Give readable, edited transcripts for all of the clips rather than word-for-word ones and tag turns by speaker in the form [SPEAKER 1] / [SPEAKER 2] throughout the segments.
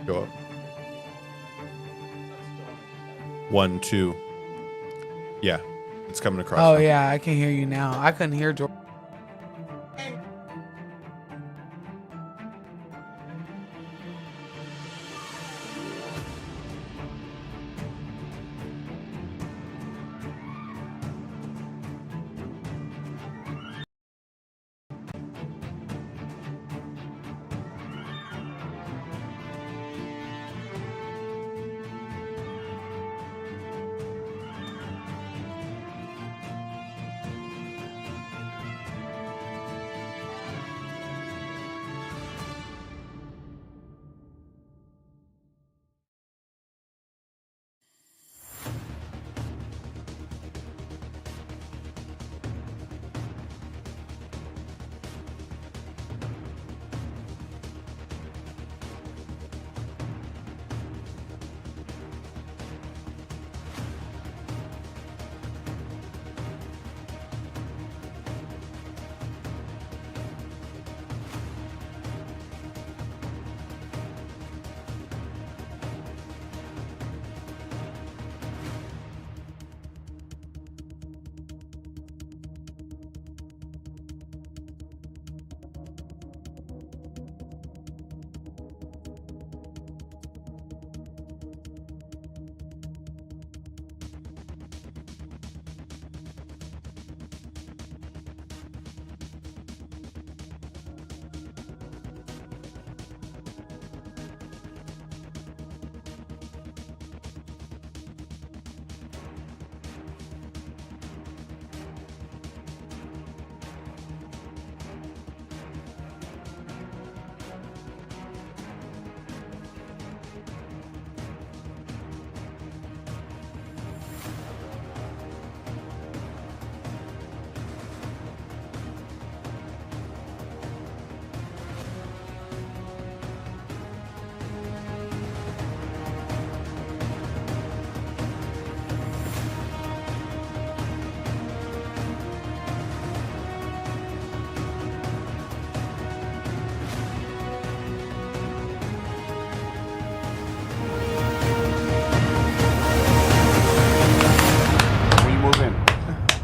[SPEAKER 1] Go up. 1, 2. Yeah, it's coming across.
[SPEAKER 2] Oh
[SPEAKER 1] now.
[SPEAKER 2] yeah, I can hear you now. I couldn't hear George.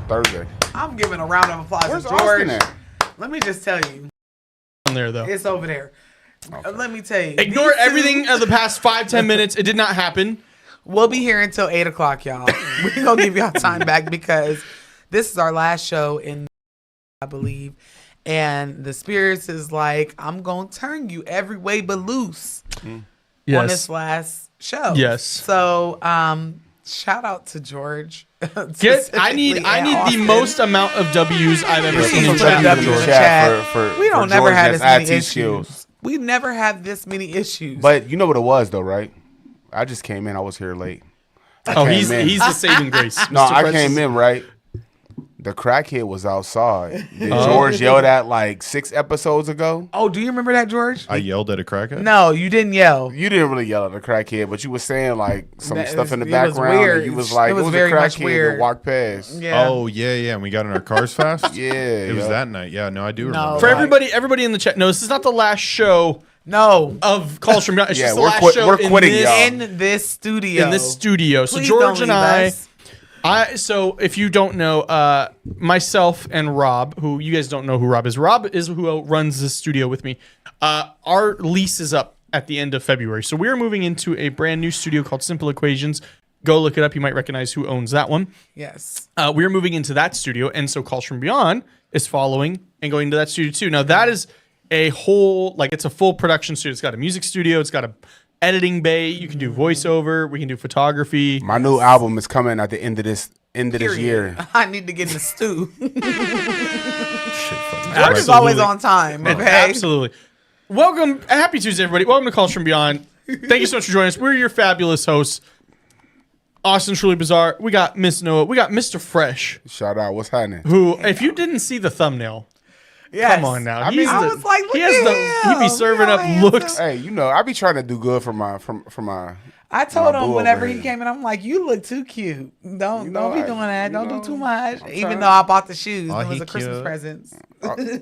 [SPEAKER 3] Thursday.
[SPEAKER 2] I'm giving a round of applause
[SPEAKER 3] Where's
[SPEAKER 2] to George.
[SPEAKER 3] Austin at?
[SPEAKER 2] Let me just tell you.
[SPEAKER 4] On there though.
[SPEAKER 2] It's over there.
[SPEAKER 3] Okay.
[SPEAKER 2] Let me tell you.
[SPEAKER 4] Ignore everything of the past 5-10 minutes. It did not happen.
[SPEAKER 2] We'll be here until 8 o'clock, y'all. We're going to give y'all time back because this is our last show in, I believe. And the spirits is like, I'm going to turn you every way but loose on this last show.
[SPEAKER 4] Yes.
[SPEAKER 2] So, shout out to George.
[SPEAKER 4] I need the most amount of W's I've ever seen in
[SPEAKER 2] Put a
[SPEAKER 4] chat.
[SPEAKER 2] W in the chat.
[SPEAKER 3] For
[SPEAKER 2] We don't
[SPEAKER 3] for
[SPEAKER 2] never
[SPEAKER 3] George,
[SPEAKER 2] had this
[SPEAKER 3] that's
[SPEAKER 2] many
[SPEAKER 3] IT skills.
[SPEAKER 2] issues. We never had this many issues.
[SPEAKER 3] But you know what it was though, right? I just came in. I was here late.
[SPEAKER 4] Oh, he's
[SPEAKER 3] came in.
[SPEAKER 4] the saving grace.
[SPEAKER 3] No,
[SPEAKER 4] Mr.
[SPEAKER 3] I
[SPEAKER 4] Precious.
[SPEAKER 3] came in right. The crackhead was outside. Did George yelled at like 6 episodes ago?
[SPEAKER 2] oh, do you remember that, George?
[SPEAKER 1] I yelled at a crackhead?
[SPEAKER 2] No, you didn't yell.
[SPEAKER 3] You didn't really yell at the crackhead, but you was saying like some
[SPEAKER 2] That
[SPEAKER 3] stuff in the
[SPEAKER 2] it was
[SPEAKER 3] background.
[SPEAKER 2] weird.
[SPEAKER 3] And you was like,
[SPEAKER 2] It
[SPEAKER 3] it
[SPEAKER 2] was
[SPEAKER 3] was,
[SPEAKER 2] very
[SPEAKER 3] a
[SPEAKER 2] much
[SPEAKER 3] crackhead
[SPEAKER 2] weird.
[SPEAKER 3] that walked past.
[SPEAKER 2] Yeah.
[SPEAKER 1] Oh, yeah. And we got in our cars fast?
[SPEAKER 3] Yeah,
[SPEAKER 1] It was
[SPEAKER 3] yeah.
[SPEAKER 1] that night. Yeah, no, I do
[SPEAKER 2] No.
[SPEAKER 1] remember.
[SPEAKER 4] For
[SPEAKER 1] that.
[SPEAKER 4] everybody in the chat, no, this is not the last show
[SPEAKER 2] No.
[SPEAKER 4] of Calls From Beyond. It's
[SPEAKER 3] Yeah,
[SPEAKER 4] just the
[SPEAKER 3] we're
[SPEAKER 4] last show
[SPEAKER 3] we're quitting,
[SPEAKER 4] in
[SPEAKER 3] y'all.
[SPEAKER 4] this,
[SPEAKER 2] In this studio.
[SPEAKER 4] in this studio. So
[SPEAKER 2] Please
[SPEAKER 4] George
[SPEAKER 2] don't
[SPEAKER 4] and
[SPEAKER 2] leave
[SPEAKER 4] I,
[SPEAKER 2] us.
[SPEAKER 4] so if you don't know, myself and Rob, who you guys don't know who Rob is who runs this studio with me. Our lease is up at the end of February. So we're moving into a brand new studio called Simple Equations. Go look it up. You might recognize who owns that one.
[SPEAKER 2] Yes.
[SPEAKER 4] We're moving into that studio. And so Calls From Beyond is following and going to that studio too. Now that is a whole, like it's a full production studio. It's got a music studio. It's got a editing bay. You can do voiceover. We can do photography.
[SPEAKER 3] My new album is coming at the end of this
[SPEAKER 2] Period.
[SPEAKER 3] year.
[SPEAKER 2] I need to get in the stew.
[SPEAKER 1] Shit, fucking
[SPEAKER 2] George is always on time. Okay.
[SPEAKER 4] Absolutely. Welcome. Happy Tuesday, everybody. Welcome to Calls From Beyond. Thank you so much for joining us. We're your fabulous hosts. Austin Truly Bizarre. We got Miss Noah. We got Mr. Fresh,
[SPEAKER 3] Shout out. What's happening?
[SPEAKER 4] who, if you didn't see the thumbnail,
[SPEAKER 2] Yes.
[SPEAKER 4] Come on now.
[SPEAKER 3] I mean,
[SPEAKER 2] I was like, look
[SPEAKER 4] he has
[SPEAKER 2] at
[SPEAKER 4] he be
[SPEAKER 2] him.
[SPEAKER 4] serving
[SPEAKER 2] How
[SPEAKER 4] up
[SPEAKER 2] handsome.
[SPEAKER 4] looks.
[SPEAKER 3] Hey, you know, I be trying to do good for my
[SPEAKER 2] I told
[SPEAKER 3] My
[SPEAKER 2] him
[SPEAKER 3] boo
[SPEAKER 2] whenever
[SPEAKER 3] over
[SPEAKER 2] he
[SPEAKER 3] here.
[SPEAKER 2] came in, I'm like, you look too cute. Don't be doing that. Don't do too much.
[SPEAKER 3] I'm
[SPEAKER 2] Even
[SPEAKER 3] trying.
[SPEAKER 2] though I bought the shoes,
[SPEAKER 1] Oh,
[SPEAKER 2] it was
[SPEAKER 1] he
[SPEAKER 2] a Christmas
[SPEAKER 1] cute.
[SPEAKER 2] present.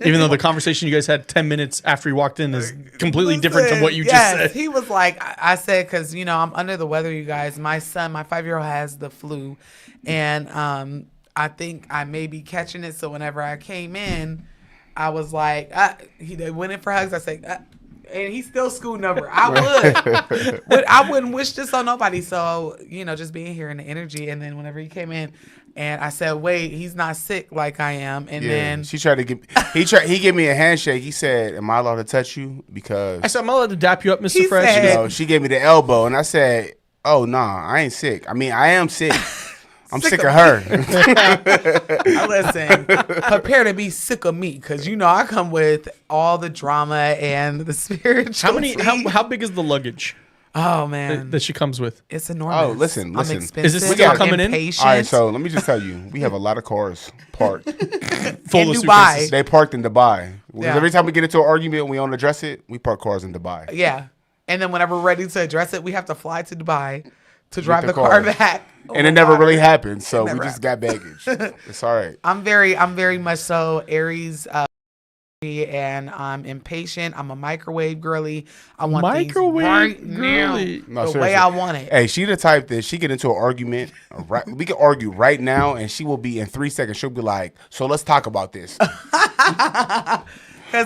[SPEAKER 4] Even though the conversation you guys had 10 minutes after he walked in is completely different to what you just said.
[SPEAKER 2] He was like, I said, because, you know, I'm under the weather, you guys. My son, my 5-year-old has the flu. And I think I may be catching it. So whenever I came in, I was like, they went in for hugs. I said, and he's still scooting over. I would. But I wouldn't wish this on nobody. So, you know, just being here in the energy. And then whenever he came in, and I said, wait, he's not sick like I am. And then
[SPEAKER 3] she tried to give he gave me a handshake. He said, "Am I allowed to touch you?" Because
[SPEAKER 4] I said, I'm allowed to dap you up, Mr.
[SPEAKER 2] He
[SPEAKER 4] Fresh.
[SPEAKER 2] said-
[SPEAKER 3] you know, she gave me the elbow, and I said, "Oh nah, I ain't sick. I mean, I am sick. I'm sick of her."
[SPEAKER 2] listen, prepare to be sick of me, because you know I come with all the drama and the spiritual.
[SPEAKER 4] How big is the luggage
[SPEAKER 2] Oh man,
[SPEAKER 4] that she comes with?
[SPEAKER 2] it's enormous.
[SPEAKER 3] Oh, listen.
[SPEAKER 2] I'm
[SPEAKER 3] Is
[SPEAKER 2] expensive.
[SPEAKER 4] this still
[SPEAKER 2] I'm
[SPEAKER 4] coming in?
[SPEAKER 2] impatient.
[SPEAKER 3] All right, so let me just tell you, we have a lot of cars parked.
[SPEAKER 4] Full
[SPEAKER 2] In
[SPEAKER 4] of
[SPEAKER 2] Dubai.
[SPEAKER 4] suitcases.
[SPEAKER 3] They parked in Dubai. Because
[SPEAKER 2] Yeah.
[SPEAKER 3] every time we get into an argument and we don't address it, we park cars in Dubai.
[SPEAKER 2] Yeah, and then whenever we're ready to address it, we have to fly to Dubai to drive
[SPEAKER 3] the
[SPEAKER 2] the car
[SPEAKER 3] car.
[SPEAKER 2] back.
[SPEAKER 3] And it never really happened, so we
[SPEAKER 2] never
[SPEAKER 3] just got baggage. It's all right.
[SPEAKER 2] I'm very much so Aries, and I'm impatient. I'm a microwave girly. I want
[SPEAKER 4] Microwave
[SPEAKER 2] things right
[SPEAKER 4] girly.
[SPEAKER 2] now,
[SPEAKER 3] No,
[SPEAKER 2] the way
[SPEAKER 3] seriously.
[SPEAKER 2] I want it.
[SPEAKER 3] Hey, she the type that she get into an argument. Right, we can argue right now, and she will be in 3 seconds. She'll be like, "So let's talk about this."
[SPEAKER 2] 'Cause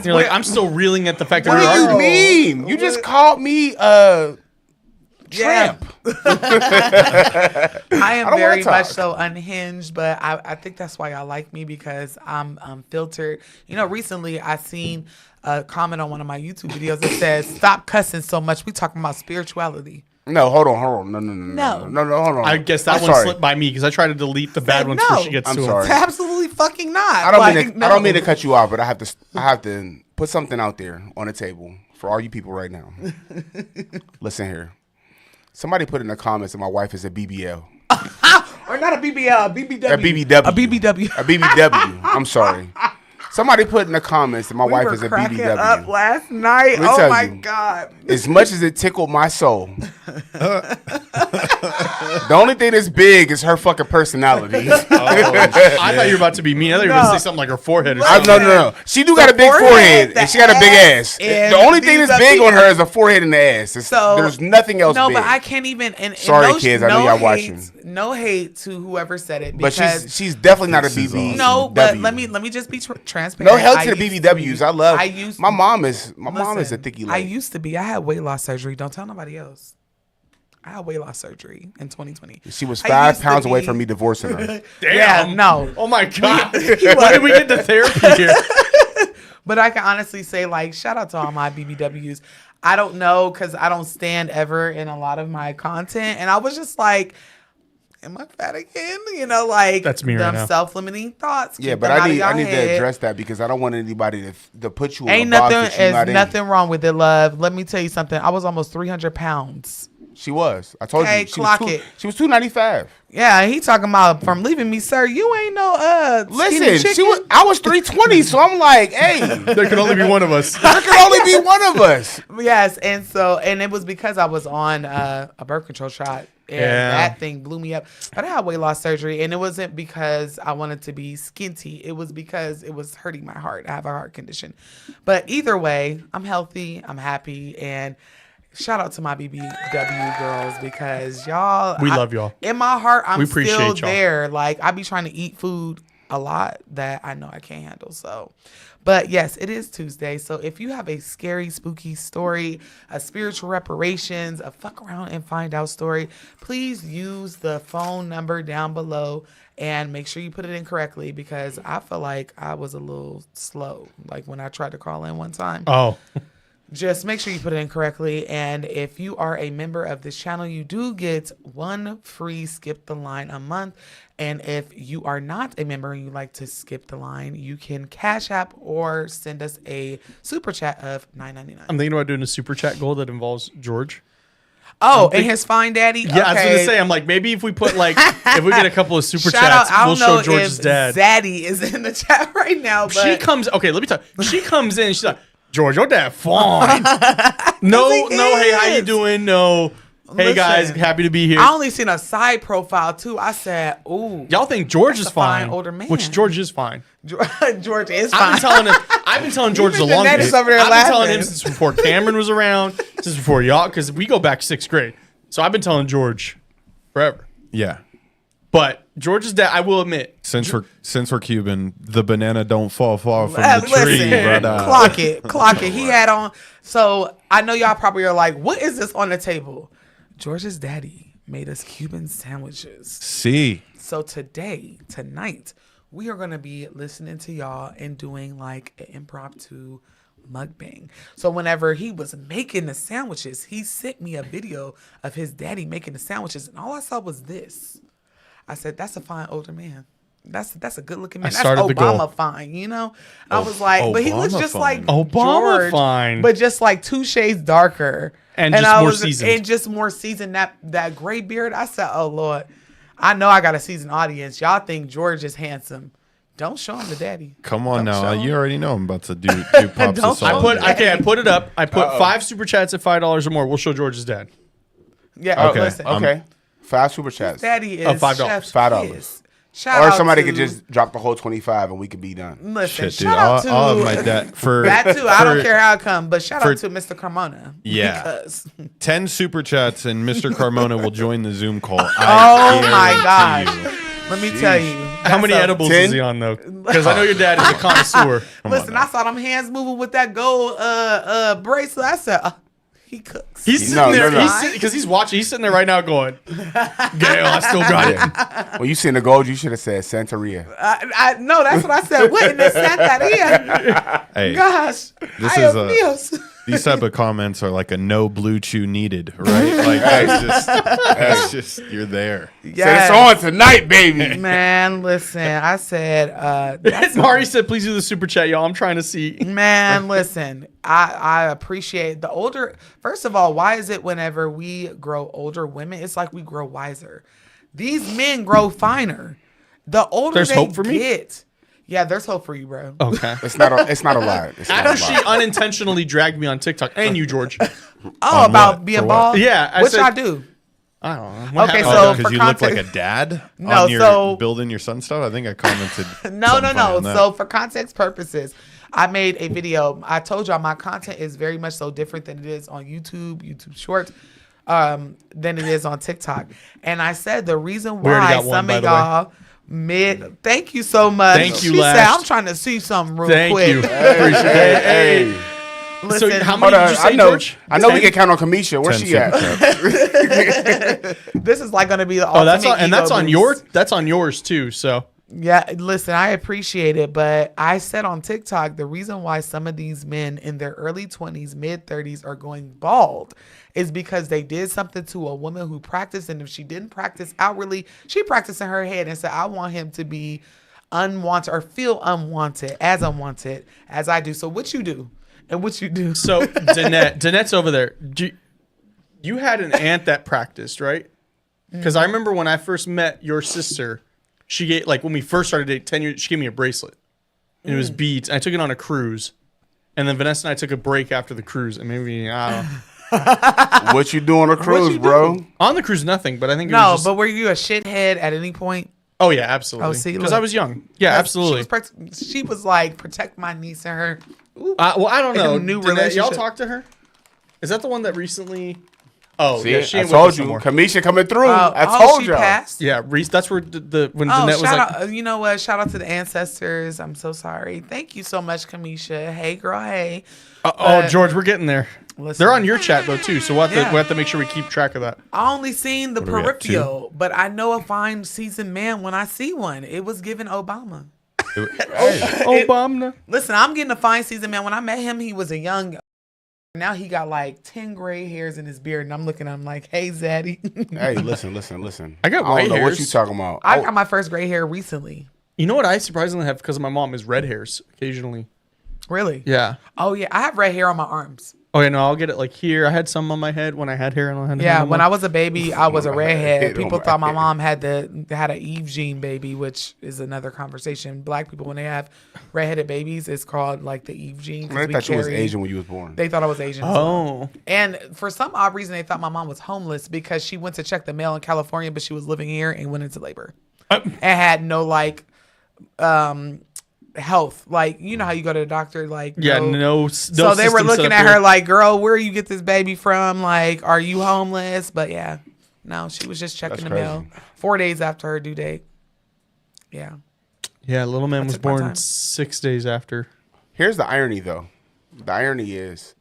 [SPEAKER 4] You're like,
[SPEAKER 2] we're-
[SPEAKER 4] I'm still reeling at the fact that
[SPEAKER 3] What
[SPEAKER 4] we're
[SPEAKER 3] do you
[SPEAKER 4] arguing.
[SPEAKER 3] mean? You just called me tramp.
[SPEAKER 2] I am
[SPEAKER 3] don't
[SPEAKER 2] very
[SPEAKER 3] wanna
[SPEAKER 2] much
[SPEAKER 3] talk.
[SPEAKER 2] so unhinged, but I think that's why y'all like me, because I'm filtered. You know, recently I seen a comment on one of my YouTube videos that says, "Stop cussing so much. We talking about spirituality."
[SPEAKER 3] No, hold on. No, hold on.
[SPEAKER 4] I guess that
[SPEAKER 3] I'm
[SPEAKER 4] one
[SPEAKER 3] sorry.
[SPEAKER 4] slipped by me because I try to delete the bad ones before
[SPEAKER 2] no.
[SPEAKER 4] she gets
[SPEAKER 3] I'm
[SPEAKER 4] to
[SPEAKER 3] sorry.
[SPEAKER 4] them.
[SPEAKER 2] Absolutely fucking not.
[SPEAKER 3] I don't mean to
[SPEAKER 2] no.
[SPEAKER 3] cut you off, but I have to put something out there on the table for all you people right now. Listen here. Somebody put in the comments that my wife is a BBL.
[SPEAKER 2] Or not a BBL, a BBW.
[SPEAKER 3] A BBW.
[SPEAKER 2] A BBW.
[SPEAKER 3] A BBW. I'm sorry. Somebody put in the comments that my
[SPEAKER 2] We
[SPEAKER 3] wife
[SPEAKER 2] were
[SPEAKER 3] is a
[SPEAKER 2] cracking
[SPEAKER 3] BBW.
[SPEAKER 2] up last night.
[SPEAKER 3] me
[SPEAKER 2] Oh
[SPEAKER 3] tell
[SPEAKER 2] my
[SPEAKER 3] you.
[SPEAKER 2] God.
[SPEAKER 3] As much as it tickled my soul, the only thing that's big is her fucking personality.
[SPEAKER 4] I thought you were about to be mean. I thought you were about to say something like her forehead or something.
[SPEAKER 3] No. She do got a big
[SPEAKER 2] forehead,
[SPEAKER 3] forehead
[SPEAKER 2] the
[SPEAKER 3] and she got a big ass.
[SPEAKER 2] and
[SPEAKER 3] The only thing
[SPEAKER 2] these
[SPEAKER 3] that's
[SPEAKER 2] up
[SPEAKER 3] big on
[SPEAKER 2] here.
[SPEAKER 3] her is a forehead and the ass.
[SPEAKER 2] So
[SPEAKER 3] There's nothing else
[SPEAKER 2] No,
[SPEAKER 3] big.
[SPEAKER 2] but I can't even. And
[SPEAKER 3] Sorry,
[SPEAKER 2] no,
[SPEAKER 3] kids, I know
[SPEAKER 2] no
[SPEAKER 3] y'all
[SPEAKER 2] hate,
[SPEAKER 3] watching.
[SPEAKER 2] No hate to whoever said it,
[SPEAKER 3] But
[SPEAKER 2] because
[SPEAKER 3] she's definitely not a
[SPEAKER 1] This is
[SPEAKER 3] BB.
[SPEAKER 1] awesome.
[SPEAKER 2] no. But let me just be transparent.
[SPEAKER 3] No hell to
[SPEAKER 2] I
[SPEAKER 3] the
[SPEAKER 2] used to
[SPEAKER 3] BBWs.
[SPEAKER 2] be-
[SPEAKER 3] I love.
[SPEAKER 2] I used
[SPEAKER 3] my
[SPEAKER 2] to-
[SPEAKER 3] mom is a
[SPEAKER 2] Listen,
[SPEAKER 3] thicky.
[SPEAKER 2] I
[SPEAKER 3] Like
[SPEAKER 2] used to be. I had weight loss surgery. Don't tell nobody else. I had weight loss surgery in 2020.
[SPEAKER 3] she was
[SPEAKER 2] I
[SPEAKER 3] 5
[SPEAKER 2] used to
[SPEAKER 3] pounds away
[SPEAKER 2] be-
[SPEAKER 3] from me divorcing her.
[SPEAKER 4] Damn.
[SPEAKER 2] Yeah, no.
[SPEAKER 4] Oh my God.
[SPEAKER 2] He
[SPEAKER 4] When
[SPEAKER 2] was-
[SPEAKER 4] did we get to therapy here?
[SPEAKER 2] But I can honestly say, like, shout out to all my BBWs. I don't know, because I don't stand ever in a lot of my content. And I was just like, am I fat again? You know, like,
[SPEAKER 4] That's me right
[SPEAKER 2] them
[SPEAKER 4] now.
[SPEAKER 2] self-limiting thoughts.
[SPEAKER 3] Yeah,
[SPEAKER 2] keep
[SPEAKER 3] but
[SPEAKER 2] them out
[SPEAKER 3] I
[SPEAKER 2] of
[SPEAKER 3] need
[SPEAKER 2] your
[SPEAKER 3] to
[SPEAKER 2] head.
[SPEAKER 3] address that because I don't want anybody to put you
[SPEAKER 2] Ain't
[SPEAKER 3] in a box
[SPEAKER 2] nothing,
[SPEAKER 3] that you're not
[SPEAKER 2] there's
[SPEAKER 3] in.
[SPEAKER 2] nothing wrong with it, love. Let me tell you something. I was almost 300 pounds.
[SPEAKER 3] She was. I told
[SPEAKER 2] Okay,
[SPEAKER 3] you. She
[SPEAKER 2] clock
[SPEAKER 3] was
[SPEAKER 2] it.
[SPEAKER 3] She was 295.
[SPEAKER 2] Yeah, he talking about from leaving me, sir. You ain't no skinny
[SPEAKER 3] Listen,
[SPEAKER 2] chicken.
[SPEAKER 3] I was 320, so I'm like, hey,
[SPEAKER 4] There can only be one of us.
[SPEAKER 3] there can only be one of us.
[SPEAKER 2] Yes, and it was because I was on a birth control shot, and
[SPEAKER 4] Yeah.
[SPEAKER 2] that thing blew me up. But I had weight loss surgery, and it wasn't because I wanted to be skinty. It was because it was hurting my heart. I have a heart condition. But either way, I'm healthy. I'm happy, and shout out to my BBW girls, because y'all,
[SPEAKER 4] We love y'all.
[SPEAKER 2] In my heart, I'm
[SPEAKER 4] We appreciate
[SPEAKER 2] still
[SPEAKER 4] y'all.
[SPEAKER 2] there. Like, I be trying to eat food a lot that I know I can't handle. So, but yes, it is Tuesday. So if you have a scary, spooky story, a spiritual reparations, a fuck around and find out story, please use the phone number down below and make sure you put it in correctly, because I feel like I was a little slow. Like when I tried to call in one time.
[SPEAKER 4] Oh.
[SPEAKER 2] Just make sure you put it in correctly. And if you are a member of this channel, you do get one free Skip the Line a month. And if you are not a member and you like to skip the line, you can Cash App or send us a super chat of $9.99.
[SPEAKER 4] I'm thinking about doing a super chat goal that involves George.
[SPEAKER 2] Oh, and his fine daddy.
[SPEAKER 4] Yeah, I was gonna say. I'm like, maybe if we put like, if we get a couple of super chats, we'll show George's dad.
[SPEAKER 2] Zaddy is in the chat right now. But
[SPEAKER 4] She comes. Okay, let me tell you. She comes in. And she's like, George, your dad fine. No, hey, how you doing? No. Hey guys, happy to be here.
[SPEAKER 2] I only seen a side profile too. I said, "Ooh,
[SPEAKER 4] y'all think George is fine?"
[SPEAKER 2] Older man,
[SPEAKER 4] which George is fine.
[SPEAKER 2] George is fine.
[SPEAKER 4] I've been telling George the longest.
[SPEAKER 2] Over there
[SPEAKER 4] I've been
[SPEAKER 2] laughing.
[SPEAKER 4] telling him since before Cameron was around, since before y'all, because we go back 6th grade. So I've been telling George forever.
[SPEAKER 1] Yeah.
[SPEAKER 4] But George's dad, I will admit,
[SPEAKER 1] Since we're Cuban, the banana don't fall far from the
[SPEAKER 2] Listen,
[SPEAKER 1] tree, brother.
[SPEAKER 2] Clock it. He had on. So I know y'all probably are like, "What is this on the table?" George's daddy made us Cuban sandwiches.
[SPEAKER 1] See.
[SPEAKER 2] So tonight, we are going to be listening to y'all and doing like an impromptu mukbang. So whenever he was making the sandwiches, he sent me a video of his daddy making the sandwiches, and all I saw was this. I said, "That's a fine older man. That's a good looking man. That's Obama fine, you know." And I was like, but he looks just like
[SPEAKER 4] Obama
[SPEAKER 2] George,
[SPEAKER 4] fine,
[SPEAKER 2] but just like 2 shades darker
[SPEAKER 4] and just more seasoned.
[SPEAKER 2] And just more seasoned. That gray beard. I said, "Oh Lord, I know I got a seasoned audience. Y'all think George is handsome? Don't show him the daddy.
[SPEAKER 1] Come on
[SPEAKER 2] Don't
[SPEAKER 1] now,
[SPEAKER 2] show him.
[SPEAKER 1] you already know I'm about to do pops
[SPEAKER 2] Don't
[SPEAKER 1] assault.
[SPEAKER 4] I put it up. I put 5 super chats at $5 or more. We'll show George's dad.
[SPEAKER 2] Yeah.
[SPEAKER 1] Okay.
[SPEAKER 2] Listen,
[SPEAKER 3] Okay. 5 super chats.
[SPEAKER 2] daddy is
[SPEAKER 4] $5.
[SPEAKER 2] Chef's
[SPEAKER 3] $5.
[SPEAKER 2] kiss. Shout
[SPEAKER 3] Or
[SPEAKER 2] out
[SPEAKER 3] somebody
[SPEAKER 2] to-
[SPEAKER 3] could just drop the whole 25 and we could be done.
[SPEAKER 2] listen.
[SPEAKER 1] Shit, dude.
[SPEAKER 2] Shout out to
[SPEAKER 1] I'll have my dad for
[SPEAKER 2] that too. I don't
[SPEAKER 1] for
[SPEAKER 2] care how it come, but shout
[SPEAKER 1] for-
[SPEAKER 2] out to Mr. Carmona.
[SPEAKER 1] Yeah.
[SPEAKER 2] Because
[SPEAKER 1] 10 super chats and Mr. Carmona will join the Zoom call.
[SPEAKER 2] oh my gosh. Let me tell you.
[SPEAKER 4] How many
[SPEAKER 2] that's a-
[SPEAKER 4] edibles
[SPEAKER 3] 10?
[SPEAKER 4] is he on though? Because I know your dad is a connoisseur.
[SPEAKER 2] Listen, I saw them hands moving with that gold bracelet. I said, he cooks.
[SPEAKER 4] He's sitting
[SPEAKER 3] No,
[SPEAKER 4] there
[SPEAKER 3] no, no.
[SPEAKER 4] because he's watching. He's sitting there right now going, "Gail, I still got it."
[SPEAKER 3] When you seen the gold, you should have said Santeria.
[SPEAKER 2] I no, that's what I said. What in the Santeria?
[SPEAKER 1] Hey,
[SPEAKER 2] Gosh,
[SPEAKER 1] this
[SPEAKER 2] ay,
[SPEAKER 1] is
[SPEAKER 2] Dios.
[SPEAKER 1] these type of comments are like a no blue chew needed, right? Like that's just you're there.
[SPEAKER 3] Said
[SPEAKER 2] Yes.
[SPEAKER 3] it's on tonight, baby.
[SPEAKER 2] Man, listen, I said, that's
[SPEAKER 4] Mari said, "Please do the super chat, y'all. I'm trying to see."
[SPEAKER 2] man, listen, I appreciate the older. First of all, why is it whenever we grow older women, it's like we grow wiser? These men grow finer. The older
[SPEAKER 4] There's
[SPEAKER 2] they
[SPEAKER 4] hope for me?
[SPEAKER 2] get. Yeah, there's hope for you, bro.
[SPEAKER 4] Okay.
[SPEAKER 3] It's not a lie. It's not
[SPEAKER 4] After
[SPEAKER 3] a
[SPEAKER 4] she
[SPEAKER 3] lie.
[SPEAKER 4] unintentionally dragged me on TikTok, and you, George.
[SPEAKER 2] Oh, about
[SPEAKER 1] what?
[SPEAKER 2] being
[SPEAKER 1] For what?
[SPEAKER 2] bald?
[SPEAKER 4] Yeah, I
[SPEAKER 2] What
[SPEAKER 4] said-
[SPEAKER 2] y'all do?
[SPEAKER 4] I don't know. What
[SPEAKER 2] Okay,
[SPEAKER 4] happened?
[SPEAKER 2] so
[SPEAKER 1] Because
[SPEAKER 2] for
[SPEAKER 1] you look like a
[SPEAKER 2] context-
[SPEAKER 1] dad
[SPEAKER 2] No,
[SPEAKER 1] on your
[SPEAKER 2] so-
[SPEAKER 1] building your son stuff. I think I commented.
[SPEAKER 2] No.
[SPEAKER 1] something funny on that.
[SPEAKER 2] So for context purposes, I made a video. I told y'all my content is very much so different than it is on YouTube Shorts, than it is on TikTok. And I said the reason
[SPEAKER 4] We already
[SPEAKER 2] why
[SPEAKER 4] got one,
[SPEAKER 2] some
[SPEAKER 4] by
[SPEAKER 2] of
[SPEAKER 4] the way.
[SPEAKER 2] y'all thank you so much.
[SPEAKER 4] Thank you,
[SPEAKER 2] She said,
[SPEAKER 4] Lash.
[SPEAKER 2] I'm trying to see something real
[SPEAKER 4] Thank
[SPEAKER 2] quick.
[SPEAKER 4] you. Appreciate it. Hey.
[SPEAKER 2] Listen,
[SPEAKER 4] So how
[SPEAKER 3] Hold
[SPEAKER 4] many
[SPEAKER 3] on.
[SPEAKER 4] did you say,
[SPEAKER 3] I know.
[SPEAKER 4] George?
[SPEAKER 3] I know we
[SPEAKER 4] 10?
[SPEAKER 3] can count on Kamisha. Where's
[SPEAKER 1] 10
[SPEAKER 3] she at?
[SPEAKER 1] super chats.
[SPEAKER 2] this is like going to be the
[SPEAKER 4] Oh, that's
[SPEAKER 2] ultimate
[SPEAKER 4] on, and
[SPEAKER 2] ego
[SPEAKER 4] that's on
[SPEAKER 2] boost.
[SPEAKER 4] that's on yours too. So
[SPEAKER 2] Yeah, listen, I appreciate it, but I said on TikTok the reason why some of these men in their early 20s, mid 30s are going bald is because they did something to a woman who practiced, and if she didn't practice outwardly, she practiced in her head and said, I want him to be unwanted or feel unwanted as I do. So what you do and what you do.
[SPEAKER 4] So Danette's over there. You had an aunt that practiced, right? Because I remember when I first met your sister, she gave, like when we first started dating 10 years, she gave me a bracelet. And it was beads. I took it on a cruise. And then Vanessa and I took a break after the cruise. And maybe, I don't know.
[SPEAKER 3] What you do on a cruise,
[SPEAKER 2] you
[SPEAKER 3] bro?
[SPEAKER 2] do?
[SPEAKER 4] On the cruise, nothing. But I think it
[SPEAKER 2] No,
[SPEAKER 4] was just,
[SPEAKER 2] but were you a shithead at any point?
[SPEAKER 4] oh, yeah, absolutely.
[SPEAKER 2] Oh, see,
[SPEAKER 4] Because
[SPEAKER 2] look.
[SPEAKER 4] I was young. Yeah, absolutely.
[SPEAKER 2] She was like, protect my niece and her. Ooh.
[SPEAKER 4] Well, I don't know.
[SPEAKER 2] New
[SPEAKER 4] Danette, y'all
[SPEAKER 2] relationship.
[SPEAKER 4] talk to her? Is that the one that recently... Oh,
[SPEAKER 3] See,
[SPEAKER 4] yeah, she
[SPEAKER 3] I
[SPEAKER 4] ain't with us
[SPEAKER 3] told
[SPEAKER 4] no
[SPEAKER 3] you.
[SPEAKER 4] more.
[SPEAKER 3] Kamisha coming through. I
[SPEAKER 2] oh,
[SPEAKER 3] told
[SPEAKER 2] she
[SPEAKER 3] y'all.
[SPEAKER 2] passed?
[SPEAKER 4] Yeah, Reese, that's where when
[SPEAKER 2] Oh,
[SPEAKER 4] Danette was
[SPEAKER 2] shout
[SPEAKER 4] like...
[SPEAKER 2] out! You know what? Shout out to the ancestors. I'm so sorry. Thank you so much, Kamisha. Hey, girl. Hey.
[SPEAKER 4] Oh, George, we're getting there.
[SPEAKER 2] Listen.
[SPEAKER 4] They're on your chat, though, too, so we have to make sure we keep track of that.
[SPEAKER 2] I only seen the
[SPEAKER 1] do we got,
[SPEAKER 2] peripheral, but I know a fine seasoned man when I see one. It was given Obama.
[SPEAKER 4] Obama.
[SPEAKER 2] Listen, I'm getting a fine seasoned man. When I met him, he was a young. Now he got like 10 gray hairs in his beard, and I'm looking at him like, "Hey, Zaddy."
[SPEAKER 3] Hey, listen.
[SPEAKER 4] I got white
[SPEAKER 3] don't know what
[SPEAKER 4] hairs.
[SPEAKER 3] you talking about.
[SPEAKER 2] I got my first gray hair recently.
[SPEAKER 4] You know what I surprisingly have because of my mom is red hairs occasionally.
[SPEAKER 2] Really?
[SPEAKER 4] Yeah.
[SPEAKER 2] Oh yeah, I have red hair on my arms.
[SPEAKER 4] Okay, no, I'll get it like here. I had some on my head when I had hair, and I had hair
[SPEAKER 2] Yeah,
[SPEAKER 4] on
[SPEAKER 2] when
[SPEAKER 4] my-
[SPEAKER 2] I was a baby, I was a redhead.
[SPEAKER 3] Hit on
[SPEAKER 2] People
[SPEAKER 3] my
[SPEAKER 2] thought my
[SPEAKER 3] head.
[SPEAKER 2] mom had an Eve gene baby, which is another conversation. Black people, when they have redheaded babies, it's called like the Eve gene. 'Cause
[SPEAKER 3] I
[SPEAKER 2] we
[SPEAKER 3] thought you was
[SPEAKER 2] carry-
[SPEAKER 3] Asian when you was born.
[SPEAKER 2] They thought I was Asian. as well.
[SPEAKER 4] Oh,
[SPEAKER 2] And for some odd reason, they thought my mom was homeless because she went to check the mail in California, but she was living here and went into labor and had no health. Like, you know how you go to the doctor, like,
[SPEAKER 4] yeah, no.
[SPEAKER 2] So they were looking at her like, girl, where you get this baby from? Like, are you homeless? But yeah, no, she was just checking
[SPEAKER 3] That's
[SPEAKER 2] the
[SPEAKER 3] crazy.
[SPEAKER 2] mail 4 days after her due date. Yeah.
[SPEAKER 4] Yeah, little man was
[SPEAKER 2] took my
[SPEAKER 4] born
[SPEAKER 2] time.
[SPEAKER 4] 6 days after.
[SPEAKER 3] Here's the irony, though. The irony is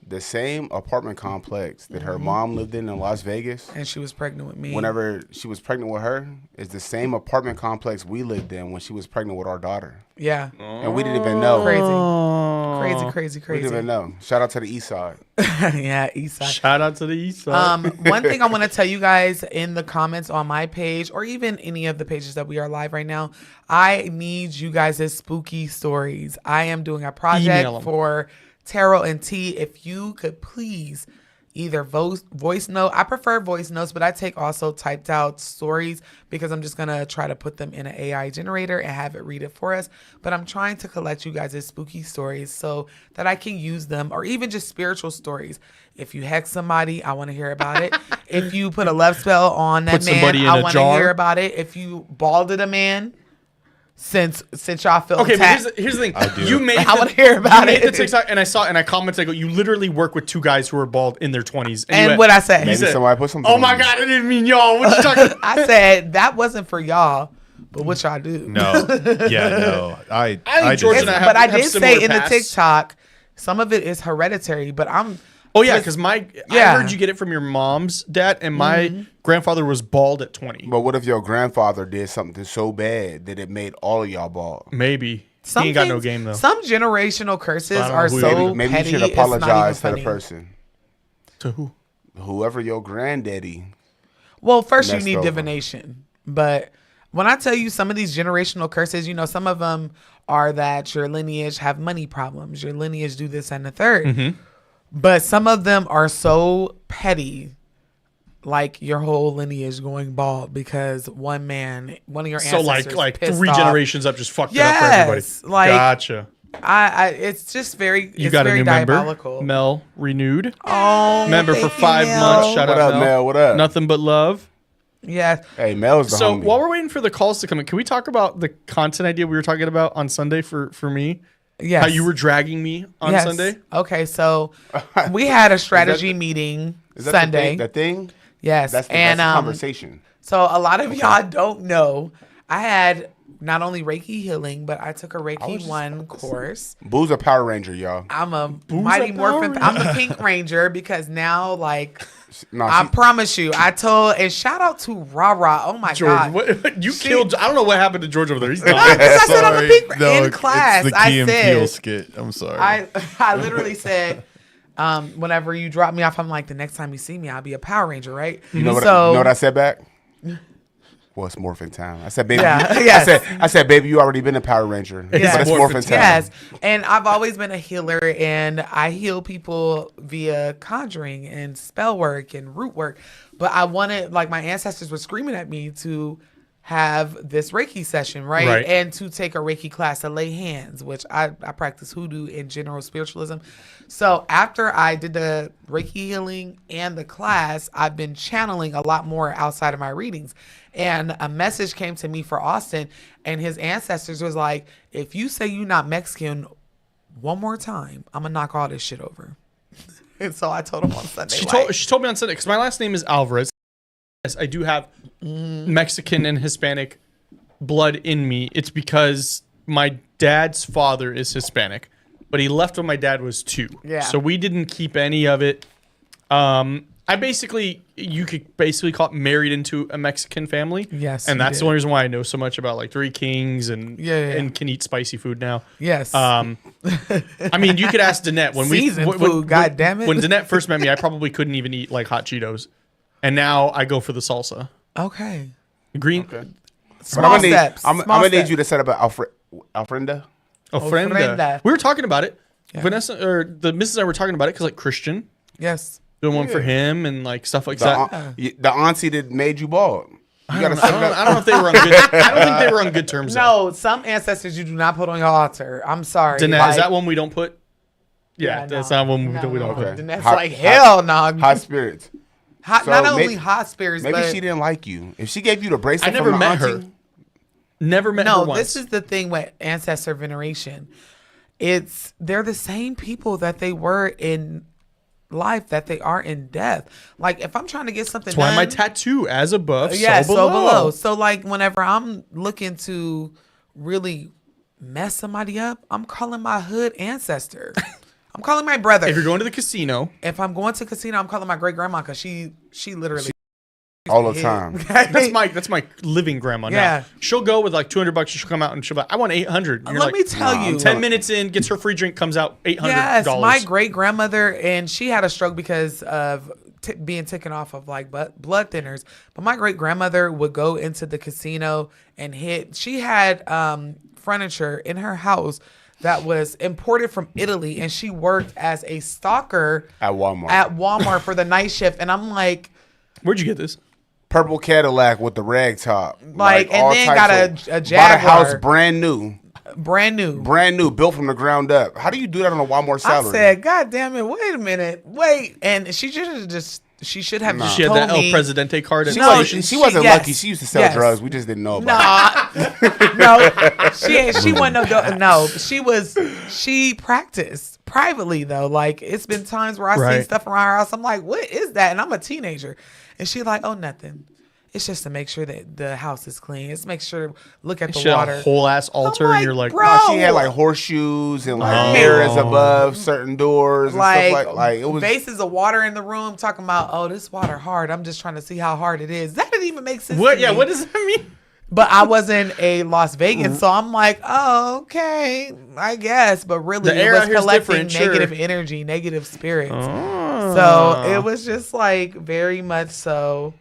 [SPEAKER 3] the same apartment complex that her mom lived in Las Vegas.
[SPEAKER 2] And she was pregnant with me.
[SPEAKER 3] Whenever she was pregnant with her, is the same apartment complex we lived in when she was pregnant with our daughter.
[SPEAKER 2] Yeah.
[SPEAKER 3] And we didn't even know.
[SPEAKER 2] Crazy.
[SPEAKER 3] We didn't even know. Shout out to the east side.
[SPEAKER 2] Yeah, East Side.
[SPEAKER 4] Shout out to the east side.
[SPEAKER 2] One thing I want to tell you guys in the comments on my page or even any of the pages that we are live right now, I need you guys' spooky stories. I am doing a project
[SPEAKER 4] Email 'em.
[SPEAKER 2] for Tarot and T. If you could please either voice note. I prefer voice notes, but I take also typed out stories because I'm just going to try to put them in an AI generator and have it read it for us. But I'm trying to collect you guys' spooky stories so that I can use them, or even just spiritual stories. If you hex somebody, I want to hear about it. If you put a love spell on that
[SPEAKER 4] Put somebody
[SPEAKER 2] man,
[SPEAKER 4] in
[SPEAKER 2] I
[SPEAKER 4] a
[SPEAKER 2] want to
[SPEAKER 4] jar.
[SPEAKER 2] hear about it. If you balded a man, since y'all feel
[SPEAKER 4] Okay,
[SPEAKER 2] attacked,
[SPEAKER 4] but here's the thing.
[SPEAKER 1] I do.
[SPEAKER 4] You made
[SPEAKER 2] I wanna hear about
[SPEAKER 4] you made
[SPEAKER 2] it.
[SPEAKER 4] the TikTok, and I saw, and I commented, I go, you literally work with two guys who are bald in their 20s.
[SPEAKER 2] and what I say?
[SPEAKER 3] Maybe
[SPEAKER 4] said,
[SPEAKER 3] somebody put something
[SPEAKER 4] Oh
[SPEAKER 3] on
[SPEAKER 4] my
[SPEAKER 3] you.
[SPEAKER 4] God, I didn't mean y'all. What you talking about?
[SPEAKER 2] I said that wasn't for y'all, but what y'all do?
[SPEAKER 1] No. Yeah, no. I
[SPEAKER 4] think George and I
[SPEAKER 1] deserve-
[SPEAKER 4] have-
[SPEAKER 2] But I did
[SPEAKER 4] similar
[SPEAKER 2] say in the
[SPEAKER 4] pasts.
[SPEAKER 2] TikTok, some of it is hereditary. But I'm
[SPEAKER 4] Oh yeah, because I
[SPEAKER 2] Yeah.
[SPEAKER 4] heard you get it from your mom's dad, and my grandfather was bald at 20.
[SPEAKER 3] But what if your grandfather did something so bad that it made all of y'all bald?
[SPEAKER 4] Maybe
[SPEAKER 2] some
[SPEAKER 4] he ain't got no
[SPEAKER 2] things-
[SPEAKER 4] game though.
[SPEAKER 2] Some generational curses
[SPEAKER 4] I don't know
[SPEAKER 2] are
[SPEAKER 4] who-
[SPEAKER 2] so
[SPEAKER 3] Maybe
[SPEAKER 2] petty.
[SPEAKER 3] you should
[SPEAKER 2] it's not even
[SPEAKER 3] apologize to the
[SPEAKER 2] funny.
[SPEAKER 3] person.
[SPEAKER 4] To who?
[SPEAKER 3] Whoever your granddaddy.
[SPEAKER 2] Well, first you
[SPEAKER 3] messed
[SPEAKER 2] need
[SPEAKER 3] over.
[SPEAKER 2] divination, but when I tell you some of these generational curses, you know, some of them are that your lineage have money problems, your lineage do this and the third. But some of them are so petty, like your whole lineage going bald because one of your
[SPEAKER 4] So
[SPEAKER 2] ancestors
[SPEAKER 4] like
[SPEAKER 2] pissed
[SPEAKER 4] 3
[SPEAKER 2] off.
[SPEAKER 4] generations up just fucked it up for everybody.
[SPEAKER 2] Yes, like-
[SPEAKER 4] Gotcha.
[SPEAKER 2] I it's just very
[SPEAKER 4] You
[SPEAKER 2] it's
[SPEAKER 4] got a
[SPEAKER 2] very
[SPEAKER 4] new
[SPEAKER 2] diabolical.
[SPEAKER 4] member, Mel renewed.
[SPEAKER 2] Oh,
[SPEAKER 4] Member for
[SPEAKER 2] thank you,
[SPEAKER 4] 5
[SPEAKER 2] Mel.
[SPEAKER 4] months. Shout
[SPEAKER 3] What
[SPEAKER 4] out
[SPEAKER 3] up, Mel? What up?
[SPEAKER 4] Nothing but love.
[SPEAKER 2] Yes.
[SPEAKER 3] Hey, Mel's the
[SPEAKER 4] So
[SPEAKER 3] homie.
[SPEAKER 4] while we're waiting for the calls to come in, can we talk about the content idea we were talking about on Sunday for me?
[SPEAKER 2] Yes.
[SPEAKER 4] How you were dragging me on
[SPEAKER 2] Yes.
[SPEAKER 4] Sunday?
[SPEAKER 2] Okay, so we had a strategy meeting
[SPEAKER 3] Is that
[SPEAKER 2] Sunday.
[SPEAKER 3] The thing?
[SPEAKER 2] Yes.
[SPEAKER 3] That's the
[SPEAKER 2] and
[SPEAKER 3] conversation.
[SPEAKER 2] so a lot of y'all don't know, I had not only Reiki healing, but I took a Reiki
[SPEAKER 3] just
[SPEAKER 2] 1 course.
[SPEAKER 3] Boo's a Power Ranger, y'all.
[SPEAKER 2] I'm a Mighty
[SPEAKER 4] Power
[SPEAKER 2] Morphin.
[SPEAKER 4] Ranger.
[SPEAKER 2] I'm the Pink Ranger because now, like,
[SPEAKER 3] No,
[SPEAKER 2] I
[SPEAKER 3] she-
[SPEAKER 2] promise you, I told, and shout out to Ra Ra. Oh my
[SPEAKER 4] George,
[SPEAKER 2] God.
[SPEAKER 4] what, you
[SPEAKER 2] She-
[SPEAKER 4] killed. I don't know what happened to George over there. He's
[SPEAKER 2] Because
[SPEAKER 4] gone.
[SPEAKER 2] I said I'm a
[SPEAKER 1] Sorry.
[SPEAKER 2] Pink
[SPEAKER 1] No,
[SPEAKER 2] in class.
[SPEAKER 1] It's the
[SPEAKER 2] I
[SPEAKER 1] Key and Peele
[SPEAKER 2] said,
[SPEAKER 1] skit. I'm sorry.
[SPEAKER 2] I literally said, whenever you drop me off, I'm like, the next time you see me, I'll be a Power Ranger, right?
[SPEAKER 3] You know what,
[SPEAKER 2] So,
[SPEAKER 3] you know what I said back? Well, it's morphin time. I said, baby.
[SPEAKER 2] Yeah, yes.
[SPEAKER 3] I said, baby, you already been a Power Ranger.
[SPEAKER 2] Yes.
[SPEAKER 3] But it's morphin time.
[SPEAKER 2] Yes, and I've always been a healer, and I heal people via conjuring and spell work and root work. But I wanted, like, my ancestors were screaming at me to have this Reiki session, right? And to take a Reiki class to lay hands, which I practice Hoodie and general spiritualism. So after I did the Reiki healing and the class, I've been channeling a lot more outside of my readings. And a message came to me for Austin, and his ancestors was like, if you say you're not Mexican one more time, I'm going to knock all this shit over. And so I told him on Sunday.
[SPEAKER 4] She told me on Sunday because my last name is Alvarez. Yes, I do have Mexican and Hispanic blood in me. It's because my dad's father is Hispanic, but he left when my dad was 2.
[SPEAKER 2] Yeah.
[SPEAKER 4] So we didn't keep any of it. You could basically call it married into a Mexican family.
[SPEAKER 2] Yes,
[SPEAKER 4] And
[SPEAKER 2] you
[SPEAKER 4] that's
[SPEAKER 2] did.
[SPEAKER 4] the only reason why I know so much about like 3 Kings and and can eat spicy food now.
[SPEAKER 2] Yes.
[SPEAKER 4] I mean, you could ask Danette when
[SPEAKER 2] Seasoned food, God damn it.
[SPEAKER 4] When Danette first met me, I probably couldn't even eat like hot Cheetos, and now I go for the salsa.
[SPEAKER 2] Okay.
[SPEAKER 4] Green
[SPEAKER 3] But
[SPEAKER 2] Small steps.
[SPEAKER 3] I'm
[SPEAKER 2] Small
[SPEAKER 3] gonna need
[SPEAKER 2] steps.
[SPEAKER 3] you to set up an Alfrenda.
[SPEAKER 4] ofrenda.
[SPEAKER 2] Ofrenda.
[SPEAKER 4] We were talking about it. Vanessa or the missus and I were talking about it because like Christian
[SPEAKER 2] Yes.
[SPEAKER 4] doing one for him and like stuff like that.
[SPEAKER 3] The auntie that made you bald. You gotta set it up.
[SPEAKER 4] I don't know if they were on good. I don't think they were on good terms.
[SPEAKER 2] No, some ancestors you do not put on your altar. I'm sorry.
[SPEAKER 4] Danette, is that one we don't put? Yeah,
[SPEAKER 2] Yeah,
[SPEAKER 4] that's
[SPEAKER 2] no.
[SPEAKER 4] not one we don't
[SPEAKER 3] Okay.
[SPEAKER 4] put.
[SPEAKER 2] And that's
[SPEAKER 3] Hot-
[SPEAKER 2] like hell no.
[SPEAKER 3] High spirits. So
[SPEAKER 2] Not only
[SPEAKER 3] maybe-
[SPEAKER 2] hot spirits,
[SPEAKER 3] Maybe
[SPEAKER 2] but
[SPEAKER 3] she didn't like you. If she gave you the bracelet,
[SPEAKER 4] I never
[SPEAKER 3] from the
[SPEAKER 4] met her.
[SPEAKER 3] auntie,
[SPEAKER 4] Never met her
[SPEAKER 2] no.
[SPEAKER 4] once.
[SPEAKER 2] This is the thing with ancestor veneration. They're the same people that they were in life that they are in death. Like if I'm trying to get something
[SPEAKER 4] That's why
[SPEAKER 2] done,
[SPEAKER 4] my tattoo as above,
[SPEAKER 2] yeah,
[SPEAKER 4] so below.
[SPEAKER 2] So like whenever I'm looking to really mess somebody up, I'm calling my hood ancestor. I'm calling my brother.
[SPEAKER 4] If you're going to the casino,
[SPEAKER 2] If I'm going to casino, I'm calling my great grandma because she literally
[SPEAKER 3] all the time.
[SPEAKER 4] that's my living grandma now.
[SPEAKER 2] Yeah.
[SPEAKER 4] She'll go with like $200. She'll come out and she'll be like, I want 800. And you're
[SPEAKER 2] Let me tell
[SPEAKER 3] nah,
[SPEAKER 2] you.
[SPEAKER 3] I'm
[SPEAKER 4] 10 minutes in, gets her free drink, comes out $800.
[SPEAKER 2] Yes, my great grandmother, and she had a stroke because of being taken off of like blood thinners. But my great grandmother would go into the casino and hit. She had furniture in her house that was imported from Italy, and she worked as a stalker
[SPEAKER 3] At Walmart.
[SPEAKER 2] for the night shift. And I'm like,
[SPEAKER 4] Where'd you get this?
[SPEAKER 3] Purple Cadillac with the rag top.
[SPEAKER 2] Like, and
[SPEAKER 3] all
[SPEAKER 2] then
[SPEAKER 3] types
[SPEAKER 2] got
[SPEAKER 3] of-
[SPEAKER 2] a
[SPEAKER 3] Bought a
[SPEAKER 2] Jaguar.
[SPEAKER 3] house brand new.
[SPEAKER 2] brand new.
[SPEAKER 3] Brand new, built from the ground up. How do you do that on a Walmart salary?
[SPEAKER 2] I said, God damn it, wait a minute. Wait. And she should have just
[SPEAKER 4] She had
[SPEAKER 2] told
[SPEAKER 4] that El
[SPEAKER 2] me.
[SPEAKER 4] Presidente card.
[SPEAKER 3] She,
[SPEAKER 2] No,
[SPEAKER 3] wasn't, she wasn't
[SPEAKER 2] yes.
[SPEAKER 3] lucky. She used to sell
[SPEAKER 2] Yes.
[SPEAKER 3] drugs. We just didn't know about it.
[SPEAKER 2] No, she wasn't no. She practiced privately though. Like it's been times where I see
[SPEAKER 4] Right.
[SPEAKER 2] stuff around her house. I'm like, what is that? And I'm a teenager, and she like, oh, nothing. It's just to make sure that the house is clean. It's make sure look at the
[SPEAKER 4] She had
[SPEAKER 2] water.
[SPEAKER 4] a whole ass altar,
[SPEAKER 2] I'm
[SPEAKER 4] and you're like,
[SPEAKER 2] bro,
[SPEAKER 3] She had like horseshoes and like
[SPEAKER 4] Oh.
[SPEAKER 3] mirrors above certain doors and
[SPEAKER 2] like,
[SPEAKER 3] stuff like it was.
[SPEAKER 2] vases of water in the room. Talking about, oh, this water hard. I'm just trying to see how hard it is. That didn't even make sense.
[SPEAKER 4] what?
[SPEAKER 2] to
[SPEAKER 4] Yeah,
[SPEAKER 2] me.
[SPEAKER 4] what does that mean?
[SPEAKER 2] But I wasn't a Las Vegas, so I'm like, oh, okay, I guess. But really,
[SPEAKER 4] The air
[SPEAKER 2] it
[SPEAKER 4] out
[SPEAKER 2] was
[SPEAKER 4] here is
[SPEAKER 2] collecting
[SPEAKER 4] different, sure.
[SPEAKER 2] negative energy, negative spirits.
[SPEAKER 4] Oh.
[SPEAKER 2] So it was just like very much so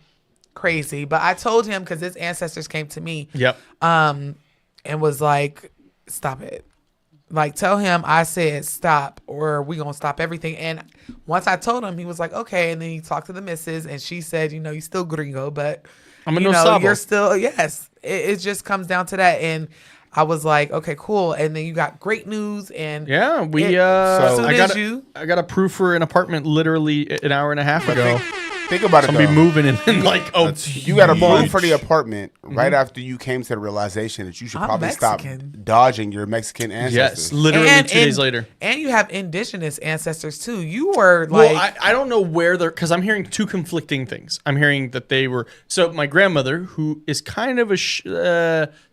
[SPEAKER 2] crazy. But I told him because his ancestors came to me,
[SPEAKER 4] Yep.
[SPEAKER 2] and was like, stop it. Like, tell him I said stop or we gonna stop everything. And once I told him, he was like, okay. And then he talked to the missus and she said, you know, you still gringo, but
[SPEAKER 4] I'm a
[SPEAKER 2] you
[SPEAKER 4] no
[SPEAKER 2] know,
[SPEAKER 4] sabo.
[SPEAKER 2] you're still, yes. It just comes down to that. And I was like, okay, cool. And then you got great news. And
[SPEAKER 4] Yeah, we.
[SPEAKER 2] as soon
[SPEAKER 4] I
[SPEAKER 2] as
[SPEAKER 4] got a proof for an apartment literally an hour and a half ago.
[SPEAKER 3] Think about it
[SPEAKER 4] Somebody
[SPEAKER 3] though.
[SPEAKER 4] moving and then like, oh,
[SPEAKER 3] You got a move
[SPEAKER 4] huge.
[SPEAKER 3] for the apartment right after you came to the realization that you should
[SPEAKER 2] I'm
[SPEAKER 3] probably
[SPEAKER 2] Mexican.
[SPEAKER 3] stop dodging your Mexican
[SPEAKER 4] Yes,
[SPEAKER 3] ancestors.
[SPEAKER 4] literally
[SPEAKER 2] and,
[SPEAKER 4] 2 days later.
[SPEAKER 2] And you have indigenous ancestors too. You were like,
[SPEAKER 4] Well, I don't know where they're, because I'm hearing two conflicting things. I'm hearing that they were, so my grandmother, who is kind of a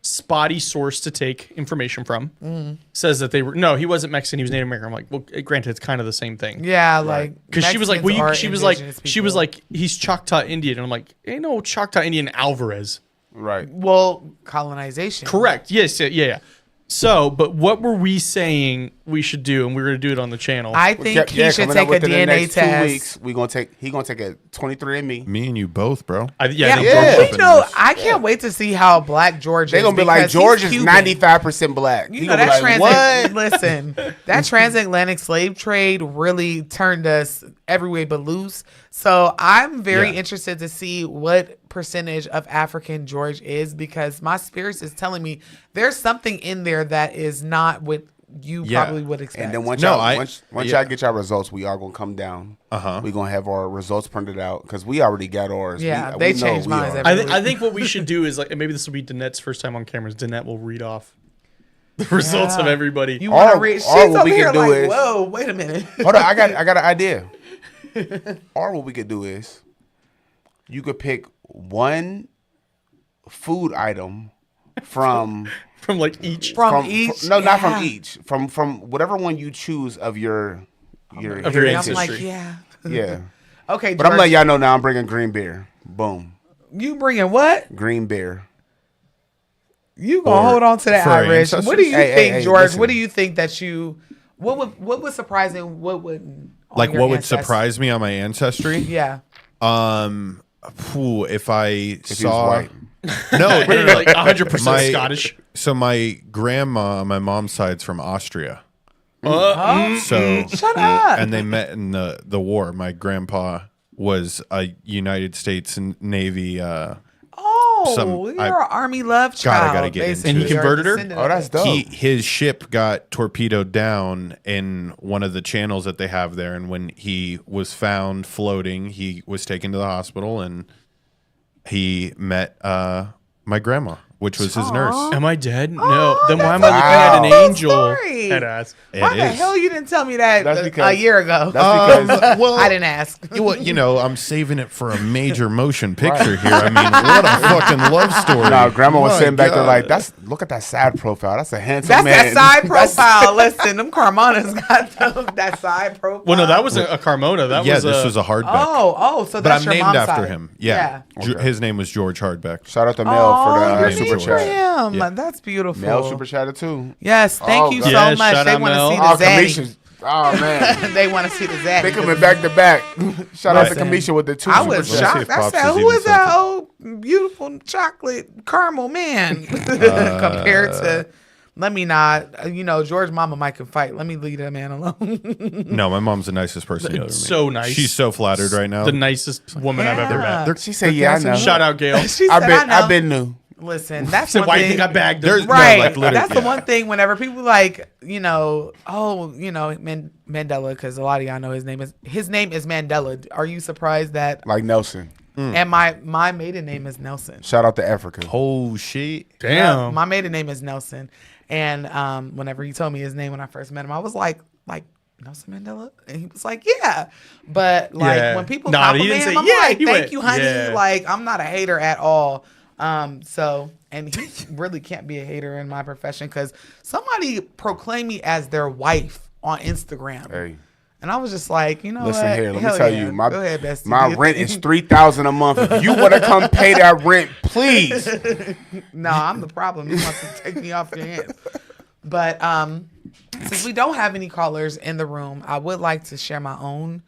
[SPEAKER 4] spotty source to take information from, says that they were, no, he wasn't Mexican, he was Native American. I'm like, well, granted, it's kind of the same thing.
[SPEAKER 2] yeah, like,
[SPEAKER 4] Because she was like,
[SPEAKER 2] Mexicans are
[SPEAKER 4] she was like,
[SPEAKER 2] indigenous
[SPEAKER 4] she was
[SPEAKER 2] people.
[SPEAKER 4] like, he's Choctaw Indian. And I'm like, ain't no Choctaw Indian Alvarez.
[SPEAKER 3] Right.
[SPEAKER 2] well, colonization.
[SPEAKER 4] Correct. Yes. Yeah. So, but what were we saying we should do? And we were going to do it on the channel.
[SPEAKER 2] I think he should
[SPEAKER 3] coming
[SPEAKER 2] take
[SPEAKER 3] up
[SPEAKER 2] a
[SPEAKER 3] within the
[SPEAKER 2] DNA
[SPEAKER 3] next 2
[SPEAKER 2] test.
[SPEAKER 3] weeks, he gonna take a 23andMe.
[SPEAKER 1] Me and you both, bro.
[SPEAKER 2] Yeah,
[SPEAKER 4] they
[SPEAKER 3] yeah.
[SPEAKER 4] broke
[SPEAKER 2] we
[SPEAKER 4] up
[SPEAKER 2] know. I can't wait to see how Black George is.
[SPEAKER 3] They're gonna be like,
[SPEAKER 2] because
[SPEAKER 3] George
[SPEAKER 2] he's
[SPEAKER 3] is
[SPEAKER 2] Cuban.
[SPEAKER 3] 95% black.
[SPEAKER 2] You
[SPEAKER 3] He
[SPEAKER 2] know
[SPEAKER 3] gonna
[SPEAKER 2] that
[SPEAKER 3] be like, what?
[SPEAKER 2] listen, that transatlantic slave trade really turned us every way but loose. So I'm very
[SPEAKER 1] Yeah.
[SPEAKER 2] interested to see what percentage of African George is, because my spirits is telling me there's something in there that is not what you
[SPEAKER 1] Yeah.
[SPEAKER 2] probably would expect.
[SPEAKER 3] And then once
[SPEAKER 1] No,
[SPEAKER 3] y'all
[SPEAKER 1] yeah.
[SPEAKER 3] y'all get your results, we are gonna come down.
[SPEAKER 1] Uh-huh.
[SPEAKER 3] We're gonna have our results printed out because we already got ours.
[SPEAKER 2] Yeah,
[SPEAKER 3] we
[SPEAKER 2] they
[SPEAKER 3] know
[SPEAKER 2] changed
[SPEAKER 3] we
[SPEAKER 2] mine
[SPEAKER 3] are.
[SPEAKER 2] every-
[SPEAKER 4] I think what we should do is like, and maybe this will be Danette's first time on cameras. Danette will read off the results of
[SPEAKER 2] Yeah.
[SPEAKER 4] everybody.
[SPEAKER 2] you want to
[SPEAKER 3] Or-
[SPEAKER 2] read?
[SPEAKER 3] or
[SPEAKER 2] She's
[SPEAKER 3] what
[SPEAKER 2] over
[SPEAKER 3] we
[SPEAKER 2] here
[SPEAKER 3] can do
[SPEAKER 2] like,
[SPEAKER 3] is-
[SPEAKER 2] whoa, wait a minute.
[SPEAKER 3] Hold on, I got an idea. Or what we could do is, you could pick one food item from
[SPEAKER 4] From like each.
[SPEAKER 2] From each,
[SPEAKER 3] no, not
[SPEAKER 2] yeah.
[SPEAKER 3] from each, from whatever one you choose of your
[SPEAKER 4] Of your
[SPEAKER 2] And I'm
[SPEAKER 3] heritage.
[SPEAKER 2] like,
[SPEAKER 4] ancestry.
[SPEAKER 2] yeah.
[SPEAKER 3] Yeah,
[SPEAKER 2] Okay,
[SPEAKER 3] but I'm
[SPEAKER 2] George,
[SPEAKER 3] letting y'all know now. I'm bringing green beer. Boom,
[SPEAKER 2] you bringing what?
[SPEAKER 3] green beer.
[SPEAKER 2] You gonna hold on to that,
[SPEAKER 1] for our
[SPEAKER 2] Irish? What do you
[SPEAKER 3] ancestors? Hey,
[SPEAKER 2] think,
[SPEAKER 3] hey,
[SPEAKER 2] George?
[SPEAKER 3] listen.
[SPEAKER 2] What do you think that you? What was surprising? What wouldn't? on
[SPEAKER 1] Like,
[SPEAKER 2] your
[SPEAKER 1] what would
[SPEAKER 2] ancestry?
[SPEAKER 1] surprise me on my ancestry?
[SPEAKER 2] Yeah.
[SPEAKER 1] If I
[SPEAKER 3] If he was
[SPEAKER 1] saw
[SPEAKER 3] white.
[SPEAKER 1] no,
[SPEAKER 4] Like 100%
[SPEAKER 1] My-
[SPEAKER 4] Scottish.
[SPEAKER 1] So my grandma on my mom's side's from Austria. So
[SPEAKER 2] Shut up.
[SPEAKER 1] and they met in the war. My grandpa was a United States Navy.
[SPEAKER 2] You're an Army love child.
[SPEAKER 1] I gotta get into
[SPEAKER 2] basically.
[SPEAKER 1] it.
[SPEAKER 4] And he converted her?
[SPEAKER 2] You're a descendant
[SPEAKER 3] Oh,
[SPEAKER 2] of
[SPEAKER 3] that's
[SPEAKER 2] it.
[SPEAKER 3] dope.
[SPEAKER 1] His ship got torpedoed down in one of the channels that they have there, and when he was found floating, he was taken to the hospital, and he met my grandma, which was his nurse.
[SPEAKER 4] Am I dead? No. Then why am I
[SPEAKER 2] that's
[SPEAKER 4] looking at an
[SPEAKER 2] a
[SPEAKER 4] angel?
[SPEAKER 2] story.
[SPEAKER 4] Head ass.
[SPEAKER 2] Why the hell you didn't tell me that
[SPEAKER 3] That's
[SPEAKER 2] a
[SPEAKER 3] because-
[SPEAKER 2] year ago?
[SPEAKER 3] That's because
[SPEAKER 1] Well,
[SPEAKER 2] I didn't ask.
[SPEAKER 1] I'm saving it for a major motion picture here. I mean, what a fucking love story.
[SPEAKER 3] nah, grandma was
[SPEAKER 1] My
[SPEAKER 3] sitting back there
[SPEAKER 1] God.
[SPEAKER 3] like, look at that side profile. That's a handsome
[SPEAKER 2] That's
[SPEAKER 3] man.
[SPEAKER 2] that side profile. Listen, them Carmanas got that side profile.
[SPEAKER 4] Well, no, that wasn't a Carmona. That
[SPEAKER 1] Yeah,
[SPEAKER 4] was
[SPEAKER 1] this was a hardback.
[SPEAKER 2] So
[SPEAKER 1] but
[SPEAKER 2] that's
[SPEAKER 1] I'm
[SPEAKER 2] your
[SPEAKER 1] named
[SPEAKER 2] mom's
[SPEAKER 1] after
[SPEAKER 2] side.
[SPEAKER 1] him. Yeah. His name was George Hardback.
[SPEAKER 3] Shout out to Mel for the
[SPEAKER 2] you're
[SPEAKER 1] named
[SPEAKER 3] super
[SPEAKER 2] named for
[SPEAKER 3] chat.
[SPEAKER 2] him.
[SPEAKER 1] Yeah.
[SPEAKER 2] That's beautiful.
[SPEAKER 3] Mel super chatted too.
[SPEAKER 2] Yes, thank
[SPEAKER 3] Oh,
[SPEAKER 2] you
[SPEAKER 3] God.
[SPEAKER 2] so
[SPEAKER 4] Yes,
[SPEAKER 2] much.
[SPEAKER 4] shout
[SPEAKER 2] They
[SPEAKER 4] out
[SPEAKER 2] want to
[SPEAKER 4] Mel.
[SPEAKER 2] see the
[SPEAKER 3] Oh,
[SPEAKER 2] Zaddy.
[SPEAKER 3] Kamisha. Oh man.
[SPEAKER 2] They want to see the Zaddy.
[SPEAKER 3] They coming back to back. Shout out to
[SPEAKER 2] Listen,
[SPEAKER 3] Kamisha with the 2
[SPEAKER 2] I
[SPEAKER 3] super
[SPEAKER 2] was
[SPEAKER 1] see
[SPEAKER 3] chats.
[SPEAKER 1] if
[SPEAKER 2] shocked. I
[SPEAKER 1] Pops
[SPEAKER 2] said,
[SPEAKER 1] is
[SPEAKER 2] "Who
[SPEAKER 1] even
[SPEAKER 2] is that
[SPEAKER 1] something."
[SPEAKER 2] old beautiful chocolate caramel man?" Compared to, let me not. George Mama might can fight. Let me leave that man alone.
[SPEAKER 1] No, my mom's the nicest person you'll ever meet.
[SPEAKER 4] so nice.
[SPEAKER 1] She's so flattered right now.
[SPEAKER 4] the nicest woman I've ever
[SPEAKER 2] Yeah.
[SPEAKER 4] met.
[SPEAKER 3] She said, "Yeah, I know."
[SPEAKER 4] Shout out, Gail.
[SPEAKER 2] She
[SPEAKER 3] I've
[SPEAKER 2] said,
[SPEAKER 3] been,
[SPEAKER 2] "I know."
[SPEAKER 3] I've been new.
[SPEAKER 2] Listen, that's
[SPEAKER 4] Said,
[SPEAKER 2] one
[SPEAKER 4] why do
[SPEAKER 2] thing.
[SPEAKER 4] you think I bagged her?
[SPEAKER 1] There's
[SPEAKER 2] Right.
[SPEAKER 1] no, like, literally,
[SPEAKER 2] That's the
[SPEAKER 1] yeah.
[SPEAKER 2] one thing whenever people Mandela, because a lot of y'all know his name is Mandela. Are you surprised that?
[SPEAKER 3] Like Nelson.
[SPEAKER 2] And my maiden name is Nelson.
[SPEAKER 3] Shout out to Africa.
[SPEAKER 1] Oh shit!
[SPEAKER 4] Damn.
[SPEAKER 2] My maiden name is Nelson. And whenever he told me his name when I first met him, I was like Nelson Mandela? And he was like, yeah. But
[SPEAKER 4] Yeah.
[SPEAKER 2] when people
[SPEAKER 4] Nah, he
[SPEAKER 2] compliment
[SPEAKER 4] didn't
[SPEAKER 2] him,
[SPEAKER 4] say,
[SPEAKER 2] I'm
[SPEAKER 4] yeah,
[SPEAKER 2] like,
[SPEAKER 4] he
[SPEAKER 2] thank
[SPEAKER 4] went,
[SPEAKER 2] you, honey.
[SPEAKER 4] yeah.
[SPEAKER 2] Like, I'm not a hater at all. And he really can't be a hater in my profession because somebody proclaimed me as their wife on Instagram.
[SPEAKER 3] Hey.
[SPEAKER 2] And I was just like,
[SPEAKER 3] Listen
[SPEAKER 2] what?
[SPEAKER 3] here, let me
[SPEAKER 2] Hell
[SPEAKER 3] tell
[SPEAKER 2] yeah.
[SPEAKER 3] you, my
[SPEAKER 2] Go ahead, bestie.
[SPEAKER 3] my rent is $3,000 a month. If you want to come pay that rent, please.
[SPEAKER 2] No, I'm the problem. You want to take me off your hands. But since we don't have any callers in the room, I would like to share my own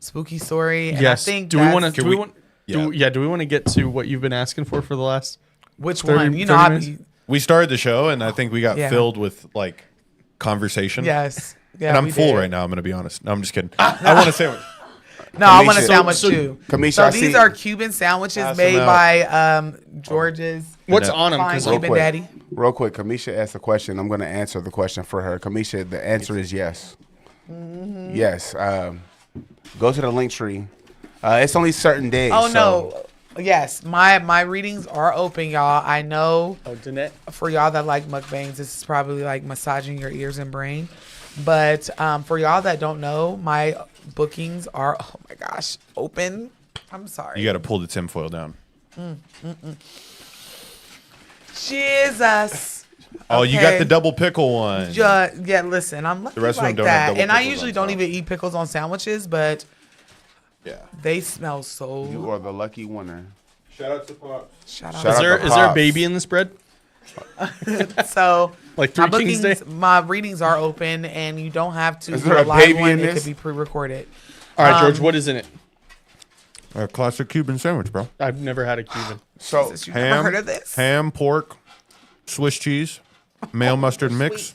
[SPEAKER 2] spooky story. And
[SPEAKER 4] Yes.
[SPEAKER 2] I think
[SPEAKER 4] Do we want to?
[SPEAKER 2] that's-
[SPEAKER 4] Do we want?
[SPEAKER 1] Yeah.
[SPEAKER 4] Do we want to get to what you've been asking for the last?
[SPEAKER 2] Which
[SPEAKER 4] 30
[SPEAKER 2] one?
[SPEAKER 4] 30
[SPEAKER 2] I
[SPEAKER 4] minutes?
[SPEAKER 2] be,
[SPEAKER 1] We started the show, and I think we got
[SPEAKER 2] Yeah.
[SPEAKER 1] filled with like conversation.
[SPEAKER 2] yes. Yeah,
[SPEAKER 1] And I'm
[SPEAKER 2] we
[SPEAKER 1] full
[SPEAKER 2] did.
[SPEAKER 1] right now. I'm gonna be honest. No, I'm just kidding. I want to say what.
[SPEAKER 2] No, I want a
[SPEAKER 3] Kamisha-
[SPEAKER 2] sandwich
[SPEAKER 4] so-
[SPEAKER 2] too.
[SPEAKER 3] Kamisha,
[SPEAKER 2] So
[SPEAKER 3] I
[SPEAKER 2] these
[SPEAKER 3] see-
[SPEAKER 2] are Cuban sandwiches
[SPEAKER 1] Pass
[SPEAKER 2] made
[SPEAKER 1] them out.
[SPEAKER 2] by George's
[SPEAKER 4] What's
[SPEAKER 1] Yeah.
[SPEAKER 4] on them?
[SPEAKER 2] fine
[SPEAKER 4] Because
[SPEAKER 3] Real
[SPEAKER 2] Cuban
[SPEAKER 3] quick.
[SPEAKER 2] daddy.
[SPEAKER 3] Real quick, Kamisha asked a question. I'm going to answer the question for her. Kamisha, the answer is yes.
[SPEAKER 2] Mm-hmm.
[SPEAKER 3] Yes. Go to the link tree. It's only certain days.
[SPEAKER 2] Oh
[SPEAKER 3] so-
[SPEAKER 2] no. Yes, my readings are open, y'all. I know
[SPEAKER 4] Oh, Danette.
[SPEAKER 2] for y'all that like mukbangs, this is probably like massaging your ears and brain. But for y'all that don't know, my bookings are, oh my gosh, open. I'm sorry.
[SPEAKER 1] You got to pull the tinfoil down.
[SPEAKER 2] Jesus.
[SPEAKER 1] Oh, you got
[SPEAKER 2] Okay.
[SPEAKER 1] the double pickle one.
[SPEAKER 2] Yeah, listen, I'm lucky
[SPEAKER 1] rest of them
[SPEAKER 2] like
[SPEAKER 1] don't have
[SPEAKER 2] that.
[SPEAKER 1] double
[SPEAKER 2] And I
[SPEAKER 1] pickles
[SPEAKER 2] usually
[SPEAKER 1] on
[SPEAKER 2] don't
[SPEAKER 1] top.
[SPEAKER 2] even eat pickles on sandwiches, but
[SPEAKER 1] Yeah.
[SPEAKER 2] they smell so.
[SPEAKER 3] You are the lucky winner.
[SPEAKER 1] Shout out to Pop.
[SPEAKER 2] Shout out.
[SPEAKER 3] Shout out to
[SPEAKER 4] Is there a
[SPEAKER 3] Pops.
[SPEAKER 4] baby in this bread?
[SPEAKER 2] So
[SPEAKER 4] Like
[SPEAKER 2] my
[SPEAKER 4] 3 Kings Day?
[SPEAKER 2] bookings, my readings are open, and you don't have to
[SPEAKER 3] Is
[SPEAKER 2] do
[SPEAKER 3] there
[SPEAKER 2] a
[SPEAKER 3] a
[SPEAKER 2] live
[SPEAKER 3] baby
[SPEAKER 2] one.
[SPEAKER 3] in
[SPEAKER 2] It
[SPEAKER 3] this?
[SPEAKER 2] could be pre-recorded.
[SPEAKER 4] All right, George. What is in it?
[SPEAKER 1] A classic Cuban sandwich, bro.
[SPEAKER 4] I've never had a Cuban.
[SPEAKER 3] So,
[SPEAKER 2] You never heard of this?
[SPEAKER 1] Ham, pork, Swiss cheese, mayo mustard mix,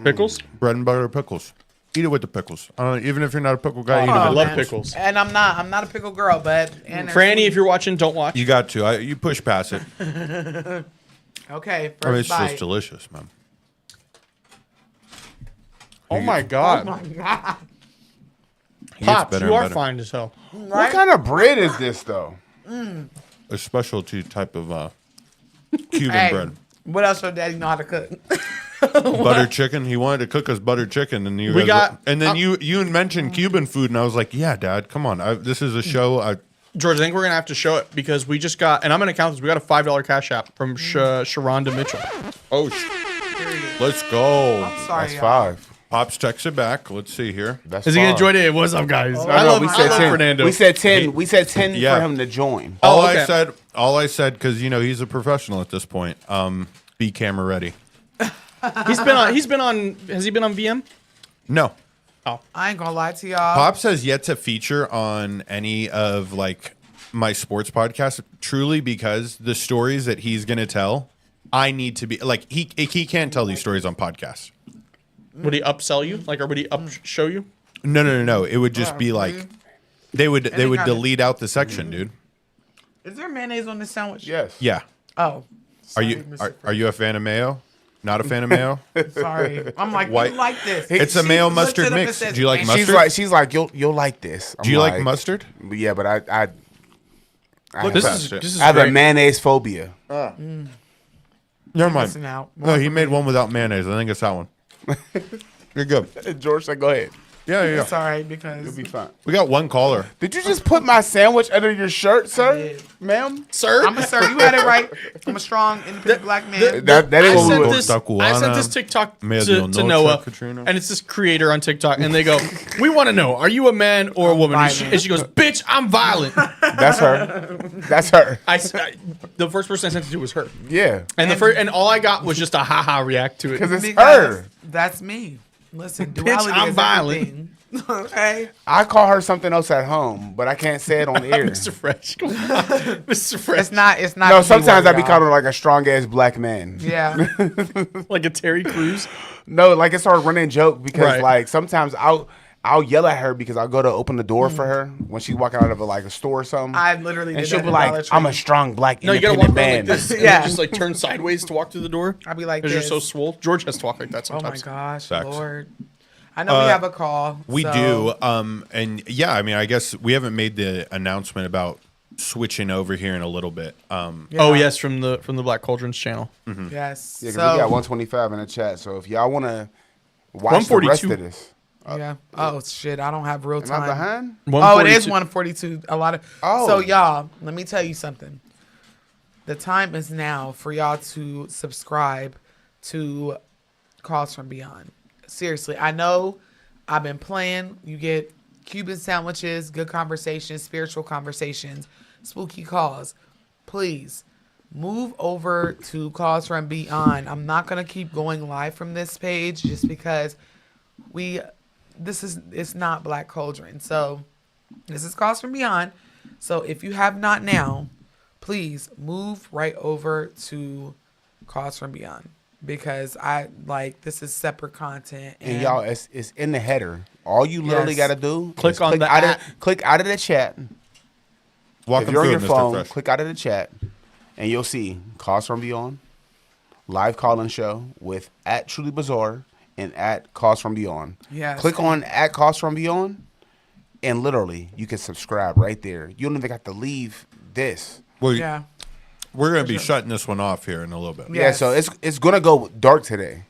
[SPEAKER 4] Pickles?
[SPEAKER 1] bread and butter pickles. Eat it with the pickles. Even if you're not a pickle guy, eat it
[SPEAKER 4] I
[SPEAKER 1] with
[SPEAKER 4] love
[SPEAKER 1] the
[SPEAKER 4] pickles.
[SPEAKER 2] And I'm not a pickle girl, but and
[SPEAKER 4] Franny, if you're watching, don't watch.
[SPEAKER 1] You got to. You push past it.
[SPEAKER 2] okay, first
[SPEAKER 1] I mean, it's
[SPEAKER 2] bite.
[SPEAKER 1] just delicious, man.
[SPEAKER 4] Oh my God.
[SPEAKER 2] Oh my god!
[SPEAKER 1] It gets
[SPEAKER 4] Pops,
[SPEAKER 1] better
[SPEAKER 4] you
[SPEAKER 1] and
[SPEAKER 4] are
[SPEAKER 1] better.
[SPEAKER 4] fine as hell.
[SPEAKER 3] what kind of bread is this, though?
[SPEAKER 1] A specialty type of Cuban
[SPEAKER 2] Hey,
[SPEAKER 1] bread.
[SPEAKER 2] what else your daddy know how to cook?
[SPEAKER 1] Butter chicken. He wanted to cook us butter chicken, and
[SPEAKER 4] We got-
[SPEAKER 1] and then you mentioned Cuban food, and I was like, yeah, Dad, come on. This is a show.
[SPEAKER 4] George, I think we're going to have to show it because we just got, and I'm going to count this, we got a $5 cash app from Sharonda Mitchell.
[SPEAKER 1] Oh, let's go.
[SPEAKER 2] I'm sorry,
[SPEAKER 3] That's
[SPEAKER 2] y'all.
[SPEAKER 3] 5.
[SPEAKER 1] Pops texts it back. Let's see here.
[SPEAKER 3] That's
[SPEAKER 4] Is he going to
[SPEAKER 3] five.
[SPEAKER 4] join it? What's up, guys?
[SPEAKER 3] No,
[SPEAKER 4] I
[SPEAKER 3] no,
[SPEAKER 4] love,
[SPEAKER 3] we
[SPEAKER 4] I
[SPEAKER 3] said
[SPEAKER 4] love
[SPEAKER 3] 10.
[SPEAKER 4] Fernando.
[SPEAKER 3] We said 10. We said 10
[SPEAKER 1] Yeah.
[SPEAKER 3] for him to join.
[SPEAKER 1] All
[SPEAKER 4] okay.
[SPEAKER 1] I said, because he's a professional at this point. Be camera ready.
[SPEAKER 4] Has he been on VM?
[SPEAKER 1] No,
[SPEAKER 2] I ain't gonna lie to y'all.
[SPEAKER 1] Pops has yet to feature on any of like my sports podcasts. Truly, because the stories that he's gonna tell, I need to be like he can't tell these stories on podcasts.
[SPEAKER 4] Would he upsell you? Like, or would he show you?
[SPEAKER 1] No. It would just be like they would
[SPEAKER 2] kinda-
[SPEAKER 1] delete out the section, dude.
[SPEAKER 2] Is there mayonnaise on this sandwich?
[SPEAKER 3] Yes.
[SPEAKER 1] Yeah.
[SPEAKER 2] Oh.
[SPEAKER 1] Are you you a fan of mayo? Not a fan of mayo?
[SPEAKER 2] Sorry. I'm like,
[SPEAKER 1] White-
[SPEAKER 2] you like this.
[SPEAKER 1] It's a
[SPEAKER 2] She
[SPEAKER 1] mayo
[SPEAKER 2] looked
[SPEAKER 1] mustard
[SPEAKER 2] it up and
[SPEAKER 1] mix.
[SPEAKER 2] says,
[SPEAKER 1] Do you like
[SPEAKER 2] "Man,
[SPEAKER 1] mustard?
[SPEAKER 3] She's like, you'll like this. I'm
[SPEAKER 1] Do you like mustard?
[SPEAKER 3] Yeah, but I
[SPEAKER 4] This
[SPEAKER 3] have,
[SPEAKER 4] is
[SPEAKER 3] I have a
[SPEAKER 4] great.
[SPEAKER 3] mayonnaise phobia.
[SPEAKER 1] Never
[SPEAKER 2] missing
[SPEAKER 1] mind.
[SPEAKER 2] out.
[SPEAKER 1] No, he made one without mayonnaise. I think it's that one. You're good.
[SPEAKER 3] George said, "Go ahead.
[SPEAKER 1] Yeah.
[SPEAKER 2] It's all right because
[SPEAKER 3] You'll be fine."
[SPEAKER 1] We got one caller.
[SPEAKER 3] Did you just put my sandwich under your shirt, sir,
[SPEAKER 2] did.
[SPEAKER 3] ma'am?
[SPEAKER 4] Sir,
[SPEAKER 2] I'm a sir. You had it right. I'm a strong, independent black man.
[SPEAKER 3] That
[SPEAKER 4] I
[SPEAKER 3] ain't what
[SPEAKER 4] sent
[SPEAKER 3] we
[SPEAKER 4] this.
[SPEAKER 1] Tacuana,
[SPEAKER 4] I sent this TikTok
[SPEAKER 1] medio
[SPEAKER 4] to
[SPEAKER 1] noche,
[SPEAKER 4] Noah,
[SPEAKER 1] Katrina.
[SPEAKER 4] and it's this creator on TikTok, and they go, "We want to know, are you a man or a woman?" And she goes, "Bitch, I'm violent."
[SPEAKER 3] That's her. That's her.
[SPEAKER 4] The first person I sent it to was her,
[SPEAKER 3] Yeah,
[SPEAKER 4] and and all I got was just a haha react to it.
[SPEAKER 3] because it's
[SPEAKER 2] Because
[SPEAKER 3] her.
[SPEAKER 2] that's me. Listen,
[SPEAKER 4] Bitch,
[SPEAKER 2] duality
[SPEAKER 4] I'm
[SPEAKER 2] is
[SPEAKER 4] violent.
[SPEAKER 2] everything. Okay.
[SPEAKER 3] I call her something else at home, but I can't say it on air.
[SPEAKER 4] Mr. Fresh, come on. Mr. Fresh,
[SPEAKER 2] It's not. It's not.
[SPEAKER 3] No,
[SPEAKER 2] the B
[SPEAKER 3] sometimes
[SPEAKER 2] word,
[SPEAKER 3] I be
[SPEAKER 2] y'all.
[SPEAKER 3] calling her like a strong ass black man.
[SPEAKER 2] Yeah.
[SPEAKER 4] like a Terry Crews.
[SPEAKER 3] No, like it's our running joke because
[SPEAKER 4] Right.
[SPEAKER 3] like sometimes I'll yell at her because I'll go to open the door for her when she's walking out of a store or something.
[SPEAKER 2] I literally
[SPEAKER 3] and
[SPEAKER 2] did
[SPEAKER 3] she'll
[SPEAKER 2] that
[SPEAKER 3] be
[SPEAKER 2] in
[SPEAKER 3] like,
[SPEAKER 2] Dollar Tree.
[SPEAKER 3] "I'm a strong black
[SPEAKER 4] No, you gotta walk
[SPEAKER 3] independent
[SPEAKER 4] around
[SPEAKER 3] man."
[SPEAKER 4] like this.
[SPEAKER 2] Yeah.
[SPEAKER 4] And just like turn sideways to walk through the door.
[SPEAKER 2] I'll be like
[SPEAKER 4] Because you're
[SPEAKER 2] this.
[SPEAKER 4] so swole. George has to walk like that
[SPEAKER 2] Oh my
[SPEAKER 4] sometimes.
[SPEAKER 2] gosh,
[SPEAKER 1] Facts.
[SPEAKER 2] Lord. I know we have a call.
[SPEAKER 1] We
[SPEAKER 2] so-
[SPEAKER 1] do. And yeah, I mean, I guess we haven't made the announcement about switching over here in a little bit.
[SPEAKER 2] Yeah.
[SPEAKER 4] Oh yes, from the Black Cauldrons channel.
[SPEAKER 2] Yes.
[SPEAKER 3] Yeah, 'cause
[SPEAKER 2] so,
[SPEAKER 3] we got 125 in the chat. So if y'all want to watch the rest
[SPEAKER 4] 142.
[SPEAKER 3] of this,
[SPEAKER 2] yeah. Oh shit! I don't have real
[SPEAKER 3] am I
[SPEAKER 2] time.
[SPEAKER 3] behind?
[SPEAKER 2] Oh, it is
[SPEAKER 4] 142.
[SPEAKER 2] 142. A lot of.
[SPEAKER 3] Oh.
[SPEAKER 2] So y'all, let me tell you something. The time is now for y'all to subscribe to Calls from Beyond. Seriously, I know I've been playing. You get Cuban sandwiches, good conversations, spiritual conversations, spooky calls. Please move over to Calls from Beyond. I'm not gonna keep going live from this page just because it's not Black Cauldron. So this is Calls from Beyond. So if you have not now, please move right over to Calls from Beyond because this is separate content.
[SPEAKER 3] And y'all, it's in the header. All you literally
[SPEAKER 2] Yes.
[SPEAKER 3] got to do
[SPEAKER 4] Click
[SPEAKER 3] is
[SPEAKER 4] on the
[SPEAKER 3] out
[SPEAKER 4] app.
[SPEAKER 3] click out of the chat.
[SPEAKER 1] Walk
[SPEAKER 3] If
[SPEAKER 1] them
[SPEAKER 3] you're on
[SPEAKER 1] through
[SPEAKER 3] your
[SPEAKER 1] it, Mr.
[SPEAKER 3] phone,
[SPEAKER 1] Fresh.
[SPEAKER 3] click out of the chat, and you'll see Calls from Beyond, live call-in show with @TrulyBazar and @CallsFromBeyond.
[SPEAKER 2] Yes.
[SPEAKER 3] Click on @CallsFromBeyond, and literally you can subscribe right there. You don't even have to leave this.
[SPEAKER 1] Well,
[SPEAKER 2] Yeah.
[SPEAKER 1] we're going to be shutting this one off here in a little bit.
[SPEAKER 2] Yeah.
[SPEAKER 3] Yeah, so it's gonna go dark today.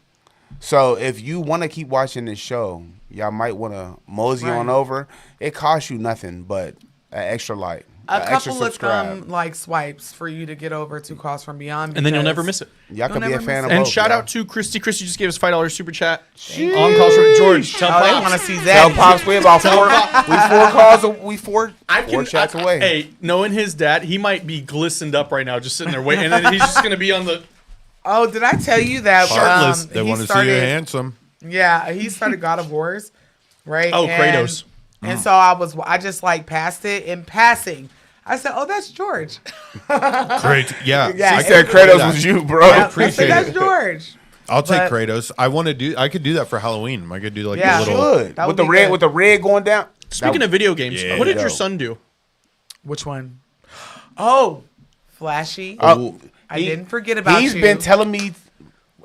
[SPEAKER 3] So if you want to keep watching this show, y'all might want to mosey on
[SPEAKER 2] Right.
[SPEAKER 3] over. It costs you nothing but an extra like.
[SPEAKER 2] A
[SPEAKER 3] extra
[SPEAKER 2] couple of
[SPEAKER 3] subscribe.
[SPEAKER 2] swipes for you to get over to Calls from Beyond.
[SPEAKER 4] And then you'll
[SPEAKER 2] because-
[SPEAKER 4] never miss it.
[SPEAKER 3] Y'all can
[SPEAKER 2] You'll
[SPEAKER 3] be a
[SPEAKER 2] never
[SPEAKER 3] fan
[SPEAKER 2] miss
[SPEAKER 3] of
[SPEAKER 2] it.
[SPEAKER 4] And
[SPEAKER 3] both,
[SPEAKER 4] shout
[SPEAKER 3] y'all.
[SPEAKER 4] out to Christy. Christy just gave us $5 super chat on Calls from George. Tell
[SPEAKER 2] Oh, they
[SPEAKER 4] Pops.
[SPEAKER 2] want to see
[SPEAKER 3] Tell
[SPEAKER 2] that.
[SPEAKER 3] Pops we about four four chats away.
[SPEAKER 4] Hey, knowing his dad, he might be glistened up right now, just sitting there waiting, and then he's just gonna be on the.
[SPEAKER 2] Oh, did I tell you that?
[SPEAKER 1] Shirtless. They
[SPEAKER 2] he
[SPEAKER 1] want to see you
[SPEAKER 2] started-
[SPEAKER 1] handsome.
[SPEAKER 2] Yeah, he started God of Wars, right?
[SPEAKER 4] Oh, Kratos.
[SPEAKER 2] And so I just passed it in passing. I said, "Oh, that's George."
[SPEAKER 1] Great. Yeah.
[SPEAKER 2] Yeah.
[SPEAKER 3] She said Kratos was you, bro.
[SPEAKER 2] I
[SPEAKER 1] appreciate
[SPEAKER 2] said, "That's
[SPEAKER 1] it.
[SPEAKER 2] George."
[SPEAKER 1] I'll take
[SPEAKER 2] But-
[SPEAKER 1] Kratos. I could do that for Halloween. I could do like
[SPEAKER 2] Yeah.
[SPEAKER 1] a little.
[SPEAKER 3] Good.
[SPEAKER 2] That
[SPEAKER 3] With
[SPEAKER 2] would
[SPEAKER 3] the
[SPEAKER 2] be
[SPEAKER 3] red
[SPEAKER 2] good.
[SPEAKER 3] with the red going down.
[SPEAKER 4] Speaking of video games,
[SPEAKER 1] Yeah.
[SPEAKER 4] what did your
[SPEAKER 3] Dope.
[SPEAKER 4] son do?
[SPEAKER 2] Which one? Oh, Flashy. I didn't forget about
[SPEAKER 3] He's
[SPEAKER 2] you.
[SPEAKER 3] been telling me.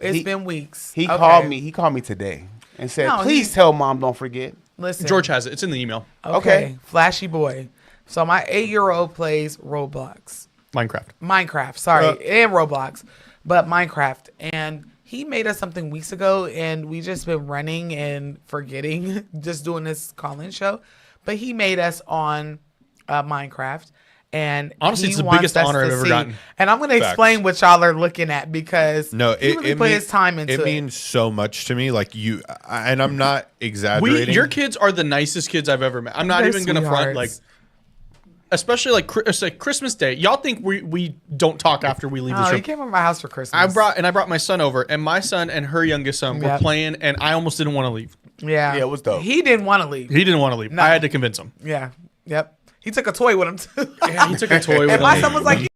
[SPEAKER 2] It's been weeks.
[SPEAKER 3] He
[SPEAKER 2] Okay.
[SPEAKER 3] called me. He called me today and said,
[SPEAKER 2] No,
[SPEAKER 3] "Please
[SPEAKER 2] he-
[SPEAKER 3] tell Mom don't forget."
[SPEAKER 2] Listen,
[SPEAKER 4] George has it. It's in the email.
[SPEAKER 3] Okay.
[SPEAKER 2] Flashy boy. So my 8-year-old plays Roblox.
[SPEAKER 4] Minecraft.
[SPEAKER 2] Sorry, and Roblox, but Minecraft. And he made us something weeks ago, and we just been running and forgetting, just doing this call-in show. But he made us on Minecraft, and
[SPEAKER 4] Honestly,
[SPEAKER 2] he
[SPEAKER 4] it's the
[SPEAKER 2] wants
[SPEAKER 4] biggest
[SPEAKER 2] us
[SPEAKER 4] honor
[SPEAKER 2] to
[SPEAKER 4] I've ever
[SPEAKER 2] see-
[SPEAKER 4] gotten.
[SPEAKER 2] And I'm going to explain
[SPEAKER 1] Facts.
[SPEAKER 2] what y'all are looking at because
[SPEAKER 1] No,
[SPEAKER 2] he really put his time into it.
[SPEAKER 1] It means so much to me. Like and I'm not exaggerating.
[SPEAKER 4] Your kids are the nicest kids I've ever met. I'm not
[SPEAKER 2] They're
[SPEAKER 4] even gonna front, like,
[SPEAKER 2] sweethearts.
[SPEAKER 4] especially like Christmas Day. Y'all think we don't talk after we leave this
[SPEAKER 2] Oh,
[SPEAKER 4] room?
[SPEAKER 2] he came over my house for Christmas.
[SPEAKER 4] I brought my son over, and my son and her youngest son were
[SPEAKER 2] Yep.
[SPEAKER 4] playing, and I almost didn't want to leave.
[SPEAKER 2] Yeah.
[SPEAKER 3] Yeah, it was dope.
[SPEAKER 2] He didn't want to leave.
[SPEAKER 4] He didn't want to leave.
[SPEAKER 2] No.
[SPEAKER 4] I had to convince him.
[SPEAKER 2] Yeah. Yep. He took a toy with him too.
[SPEAKER 4] Yeah, he took a toy with
[SPEAKER 2] And my
[SPEAKER 4] him.
[SPEAKER 2] son was like,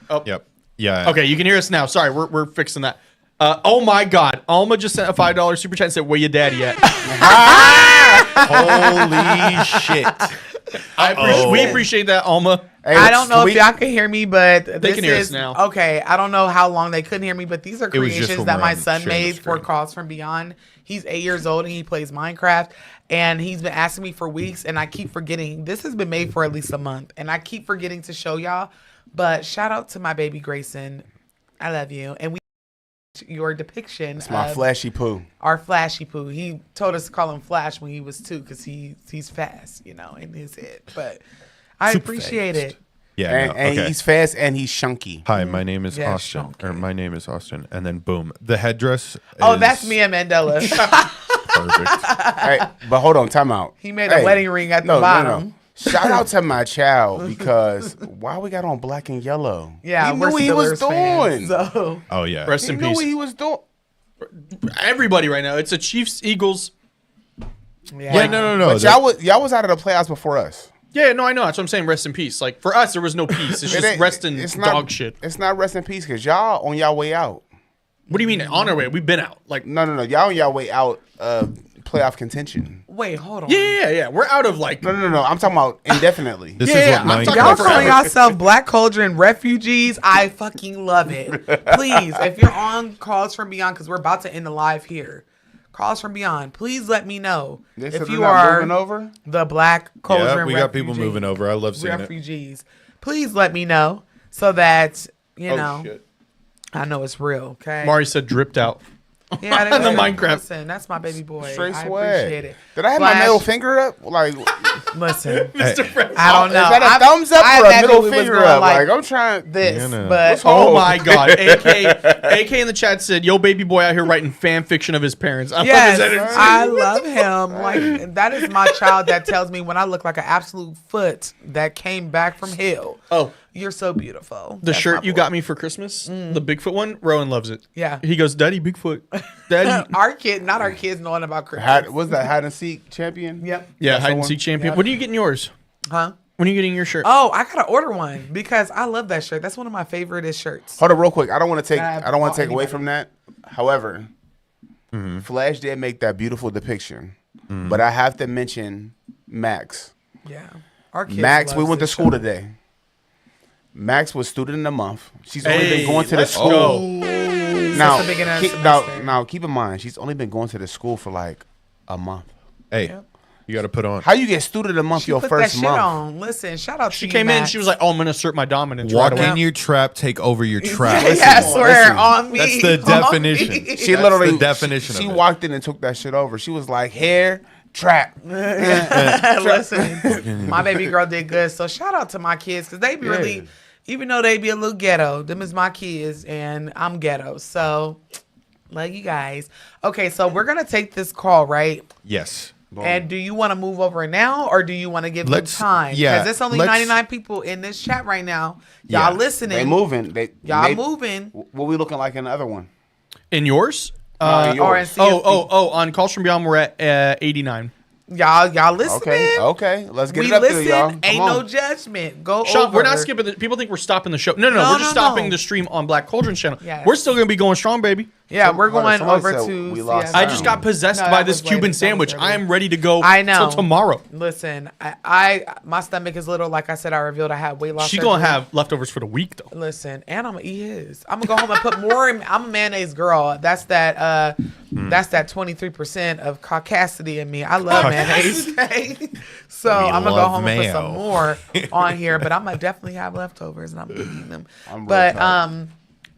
[SPEAKER 4] Oh.
[SPEAKER 1] Yep. Yeah.
[SPEAKER 4] Okay, you can hear us now. Sorry, we're fixing that. Oh my God, Alma just sent a $5 super chat and said, "Where your daddy at?"
[SPEAKER 1] Holy shit.
[SPEAKER 4] We appreciate that, Alma.
[SPEAKER 3] Hey,
[SPEAKER 2] I don't know
[SPEAKER 3] sweet.
[SPEAKER 2] if y'all can hear me, but this
[SPEAKER 4] can hear us
[SPEAKER 2] is
[SPEAKER 4] now.
[SPEAKER 2] okay. I don't know how long they couldn't hear me, but these are
[SPEAKER 1] was just
[SPEAKER 2] creations
[SPEAKER 1] when
[SPEAKER 2] that
[SPEAKER 1] we're
[SPEAKER 2] my
[SPEAKER 1] on
[SPEAKER 2] son
[SPEAKER 1] sharing the
[SPEAKER 2] made for
[SPEAKER 1] screen.
[SPEAKER 2] Calls from Beyond. He's 8 years old and he plays Minecraft, and he's been asking me for weeks, and I keep forgetting. This has been made for at least a month, and I keep forgetting to show y'all. But shout out to my baby Grayson. I love you, and we your depiction
[SPEAKER 3] It's my
[SPEAKER 2] of
[SPEAKER 3] flashy poo.
[SPEAKER 2] our Flashy Poo. He told us to call him Flash when he was 2 because he's fast, you know, in his head. But I
[SPEAKER 1] Super
[SPEAKER 2] appreciate
[SPEAKER 1] fast.
[SPEAKER 2] it.
[SPEAKER 1] Yeah.
[SPEAKER 3] And,
[SPEAKER 1] no,
[SPEAKER 3] and
[SPEAKER 1] okay.
[SPEAKER 3] he's fast and he's chunky.
[SPEAKER 1] Hi, my name is
[SPEAKER 2] Yeah,
[SPEAKER 1] Austin.
[SPEAKER 2] shonky.
[SPEAKER 1] Or my name is Austin. And then boom. The headdress
[SPEAKER 2] Oh,
[SPEAKER 1] is
[SPEAKER 2] that's Mia Mandela.
[SPEAKER 1] perfect.
[SPEAKER 3] Hey, but hold on, time out.
[SPEAKER 2] He made a wedding ring at the bottom.
[SPEAKER 3] Shout out to my child because why we got on black and yellow?
[SPEAKER 2] Yeah,
[SPEAKER 3] he
[SPEAKER 2] we're
[SPEAKER 3] knew what he was
[SPEAKER 2] Steelers fans,
[SPEAKER 3] doing.
[SPEAKER 2] so
[SPEAKER 1] Oh, yeah.
[SPEAKER 4] Rest
[SPEAKER 3] He
[SPEAKER 4] in
[SPEAKER 3] knew
[SPEAKER 4] peace.
[SPEAKER 3] what he was doing.
[SPEAKER 4] Everybody right now. It's a Chiefs Eagles.
[SPEAKER 1] Yeah, no.
[SPEAKER 3] But y'all was out of the playoffs before us.
[SPEAKER 4] Yeah, no, I know. That's what I'm saying. Rest in peace. Like for us, there was no peace. It's
[SPEAKER 3] It
[SPEAKER 4] just
[SPEAKER 3] ain't-
[SPEAKER 4] rest in
[SPEAKER 3] it's not-
[SPEAKER 4] dog shit.
[SPEAKER 3] It's not rest in peace because y'all on y'all way out.
[SPEAKER 4] What do you mean on our way? We've been out. Like
[SPEAKER 3] No. Y'all on y'all way out of playoff contention.
[SPEAKER 2] wait, hold on.
[SPEAKER 4] yeah. We're out of like.
[SPEAKER 3] No. I'm talking about indefinitely.
[SPEAKER 1] This
[SPEAKER 4] Yeah,
[SPEAKER 1] is
[SPEAKER 4] yeah,
[SPEAKER 1] what
[SPEAKER 4] I'm
[SPEAKER 1] Minecraft
[SPEAKER 4] talking
[SPEAKER 2] Y'all
[SPEAKER 4] about
[SPEAKER 1] is.
[SPEAKER 2] calling
[SPEAKER 4] forever.
[SPEAKER 2] yourself Black Cauldron refugees? I fucking love it. Please, if you're on Calls from Beyond, because we're about to end the live here, Calls from Beyond, please let me know
[SPEAKER 3] They said
[SPEAKER 2] if
[SPEAKER 3] they're
[SPEAKER 2] you
[SPEAKER 3] not
[SPEAKER 2] are
[SPEAKER 3] moving over.
[SPEAKER 2] the Black Cauldron
[SPEAKER 1] Yeah, we got people
[SPEAKER 2] refugee-
[SPEAKER 1] moving over. I love seeing it.
[SPEAKER 2] refugees. Please let me know so that you
[SPEAKER 3] Oh,
[SPEAKER 2] know
[SPEAKER 3] shit.
[SPEAKER 2] I know it's real. Okay.
[SPEAKER 4] Mari said dripped out.
[SPEAKER 2] Yeah,
[SPEAKER 4] The Minecraft.
[SPEAKER 2] Listen, that's my baby boy.
[SPEAKER 3] Straight
[SPEAKER 2] I
[SPEAKER 3] swag.
[SPEAKER 2] appreciate it.
[SPEAKER 3] Did I have my
[SPEAKER 2] Flash,
[SPEAKER 3] middle finger up? Like,
[SPEAKER 2] Listen,
[SPEAKER 4] Mr. Fresh.
[SPEAKER 2] I don't know.
[SPEAKER 3] is that a
[SPEAKER 2] I-
[SPEAKER 3] thumbs up
[SPEAKER 2] I
[SPEAKER 3] or a
[SPEAKER 2] imagine
[SPEAKER 3] middle
[SPEAKER 2] we was
[SPEAKER 3] finger
[SPEAKER 2] going
[SPEAKER 3] up?
[SPEAKER 2] like
[SPEAKER 3] Like, I'm trying.
[SPEAKER 2] this,
[SPEAKER 1] Yeah, no.
[SPEAKER 2] but
[SPEAKER 4] Oh my God. AK in the chat said, "Yo, baby boy out here writing fan fiction of his parents." I
[SPEAKER 2] yes,
[SPEAKER 4] love his energy.
[SPEAKER 2] I love him. Like that is my child that tells me when I look like an absolute foot that came back from hell.
[SPEAKER 4] Oh,
[SPEAKER 2] You're so beautiful.
[SPEAKER 4] the
[SPEAKER 2] That's
[SPEAKER 4] shirt
[SPEAKER 2] my
[SPEAKER 4] you
[SPEAKER 2] boy.
[SPEAKER 4] got me for Christmas, the Bigfoot one. Rowan loves it.
[SPEAKER 2] Yeah.
[SPEAKER 4] He goes, "Daddy, Bigfoot, Daddy."
[SPEAKER 2] Our kid, not our kids, knowing about Christmas.
[SPEAKER 3] Was that hide and seek champion?
[SPEAKER 2] Yep.
[SPEAKER 4] Yeah,
[SPEAKER 3] That's
[SPEAKER 4] hide
[SPEAKER 3] the
[SPEAKER 4] and
[SPEAKER 3] one?
[SPEAKER 4] seek champion.
[SPEAKER 2] Yep.
[SPEAKER 4] When are you getting yours?
[SPEAKER 2] Huh?
[SPEAKER 4] When are you getting your shirt?
[SPEAKER 2] Oh, I gotta order one because I love that shirt. That's one of my favorite shirts.
[SPEAKER 3] Hold on, real quick. I don't want to take.
[SPEAKER 2] Nah,
[SPEAKER 3] I don't want to take away
[SPEAKER 2] anybody.
[SPEAKER 3] from that. However, Flash did make that beautiful depiction, but I have to mention Max.
[SPEAKER 2] Yeah. Our kids.
[SPEAKER 3] Max, we
[SPEAKER 2] loves
[SPEAKER 3] went to
[SPEAKER 2] this
[SPEAKER 3] school
[SPEAKER 2] show.
[SPEAKER 3] today. Max was student of the month. She's only
[SPEAKER 4] Hey,
[SPEAKER 3] been going to the
[SPEAKER 4] let's
[SPEAKER 3] school.
[SPEAKER 4] go.
[SPEAKER 3] Now,
[SPEAKER 2] Since the beginning of the
[SPEAKER 3] now,
[SPEAKER 2] semester.
[SPEAKER 3] now, keep in mind, she's only been going to the school for like a month.
[SPEAKER 1] Hey,
[SPEAKER 2] Yep.
[SPEAKER 1] you got to put on.
[SPEAKER 3] How you get student of the month
[SPEAKER 2] She
[SPEAKER 3] your
[SPEAKER 2] put
[SPEAKER 3] first
[SPEAKER 2] that shit
[SPEAKER 3] month?
[SPEAKER 2] on. Listen, shout out to
[SPEAKER 4] She
[SPEAKER 2] you,
[SPEAKER 4] came in.
[SPEAKER 2] Max.
[SPEAKER 4] She was like, "Oh, I'm gonna assert my dominance."
[SPEAKER 1] Walk
[SPEAKER 4] right away.
[SPEAKER 1] in your trap, take over your trap.
[SPEAKER 2] yeah, I swear
[SPEAKER 3] listen.
[SPEAKER 2] on me.
[SPEAKER 1] That's the
[SPEAKER 2] on
[SPEAKER 1] definition.
[SPEAKER 2] me.
[SPEAKER 3] She
[SPEAKER 1] That's
[SPEAKER 3] literally
[SPEAKER 1] the definition
[SPEAKER 3] She
[SPEAKER 1] of it.
[SPEAKER 3] walked in and took that shit over. She was like, hair trap.
[SPEAKER 2] Listen, my baby girl did good. So shout out to my kids because they be really, even though they be a little ghetto, them is my kids and I'm ghetto. So love you guys. Okay, so we're gonna take this call, right?
[SPEAKER 1] Yes.
[SPEAKER 2] And do you want to move over now or do you want to give them
[SPEAKER 1] Let's-
[SPEAKER 2] time?
[SPEAKER 1] yeah,
[SPEAKER 2] Because there's only
[SPEAKER 1] let's-
[SPEAKER 2] 99 people in this chat right now.
[SPEAKER 1] Yeah.
[SPEAKER 2] Y'all listening.
[SPEAKER 3] They moving.
[SPEAKER 2] Y'all moving.
[SPEAKER 3] What we looking like in the other one?
[SPEAKER 4] In yours?
[SPEAKER 3] In
[SPEAKER 2] Or in
[SPEAKER 3] yours.
[SPEAKER 2] CFP.
[SPEAKER 4] On Calls from Beyond, we're at 89.
[SPEAKER 2] Y'all listening.
[SPEAKER 3] Okay. Let's get
[SPEAKER 2] We
[SPEAKER 3] it up
[SPEAKER 2] listen.
[SPEAKER 3] there, y'all. Come
[SPEAKER 2] Ain't
[SPEAKER 3] on.
[SPEAKER 2] no judgment. Go
[SPEAKER 4] Sean,
[SPEAKER 2] over.
[SPEAKER 4] we're not skipping. People think we're stopping the show. No,
[SPEAKER 2] No,
[SPEAKER 4] we're just
[SPEAKER 2] no,
[SPEAKER 4] stopping
[SPEAKER 2] no.
[SPEAKER 4] the stream on Black Cauldron's channel.
[SPEAKER 2] Yes.
[SPEAKER 4] We're still gonna be going strong, baby.
[SPEAKER 2] Yeah, we're
[SPEAKER 3] Hold on,
[SPEAKER 2] going
[SPEAKER 3] somebody
[SPEAKER 2] over
[SPEAKER 3] said
[SPEAKER 2] to
[SPEAKER 3] we lost
[SPEAKER 2] CFP.
[SPEAKER 4] I just got possessed
[SPEAKER 2] No,
[SPEAKER 4] by
[SPEAKER 2] that
[SPEAKER 4] this
[SPEAKER 2] was later.
[SPEAKER 4] Cuban
[SPEAKER 2] That was
[SPEAKER 4] sandwich.
[SPEAKER 2] earlier.
[SPEAKER 4] I am ready to go.
[SPEAKER 2] I know.
[SPEAKER 4] till tomorrow.
[SPEAKER 2] Listen, I my stomach is little. Like I said, I revealed I had weight loss.
[SPEAKER 4] She's gonna
[SPEAKER 2] surgery.
[SPEAKER 4] have leftovers for the week though.
[SPEAKER 2] Listen, and I'm gonna eat his. I'm gonna go home and put more. I'm a mayonnaise girl. That's that. That's that 23% of caucasity in me. I love mayonnaise. Okay? So
[SPEAKER 1] We
[SPEAKER 2] I'm gonna go
[SPEAKER 1] love
[SPEAKER 2] home and put
[SPEAKER 1] mayo.
[SPEAKER 2] some more on here. But I'm gonna definitely have leftovers, and I'm gonna eat them.
[SPEAKER 3] I'm real
[SPEAKER 2] But
[SPEAKER 3] tired.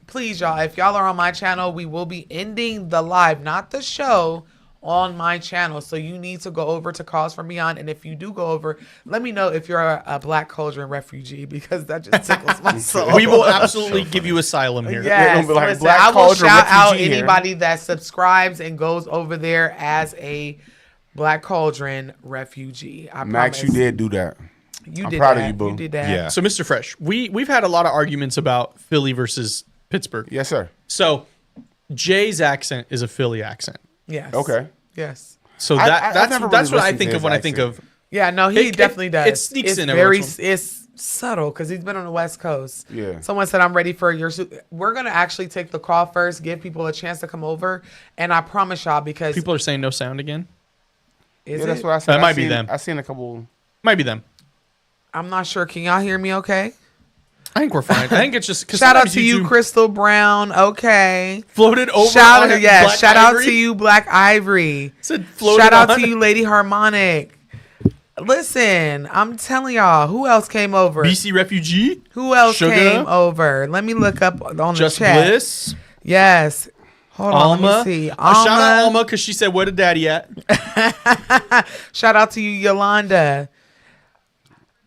[SPEAKER 2] please, y'all, if y'all are on my channel, we will be ending the live, not the show, on my channel. So you need to go over to Calls from Beyond. And if you do go over, let me know if you're a Black Cauldron refugee because that just tickles my soul.
[SPEAKER 4] We will absolutely give you asylum here.
[SPEAKER 3] Yeah,
[SPEAKER 2] Yes,
[SPEAKER 3] it'll be like
[SPEAKER 2] listen,
[SPEAKER 3] Black
[SPEAKER 2] I will
[SPEAKER 3] Cauldron
[SPEAKER 2] shout out
[SPEAKER 3] refugee here.
[SPEAKER 2] anybody that subscribes and goes over there as a Black Cauldron refugee. I
[SPEAKER 3] Max,
[SPEAKER 2] promise.
[SPEAKER 3] you did do that.
[SPEAKER 2] You
[SPEAKER 3] I'm
[SPEAKER 2] did
[SPEAKER 3] proud of
[SPEAKER 2] that.
[SPEAKER 3] you, boo.
[SPEAKER 2] You did that.
[SPEAKER 1] Yeah.
[SPEAKER 4] So, Mr. Fresh, we've had a lot of arguments about Philly versus Pittsburgh.
[SPEAKER 3] Yes, sir.
[SPEAKER 4] So, Jay's accent is a Philly accent.
[SPEAKER 2] Yes.
[SPEAKER 3] Okay.
[SPEAKER 2] Yes.
[SPEAKER 4] So
[SPEAKER 3] I
[SPEAKER 4] that's
[SPEAKER 3] never
[SPEAKER 4] that's
[SPEAKER 3] really
[SPEAKER 4] what I
[SPEAKER 3] listened to
[SPEAKER 4] think
[SPEAKER 3] his
[SPEAKER 4] of when I think
[SPEAKER 3] accent.
[SPEAKER 4] of.
[SPEAKER 2] Yeah. No, he
[SPEAKER 4] It
[SPEAKER 2] definitely does.
[SPEAKER 4] sneaks
[SPEAKER 2] it's
[SPEAKER 4] in every
[SPEAKER 2] very.
[SPEAKER 4] once in a
[SPEAKER 2] It's subtle because he's been on the West Coast.
[SPEAKER 3] Yeah.
[SPEAKER 2] Someone said, I'm ready for your We're going to actually take the call first, give people a chance to come over. And I promise y'all, because
[SPEAKER 4] People are saying no sound again.
[SPEAKER 3] That's what I said.
[SPEAKER 4] That might be them.
[SPEAKER 3] I seen a couple.
[SPEAKER 4] Might be them.
[SPEAKER 2] I'm not sure. Can y'all hear me okay?
[SPEAKER 4] I think we're fine. I think it's just...
[SPEAKER 2] Shout out to you, Crystal Brown. Okay.
[SPEAKER 4] Floated over
[SPEAKER 2] Shout
[SPEAKER 4] on
[SPEAKER 2] out, yes.
[SPEAKER 4] Black
[SPEAKER 2] Shout
[SPEAKER 4] Ivory.
[SPEAKER 2] out to you, Black Ivory.
[SPEAKER 4] Said floated
[SPEAKER 2] Shout out
[SPEAKER 4] on.
[SPEAKER 2] to you, Lady Harmonic. Listen, I'm telling y'all, who else came over?
[SPEAKER 4] BC Refugee.
[SPEAKER 2] Who else
[SPEAKER 4] Sugar.
[SPEAKER 2] came over? Let me look up on
[SPEAKER 4] Just
[SPEAKER 2] the chat.
[SPEAKER 4] Bliss.
[SPEAKER 2] Yes. Hold
[SPEAKER 4] Alma.
[SPEAKER 2] on, let me see.
[SPEAKER 4] Shout out Alma because she said, where the daddy at?
[SPEAKER 2] Shout out to you, Yolanda.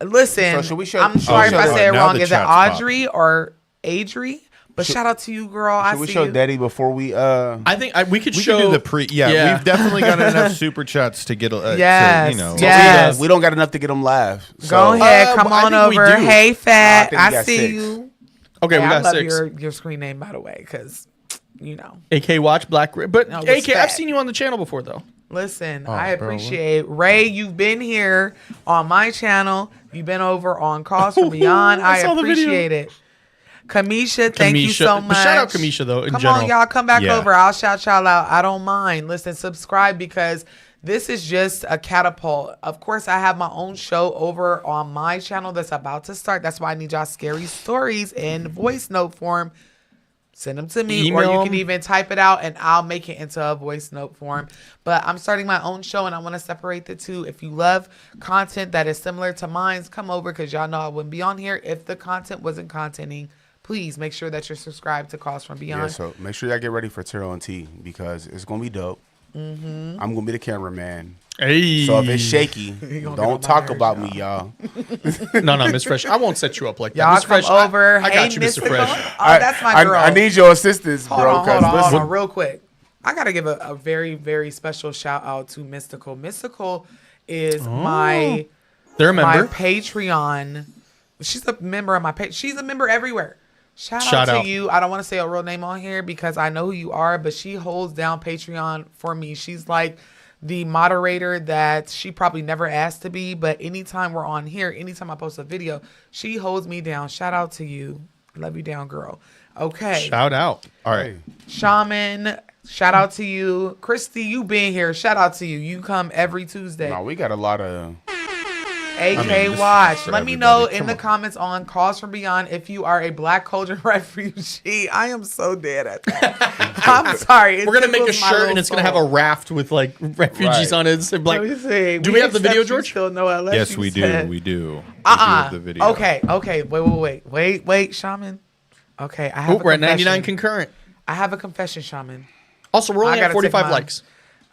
[SPEAKER 2] Listen,
[SPEAKER 3] So should we show-
[SPEAKER 2] I'm sorry if I
[SPEAKER 1] show-
[SPEAKER 2] say it
[SPEAKER 1] now
[SPEAKER 2] wrong.
[SPEAKER 1] the
[SPEAKER 2] Is it
[SPEAKER 1] chat's
[SPEAKER 2] Audrey or Adri? But shout out to you, girl. I
[SPEAKER 3] Should we
[SPEAKER 2] see
[SPEAKER 3] show
[SPEAKER 2] you.
[SPEAKER 3] Daddy before we
[SPEAKER 4] I think we could
[SPEAKER 1] We
[SPEAKER 4] show...
[SPEAKER 1] can do the pre. Yeah, we've definitely got enough super chats to get.
[SPEAKER 2] Yes,
[SPEAKER 1] you know.
[SPEAKER 2] yes.
[SPEAKER 3] we don't got enough to get them live. So.
[SPEAKER 2] Go ahead, come
[SPEAKER 4] I
[SPEAKER 2] on
[SPEAKER 4] think we
[SPEAKER 2] over.
[SPEAKER 4] do.
[SPEAKER 2] Hey, Fat.
[SPEAKER 3] I think we
[SPEAKER 2] I
[SPEAKER 3] got
[SPEAKER 2] see
[SPEAKER 3] 6.
[SPEAKER 2] you.
[SPEAKER 4] Okay,
[SPEAKER 2] Hey,
[SPEAKER 4] we
[SPEAKER 2] I
[SPEAKER 4] got
[SPEAKER 2] love
[SPEAKER 4] 6.
[SPEAKER 2] your screen name, by the way, because, you know.
[SPEAKER 4] AK Watch, Black... But
[SPEAKER 2] No,
[SPEAKER 4] AK, I've
[SPEAKER 2] respect.
[SPEAKER 4] seen you on the channel before, though.
[SPEAKER 2] Listen,
[SPEAKER 1] Oh,
[SPEAKER 2] I
[SPEAKER 1] bro,
[SPEAKER 2] appreciate Ray. You've been here on my channel. You've been over on Calls from Beyond.
[SPEAKER 4] I
[SPEAKER 2] I
[SPEAKER 4] saw the video.
[SPEAKER 2] appreciate it. Kamisha, thank you so
[SPEAKER 4] But
[SPEAKER 2] much.
[SPEAKER 4] shout out Kamisha, though, in
[SPEAKER 2] Come
[SPEAKER 4] general.
[SPEAKER 2] on, y'all, come back
[SPEAKER 1] Yeah.
[SPEAKER 2] over. I'll shout y'all out. I don't mind. Listen, subscribe because this is just a catapult. Of course, I have my own show over on my channel that's about to start. That's why I need y'all scary stories in voice note form. Send them to me, or
[SPEAKER 4] Email
[SPEAKER 2] you
[SPEAKER 4] 'em.
[SPEAKER 2] can even type it out and I'll make it into a voice note form. But I'm starting my own show and I want to separate the two. If you love content that is similar to mine, come over because y'all know I wouldn't be on here if the content wasn't contenting. Please make sure that you're subscribed to Calls from Beyond.
[SPEAKER 3] Yeah, so make sure y'all get ready for Terrell and T because it's gonna be dope. I'm gonna be the cameraman.
[SPEAKER 4] Hey.
[SPEAKER 3] So if it's shaky,
[SPEAKER 2] gonna get on
[SPEAKER 3] don't
[SPEAKER 2] my
[SPEAKER 3] talk
[SPEAKER 2] nerves,
[SPEAKER 3] about
[SPEAKER 2] y'all.
[SPEAKER 3] me, y'all.
[SPEAKER 4] No, Miss Fresh. I won't set you up like that.
[SPEAKER 2] Y'all
[SPEAKER 4] Miss
[SPEAKER 2] come
[SPEAKER 4] Fresh,
[SPEAKER 2] over.
[SPEAKER 4] I got you, Mr.
[SPEAKER 2] Mystical.
[SPEAKER 4] Fresh.
[SPEAKER 2] Oh, that's my girl.
[SPEAKER 3] I need your assistance,
[SPEAKER 2] Hold
[SPEAKER 3] bro.
[SPEAKER 2] on,
[SPEAKER 3] 'cause
[SPEAKER 2] hold
[SPEAKER 3] listen,
[SPEAKER 2] on, real quick. I gotta give a very, very special shout out to Mystical. Mystical is my
[SPEAKER 4] They're a member.
[SPEAKER 2] Patreon. She's a member of my page. She's a member everywhere. Shout
[SPEAKER 4] Shout
[SPEAKER 2] out
[SPEAKER 4] out.
[SPEAKER 2] to you. I don't want to say a real name on here because I know who you are, but she holds down Patreon for me. She's like the moderator that she probably never asked to be, but anytime we're on here, anytime I post a video, she holds me down. Shout out to you. Love you down, girl. Okay.
[SPEAKER 4] Shout out.
[SPEAKER 1] All right.
[SPEAKER 2] Shaman, shout out to you. Christy, you being here. Shout out to you. You come every Tuesday.
[SPEAKER 3] no, we got a lot of.
[SPEAKER 2] AK
[SPEAKER 1] this is
[SPEAKER 2] Watch.
[SPEAKER 1] for
[SPEAKER 2] Let me
[SPEAKER 1] everybody.
[SPEAKER 2] know in
[SPEAKER 1] Come
[SPEAKER 2] the
[SPEAKER 1] on.
[SPEAKER 2] comments on Calls from Beyond if you are a Black culture refugee. I am so dead at that. I'm sorry. It
[SPEAKER 4] We're going to make a
[SPEAKER 2] tickles my
[SPEAKER 4] shirt
[SPEAKER 2] little
[SPEAKER 4] and it's going to have a
[SPEAKER 2] soul.
[SPEAKER 4] raft with like refugees
[SPEAKER 3] Right.
[SPEAKER 4] on it. It's like,
[SPEAKER 2] Let me see.
[SPEAKER 4] do we have the
[SPEAKER 2] accept
[SPEAKER 4] video,
[SPEAKER 2] you
[SPEAKER 4] George?
[SPEAKER 2] Still no, unless
[SPEAKER 1] Yes,
[SPEAKER 2] you
[SPEAKER 1] we
[SPEAKER 2] said-
[SPEAKER 1] do. We do. We do have the video.
[SPEAKER 2] Okay. Wait, Shaman. Okay, I have
[SPEAKER 4] oh,
[SPEAKER 2] a
[SPEAKER 4] we're at
[SPEAKER 2] confession.
[SPEAKER 4] 99 concurrent.
[SPEAKER 2] I have a confession, Shaman.
[SPEAKER 4] Also, we're
[SPEAKER 2] I
[SPEAKER 4] only
[SPEAKER 2] gotta
[SPEAKER 4] at
[SPEAKER 2] take
[SPEAKER 4] 45
[SPEAKER 2] my-
[SPEAKER 4] likes.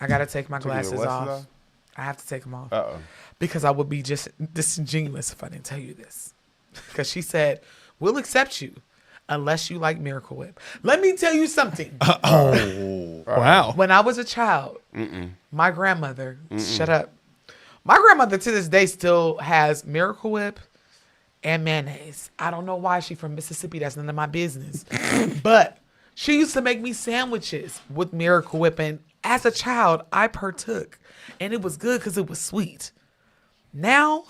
[SPEAKER 2] I gotta take my glasses
[SPEAKER 3] glasses
[SPEAKER 2] off.
[SPEAKER 3] off?
[SPEAKER 2] I have to take them off.
[SPEAKER 3] Uh-oh.
[SPEAKER 2] Because I would be just disingenuous if I didn't tell you this. Because she said, we'll accept you unless you like Miracle Whip. Let me tell you something.
[SPEAKER 4] Wow.
[SPEAKER 2] When I was a child, my grandmother, shut up. My grandmother to this day still has Miracle Whip and mayonnaise. I don't know why she's from Mississippi. That's none of my business. But she used to make me sandwiches with Miracle Whip. And as a child, I partook. And it was good because it was sweet. Now,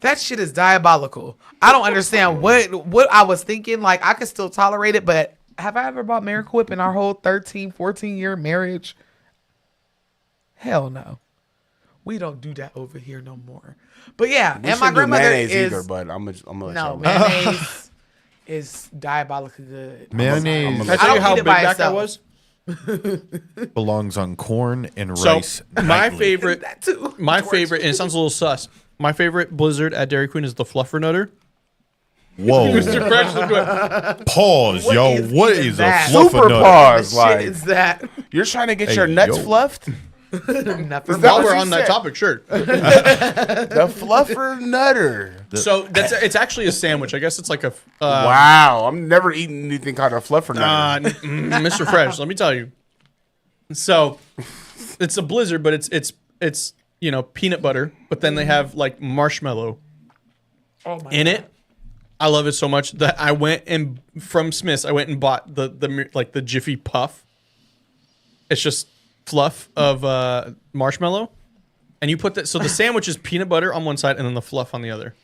[SPEAKER 2] that shit is diabolical. I don't understand what I was thinking. Like, I could still tolerate it, but have I ever bought Miracle Whip in our whole 13, 14-year marriage? Hell no. We don't do that over here no more. But yeah,
[SPEAKER 3] We
[SPEAKER 2] and my
[SPEAKER 3] shouldn't do
[SPEAKER 2] grandmother
[SPEAKER 3] mayonnaise
[SPEAKER 2] is...
[SPEAKER 3] either, but I'm gonna let
[SPEAKER 2] no,
[SPEAKER 3] y'all.
[SPEAKER 2] mayonnaise is diabolically good.
[SPEAKER 1] Mayonnaise
[SPEAKER 4] Can I
[SPEAKER 2] I
[SPEAKER 4] tell you
[SPEAKER 2] don't
[SPEAKER 4] how
[SPEAKER 2] eat
[SPEAKER 4] big
[SPEAKER 2] it by
[SPEAKER 4] that guy
[SPEAKER 2] itself.
[SPEAKER 4] was?
[SPEAKER 1] belongs on corn and
[SPEAKER 4] So,
[SPEAKER 1] rice.
[SPEAKER 4] my
[SPEAKER 1] nightly.
[SPEAKER 4] favorite,
[SPEAKER 2] That too.
[SPEAKER 4] my
[SPEAKER 2] George.
[SPEAKER 4] favorite, and it sounds a little sus. My favorite Blizzard at Dairy Queen is the Fluffernutter.
[SPEAKER 1] Whoa.
[SPEAKER 4] Mr. Fresh, look at
[SPEAKER 1] Pause,
[SPEAKER 2] What
[SPEAKER 1] yo.
[SPEAKER 2] is
[SPEAKER 1] What
[SPEAKER 2] even
[SPEAKER 1] is
[SPEAKER 2] that?
[SPEAKER 1] a
[SPEAKER 3] Super
[SPEAKER 1] fluffernutter?
[SPEAKER 3] pause.
[SPEAKER 2] What
[SPEAKER 3] Like
[SPEAKER 2] shit is that?
[SPEAKER 3] you're trying to get
[SPEAKER 1] Hey,
[SPEAKER 3] your nuts
[SPEAKER 1] yo.
[SPEAKER 3] fluffed.
[SPEAKER 2] Nothing.
[SPEAKER 3] that
[SPEAKER 4] While
[SPEAKER 3] what
[SPEAKER 4] we're
[SPEAKER 3] you
[SPEAKER 4] on that
[SPEAKER 3] said?
[SPEAKER 4] topic, sure.
[SPEAKER 3] The fluffer nutter.
[SPEAKER 4] So it's actually a sandwich. I guess it's like a
[SPEAKER 3] Wow, I'm never eating anything called a fluffer nutter.
[SPEAKER 4] Mr. Fresh. Let me tell you. So it's a Blizzard, but it's peanut butter, but then they have like marshmallow
[SPEAKER 2] Oh my
[SPEAKER 4] in
[SPEAKER 2] God.
[SPEAKER 4] it. I love it so much that I went and from Smith's I went and bought the Jiffy Puff. It's just fluff of marshmallow, and you put that. So the sandwich is peanut butter on one side and then the fluff on the other.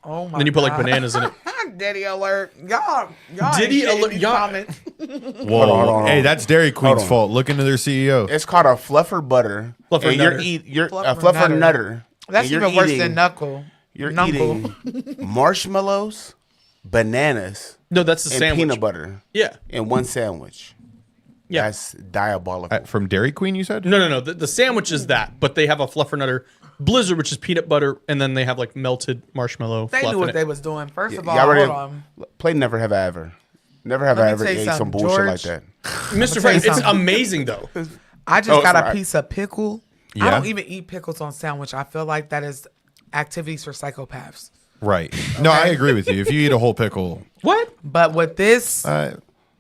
[SPEAKER 2] Oh my!
[SPEAKER 4] Then you put like
[SPEAKER 2] God.
[SPEAKER 4] bananas in it.
[SPEAKER 2] Diddy alert! Y'all
[SPEAKER 4] Diddy
[SPEAKER 2] ain't shit in
[SPEAKER 4] alert-
[SPEAKER 2] these
[SPEAKER 4] y'all-
[SPEAKER 2] comments.
[SPEAKER 1] Whoa.
[SPEAKER 3] hold on.
[SPEAKER 1] Hey, that's Dairy Queen's
[SPEAKER 3] on.
[SPEAKER 1] fault. Look into their CEO.
[SPEAKER 3] It's called a fluffer butter.
[SPEAKER 4] Fluffer
[SPEAKER 3] and you're
[SPEAKER 4] nutter.
[SPEAKER 3] a fluffer nutter.
[SPEAKER 2] That's
[SPEAKER 3] and you're
[SPEAKER 2] even worse
[SPEAKER 3] eating-
[SPEAKER 2] than knuckle.
[SPEAKER 3] You're
[SPEAKER 2] Knuckle.
[SPEAKER 3] eating marshmallows, bananas,
[SPEAKER 4] No, that's the
[SPEAKER 3] and
[SPEAKER 4] sandwich.
[SPEAKER 3] peanut butter
[SPEAKER 4] Yeah.
[SPEAKER 3] in one sandwich.
[SPEAKER 4] Yeah.
[SPEAKER 3] That's diabolical.
[SPEAKER 1] From Dairy Queen, you said?
[SPEAKER 4] No. The sandwich is that, but they have a fluffernutter blizzard, which is peanut butter, and then they have like melted marshmallow
[SPEAKER 2] They
[SPEAKER 4] fluff
[SPEAKER 2] knew
[SPEAKER 4] in
[SPEAKER 2] what
[SPEAKER 4] it.
[SPEAKER 2] they was doing. First of all,
[SPEAKER 3] Y'all ready?
[SPEAKER 2] hold on.
[SPEAKER 3] Play Never Have I Ever. Never have
[SPEAKER 2] Let
[SPEAKER 3] I
[SPEAKER 2] me
[SPEAKER 3] ever
[SPEAKER 2] tell you
[SPEAKER 3] ate some
[SPEAKER 2] something,
[SPEAKER 3] bullshit
[SPEAKER 2] George.
[SPEAKER 3] like that.
[SPEAKER 4] Mr.
[SPEAKER 2] tell
[SPEAKER 4] Frank,
[SPEAKER 2] you
[SPEAKER 4] it's
[SPEAKER 2] something.
[SPEAKER 4] amazing though.
[SPEAKER 2] I just
[SPEAKER 3] Oh,
[SPEAKER 2] got a
[SPEAKER 3] sorry.
[SPEAKER 2] piece of pickle. I
[SPEAKER 1] Yeah.
[SPEAKER 2] don't even eat pickles on sandwich. I feel like that is activities for psychopaths.
[SPEAKER 1] Right. No, I agree with you. If you eat a whole pickle,
[SPEAKER 4] What?
[SPEAKER 2] But with this,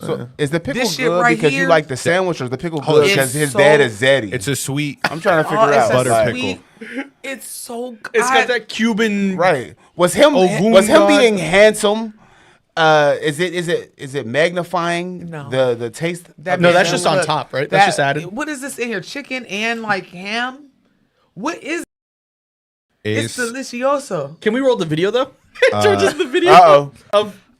[SPEAKER 3] So is the pickle
[SPEAKER 2] This shit
[SPEAKER 3] good
[SPEAKER 2] right
[SPEAKER 3] because you
[SPEAKER 2] here-
[SPEAKER 3] like the sandwich, or is the pickle
[SPEAKER 1] Hold
[SPEAKER 3] good
[SPEAKER 1] on.
[SPEAKER 3] because
[SPEAKER 2] It's
[SPEAKER 3] his
[SPEAKER 2] so-
[SPEAKER 3] dad is Zeddy?
[SPEAKER 1] it's a sweet.
[SPEAKER 3] I'm trying to figure
[SPEAKER 2] oh, it's
[SPEAKER 3] out.
[SPEAKER 1] butter
[SPEAKER 3] like,
[SPEAKER 1] pickle.
[SPEAKER 2] It's so good.
[SPEAKER 4] It's got that Cuban.
[SPEAKER 3] Right. Was him
[SPEAKER 4] God.
[SPEAKER 3] being handsome? Is it magnifying
[SPEAKER 2] No.
[SPEAKER 3] the taste?
[SPEAKER 2] That
[SPEAKER 4] No,
[SPEAKER 2] man-
[SPEAKER 4] that's just on
[SPEAKER 2] look,
[SPEAKER 4] top, right? That's just added.
[SPEAKER 2] What is this in here? Chicken and like ham? What is It's
[SPEAKER 1] Is
[SPEAKER 2] delicioso.
[SPEAKER 4] Can we roll the video though? George's the video
[SPEAKER 3] Uh-oh.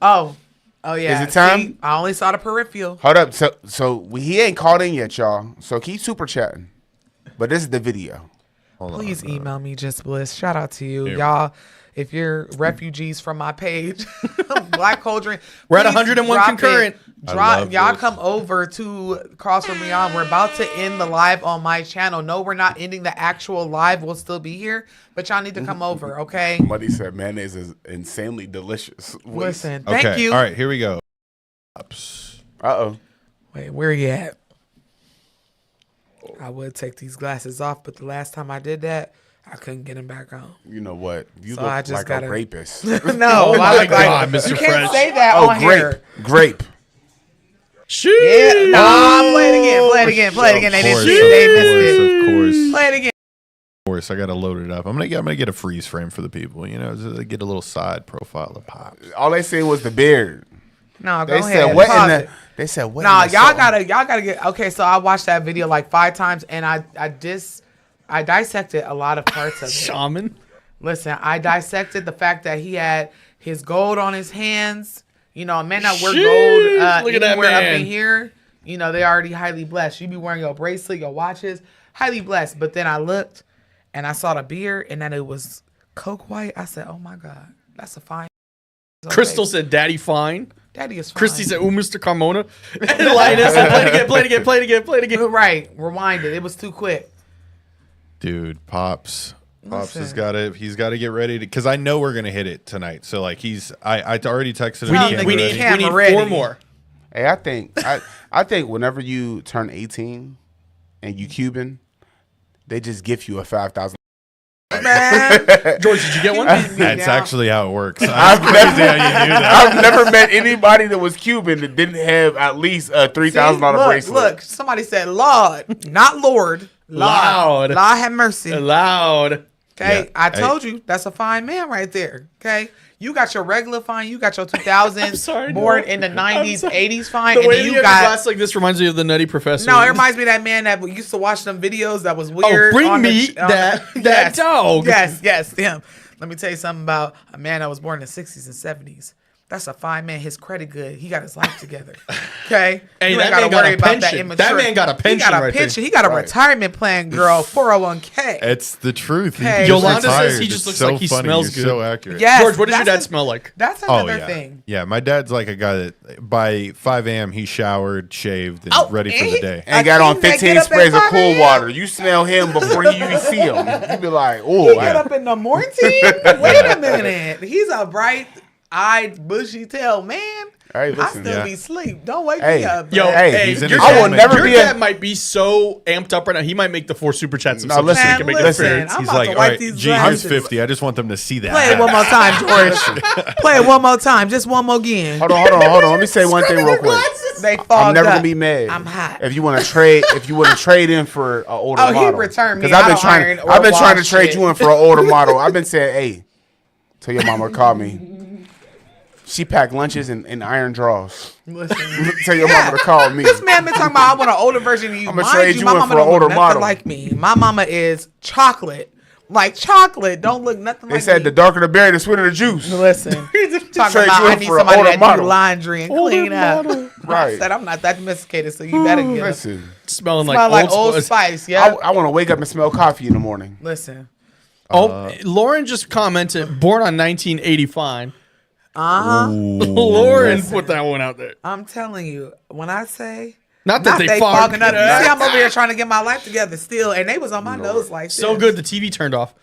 [SPEAKER 4] of.
[SPEAKER 2] Oh yeah.
[SPEAKER 3] Is it time?
[SPEAKER 2] See, I only saw the peripheral.
[SPEAKER 3] Hold up. So he ain't called in yet, y'all. So keep super chatting. But this is the video.
[SPEAKER 2] Please email me, Just Bliss. Shout out to you, y'all. If you're refugees from my page, Black Cauldron,
[SPEAKER 4] We're at
[SPEAKER 2] please
[SPEAKER 4] 101
[SPEAKER 2] drop
[SPEAKER 4] concurrent.
[SPEAKER 2] it.
[SPEAKER 1] I
[SPEAKER 2] Drop,
[SPEAKER 1] love
[SPEAKER 2] y'all
[SPEAKER 1] this.
[SPEAKER 2] come over to Calls From Beyond. We're about to end the live on my channel. No, we're not ending the actual live. We'll still be here, but y'all need to come over, okay?
[SPEAKER 3] Muddy said mayonnaise is insanely delicious.
[SPEAKER 2] Listen,
[SPEAKER 1] okay.
[SPEAKER 2] thank you.
[SPEAKER 1] All right, here we go.
[SPEAKER 3] Uh-oh.
[SPEAKER 2] Wait, where you at? I would take these glasses off, but the last time I did that, I couldn't get them back on.
[SPEAKER 3] You know what? You
[SPEAKER 2] So I
[SPEAKER 3] look
[SPEAKER 2] just
[SPEAKER 3] like
[SPEAKER 2] gotta-
[SPEAKER 3] a rapist.
[SPEAKER 2] No,
[SPEAKER 4] Oh
[SPEAKER 2] I
[SPEAKER 4] my
[SPEAKER 2] look like-
[SPEAKER 4] God, Mr.
[SPEAKER 2] You can't
[SPEAKER 4] French.
[SPEAKER 2] say that
[SPEAKER 3] Oh,
[SPEAKER 2] on
[SPEAKER 3] grape.
[SPEAKER 2] here.
[SPEAKER 3] Grape.
[SPEAKER 4] Shoot.
[SPEAKER 2] Yeah, no, play it again. Play it again. Play it again. They didn't see it. They missed it.
[SPEAKER 1] Of course.
[SPEAKER 2] Play it again.
[SPEAKER 1] Of course, I gotta load it up. I'm gonna get a freeze frame for the people. You know, so they get a little side profile of Pops.
[SPEAKER 3] All they said was the beard.
[SPEAKER 2] No, go
[SPEAKER 3] They
[SPEAKER 2] ahead.
[SPEAKER 3] said what
[SPEAKER 2] Pause
[SPEAKER 3] in
[SPEAKER 2] it.
[SPEAKER 3] the They said what
[SPEAKER 2] Nah,
[SPEAKER 3] in the
[SPEAKER 2] y'all
[SPEAKER 3] song?
[SPEAKER 2] gotta get okay. So I watched that video like 5 times, and I dissected a lot of parts of it.
[SPEAKER 4] Shaman.
[SPEAKER 2] Listen, I dissected the fact that he had his gold on his hands. You know, men that wear
[SPEAKER 4] Sheesh,
[SPEAKER 2] gold
[SPEAKER 4] look at that
[SPEAKER 2] anywhere up
[SPEAKER 4] man.
[SPEAKER 2] in here, you know, they already highly blessed. You be wearing your bracelet, your watches, highly blessed. But then I looked and I saw the beard and then it was coke white. I said, oh my God, that's a fine.
[SPEAKER 4] Crystal said, "Daddy, fine."
[SPEAKER 2] Daddy is fine.
[SPEAKER 4] Christy said, "Oh, Mr. Carmona." And Linus said, "Play it again, play it again, play it again, play it again."
[SPEAKER 2] Right, rewind it. It was too quick.
[SPEAKER 1] Dude, Pops has
[SPEAKER 2] Listen.
[SPEAKER 1] he's gotta get ready to, because I know we're gonna hit it tonight. So like I already texted
[SPEAKER 4] We
[SPEAKER 1] him.
[SPEAKER 2] Tell
[SPEAKER 4] need
[SPEAKER 2] the
[SPEAKER 4] we need
[SPEAKER 2] camera
[SPEAKER 4] 4
[SPEAKER 2] ready.
[SPEAKER 4] more.
[SPEAKER 3] Hey, I think whenever you turn 18 and you Cuban, they just gift you a $5,000.
[SPEAKER 2] Man,
[SPEAKER 4] George, did you get one?
[SPEAKER 1] That's
[SPEAKER 2] Yeah.
[SPEAKER 1] actually how it works.
[SPEAKER 3] I've
[SPEAKER 1] Crazy how you do that.
[SPEAKER 3] I've never met anybody that was Cuban that didn't have at least a $3,000
[SPEAKER 2] look,
[SPEAKER 3] bracelet.
[SPEAKER 2] look, somebody said Lord, not Lord.
[SPEAKER 4] Loud.
[SPEAKER 2] Lord have mercy.
[SPEAKER 4] Loud.
[SPEAKER 2] Okay,
[SPEAKER 1] Yeah.
[SPEAKER 2] I told you that's a fine man right there. Okay, you got your regular fine, you got your 2000s,
[SPEAKER 4] sorry,
[SPEAKER 2] born
[SPEAKER 4] no.
[SPEAKER 2] in the
[SPEAKER 4] I'm
[SPEAKER 2] 90s,
[SPEAKER 4] sorry.
[SPEAKER 2] 80s fine,
[SPEAKER 4] The
[SPEAKER 2] and
[SPEAKER 4] way
[SPEAKER 2] then
[SPEAKER 4] you
[SPEAKER 2] you
[SPEAKER 4] have
[SPEAKER 2] got.
[SPEAKER 4] your glass like this reminds me of the Nutty Professor.
[SPEAKER 2] No, it reminds me of that man that used to watch them videos that was weird.
[SPEAKER 4] bring
[SPEAKER 2] on
[SPEAKER 4] me
[SPEAKER 2] the,
[SPEAKER 4] that
[SPEAKER 2] yes,
[SPEAKER 4] dog.
[SPEAKER 2] Yes, him. Let me tell you something about a man that was born in the 60s and 70s. That's a fine man. His credit good. He got his life together. Okay?
[SPEAKER 4] Hey,
[SPEAKER 2] You
[SPEAKER 4] that
[SPEAKER 2] ain't gotta
[SPEAKER 4] man got
[SPEAKER 2] worry
[SPEAKER 4] a
[SPEAKER 2] about that
[SPEAKER 4] pension.
[SPEAKER 2] immature.
[SPEAKER 4] That man got a pension
[SPEAKER 2] He got a
[SPEAKER 4] right there.
[SPEAKER 2] pension. He got a
[SPEAKER 3] Right.
[SPEAKER 2] retirement plan, girl. 401k.
[SPEAKER 1] It's the truth. He
[SPEAKER 2] Hey,
[SPEAKER 1] just
[SPEAKER 2] Yolanda
[SPEAKER 1] retired.
[SPEAKER 4] says he just
[SPEAKER 1] It's
[SPEAKER 4] looks
[SPEAKER 1] so
[SPEAKER 4] like he
[SPEAKER 1] funny.
[SPEAKER 4] smells
[SPEAKER 1] You're
[SPEAKER 4] good.
[SPEAKER 1] so accurate.
[SPEAKER 2] Yes.
[SPEAKER 4] George, what does your
[SPEAKER 2] that's
[SPEAKER 4] dad smell like?
[SPEAKER 2] That's
[SPEAKER 1] Oh
[SPEAKER 2] another
[SPEAKER 1] yeah.
[SPEAKER 2] thing.
[SPEAKER 1] Yeah, my dad's like a guy that by 5 a.m. he showered, shaved, and
[SPEAKER 2] Oh,
[SPEAKER 1] ready for
[SPEAKER 2] and
[SPEAKER 1] the
[SPEAKER 2] he-
[SPEAKER 1] day.
[SPEAKER 3] And
[SPEAKER 2] A
[SPEAKER 3] got on
[SPEAKER 2] king that
[SPEAKER 3] 15
[SPEAKER 2] get up at
[SPEAKER 3] sprays of
[SPEAKER 2] 5
[SPEAKER 3] cool
[SPEAKER 2] a.m.
[SPEAKER 3] water. You smell him before you even see him. You be like,
[SPEAKER 2] He
[SPEAKER 3] oh,
[SPEAKER 2] get up in the morning. Wait a minute. He's a bright-eyed, bushy-tailed man.
[SPEAKER 3] Hey,
[SPEAKER 2] I
[SPEAKER 3] listen.
[SPEAKER 2] still
[SPEAKER 1] Yeah.
[SPEAKER 2] be asleep. Don't wake
[SPEAKER 3] Hey.
[SPEAKER 2] me up.
[SPEAKER 4] Yo,
[SPEAKER 2] man.
[SPEAKER 3] Hey,
[SPEAKER 4] hey,
[SPEAKER 1] he's in
[SPEAKER 4] your
[SPEAKER 1] his
[SPEAKER 4] dad,
[SPEAKER 3] I will never
[SPEAKER 4] your
[SPEAKER 3] be a-
[SPEAKER 4] dad might be so amped up right now. He might make the 4 super chats
[SPEAKER 3] No,
[SPEAKER 4] himself.
[SPEAKER 3] listen,
[SPEAKER 4] so he can make
[SPEAKER 3] listen.
[SPEAKER 4] an appearance.
[SPEAKER 2] I'm
[SPEAKER 1] He's
[SPEAKER 2] about
[SPEAKER 1] like,
[SPEAKER 2] to
[SPEAKER 1] all
[SPEAKER 2] wipe
[SPEAKER 1] right,
[SPEAKER 2] these
[SPEAKER 1] G, here's
[SPEAKER 2] glasses.
[SPEAKER 1] 50. I just want them to see that.
[SPEAKER 2] Play it one more time, George. Play it one more time. Just one more again.
[SPEAKER 3] Hold on. Let me say one thing real quick.
[SPEAKER 2] They fogged
[SPEAKER 3] I'm never
[SPEAKER 2] up.
[SPEAKER 3] gonna be mad.
[SPEAKER 2] I'm hot.
[SPEAKER 3] If you want to trade in for an older
[SPEAKER 2] Oh, he
[SPEAKER 3] model.
[SPEAKER 2] returned me.
[SPEAKER 3] 'Cause I've
[SPEAKER 2] I
[SPEAKER 3] been
[SPEAKER 2] don't
[SPEAKER 3] trying.
[SPEAKER 2] iron or
[SPEAKER 3] I've been trying to
[SPEAKER 2] wash
[SPEAKER 3] trade
[SPEAKER 2] shit.
[SPEAKER 3] you in for an older model. I've been saying, hey, tell your mama to call me. She packed lunches and iron drawers.
[SPEAKER 2] Listen.
[SPEAKER 3] Tell your mama to call me.
[SPEAKER 2] This man been talking about I want an older version of you.
[SPEAKER 3] I'ma
[SPEAKER 2] Mind
[SPEAKER 3] trade
[SPEAKER 2] you,
[SPEAKER 3] you
[SPEAKER 2] my
[SPEAKER 3] in
[SPEAKER 2] mama
[SPEAKER 3] for an
[SPEAKER 2] don't look
[SPEAKER 3] older
[SPEAKER 2] nothing
[SPEAKER 3] model.
[SPEAKER 2] like me. My mama is chocolate like chocolate. Don't look nothing
[SPEAKER 3] They
[SPEAKER 2] like
[SPEAKER 3] said
[SPEAKER 2] me.
[SPEAKER 3] the darker the berry, the sweeter the juice.
[SPEAKER 2] Listen, talking
[SPEAKER 3] Trade
[SPEAKER 2] about
[SPEAKER 3] you
[SPEAKER 2] I
[SPEAKER 3] in
[SPEAKER 2] need
[SPEAKER 3] for an
[SPEAKER 2] somebody
[SPEAKER 3] older
[SPEAKER 2] that
[SPEAKER 3] model.
[SPEAKER 2] do laundry and
[SPEAKER 4] Older
[SPEAKER 2] clean up.
[SPEAKER 4] model.
[SPEAKER 2] I
[SPEAKER 3] Right.
[SPEAKER 2] said I'm not that domesticated, so you better get it.
[SPEAKER 3] Listen,
[SPEAKER 4] Smelling
[SPEAKER 2] Smell like
[SPEAKER 4] Old
[SPEAKER 2] Old
[SPEAKER 4] Spice.
[SPEAKER 2] Spice. Yeah.
[SPEAKER 3] I want to wake up and smell coffee in the morning.
[SPEAKER 2] Listen.
[SPEAKER 4] Oh, Lauren just commented, born on 1985.
[SPEAKER 1] Ooh.
[SPEAKER 4] Lauren put that one out there.
[SPEAKER 2] I'm telling you, when I say
[SPEAKER 4] Not that they
[SPEAKER 2] fogging up. You
[SPEAKER 4] Yeah.
[SPEAKER 2] see, I'm over here trying to get my life together still, and they was on my nose like
[SPEAKER 4] So
[SPEAKER 2] this.
[SPEAKER 4] good, the TV turned off.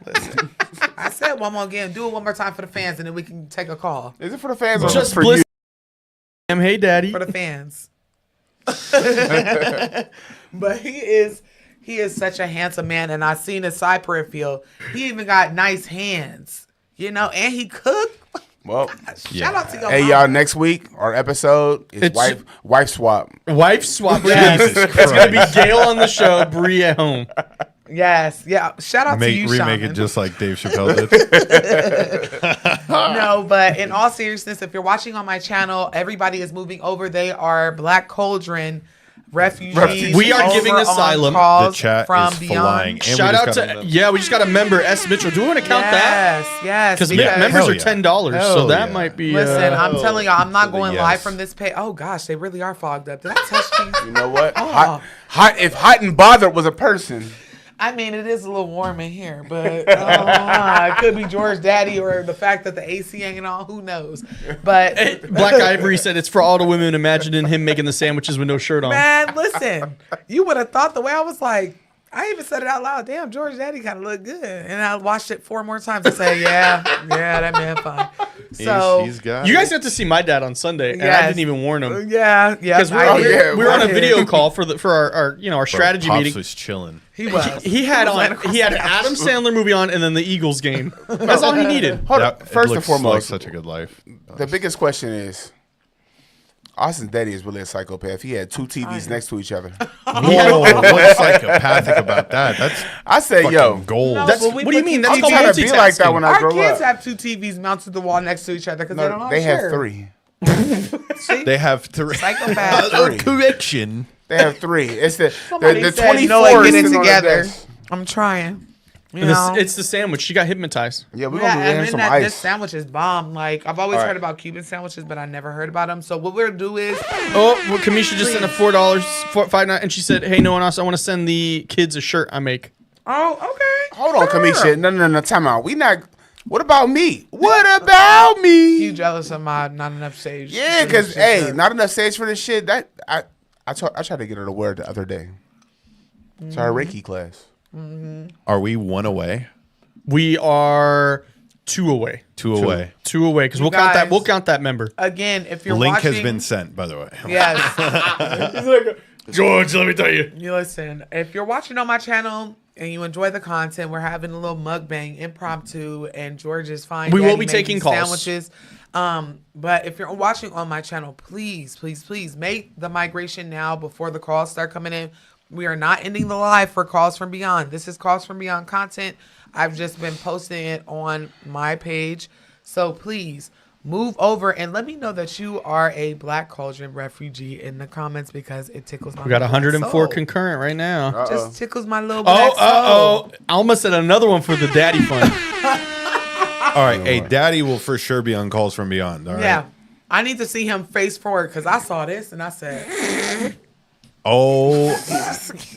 [SPEAKER 2] Listen, I said one more again. Do it one more time for the fans, and then we can take a call
[SPEAKER 3] Is it for the fans or
[SPEAKER 4] Just
[SPEAKER 3] for
[SPEAKER 4] bliss.
[SPEAKER 3] you?
[SPEAKER 4] Hey, daddy.
[SPEAKER 2] for the fans. But he is such a handsome man, and I seen his side profile. He even got nice hands, and he cooked.
[SPEAKER 3] Well,
[SPEAKER 2] Shout out to your
[SPEAKER 3] hey
[SPEAKER 2] mama.
[SPEAKER 3] y'all, next week our episode is
[SPEAKER 4] It's-
[SPEAKER 3] wife swap.
[SPEAKER 4] Wife swap.
[SPEAKER 1] Jesus
[SPEAKER 4] It's going to be Gail on the show, Bree at home.
[SPEAKER 2] Yes, yeah. Shout out to you,
[SPEAKER 1] Remake
[SPEAKER 2] Shaman.
[SPEAKER 1] it just like Dave Chappelle did.
[SPEAKER 2] No, but in all seriousness, if you're watching on my channel, everybody is moving over. They are Black Cauldron refugees.
[SPEAKER 4] We are
[SPEAKER 2] over
[SPEAKER 4] giving
[SPEAKER 2] on
[SPEAKER 4] asylum.
[SPEAKER 1] The
[SPEAKER 2] Calls
[SPEAKER 1] chat
[SPEAKER 2] from
[SPEAKER 1] is
[SPEAKER 2] Beyond.
[SPEAKER 1] flying. And
[SPEAKER 4] Shout
[SPEAKER 1] we just
[SPEAKER 4] out
[SPEAKER 1] got
[SPEAKER 4] to,
[SPEAKER 1] another-
[SPEAKER 4] we just got a member, S. Mitchell. Do we want to count that?
[SPEAKER 2] Yes.
[SPEAKER 4] Because
[SPEAKER 1] Yeah,
[SPEAKER 4] members
[SPEAKER 1] hell
[SPEAKER 4] are
[SPEAKER 1] yeah.
[SPEAKER 4] $10, so
[SPEAKER 1] Hell
[SPEAKER 4] that
[SPEAKER 1] yeah.
[SPEAKER 4] might be.
[SPEAKER 2] Listen, I'm telling y'all, I'm not
[SPEAKER 1] to the
[SPEAKER 2] going
[SPEAKER 1] yes.
[SPEAKER 2] live from this page. Oh gosh, they really are fogged up. Did I touch these?
[SPEAKER 3] You know what?
[SPEAKER 2] Oh.
[SPEAKER 3] Hot. If hot and bothered was a person,
[SPEAKER 2] I mean, it is a little warm in here, but it could be George Daddy or the fact that the AC hanging on. Who knows? But
[SPEAKER 4] Black Ivory said it's for all the women imagining him making the sandwiches with no shirt on.
[SPEAKER 2] man, listen, you would have thought the way I was like. I even said it out loud. Damn, George Daddy kind of looked good, and I watched it 4 more times and say, yeah, that man fine. So
[SPEAKER 1] He's got
[SPEAKER 4] You guys
[SPEAKER 1] it.
[SPEAKER 4] got to see my dad on Sunday, and I
[SPEAKER 2] Yes.
[SPEAKER 4] didn't even warn him.
[SPEAKER 2] yeah,
[SPEAKER 4] Because we,
[SPEAKER 2] I
[SPEAKER 4] we-
[SPEAKER 2] did.
[SPEAKER 4] we were on
[SPEAKER 2] I
[SPEAKER 4] a
[SPEAKER 2] did.
[SPEAKER 4] video call for our
[SPEAKER 1] Bro,
[SPEAKER 4] strategy
[SPEAKER 1] Pops
[SPEAKER 4] meeting.
[SPEAKER 1] was chilling.
[SPEAKER 2] He was.
[SPEAKER 4] He had
[SPEAKER 2] was laying
[SPEAKER 4] on
[SPEAKER 2] across
[SPEAKER 4] he had
[SPEAKER 2] the
[SPEAKER 4] an
[SPEAKER 2] couch.
[SPEAKER 4] Adam Sandler movie on, and then the Eagles game. That's all he needed.
[SPEAKER 3] hold
[SPEAKER 1] That-
[SPEAKER 3] on.
[SPEAKER 1] it
[SPEAKER 3] First and
[SPEAKER 1] looks
[SPEAKER 3] foremost,
[SPEAKER 1] like such a good life.
[SPEAKER 3] the biggest question is, Austin's daddy is really a psychopath. He had 2 TVs next to each other.
[SPEAKER 1] Whoa, what's psychopathic about that? That's
[SPEAKER 3] I said, yo,
[SPEAKER 1] gold.
[SPEAKER 2] No,
[SPEAKER 4] That's
[SPEAKER 2] but we
[SPEAKER 4] what do you
[SPEAKER 2] put
[SPEAKER 4] mean?
[SPEAKER 2] two
[SPEAKER 4] That's
[SPEAKER 3] I'm
[SPEAKER 4] called
[SPEAKER 2] TVs.
[SPEAKER 3] trying to be like that
[SPEAKER 4] multitasking.
[SPEAKER 3] when I
[SPEAKER 2] Our
[SPEAKER 3] grow
[SPEAKER 2] kids
[SPEAKER 3] up.
[SPEAKER 2] have 2 TVs mounted to the wall next to each other because they don't know
[SPEAKER 3] They
[SPEAKER 2] how to
[SPEAKER 3] have
[SPEAKER 2] share.
[SPEAKER 3] 3.
[SPEAKER 2] See?
[SPEAKER 1] They have 3.
[SPEAKER 2] Psychopath.
[SPEAKER 1] Correction.
[SPEAKER 3] They have 3. It's the
[SPEAKER 2] Somebody
[SPEAKER 3] the
[SPEAKER 2] said,
[SPEAKER 3] 24
[SPEAKER 2] "Noah, get it
[SPEAKER 3] sitting on the
[SPEAKER 2] together."
[SPEAKER 3] desk.
[SPEAKER 2] I'm trying. You know?
[SPEAKER 4] It's the sandwich. She got hypnotized.
[SPEAKER 3] Yeah, we're
[SPEAKER 2] Yeah,
[SPEAKER 3] gonna give him
[SPEAKER 2] and
[SPEAKER 3] some
[SPEAKER 2] then this
[SPEAKER 3] ice.
[SPEAKER 2] sandwich is bomb. Like I've always
[SPEAKER 3] All right.
[SPEAKER 2] heard about Cuban sandwiches, but I never heard about them. So what we'll do is,
[SPEAKER 4] Oh, well, Kamisha just sent a $4.59, and she said, "Hey, no one else. I want to send the kids a shirt I make."
[SPEAKER 2] oh, okay.
[SPEAKER 3] Hold on,
[SPEAKER 2] Sure.
[SPEAKER 3] Kamisha. No, time out. We not. What about me? What about me?
[SPEAKER 2] You jealous of my not enough sage?
[SPEAKER 3] Yeah, because hey, not enough stage for this shit. That I tried to get her to wear it the other day. It's our Reiki class.
[SPEAKER 1] Are we 1 away?
[SPEAKER 4] We are 2 away.
[SPEAKER 1] 2 away.
[SPEAKER 4] 2 away because
[SPEAKER 2] You
[SPEAKER 4] we'll count that.
[SPEAKER 2] guys-
[SPEAKER 4] We'll count that member.
[SPEAKER 2] Again, if you're
[SPEAKER 1] Link
[SPEAKER 2] watching,
[SPEAKER 1] has been sent, by the way.
[SPEAKER 2] yes.
[SPEAKER 4] George, let me tell you.
[SPEAKER 2] You listen, if you're watching on my channel and you enjoy the content, we're having a little mukbang impromptu, and George is fine.
[SPEAKER 4] We will
[SPEAKER 2] Daddy
[SPEAKER 4] be
[SPEAKER 2] making
[SPEAKER 4] taking calls.
[SPEAKER 2] sandwiches. But if you're watching on my channel, please make the migration now before the calls start coming in. We are not ending the live for Calls From Beyond. This is Calls From Beyond content. I've just been posting it on my page. So please move over and let me know that you are a Black Cauldron refugee in the comments because it tickles my
[SPEAKER 4] We got
[SPEAKER 2] little black
[SPEAKER 4] 104
[SPEAKER 2] soul.
[SPEAKER 4] concurrent right now.
[SPEAKER 2] Just tickles my little black
[SPEAKER 4] Oh,
[SPEAKER 2] soul.
[SPEAKER 4] Alma said another one for the daddy fund.
[SPEAKER 1] All right. Hey, Daddy will for sure be on Calls From Beyond. All right.
[SPEAKER 2] Yeah. I need to see him face forward because I saw this and I said,
[SPEAKER 1] Oh,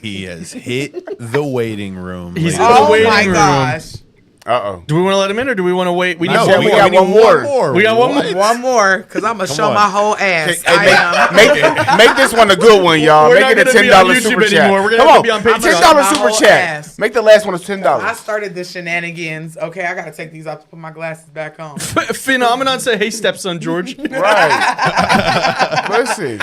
[SPEAKER 1] he has hit the waiting room.
[SPEAKER 4] He's
[SPEAKER 1] ladies
[SPEAKER 4] in
[SPEAKER 1] and
[SPEAKER 4] the
[SPEAKER 2] oh
[SPEAKER 4] waiting
[SPEAKER 2] my
[SPEAKER 4] room.
[SPEAKER 2] gosh.
[SPEAKER 4] Do we want to let him in or do we want to wait? We need
[SPEAKER 1] No,
[SPEAKER 4] to
[SPEAKER 3] we got one more.
[SPEAKER 4] We got one more.
[SPEAKER 1] What?
[SPEAKER 2] One more because I'm going to show
[SPEAKER 1] on.
[SPEAKER 2] my whole ass.
[SPEAKER 3] Hey,
[SPEAKER 2] I am.
[SPEAKER 3] make this one a good one, y'all.
[SPEAKER 4] We're
[SPEAKER 3] Make
[SPEAKER 4] not
[SPEAKER 3] it a
[SPEAKER 4] gonna be on
[SPEAKER 3] $10
[SPEAKER 4] YouTube
[SPEAKER 3] super chat.
[SPEAKER 4] anymore. We're gonna
[SPEAKER 3] Come
[SPEAKER 4] have
[SPEAKER 3] on,
[SPEAKER 4] to be on Patreon.
[SPEAKER 3] $10
[SPEAKER 2] My
[SPEAKER 3] super
[SPEAKER 2] whole
[SPEAKER 3] chat.
[SPEAKER 2] ass.
[SPEAKER 3] Make the last one a $10.
[SPEAKER 2] I started the shenanigans. Okay, I got to take these off to put my glasses back on.
[SPEAKER 4] Phenomenon said, "Hey, stepson George."
[SPEAKER 3] Right. Listen.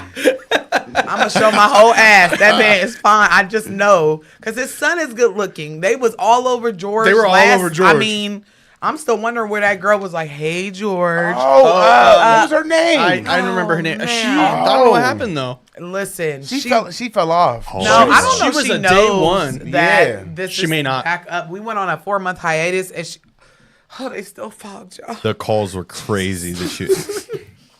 [SPEAKER 2] I'm going to show my whole ass. That man is fine. I just know because his son is good looking. They was all over George.
[SPEAKER 4] They were all over George.
[SPEAKER 2] I mean, I'm still wondering where that girl was like, hey, George.
[SPEAKER 3] What was her name?
[SPEAKER 4] I don't remember her name.
[SPEAKER 2] man.
[SPEAKER 4] She, I don't know what happened though.
[SPEAKER 2] Listen.
[SPEAKER 3] she fell off.
[SPEAKER 2] No,
[SPEAKER 1] She
[SPEAKER 2] I
[SPEAKER 1] was-
[SPEAKER 2] don't know.
[SPEAKER 4] she was
[SPEAKER 2] She
[SPEAKER 4] a day
[SPEAKER 2] knows
[SPEAKER 4] one.
[SPEAKER 2] that
[SPEAKER 3] Yeah.
[SPEAKER 2] this
[SPEAKER 4] She
[SPEAKER 2] is
[SPEAKER 4] may not.
[SPEAKER 2] back up. We went on a 4-month hiatus, and they still fogged y'all.
[SPEAKER 1] The calls were crazy.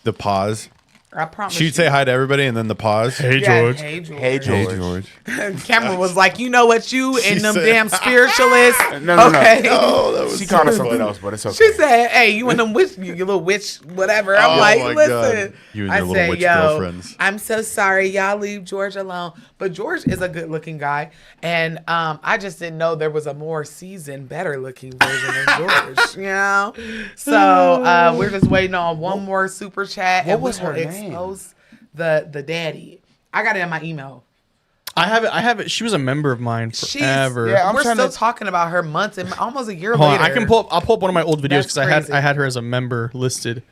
[SPEAKER 1] The pause.
[SPEAKER 2] I promise.
[SPEAKER 1] She'd say hi to everybody, and then the pause.
[SPEAKER 4] Hey,
[SPEAKER 2] Yeah,
[SPEAKER 4] George.
[SPEAKER 2] Hey, George.
[SPEAKER 3] Hey, George.
[SPEAKER 1] Hey, George.
[SPEAKER 2] Cameron was like, you know what, you
[SPEAKER 1] She
[SPEAKER 2] and them
[SPEAKER 1] said-
[SPEAKER 2] damn spiritualists.
[SPEAKER 3] No.
[SPEAKER 2] Okay.
[SPEAKER 1] Oh, that was
[SPEAKER 3] She called us
[SPEAKER 1] so
[SPEAKER 3] something
[SPEAKER 1] funny.
[SPEAKER 3] else, but it's okay.
[SPEAKER 2] She said, hey, you and them witch, you little witch, whatever. I'm
[SPEAKER 1] Oh
[SPEAKER 2] like,
[SPEAKER 1] my
[SPEAKER 2] listen.
[SPEAKER 1] God. You and
[SPEAKER 2] I
[SPEAKER 1] your little
[SPEAKER 2] said,
[SPEAKER 1] witch
[SPEAKER 2] yo,
[SPEAKER 1] girlfriends.
[SPEAKER 2] I'm so sorry. Y'all leave George alone. But George is a good looking guy. And I just didn't know there was a more seasoned, better looking version of George, you know? So we're just waiting on one more super chat.
[SPEAKER 3] What
[SPEAKER 2] and
[SPEAKER 3] was
[SPEAKER 2] we will
[SPEAKER 3] her name?
[SPEAKER 2] expose the daddy. I got it in my email.
[SPEAKER 4] I have it. She was a member of mine forever.
[SPEAKER 3] Yeah, I'm
[SPEAKER 2] We're
[SPEAKER 3] trying
[SPEAKER 2] still
[SPEAKER 3] to-
[SPEAKER 2] talking about her months and almost a year
[SPEAKER 4] Hold on,
[SPEAKER 2] later.
[SPEAKER 4] I'll pull up one of my old videos
[SPEAKER 2] That's
[SPEAKER 4] because
[SPEAKER 2] crazy.
[SPEAKER 4] I had her as a member listed.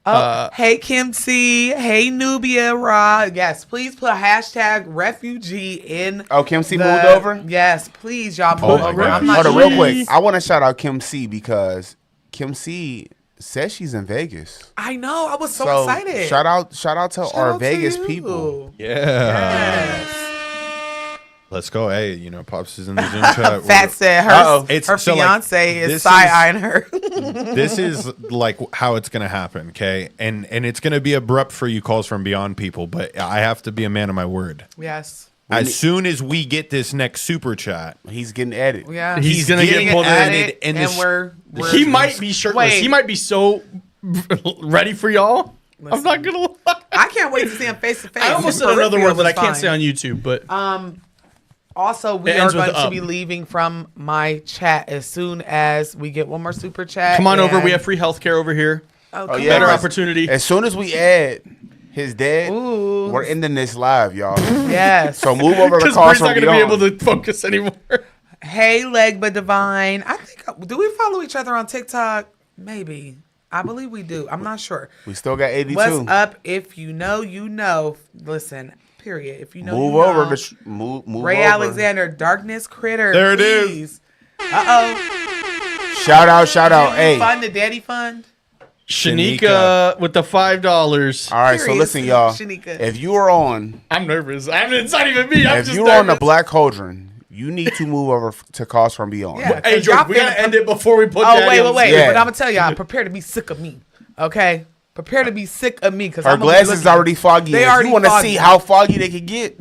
[SPEAKER 2] Hey Kim C, hey Nubia Ra. Yes, please put hashtag refugee in.
[SPEAKER 3] Oh, Kim C
[SPEAKER 2] the-
[SPEAKER 3] moved over?
[SPEAKER 2] Yes, please, y'all
[SPEAKER 1] Oh
[SPEAKER 2] move
[SPEAKER 1] my
[SPEAKER 2] over.
[SPEAKER 1] gosh.
[SPEAKER 2] I'm not
[SPEAKER 3] Hold on,
[SPEAKER 2] sure.
[SPEAKER 3] real quick. I want to shout out Kim C because Kim C says she's in Vegas.
[SPEAKER 2] I know. I was so excited.
[SPEAKER 3] Shout out to
[SPEAKER 2] Shout
[SPEAKER 3] our
[SPEAKER 2] out to
[SPEAKER 3] Vegas
[SPEAKER 2] you.
[SPEAKER 3] people.
[SPEAKER 1] Yeah.
[SPEAKER 2] Yes.
[SPEAKER 1] Let's go. Hey, Pops is in the Zoom chat.
[SPEAKER 2] Fat said
[SPEAKER 3] Uh-oh.
[SPEAKER 2] her
[SPEAKER 1] It's-
[SPEAKER 2] her
[SPEAKER 1] so, like,
[SPEAKER 2] fiance is
[SPEAKER 1] this
[SPEAKER 2] side eyeing her.
[SPEAKER 1] This is like how it's gonna happen, okay? And it's gonna be abrupt for you calls from beyond people, but I have to be a man of my word.
[SPEAKER 2] Yes.
[SPEAKER 1] As soon as we get this next super chat,
[SPEAKER 3] He's getting added.
[SPEAKER 2] Yeah.
[SPEAKER 4] He's gonna
[SPEAKER 1] getting
[SPEAKER 4] get pulled in.
[SPEAKER 1] added, and
[SPEAKER 2] and
[SPEAKER 1] this-
[SPEAKER 2] we're
[SPEAKER 4] He might be shirtless.
[SPEAKER 2] Wait.
[SPEAKER 4] He might be so ready for y'all. I'm not gonna lie.
[SPEAKER 2] I can't wait to see him face to face.
[SPEAKER 4] I almost
[SPEAKER 2] His
[SPEAKER 4] said another
[SPEAKER 2] peripheral
[SPEAKER 4] word that I
[SPEAKER 2] was
[SPEAKER 4] can't say
[SPEAKER 2] fine.
[SPEAKER 4] on YouTube, but
[SPEAKER 2] Also, we
[SPEAKER 4] It
[SPEAKER 2] are
[SPEAKER 4] ends with
[SPEAKER 2] going to
[SPEAKER 4] up.
[SPEAKER 2] be leaving from my chat as soon as we get one more super chat.
[SPEAKER 4] come on over. We
[SPEAKER 2] and-
[SPEAKER 4] have free healthcare over here.
[SPEAKER 2] Oh,
[SPEAKER 3] Oh,
[SPEAKER 2] come
[SPEAKER 3] yeah.
[SPEAKER 4] Better
[SPEAKER 2] on.
[SPEAKER 4] opportunity.
[SPEAKER 3] As soon as we add his dad,
[SPEAKER 2] Ooh.
[SPEAKER 3] we're ending this live, y'all.
[SPEAKER 2] Yes.
[SPEAKER 3] So move over to
[SPEAKER 4] Because
[SPEAKER 3] Calls
[SPEAKER 4] Bree's
[SPEAKER 3] from
[SPEAKER 4] not going to be
[SPEAKER 3] Beyond.
[SPEAKER 4] able to focus anymore.
[SPEAKER 2] Hey, Legba Divine. I think, do we follow each other on TikTok? Maybe. I believe we do. I'm not sure.
[SPEAKER 3] We still got 82.
[SPEAKER 2] What's up? If you know, you know. Listen, period. If you know,
[SPEAKER 3] Move
[SPEAKER 2] you
[SPEAKER 3] over.
[SPEAKER 2] know.
[SPEAKER 3] Move
[SPEAKER 2] Ray
[SPEAKER 3] over.
[SPEAKER 2] Alexander, Darkness Critter.
[SPEAKER 1] There it is.
[SPEAKER 2] is. Uh-oh.
[SPEAKER 3] Shout out. Hey.
[SPEAKER 2] Fund the Daddy Fund.
[SPEAKER 4] Shanika with the $5.
[SPEAKER 3] All right, so
[SPEAKER 2] Period.
[SPEAKER 3] listen, y'all.
[SPEAKER 2] Shanika.
[SPEAKER 3] If you are on,
[SPEAKER 4] I'm nervous. It's not even me. I'm
[SPEAKER 3] if
[SPEAKER 4] just
[SPEAKER 3] you're on the
[SPEAKER 4] nervous.
[SPEAKER 3] Black Cauldron, you need to move over to Calls from Beyond.
[SPEAKER 2] Yeah.
[SPEAKER 4] Hey, George,
[SPEAKER 2] Y'all
[SPEAKER 4] we got
[SPEAKER 2] finna
[SPEAKER 4] to end it before we put
[SPEAKER 2] Oh,
[SPEAKER 4] Daddy on
[SPEAKER 2] wait.
[SPEAKER 3] Yeah.
[SPEAKER 2] But I'm going to tell y'all, prepare to be sick of me. Okay? Prepare to be sick of me. Because
[SPEAKER 3] Her glasses already foggy.
[SPEAKER 2] They
[SPEAKER 3] If
[SPEAKER 2] already
[SPEAKER 3] you want to
[SPEAKER 2] foggy.
[SPEAKER 3] see how foggy they can get,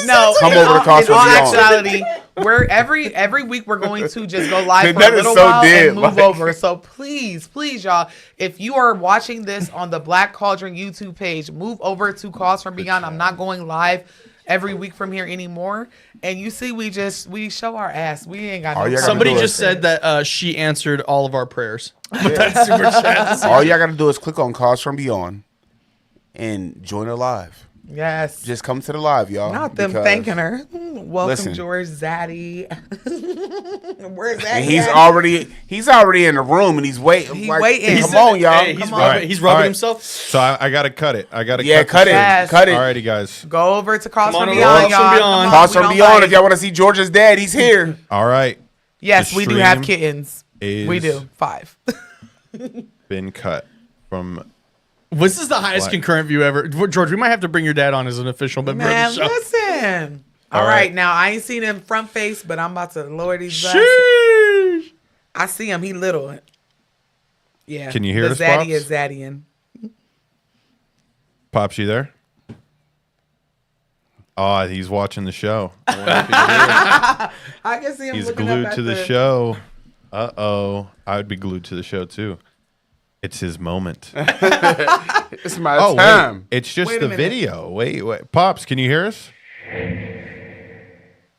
[SPEAKER 2] No,
[SPEAKER 3] Come
[SPEAKER 2] in
[SPEAKER 3] over to
[SPEAKER 2] all-
[SPEAKER 3] Calls
[SPEAKER 2] in all
[SPEAKER 3] from Beyond.
[SPEAKER 2] actuality, we're every week we're going to just go live for
[SPEAKER 3] That
[SPEAKER 2] a
[SPEAKER 3] is
[SPEAKER 2] little
[SPEAKER 3] so
[SPEAKER 2] while
[SPEAKER 3] dead,
[SPEAKER 2] and move
[SPEAKER 3] like-
[SPEAKER 2] over. So please, y'all, if you are watching this on the Black Cauldron YouTube page, move over to Calls from Beyond. I'm not going live every week from here anymore. And you see, we show our ass. We ain't got
[SPEAKER 3] All
[SPEAKER 2] no.
[SPEAKER 3] you gotta
[SPEAKER 4] Somebody
[SPEAKER 3] do
[SPEAKER 4] just
[SPEAKER 3] is-
[SPEAKER 4] said that she answered all of our prayers. That's super chat.
[SPEAKER 3] all y'all got to do is click on Calls from Beyond and join the live.
[SPEAKER 2] Yes.
[SPEAKER 3] Just come to the live, y'all.
[SPEAKER 2] Not them
[SPEAKER 3] because-
[SPEAKER 2] thanking her. Welcome,
[SPEAKER 3] Listen.
[SPEAKER 2] George Zaddy. Where's that?
[SPEAKER 3] And he's already in the room and he's waiting.
[SPEAKER 2] He
[SPEAKER 3] like,
[SPEAKER 2] waiting.
[SPEAKER 3] Come on, y'all.
[SPEAKER 4] Hey, he's
[SPEAKER 2] Come on.
[SPEAKER 4] rubbing, he's rubbing
[SPEAKER 1] All right.
[SPEAKER 4] himself.
[SPEAKER 1] so I got to cut it. I got to
[SPEAKER 3] Yeah, cut it.
[SPEAKER 2] Yes.
[SPEAKER 3] Cut it.
[SPEAKER 1] Alrighty, guys.
[SPEAKER 2] Go over to Calls
[SPEAKER 4] Come
[SPEAKER 2] from
[SPEAKER 4] on
[SPEAKER 2] Beyond,
[SPEAKER 4] over.
[SPEAKER 2] y'all.
[SPEAKER 4] Calls from
[SPEAKER 2] Come
[SPEAKER 4] Beyond.
[SPEAKER 2] on,
[SPEAKER 3] Calls
[SPEAKER 2] we
[SPEAKER 3] from
[SPEAKER 2] don't
[SPEAKER 3] Beyond.
[SPEAKER 2] bite.
[SPEAKER 3] If y'all want to see George's dad, he's here.
[SPEAKER 1] All right.
[SPEAKER 2] Yes,
[SPEAKER 1] The
[SPEAKER 2] we do have
[SPEAKER 1] stream
[SPEAKER 2] kittens. We
[SPEAKER 1] is-
[SPEAKER 2] do 5.
[SPEAKER 1] Been cut from.
[SPEAKER 4] This is the highest
[SPEAKER 1] What?
[SPEAKER 4] concurrent view ever. George, we might have to bring your dad on as an official member
[SPEAKER 2] Man,
[SPEAKER 4] of the show.
[SPEAKER 2] listen. All
[SPEAKER 1] All
[SPEAKER 2] right,
[SPEAKER 1] right.
[SPEAKER 2] now I ain't seen him front face, but I'm about to lower these glasses.
[SPEAKER 4] Sheesh.
[SPEAKER 2] I see him. He little. Yeah.
[SPEAKER 1] Can you hear
[SPEAKER 2] the
[SPEAKER 1] us,
[SPEAKER 2] Zaddy
[SPEAKER 1] Pops?
[SPEAKER 2] is Zaddying.
[SPEAKER 1] Pops, you there? Oh, he's watching the show. I wonder if he can hear.
[SPEAKER 2] I can see him
[SPEAKER 1] He's
[SPEAKER 2] looking
[SPEAKER 1] glued
[SPEAKER 2] up at
[SPEAKER 1] to the show. Uh-oh. I would be glued to the show, too. It's his moment.
[SPEAKER 3] It's my
[SPEAKER 1] Oh,
[SPEAKER 3] time.
[SPEAKER 1] wait. It's just
[SPEAKER 2] Wait a
[SPEAKER 1] the
[SPEAKER 2] minute.
[SPEAKER 1] video. Wait. Pops, can you hear us?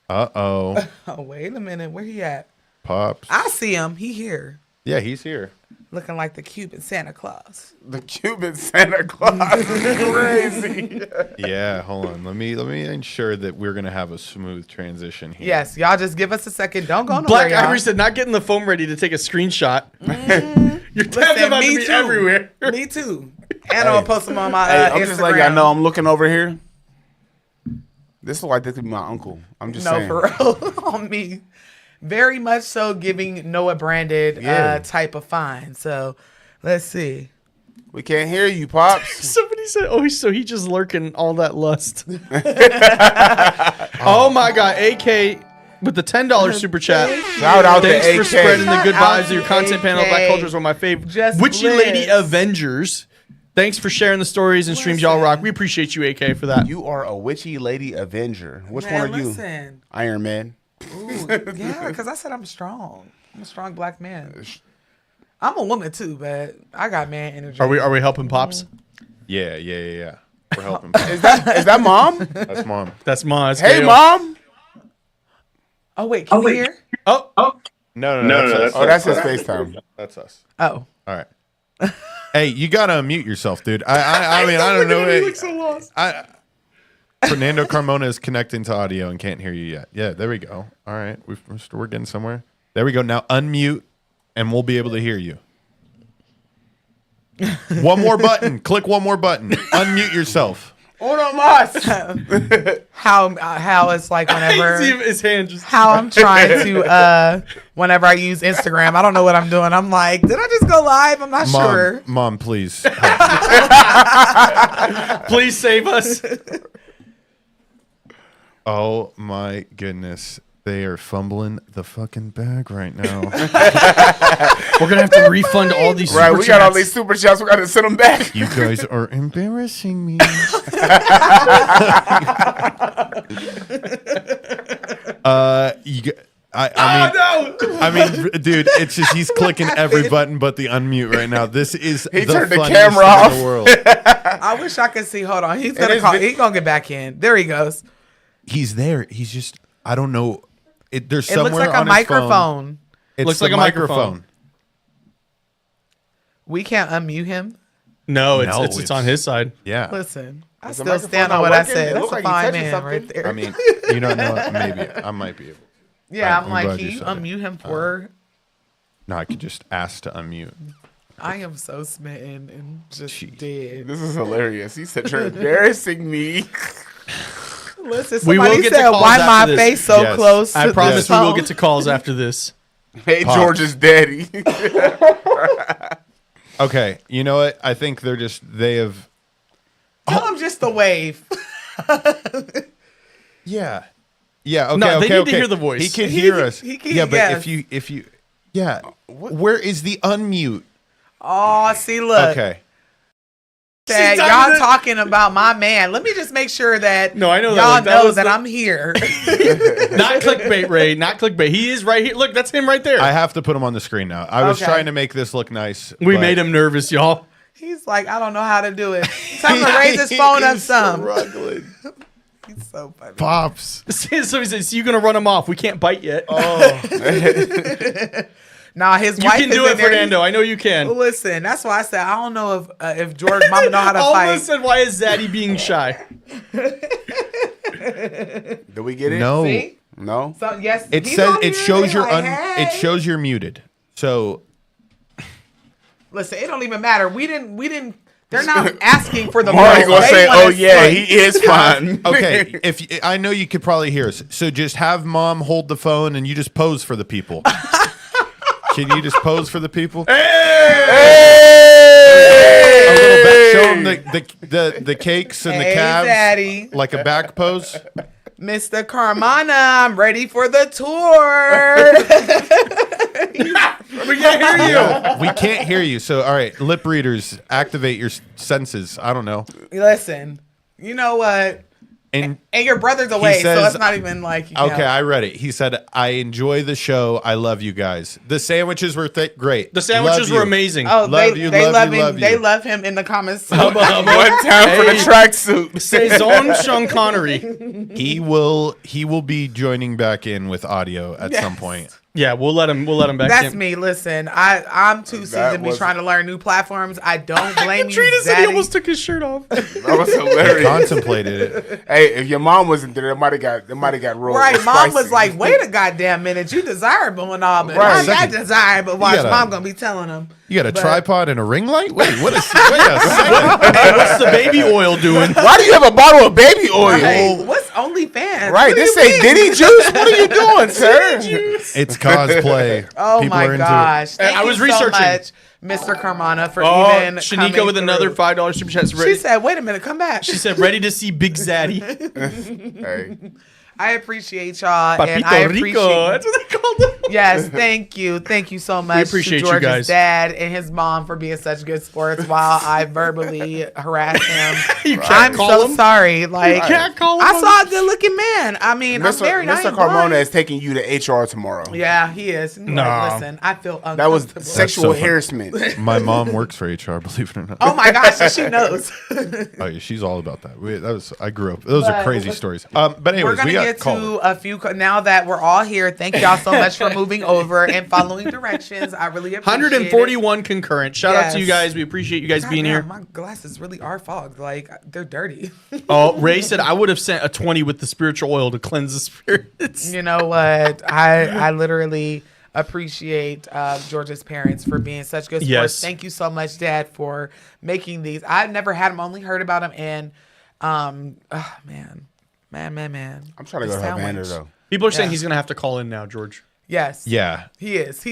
[SPEAKER 1] Uh-oh.
[SPEAKER 2] Oh, wait a minute. Where he at?
[SPEAKER 1] Pops.
[SPEAKER 2] I see him. He here.
[SPEAKER 1] Yeah, he's here.
[SPEAKER 2] Looking like the Cuban Santa Claus.
[SPEAKER 3] The Cuban Santa Claus is crazy.
[SPEAKER 1] Yeah, hold on. Let me ensure that we're gonna have a smooth transition here.
[SPEAKER 2] Yes, y'all just give us a second. Don't go nowhere,
[SPEAKER 4] Black
[SPEAKER 2] y'all.
[SPEAKER 4] Ivory said, not getting the phone ready to take a screenshot. Your dad's
[SPEAKER 2] Listen,
[SPEAKER 4] about to
[SPEAKER 2] me
[SPEAKER 4] be
[SPEAKER 2] too.
[SPEAKER 4] everywhere.
[SPEAKER 2] Me too. And I'll post them on my
[SPEAKER 3] Hey, I'm
[SPEAKER 2] Instagram.
[SPEAKER 3] just letting y'all know I'm looking over here. This looks like this could be my uncle. I'm just
[SPEAKER 2] No,
[SPEAKER 3] saying.
[SPEAKER 2] for real. On me. Very much so giving Noah branded
[SPEAKER 3] Yeah.
[SPEAKER 2] type of fine. So let's see.
[SPEAKER 3] We can't hear you, Pops.
[SPEAKER 4] Somebody said, oh, so he just lurking all that lust. Oh my God. AK with the $10 super chat.
[SPEAKER 3] Shout out
[SPEAKER 4] Thanks
[SPEAKER 3] to
[SPEAKER 4] for
[SPEAKER 3] AK.
[SPEAKER 4] spreading the good
[SPEAKER 2] Shout out
[SPEAKER 4] vibes of your
[SPEAKER 2] to
[SPEAKER 4] content panel.
[SPEAKER 2] AK.
[SPEAKER 4] Black Culture is one of my favorite.
[SPEAKER 2] Just
[SPEAKER 4] Witchy Lady
[SPEAKER 2] bliss.
[SPEAKER 4] Avengers. Thanks for sharing the stories and streams. Y'all rock. We appreciate you, AK, for that.
[SPEAKER 3] You are a witchy lady Avenger. Which
[SPEAKER 2] Man,
[SPEAKER 3] one are you?
[SPEAKER 2] listen.
[SPEAKER 3] Iron Man.
[SPEAKER 2] Ooh, yeah, because I said I'm strong. I'm a strong black man. I'm a woman too, but I got man energy.
[SPEAKER 4] Are we helping Pops?
[SPEAKER 1] Yeah. We're helping.
[SPEAKER 3] Is that mom?
[SPEAKER 1] That's mom.
[SPEAKER 4] That's Maz.
[SPEAKER 3] Hey, mom.
[SPEAKER 2] Oh wait, can we hear?
[SPEAKER 4] Oh.
[SPEAKER 1] No.
[SPEAKER 3] That's his FaceTime.
[SPEAKER 1] That's us.
[SPEAKER 2] Oh,
[SPEAKER 1] All right. Hey, you gotta unmute yourself, dude. I mean, I don't know.
[SPEAKER 4] You look so lost.
[SPEAKER 1] Fernando Carmona is connecting to audio and can't hear you yet. Yeah, there we go. All right, we're getting somewhere. There we go. Now unmute, and we'll be able to hear you. One more button. Click one more button. Unmute yourself.
[SPEAKER 3] Uno más.
[SPEAKER 2] how it's like whenever
[SPEAKER 4] See his hand just.
[SPEAKER 2] how I'm trying to whenever I use Instagram, I don't know what I'm doing. I'm like, did I just go live? I'm not sure.
[SPEAKER 1] Mom, please.
[SPEAKER 4] Please save us.
[SPEAKER 1] Oh my goodness. They are fumbling the fucking bag right now.
[SPEAKER 4] We're gonna have to refund all these.
[SPEAKER 3] Right,
[SPEAKER 4] super
[SPEAKER 3] we got all
[SPEAKER 4] chats.
[SPEAKER 3] these super chats. We got to send them back.
[SPEAKER 1] You guys are embarrassing me. I mean, dude, it's just he's clicking every button but the unmute right now. This is
[SPEAKER 3] He
[SPEAKER 1] the
[SPEAKER 3] turned the
[SPEAKER 1] funniest
[SPEAKER 3] camera
[SPEAKER 1] thing
[SPEAKER 3] off.
[SPEAKER 1] in the world.
[SPEAKER 2] I wish I could see. Hold on, he's gonna call. He's gonna get back in. There he goes.
[SPEAKER 1] He's there. He's just I don't know. There's
[SPEAKER 2] It
[SPEAKER 1] somewhere
[SPEAKER 2] looks like a
[SPEAKER 1] on his phone.
[SPEAKER 2] microphone.
[SPEAKER 1] It
[SPEAKER 4] Looks like a microphone.
[SPEAKER 2] We can't unmute him.
[SPEAKER 4] No,
[SPEAKER 1] No,
[SPEAKER 4] it's on his side.
[SPEAKER 1] Yeah.
[SPEAKER 2] Listen, I
[SPEAKER 3] Is the
[SPEAKER 2] still
[SPEAKER 3] microphone
[SPEAKER 2] stand on
[SPEAKER 3] not
[SPEAKER 2] what I
[SPEAKER 3] working?
[SPEAKER 2] said.
[SPEAKER 3] It
[SPEAKER 2] That's
[SPEAKER 3] looks
[SPEAKER 2] a
[SPEAKER 3] like you
[SPEAKER 2] fine
[SPEAKER 3] touching
[SPEAKER 2] man
[SPEAKER 3] something.
[SPEAKER 2] right there.
[SPEAKER 1] I mean, you don't know. Maybe I might be able.
[SPEAKER 2] yeah, I'm
[SPEAKER 1] I'm
[SPEAKER 2] like,
[SPEAKER 1] glad
[SPEAKER 2] can
[SPEAKER 1] you
[SPEAKER 2] you
[SPEAKER 1] said it.
[SPEAKER 2] unmute him for?
[SPEAKER 1] No, I could just ask to unmute.
[SPEAKER 2] I am so smitten and just dead.
[SPEAKER 3] This is hilarious. He said, "You're embarrassing me."
[SPEAKER 2] Listen,
[SPEAKER 4] We will
[SPEAKER 2] somebody
[SPEAKER 4] get to
[SPEAKER 2] said,
[SPEAKER 4] calls
[SPEAKER 2] "Why
[SPEAKER 4] after
[SPEAKER 2] my
[SPEAKER 4] this."
[SPEAKER 2] face so
[SPEAKER 1] Yes.
[SPEAKER 2] close?"
[SPEAKER 4] I
[SPEAKER 2] to
[SPEAKER 4] promise
[SPEAKER 2] the
[SPEAKER 4] we will
[SPEAKER 2] phone?
[SPEAKER 4] get to calls after this.
[SPEAKER 3] Hey,
[SPEAKER 1] Pops.
[SPEAKER 3] George's daddy.
[SPEAKER 1] Okay, you know what? I think they have.
[SPEAKER 2] Tell him just the wave.
[SPEAKER 1] Yeah. Yeah. Okay.
[SPEAKER 4] No, they
[SPEAKER 1] okay.
[SPEAKER 4] need
[SPEAKER 1] okay.
[SPEAKER 4] to hear the voice.
[SPEAKER 1] He can hear us.
[SPEAKER 2] he can-
[SPEAKER 1] yeah, but
[SPEAKER 2] yes.
[SPEAKER 1] if you, yeah. Where is the unmute?
[SPEAKER 2] Oh, see, look.
[SPEAKER 1] Okay.
[SPEAKER 2] That
[SPEAKER 4] She's done
[SPEAKER 2] y'all
[SPEAKER 4] it.
[SPEAKER 2] talking about my man. Let me just make sure that
[SPEAKER 4] No, I know that,
[SPEAKER 2] y'all
[SPEAKER 4] like, that
[SPEAKER 2] know
[SPEAKER 4] was
[SPEAKER 2] that
[SPEAKER 4] the-
[SPEAKER 2] I'm here.
[SPEAKER 4] Not clickbait, Ray. Not clickbait. He is right here. Look, that's him right there.
[SPEAKER 1] I have to put him on the screen now. I was
[SPEAKER 2] Okay.
[SPEAKER 1] trying to make this look nice.
[SPEAKER 4] we
[SPEAKER 1] but
[SPEAKER 4] made him nervous, y'all.
[SPEAKER 2] He's like, I don't know how to do it. Tell him to raise his phone up
[SPEAKER 1] He's
[SPEAKER 2] some.
[SPEAKER 1] struggling.
[SPEAKER 2] He's so funny.
[SPEAKER 1] Pops.
[SPEAKER 4] So he says, "You gonna run him off? We can't bite yet."
[SPEAKER 2] Nah, his
[SPEAKER 4] You
[SPEAKER 2] wife
[SPEAKER 4] can
[SPEAKER 2] is
[SPEAKER 4] do
[SPEAKER 2] in
[SPEAKER 4] it,
[SPEAKER 2] there.
[SPEAKER 4] Fernando. I know you can.
[SPEAKER 2] Listen, that's why I said I don't know if George Mama know how to
[SPEAKER 4] Almost
[SPEAKER 2] fight.
[SPEAKER 4] said, "Why is Zaddy being shy?"
[SPEAKER 3] Did we get it?
[SPEAKER 1] No.
[SPEAKER 2] See?
[SPEAKER 3] No.
[SPEAKER 2] So yes,
[SPEAKER 1] It
[SPEAKER 2] he's
[SPEAKER 1] says
[SPEAKER 2] on
[SPEAKER 1] it
[SPEAKER 2] here,
[SPEAKER 1] shows
[SPEAKER 2] he's
[SPEAKER 1] you're
[SPEAKER 2] like,
[SPEAKER 1] it
[SPEAKER 2] hey.
[SPEAKER 1] shows you're muted. So
[SPEAKER 2] Listen, it don't even matter. We didn't. They're not asking for the
[SPEAKER 3] Mari
[SPEAKER 2] vote.
[SPEAKER 3] gonna
[SPEAKER 2] They
[SPEAKER 3] say,
[SPEAKER 2] wanna
[SPEAKER 3] "Oh yeah,
[SPEAKER 2] say-
[SPEAKER 3] he is fine."
[SPEAKER 1] okay, I know you could probably hear us. So just have mom hold the phone and you just pose for the people. Can you just pose for the people? A little back, show them the cakes and the
[SPEAKER 2] Hey,
[SPEAKER 1] calves,
[SPEAKER 2] Daddy.
[SPEAKER 1] like a back pose.
[SPEAKER 2] Mr. Carmana, I'm ready for the tour.
[SPEAKER 4] We can't hear you.
[SPEAKER 1] We can't hear you. So all right, lip readers, activate your senses. I don't know.
[SPEAKER 2] Listen, you know what?
[SPEAKER 1] And
[SPEAKER 2] And your brother's away, so
[SPEAKER 1] says-
[SPEAKER 2] it's not even like you
[SPEAKER 1] okay,
[SPEAKER 2] know.
[SPEAKER 1] I read it. He said, "I enjoy the show. I love you guys. The sandwiches were great.
[SPEAKER 4] The sandwiches
[SPEAKER 1] Love
[SPEAKER 4] were
[SPEAKER 1] you.
[SPEAKER 4] amazing.
[SPEAKER 2] Oh,
[SPEAKER 1] Love you,
[SPEAKER 2] they
[SPEAKER 1] love
[SPEAKER 2] love
[SPEAKER 1] you,
[SPEAKER 2] him.
[SPEAKER 1] love
[SPEAKER 2] They
[SPEAKER 1] you.
[SPEAKER 2] love him in the comments.
[SPEAKER 3] One time for the
[SPEAKER 4] Hey.
[SPEAKER 3] tracksuit.
[SPEAKER 4] Saison Sean Connery.
[SPEAKER 1] He will be joining back in with audio at some point.
[SPEAKER 4] Yeah, we'll let him back
[SPEAKER 2] That's
[SPEAKER 4] in.
[SPEAKER 2] me. Listen, I'm too seasoned to be
[SPEAKER 3] was-
[SPEAKER 2] trying to learn new platforms. I don't blame you,
[SPEAKER 4] Trina said he
[SPEAKER 2] Zaddy.
[SPEAKER 4] almost took his shirt off.
[SPEAKER 3] That was hilarious.
[SPEAKER 1] Contemplated it.
[SPEAKER 3] Hey, if your mom wasn't there, it might have got rolled.
[SPEAKER 2] Right, mom
[SPEAKER 3] spicy.
[SPEAKER 2] was like, "Wait a goddamn minute, you desirable and all, but
[SPEAKER 3] Right.
[SPEAKER 2] not that desirable." Watch,
[SPEAKER 1] gotta-
[SPEAKER 2] mom gonna be telling him.
[SPEAKER 1] You got a
[SPEAKER 2] But-
[SPEAKER 1] tripod and a ring light? Wait, wait a second.
[SPEAKER 4] Hey, what's the baby oil doing?
[SPEAKER 3] Why do you have a bottle of baby oil?
[SPEAKER 2] Hey, what's OnlyFans?
[SPEAKER 3] Right,
[SPEAKER 2] What do
[SPEAKER 3] this
[SPEAKER 2] you
[SPEAKER 3] say
[SPEAKER 2] mean?
[SPEAKER 3] Diddy juice. What are you doing, sir?
[SPEAKER 1] It's cosplay.
[SPEAKER 2] Oh
[SPEAKER 1] People are
[SPEAKER 2] my
[SPEAKER 1] into it.
[SPEAKER 2] gosh! Thank
[SPEAKER 4] I
[SPEAKER 2] you
[SPEAKER 4] was
[SPEAKER 2] so
[SPEAKER 4] reaching.
[SPEAKER 2] much, Mr. Carmana, for
[SPEAKER 4] Oh,
[SPEAKER 2] even
[SPEAKER 4] Shanika
[SPEAKER 2] coming
[SPEAKER 4] with another
[SPEAKER 2] through.
[SPEAKER 4] $5 super chat.
[SPEAKER 2] She said, "Wait a minute, come back."
[SPEAKER 4] She said, "Ready to see Big Zaddy."
[SPEAKER 3] Hey,
[SPEAKER 2] I appreciate y'all.
[SPEAKER 4] Papito
[SPEAKER 2] And I appreciate
[SPEAKER 4] Rico. That's what they called him.
[SPEAKER 2] Yes, thank you. Thank you so much
[SPEAKER 4] appreciate
[SPEAKER 2] to
[SPEAKER 4] you
[SPEAKER 2] George's
[SPEAKER 4] guys.
[SPEAKER 2] dad and his mom for being such good sports while I verbally harass him.
[SPEAKER 4] You can't
[SPEAKER 2] I'm
[SPEAKER 4] call
[SPEAKER 2] so
[SPEAKER 4] him.
[SPEAKER 2] sorry. Like,
[SPEAKER 4] can't call him
[SPEAKER 2] I
[SPEAKER 4] on
[SPEAKER 2] saw a good looking man. I mean, I'm
[SPEAKER 3] Mr.
[SPEAKER 2] married. I
[SPEAKER 3] Mr.
[SPEAKER 2] ain't
[SPEAKER 3] Carmona
[SPEAKER 2] blind.
[SPEAKER 3] is taking you to HR tomorrow.
[SPEAKER 2] Yeah, he is.
[SPEAKER 4] No.
[SPEAKER 2] Like, listen, I feel uncomfortable.
[SPEAKER 3] That was sexual
[SPEAKER 1] so funny.
[SPEAKER 3] harassment.
[SPEAKER 1] My mom works for HR, believe it or not.
[SPEAKER 2] Oh my gosh, she knows.
[SPEAKER 1] Oh, yeah, she's all about that. I grew up. Those are
[SPEAKER 2] But-
[SPEAKER 1] crazy stories. But anyways,
[SPEAKER 2] We're gonna
[SPEAKER 1] we got
[SPEAKER 2] get
[SPEAKER 1] caller.
[SPEAKER 2] to a few. Now that we're all here, thank y'all so much for moving over and following directions. I really appreciate it.
[SPEAKER 4] 141 concurrent. Shout out to you
[SPEAKER 2] Yes.
[SPEAKER 4] guys. We appreciate you guys
[SPEAKER 2] God
[SPEAKER 4] being
[SPEAKER 2] damn,
[SPEAKER 4] here.
[SPEAKER 2] My glasses really are fogged. Like they're dirty.
[SPEAKER 4] Oh, Ray said I would have sent a 20 with the spiritual oil to cleanse the spirits.
[SPEAKER 2] You know what? I literally appreciate George's parents for being such good sports.
[SPEAKER 4] Yes.
[SPEAKER 2] Thank you so much, Dad, for making these. I've never had them, only heard about them, and man.
[SPEAKER 3] I'm trying to go to Havana though.
[SPEAKER 4] People are saying
[SPEAKER 2] Yeah.
[SPEAKER 4] he's going to have to call in now, George.
[SPEAKER 2] Yes.
[SPEAKER 1] Yeah.
[SPEAKER 2] He is.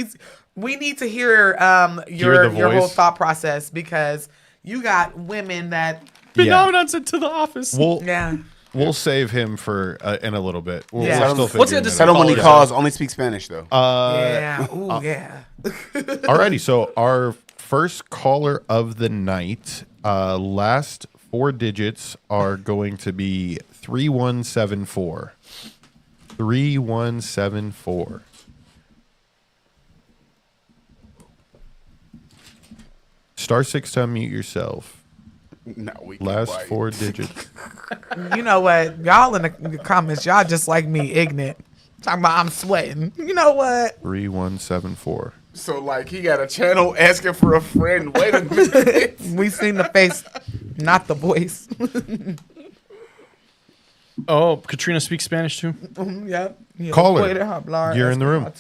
[SPEAKER 2] We need to hear
[SPEAKER 1] the
[SPEAKER 2] your whole
[SPEAKER 1] voice.
[SPEAKER 2] thought process because you got women that
[SPEAKER 4] Phenomenon sent to the office.
[SPEAKER 1] We'll save him for in a little bit. We'll,
[SPEAKER 2] Yeah.
[SPEAKER 1] we're still
[SPEAKER 4] What's
[SPEAKER 1] figuring
[SPEAKER 4] the
[SPEAKER 1] it
[SPEAKER 3] Tell him
[SPEAKER 1] out.
[SPEAKER 3] when he
[SPEAKER 4] Caller.
[SPEAKER 3] calls, only speak Spanish though.
[SPEAKER 2] yeah. Ooh, yeah.
[SPEAKER 1] Alrighty, so our first caller of the night, last 4 digits are going to be 3174. 3174. *6 to unmute yourself.
[SPEAKER 3] No, we
[SPEAKER 1] Last
[SPEAKER 3] quiet.
[SPEAKER 1] 4 digits.
[SPEAKER 2] You know what? Y'all in the comments, y'all just like me, ignorant. Talking about I'm sweating. You know what?
[SPEAKER 1] 3174.
[SPEAKER 3] So like he got a channel asking for a friend. Wait a minute.
[SPEAKER 2] We seen the face, not the voice.
[SPEAKER 4] Oh, Katrina speaks Spanish too.
[SPEAKER 2] Yep.
[SPEAKER 1] Caller, you're in the room.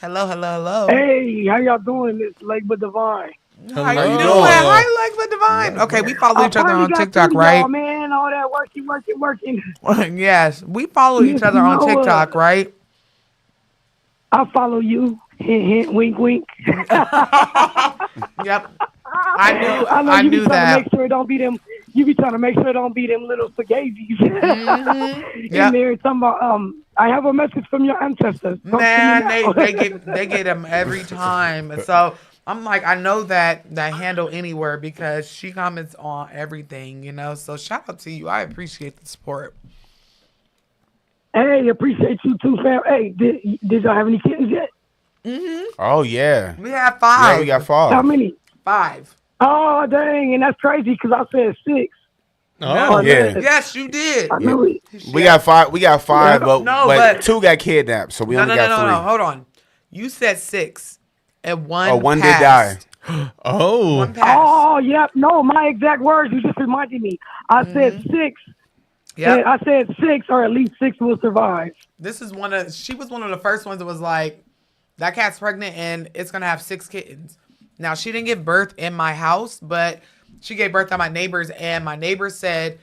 [SPEAKER 2] Hello.
[SPEAKER 5] Hey, how y'all doing? It's Lake but Divine.
[SPEAKER 2] How you
[SPEAKER 4] Hello.
[SPEAKER 2] doing? Hi, Lex with Divine. Okay, we follow each other
[SPEAKER 5] finally
[SPEAKER 2] on
[SPEAKER 5] got
[SPEAKER 2] TikTok,
[SPEAKER 5] through,
[SPEAKER 2] right?
[SPEAKER 5] y'all, man, all that working.
[SPEAKER 2] Yes, we follow each other on
[SPEAKER 5] You know
[SPEAKER 2] TikTok, right?
[SPEAKER 5] I follow you. Hint, hint, wink, wink.
[SPEAKER 2] Yep.
[SPEAKER 5] I
[SPEAKER 2] knew
[SPEAKER 5] know you be trying to
[SPEAKER 2] that.
[SPEAKER 5] make sure it don't be them. You be trying to make sure it don't be them little spaghettis
[SPEAKER 2] Yep.
[SPEAKER 5] in there. Talking about, I have a message from your ancestors. Talk to me
[SPEAKER 2] Man,
[SPEAKER 5] now.
[SPEAKER 2] they get them every time. And so I'm like, I know that handle anywhere because she comments on everything, you know. So shout out to you. I appreciate the support.
[SPEAKER 5] Hey, appreciate you too, fam. Hey, did y'all have any kids yet?
[SPEAKER 3] Oh yeah.
[SPEAKER 2] We have 5.
[SPEAKER 3] Yeah, we got
[SPEAKER 5] How
[SPEAKER 3] 5.
[SPEAKER 5] many?
[SPEAKER 2] 5.
[SPEAKER 5] Oh, dang, and that's crazy because I said 6.
[SPEAKER 4] Oh,
[SPEAKER 3] Yeah.
[SPEAKER 2] Yes, you did.
[SPEAKER 5] I knew it.
[SPEAKER 3] We got 5. We got 5, but,
[SPEAKER 2] No, but
[SPEAKER 3] 2 got kidnapped, so we
[SPEAKER 2] No,
[SPEAKER 3] only got 3.
[SPEAKER 2] Hold on. You said 6, and one.
[SPEAKER 3] Oh, one did
[SPEAKER 2] passed.
[SPEAKER 3] die.
[SPEAKER 4] Oh.
[SPEAKER 2] One passed.
[SPEAKER 5] Oh, yep. No, my exact words. You just reminded me. I said 6.
[SPEAKER 2] Yep.
[SPEAKER 5] And I said 6, or at least 6 will survive.
[SPEAKER 2] She was one of the first ones that was like, that cat's pregnant and it's gonna have 6 kittens. Now she didn't give birth in my house, but she gave birth to my neighbors, and my neighbor said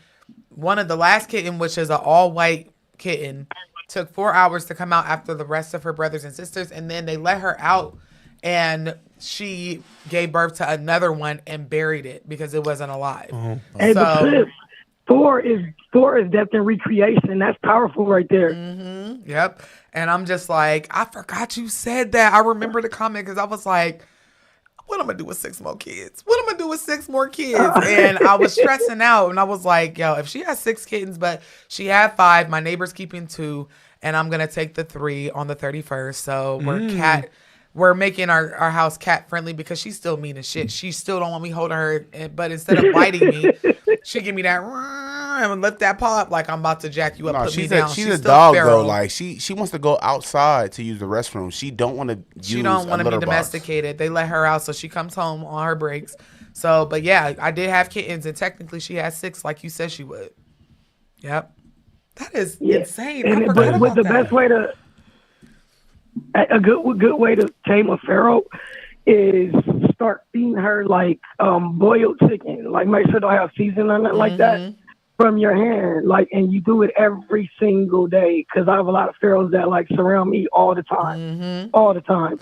[SPEAKER 2] one of the last kitten, which is an all white kitten, took 4 hours to come out after the rest of her brothers and sisters, and then they let her out and she gave birth to another one and buried it because it wasn't alive.
[SPEAKER 5] Hey, but
[SPEAKER 2] So
[SPEAKER 5] sis, Thor is death and recreation. That's powerful right there.
[SPEAKER 2] yep. And I'm just like, I forgot you said that. I remember the comment because I was like, what am I gonna do with 6 more kids? What am I gonna do with 6 more kids? And I was stressing out, and I was like, yo, if she has 6 kittens, but she had 5, my neighbor's keeping 2, and I'm gonna take the 3 on the 31st. So we're making our house cat friendly because she's still mean as shit. She still don't want me holding her, but instead of biting me, she give me that and lift that paw up like I'm about to jack you up,
[SPEAKER 3] No,
[SPEAKER 2] put me
[SPEAKER 3] she's
[SPEAKER 2] down.
[SPEAKER 3] a, she's a
[SPEAKER 2] still
[SPEAKER 3] dog
[SPEAKER 2] feral.
[SPEAKER 3] though. Like she wants to go outside to use the restroom. She don't want to use
[SPEAKER 2] She don't want to be
[SPEAKER 3] litter box.
[SPEAKER 2] domesticated. They let her out, so she comes home on her breaks. So, but yeah, I did have kittens, and technically she has 6, like you said she would. Yep, that is insane. I
[SPEAKER 5] And
[SPEAKER 2] forgot
[SPEAKER 5] but
[SPEAKER 2] about
[SPEAKER 5] with the
[SPEAKER 2] that.
[SPEAKER 5] best way to a good way to tame a pharaoh is start feeding her like boiled chicken. Like make sure it don't have seasoning on it like that from your hand. Like, and you do it every single day because I have a lot of pharaohs that like surround me all the time, all the time.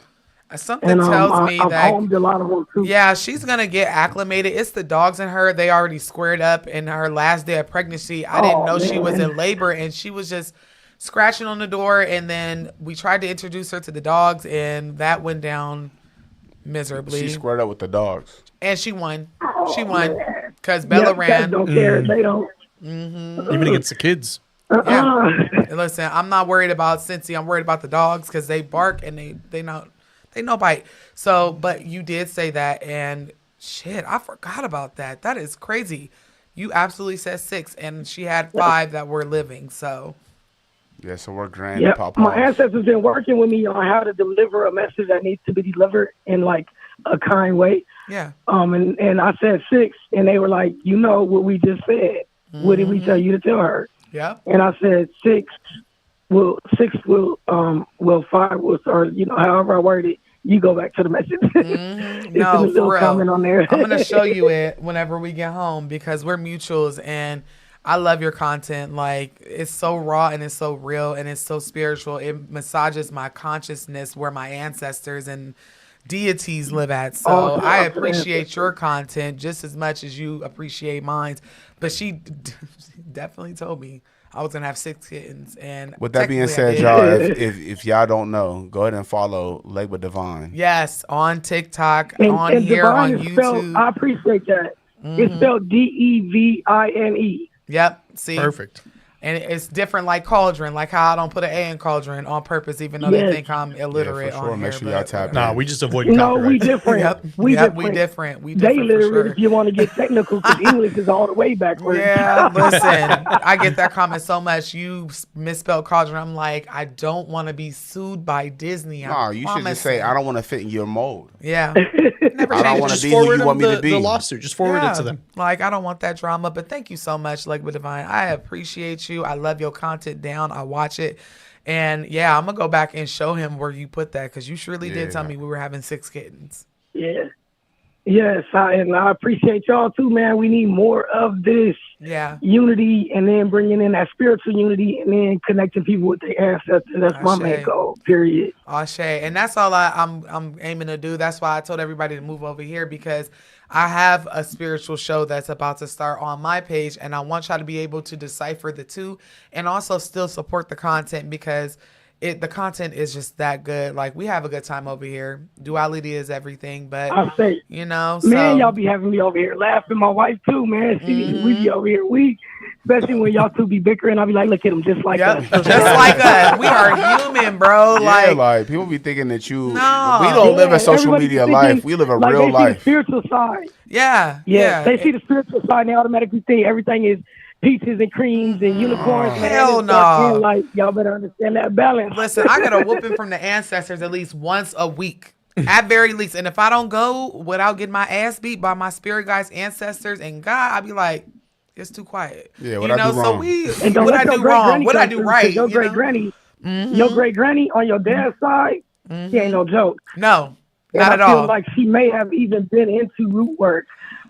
[SPEAKER 2] Something
[SPEAKER 5] And
[SPEAKER 2] tells me
[SPEAKER 5] I've
[SPEAKER 2] that
[SPEAKER 5] homed a lot of them too.
[SPEAKER 2] yeah, she's gonna get acclimated. It's the dogs in her. They already squared up in her last day of pregnancy. I didn't know she was in labor, and she was just scratching on the door, and then we tried to introduce her to the dogs, and that went down miserably.
[SPEAKER 3] She squared up with the dogs.
[SPEAKER 2] And she won. She
[SPEAKER 5] Oh,
[SPEAKER 2] won
[SPEAKER 5] man.
[SPEAKER 2] because Bella
[SPEAKER 5] Cats
[SPEAKER 2] ran.
[SPEAKER 5] don't care. They don't.
[SPEAKER 4] Even against the kids.
[SPEAKER 2] Yeah. And listen, I'm not worried about Cincy. I'm worried about the dogs because they bark and they no bite. So, but you did say that, and shit, I forgot about that. That is crazy. You absolutely said 6, and she had 5 that were living. So,
[SPEAKER 3] Yeah, so we're grand.
[SPEAKER 5] Yeah,
[SPEAKER 3] Papa.
[SPEAKER 5] my ancestors been working with me on how to deliver a message that needs to be delivered in like a kind way.
[SPEAKER 2] yeah.
[SPEAKER 5] And I said 6, and they were like, you know what we just said. What did we tell you to tell her?
[SPEAKER 2] Yeah.
[SPEAKER 5] And I said 6 will 5 will, or however I worded it. You go back to the message. It's
[SPEAKER 2] No,
[SPEAKER 5] a little
[SPEAKER 2] for real.
[SPEAKER 5] comment on there.
[SPEAKER 2] I'm gonna show you it whenever we get home because we're mutuals, and I love your content. Like, it's so raw and it's so real and it's so spiritual. It massages my consciousness where my ancestors and deities live at. So
[SPEAKER 5] Oh,
[SPEAKER 2] I
[SPEAKER 5] yeah.
[SPEAKER 2] appreciate your content just as much as you appreciate mine. But she definitely told me I was gonna have 6 kittens. And
[SPEAKER 3] With that being
[SPEAKER 2] technically
[SPEAKER 3] said,
[SPEAKER 2] I did.
[SPEAKER 3] y'all, if y'all don't know, go ahead and follow Legba Divine.
[SPEAKER 2] Yes, on TikTok,
[SPEAKER 5] and,
[SPEAKER 2] on
[SPEAKER 5] and
[SPEAKER 2] here,
[SPEAKER 5] Divine
[SPEAKER 2] on
[SPEAKER 5] is spelled,
[SPEAKER 2] YouTube.
[SPEAKER 5] I appreciate that. It's spelled Devine.
[SPEAKER 2] Yep. See,
[SPEAKER 4] Perfect.
[SPEAKER 2] and it's different, like Cauldron, like how I don't put an A in Cauldron on purpose, even though they
[SPEAKER 5] Yes.
[SPEAKER 2] think I'm illiterate
[SPEAKER 3] Yeah, for sure.
[SPEAKER 2] on
[SPEAKER 3] Make
[SPEAKER 2] here.
[SPEAKER 3] sure y'all
[SPEAKER 2] but
[SPEAKER 3] tap
[SPEAKER 2] whatever.
[SPEAKER 4] Nah, we just avoid
[SPEAKER 5] No, we
[SPEAKER 4] copyright.
[SPEAKER 5] different.
[SPEAKER 2] Yep,
[SPEAKER 5] We
[SPEAKER 2] yep,
[SPEAKER 5] different.
[SPEAKER 2] we different. We
[SPEAKER 5] They
[SPEAKER 2] different for
[SPEAKER 5] literally,
[SPEAKER 2] sure.
[SPEAKER 5] if you want to get technical, because English is all the way backwards.
[SPEAKER 2] Yeah, listen, I get that comment so much. You misspelled Cauldron. I'm like, I don't want to be sued by Disney.
[SPEAKER 3] No, you should just say, I don't want to fit in your mold.
[SPEAKER 2] Yeah. Never
[SPEAKER 3] I don't
[SPEAKER 2] change
[SPEAKER 3] wanna
[SPEAKER 2] it.
[SPEAKER 4] Just
[SPEAKER 3] be who
[SPEAKER 4] forward
[SPEAKER 3] you
[SPEAKER 4] them
[SPEAKER 3] want me to be.
[SPEAKER 4] the lawsuit. Just forward it to them.
[SPEAKER 2] Like, I don't want that drama, but thank you so much, Legba Divine. I appreciate you. I love your content down. I watch it. And yeah, I'm going to go back and show him where you put that because you surely did tell
[SPEAKER 3] Yeah.
[SPEAKER 2] me we were having 6 kittens.
[SPEAKER 5] Yeah. Yes, and I appreciate y'all too, man. We need more of this
[SPEAKER 2] Yeah.
[SPEAKER 5] unity, and then bringing in that spiritual unity, and then connecting people with their ancestors. That's my main
[SPEAKER 2] Ashe.
[SPEAKER 5] goal. Period.
[SPEAKER 2] Ashe. And that's all I'm aiming to do. That's why I told everybody to move over here because I have a spiritual show that's about to start on my page, and I want y'all to be able to decipher the two and also still support the content because the content is just that good. Like, we have a good time over here. Duality is everything, but
[SPEAKER 5] I say,
[SPEAKER 2] so
[SPEAKER 5] man, y'all be having me over here laughing. My wife too, man. We be over here weak, especially when y'all two be bickering. I'll be like, look at them, just like
[SPEAKER 2] yep,
[SPEAKER 5] us.
[SPEAKER 2] just like us. We are human, bro.
[SPEAKER 3] Yeah,
[SPEAKER 2] Like,
[SPEAKER 3] like people be thinking that
[SPEAKER 2] No.
[SPEAKER 3] we don't live a social
[SPEAKER 5] everybody
[SPEAKER 3] media
[SPEAKER 5] thinking,
[SPEAKER 3] life. We live a
[SPEAKER 5] like,
[SPEAKER 3] real
[SPEAKER 5] they see the
[SPEAKER 3] life.
[SPEAKER 5] spiritual side.
[SPEAKER 2] yeah.
[SPEAKER 5] They see the spiritual side, and they automatically think everything is peaches and creams and unicorns. Man,
[SPEAKER 2] Hell
[SPEAKER 5] it's dark,
[SPEAKER 2] no.
[SPEAKER 5] and, like, y'all better understand that balance.
[SPEAKER 2] Listen, I get a whooping from the ancestors at least once a week, at very least. And if I don't go without getting my ass beat by my spirit guides, ancestors, and God, I'd be like, it's too quiet.
[SPEAKER 3] Yeah, what I do
[SPEAKER 2] So
[SPEAKER 3] wrong?
[SPEAKER 5] And don't
[SPEAKER 2] what I
[SPEAKER 5] let your
[SPEAKER 2] do
[SPEAKER 5] great
[SPEAKER 2] wrong,
[SPEAKER 5] granny
[SPEAKER 2] what I
[SPEAKER 5] come
[SPEAKER 2] do
[SPEAKER 5] through, 'cause
[SPEAKER 2] right.
[SPEAKER 5] Your
[SPEAKER 2] you
[SPEAKER 5] great
[SPEAKER 2] know?
[SPEAKER 5] granny, your great granny on your dad's side, she ain't no joke.
[SPEAKER 2] No,
[SPEAKER 5] And
[SPEAKER 2] not
[SPEAKER 5] I
[SPEAKER 2] at
[SPEAKER 5] feel
[SPEAKER 2] all.
[SPEAKER 5] like she may have even been into root work.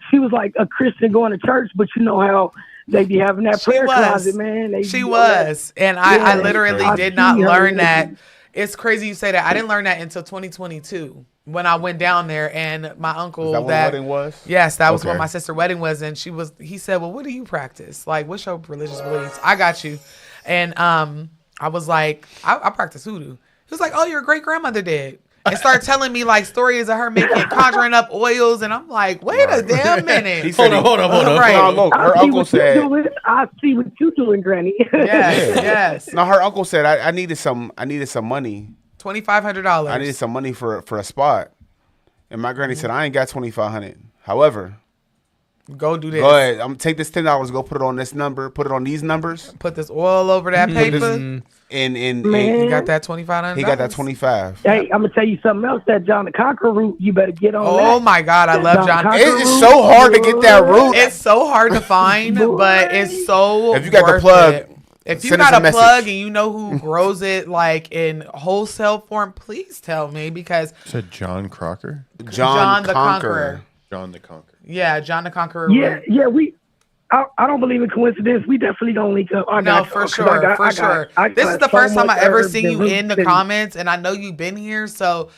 [SPEAKER 5] She was like a Christian going to church, but you know how they be having that
[SPEAKER 2] She
[SPEAKER 5] prayer
[SPEAKER 2] was.
[SPEAKER 5] closet, man. They
[SPEAKER 2] She
[SPEAKER 5] be on that.
[SPEAKER 2] was. And I
[SPEAKER 5] Yeah,
[SPEAKER 2] literally
[SPEAKER 5] I
[SPEAKER 2] did not
[SPEAKER 5] see her
[SPEAKER 2] learn that.
[SPEAKER 5] energy.
[SPEAKER 2] It's crazy you say that. I didn't learn that until 2022 when I went down there and my uncle
[SPEAKER 3] Is that when the wedding was?
[SPEAKER 2] Yes, that was when
[SPEAKER 3] Okay.
[SPEAKER 2] my sister's wedding was, and he said, well, what do you practice? Like, what's your religious beliefs? I got you. And I was like, I practice hoodoo. He was like, oh, your great grandmother did. And started telling me like stories of her conjuring up oils, and I'm like, wait a damn minute.
[SPEAKER 3] He said
[SPEAKER 4] Hold on.
[SPEAKER 2] Right.
[SPEAKER 3] No, look,
[SPEAKER 5] I
[SPEAKER 3] her
[SPEAKER 5] see
[SPEAKER 3] uncle
[SPEAKER 5] what you
[SPEAKER 3] said.
[SPEAKER 5] doing. I see what you doing, Granny.
[SPEAKER 2] Yes.
[SPEAKER 3] No, her uncle said I needed some money.
[SPEAKER 2] $2,500.
[SPEAKER 3] I needed some money for a spot, and my granny said I ain't got $2,500. However,
[SPEAKER 2] Go do this.
[SPEAKER 3] go ahead. I'm gonna take this $10. Go put it on this number. Put it on these numbers.
[SPEAKER 2] Put this oil over that paper.
[SPEAKER 3] And
[SPEAKER 5] Man.
[SPEAKER 2] You got that $2,500.
[SPEAKER 3] he got that 25.
[SPEAKER 5] Hey, I'm gonna tell you something else. That John the Conqueror route, you better get on
[SPEAKER 2] Oh
[SPEAKER 5] that.
[SPEAKER 2] my God, I love John.
[SPEAKER 5] Conqueror
[SPEAKER 3] It's
[SPEAKER 5] route,
[SPEAKER 3] so hard to get that route.
[SPEAKER 2] It's so hard to find, but it's so.
[SPEAKER 3] If you got the
[SPEAKER 2] worth
[SPEAKER 3] plug,
[SPEAKER 2] it. If you
[SPEAKER 3] send us
[SPEAKER 2] got
[SPEAKER 3] a
[SPEAKER 2] a plug
[SPEAKER 3] message.
[SPEAKER 2] and you know who grows it like in wholesale form, please tell me because
[SPEAKER 1] Said John Crocker.
[SPEAKER 2] John the Conqueror.
[SPEAKER 1] John the Conqueror.
[SPEAKER 2] Yeah, John the Conqueror.
[SPEAKER 5] Yeah, I don't believe in coincidence. We definitely don't link up. I
[SPEAKER 2] No,
[SPEAKER 5] got
[SPEAKER 2] for
[SPEAKER 5] y'all, 'cause
[SPEAKER 2] sure,
[SPEAKER 5] I
[SPEAKER 2] for sure.
[SPEAKER 5] I
[SPEAKER 2] This
[SPEAKER 5] got
[SPEAKER 2] is the
[SPEAKER 5] so
[SPEAKER 2] first time
[SPEAKER 5] much
[SPEAKER 2] I ever
[SPEAKER 5] herbs
[SPEAKER 2] seen
[SPEAKER 5] and
[SPEAKER 2] you in the
[SPEAKER 5] roots and-
[SPEAKER 2] comments, and I know you've been here. So,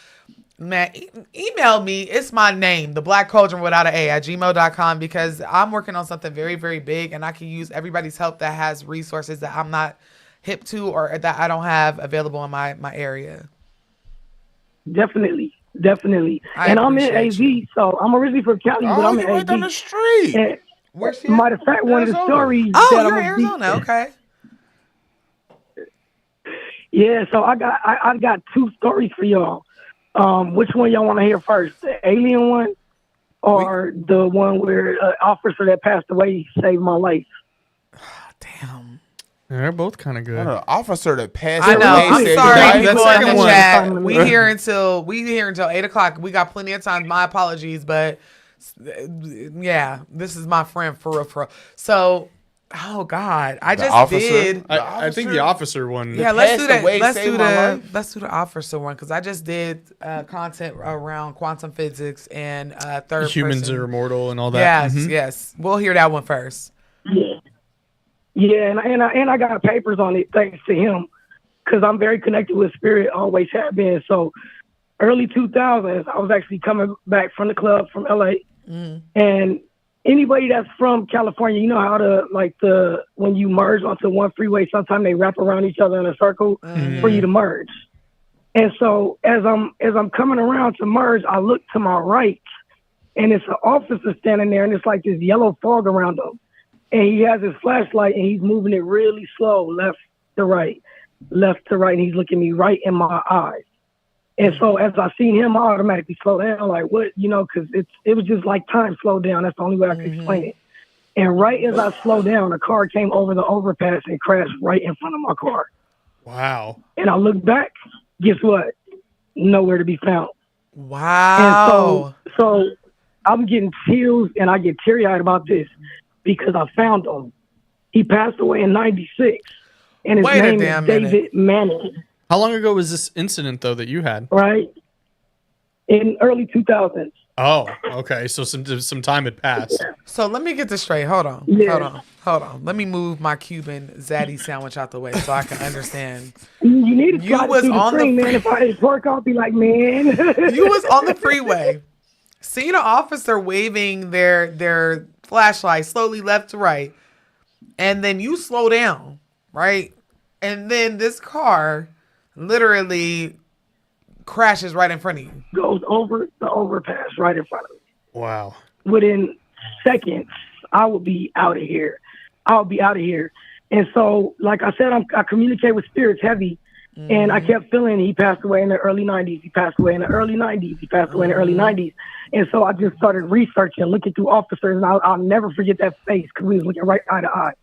[SPEAKER 2] man, email me. It's my name, the Black Cauldron without an A at gmail.com because I'm working on something very, very big, and I can use everybody's help that has resources that I'm not hip to or that I don't have available in my area?
[SPEAKER 5] Definitely.
[SPEAKER 2] I
[SPEAKER 5] And I'm in
[SPEAKER 2] appreciate
[SPEAKER 5] AZ,
[SPEAKER 2] you.
[SPEAKER 5] so I'm originally from Cali, but I'm
[SPEAKER 3] you're
[SPEAKER 5] in
[SPEAKER 3] right down the
[SPEAKER 5] AZ.
[SPEAKER 3] street.
[SPEAKER 5] And
[SPEAKER 2] Where's she
[SPEAKER 5] matter
[SPEAKER 2] at?
[SPEAKER 5] of fact, one of the
[SPEAKER 3] Arizona.
[SPEAKER 5] stories
[SPEAKER 2] Oh,
[SPEAKER 5] that
[SPEAKER 2] you're
[SPEAKER 5] I'm
[SPEAKER 2] in
[SPEAKER 5] gonna
[SPEAKER 2] Arizona. Okay.
[SPEAKER 5] Yeah, so I got two stories for y'all. Which one y'all want to hear first? The alien one, or the one where an officer that passed away saved my life?
[SPEAKER 2] Damn.
[SPEAKER 4] They're both kind of good.
[SPEAKER 3] An officer that passed
[SPEAKER 2] I know.
[SPEAKER 3] away
[SPEAKER 2] I'm
[SPEAKER 3] saved
[SPEAKER 2] sorry,
[SPEAKER 3] your life.
[SPEAKER 2] people
[SPEAKER 4] That's
[SPEAKER 2] in the
[SPEAKER 4] second one.
[SPEAKER 2] chat. We here until 8:00. We got plenty of time. My apologies, but yeah, this is my friend for real. So, oh God, I
[SPEAKER 3] The
[SPEAKER 2] just
[SPEAKER 3] officer?
[SPEAKER 2] did.
[SPEAKER 4] I think the officer one.
[SPEAKER 2] Yeah, let's do
[SPEAKER 3] passed
[SPEAKER 2] that.
[SPEAKER 3] away,
[SPEAKER 2] Let's
[SPEAKER 3] saved
[SPEAKER 2] do
[SPEAKER 3] my
[SPEAKER 2] the
[SPEAKER 3] life?
[SPEAKER 2] let's do the officer one because I just did content around quantum physics and third
[SPEAKER 4] Humans
[SPEAKER 2] person.
[SPEAKER 4] are immortal and all that.
[SPEAKER 2] Yes, yes. We'll hear that one first.
[SPEAKER 5] Yeah, and I got papers on it thanks to him, because I'm very connected with spirit, always have been. So early 2000s, I was actually coming back from the club from LA, and anybody that's from California, you know how when you merge onto one freeway, sometimes they wrap around each other in a circle for you to merge. And so as I'm coming around to merge, I look to my right, and it's an officer standing there, and it's like this yellow fog around him. And he has his flashlight, and he's moving it really slow, left to right, and he's looking me right in my eyes. And so as I seen him, I automatically slowed down, like, what, because it was just like time slowed down. That's the only way I could explain it. And right as I slowed down, a car came over the overpass and crashed right in front of my car.
[SPEAKER 4] Wow.
[SPEAKER 5] And I looked back, guess what? Nowhere to be found.
[SPEAKER 2] Wow.
[SPEAKER 5] And so I'm getting chills, and I get teary-eyed about this because I found him. He passed away in 96, and his
[SPEAKER 2] Wait a
[SPEAKER 5] name
[SPEAKER 2] damn
[SPEAKER 5] is
[SPEAKER 2] minute.
[SPEAKER 5] David Manning,
[SPEAKER 4] How long ago was this incident though that you had?
[SPEAKER 5] right? In early 2000s.
[SPEAKER 4] Oh, okay. So some time had passed.
[SPEAKER 2] So let me get this straight. Hold on.
[SPEAKER 5] Yeah.
[SPEAKER 2] Hold on. Let me move my Cuban zaddy sandwich out the way so I can understand.
[SPEAKER 5] You need to
[SPEAKER 2] You
[SPEAKER 5] try
[SPEAKER 2] was
[SPEAKER 5] to do the
[SPEAKER 2] on the
[SPEAKER 5] screen, man. If I didn't work, I'll be like, man.
[SPEAKER 2] You was on the freeway, seeing an officer waving their flashlight slowly left to right, and then you slow down, right? And then this car literally crashes right in front of you.
[SPEAKER 5] Goes over the overpass right in front of me.
[SPEAKER 4] Wow.
[SPEAKER 5] Within seconds, I will be out of here. And so, like I said, I communicate with spirits heavy. And I kept feeling he passed away in the early 90s. He passed away in the early 90s. And so I just started researching, looking through officers, and I'll never forget that face because we was looking right eye to eye.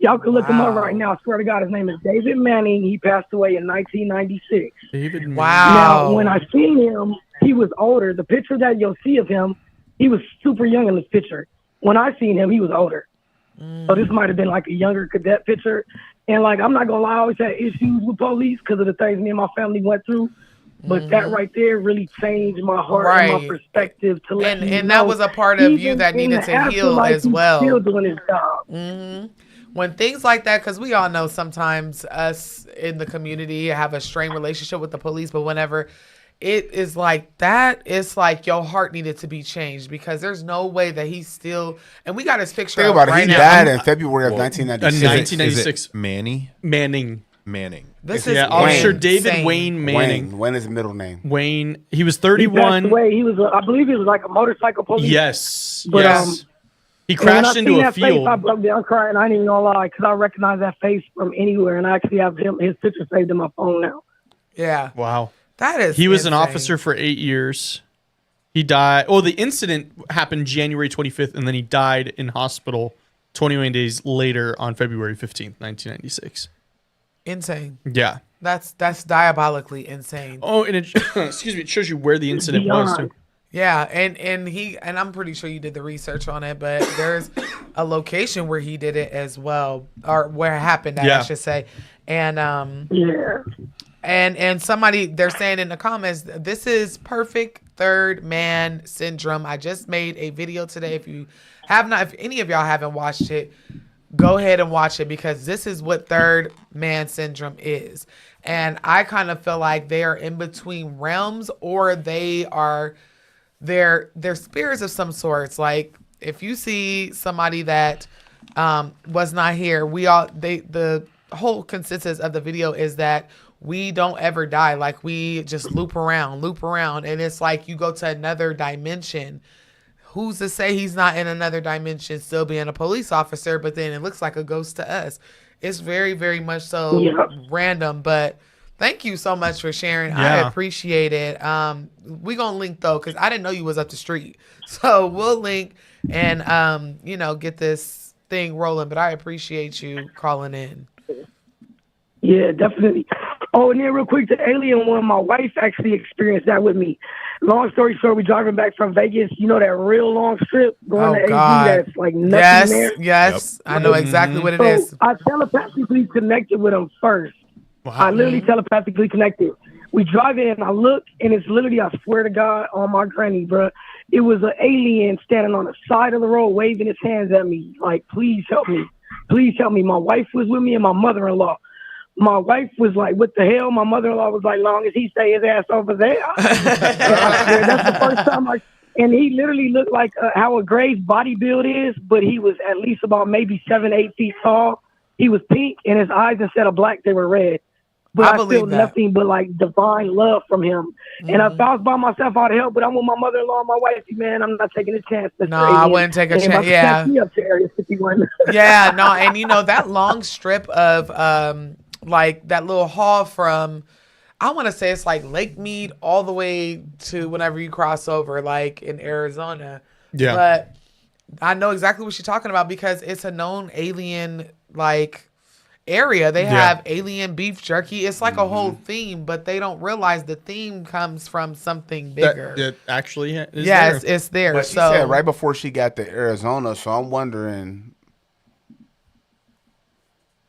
[SPEAKER 5] Y'all can look him up right now. I swear to God, his name is David Manning. He passed away in 1996.
[SPEAKER 4] David Manning.
[SPEAKER 2] Wow.
[SPEAKER 5] Now, when I seen him, he was older. The picture that you'll see of him, he was super young in this picture. When I seen him, he was older. So this might have been like a younger cadet picture. And like, I'm not going to lie, I always had issues with police because of the things me and my family went through. But that right there really changed my heart and my perspective to let me
[SPEAKER 2] And
[SPEAKER 5] know,
[SPEAKER 2] that was a part of you
[SPEAKER 5] even
[SPEAKER 2] that
[SPEAKER 5] in
[SPEAKER 2] needed
[SPEAKER 5] the
[SPEAKER 2] to heal
[SPEAKER 5] afterlife,
[SPEAKER 2] as
[SPEAKER 5] he's
[SPEAKER 2] well.
[SPEAKER 5] still doing his job.
[SPEAKER 2] When things like that, because we all know sometimes us in the community have a strained relationship with the police, but whenever it is like that, it's like your heart needed to be changed because there's no way that he's still. And we got his picture
[SPEAKER 3] Think
[SPEAKER 2] up
[SPEAKER 3] about it.
[SPEAKER 2] right
[SPEAKER 3] He
[SPEAKER 2] now.
[SPEAKER 3] died in February of 1996.
[SPEAKER 4] 1996.
[SPEAKER 1] Is it
[SPEAKER 4] Manning.
[SPEAKER 1] Manning.
[SPEAKER 2] This is
[SPEAKER 4] Officer
[SPEAKER 2] insane.
[SPEAKER 4] David Wayne Manning.
[SPEAKER 3] Wayne is his middle name.
[SPEAKER 4] Wayne. He was
[SPEAKER 5] He
[SPEAKER 4] 31.
[SPEAKER 5] passed away. He was, I believe he was like a motorcycle police.
[SPEAKER 4] Yes.
[SPEAKER 5] But,
[SPEAKER 4] yes. He
[SPEAKER 5] And when I
[SPEAKER 4] crashed
[SPEAKER 5] seen
[SPEAKER 4] into a
[SPEAKER 5] that face,
[SPEAKER 4] field.
[SPEAKER 5] I broke down crying. I ain't even gonna lie, because I recognize that face from anywhere, and I actually have his picture saved in my phone now.
[SPEAKER 2] Yeah.
[SPEAKER 4] Wow.
[SPEAKER 2] That is
[SPEAKER 4] He was an
[SPEAKER 2] insane.
[SPEAKER 4] officer for 8 years. He died. Oh, the incident happened January 25th, and then he died in hospital 21 days later on February 15th, 1996.
[SPEAKER 2] Insane.
[SPEAKER 4] Yeah.
[SPEAKER 2] That's diabolically insane.
[SPEAKER 4] Oh, and it excuse me, it shows you where the incident was too.
[SPEAKER 2] Yeah, and I'm pretty sure you did the research on it, but there's a location where he did it as well, or where it happened, I should say. And
[SPEAKER 5] Yeah.
[SPEAKER 2] and somebody, they're saying in the comments, this is perfect third man syndrome. I just made a video today. If any of y'all haven't watched it, go ahead and watch it because this is what third man syndrome is. And I kind of feel like they are in between realms, or they're spirits of some sorts. Like if you see somebody that was not here, the whole consensus of the video is that we don't ever die. Like, we just loop around. And it's like you go to another dimension. Who's to say he's not in another dimension still being a police officer, but then it looks like a ghost to us? It's very, very much so random, but thank you so much for sharing. I appreciate it. We gonna link though, because I didn't know you was up the street. So we'll link and get this thing rolling. But I appreciate you calling in.
[SPEAKER 5] Yeah, definitely. Oh, and then real quick, the alien one, my wife actually experienced that with me. Long story short, we driving back from Vegas. You know that real long strip going to AD that's like nothing there?
[SPEAKER 2] Yes. I know exactly what it is.
[SPEAKER 5] I telepathically connected with him first. Wow. I literally telepathically connected. We drive in, I look, and it's literally, I swear to God, on my granny, bro. It was an alien standing on the side of the road waving his hands at me like, please help me. Please help me. My wife was with me and my mother-in-law. My wife was like, what the hell? My mother-in-law was like, long as he stay his ass over there. That's the first time and he literally looked like how a Gray's body build is, but he was at least about maybe 7-8 feet tall. He was pink, and his eyes, instead of black, they were red. But I feel nothing but like divine love from him. Mm-hmm. And if I was by myself, I'd help, but I'm with my mother-in-law and my wife. Man, I'm not taking a chance.
[SPEAKER 2] No, I wouldn't take a chance. Yeah.
[SPEAKER 5] Me up to Area 51.
[SPEAKER 2] Yeah, no, and that long strip of like that little haul from, I want to say it's like Lake Mead all the way to whenever you cross over, like in Arizona. Yeah. But I know exactly what you're talking about because it's a known alien like area. They have alien beef jerky. It's like a whole theme, but they don't realize the theme comes from something bigger.
[SPEAKER 4] That actually is
[SPEAKER 2] there. It's there.
[SPEAKER 3] But she said right before she got to Arizona, so I'm wondering.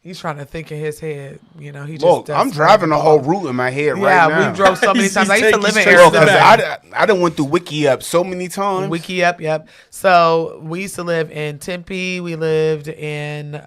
[SPEAKER 2] He's trying to think in his head. He just.
[SPEAKER 3] Look, I'm driving the whole route in my head right now.
[SPEAKER 2] Yeah, we drove so many times. I used to live in Arizona.
[SPEAKER 3] I done went through Wiki Up so many times.
[SPEAKER 2] Wiki Up, yep. So we used to live in Tempe. We lived in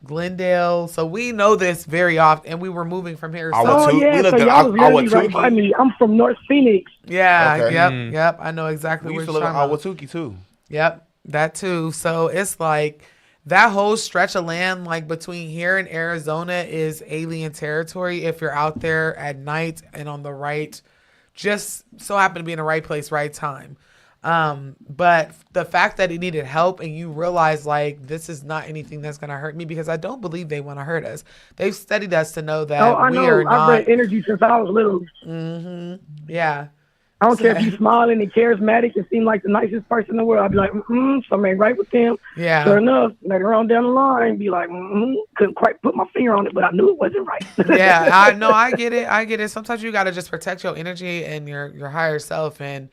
[SPEAKER 2] Glendale. So we know this very often, and we were moving from here.
[SPEAKER 5] So y'all was right by me. I'm from North Phoenix.
[SPEAKER 2] Yeah, okay. Yep. I know exactly
[SPEAKER 3] where
[SPEAKER 2] you're
[SPEAKER 3] talking about. We used to live in Ahwatukee too.
[SPEAKER 2] Yep, that too. So it's like that whole stretch of land, like between here and Arizona, is alien territory. If you're out there at night and on the right, just so happen to be in the right place, right time. But the fact that he needed help and you realize like this is not anything that's going to hurt me, because I don't believe they want to hurt us. They've studied us to know that
[SPEAKER 5] I know. I've read energy since I was little.
[SPEAKER 2] Mm-hmm. Yeah.
[SPEAKER 5] I don't care if you smiling and charismatic and seem like the nicest person in the world. I'd be like, something ain't right with them.
[SPEAKER 2] Yeah.
[SPEAKER 5] Sure enough, later on down the line, be like, couldn't quite put my finger on it, but I knew it wasn't right.
[SPEAKER 2] Yeah, I know. I get it. Sometimes you got to just protect your energy and your higher self. And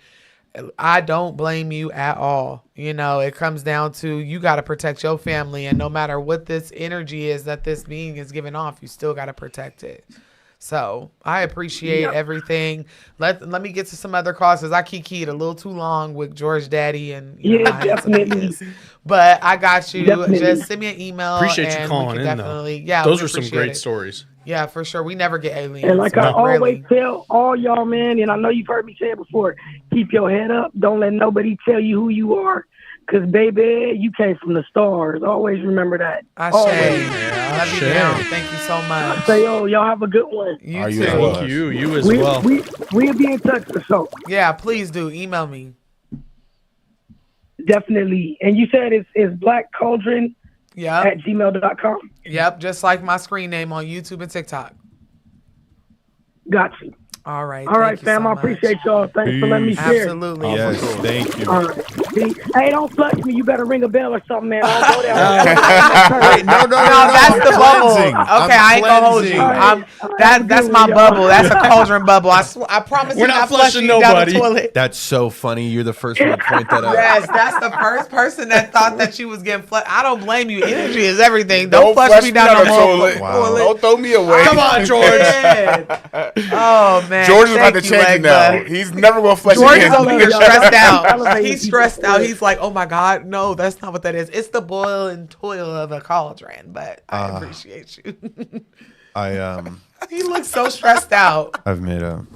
[SPEAKER 2] I don't blame you at all. It comes down to you got to protect your family. And no matter what this energy is that this being is giving off, you still got to protect it. So I appreciate everything. Let me get to some other calls because I keyed a little too long with George Daddy and
[SPEAKER 5] definitely.
[SPEAKER 2] But I got you.
[SPEAKER 5] Definitely.
[SPEAKER 2] Just send me an email.
[SPEAKER 4] Appreciate you calling in.
[SPEAKER 2] Definitely,
[SPEAKER 4] though. Those are some great stories.
[SPEAKER 2] Yeah, for sure. We never get aliens.
[SPEAKER 5] And like I always tell all y'all, man, and I know you've heard me say it before, keep your head up. Don't let nobody tell you who you are. Because, baby, you came from the stars. Always remember that.
[SPEAKER 2] I love you down. Thank you so much.
[SPEAKER 5] I say, y'all have a good one.
[SPEAKER 2] You
[SPEAKER 3] too.
[SPEAKER 4] Thank you. You as well.
[SPEAKER 5] We'll be in touch for sure.
[SPEAKER 2] Yeah, please do. Email me.
[SPEAKER 5] Definitely. And you said it's Black Cauldron at gmail.com?
[SPEAKER 2] Yep, just like my screen name on YouTube and TikTok.
[SPEAKER 5] Got you.
[SPEAKER 2] All right.
[SPEAKER 5] All right, fam. I appreciate y'all. Thanks for letting me share.
[SPEAKER 2] Absolutely.
[SPEAKER 1] Yes, thank you.
[SPEAKER 5] All right. Hey, don't flush me. You better ring a bell or something, man. I don't go there.
[SPEAKER 1] Wait, no,
[SPEAKER 2] that's the bubble.
[SPEAKER 1] cleansing.
[SPEAKER 2] Okay, I ain't gonna hold you. That's my bubble. That's a cauldron bubble. I promise
[SPEAKER 4] we're
[SPEAKER 2] you
[SPEAKER 4] not
[SPEAKER 2] flushing
[SPEAKER 4] nobody.
[SPEAKER 2] down the toilet.
[SPEAKER 1] That's so funny. You're the first one to point that out.
[SPEAKER 2] Yes, that's the first person that thought that she was getting flushed. I don't blame you. Energy is everything. Don't flush me down the toilet.
[SPEAKER 1] Wow.
[SPEAKER 3] Don't throw me away.
[SPEAKER 4] Come on, George.
[SPEAKER 2] Oh man.
[SPEAKER 3] George is about to change it now. He's never gonna flush
[SPEAKER 2] George
[SPEAKER 3] again.
[SPEAKER 2] is over here stressed out. He's stressed out. He's like, oh my God, no, that's not what that is. It's the boil and toil of a cauldron, but I appreciate you. He looks so stressed out.
[SPEAKER 1] I've made a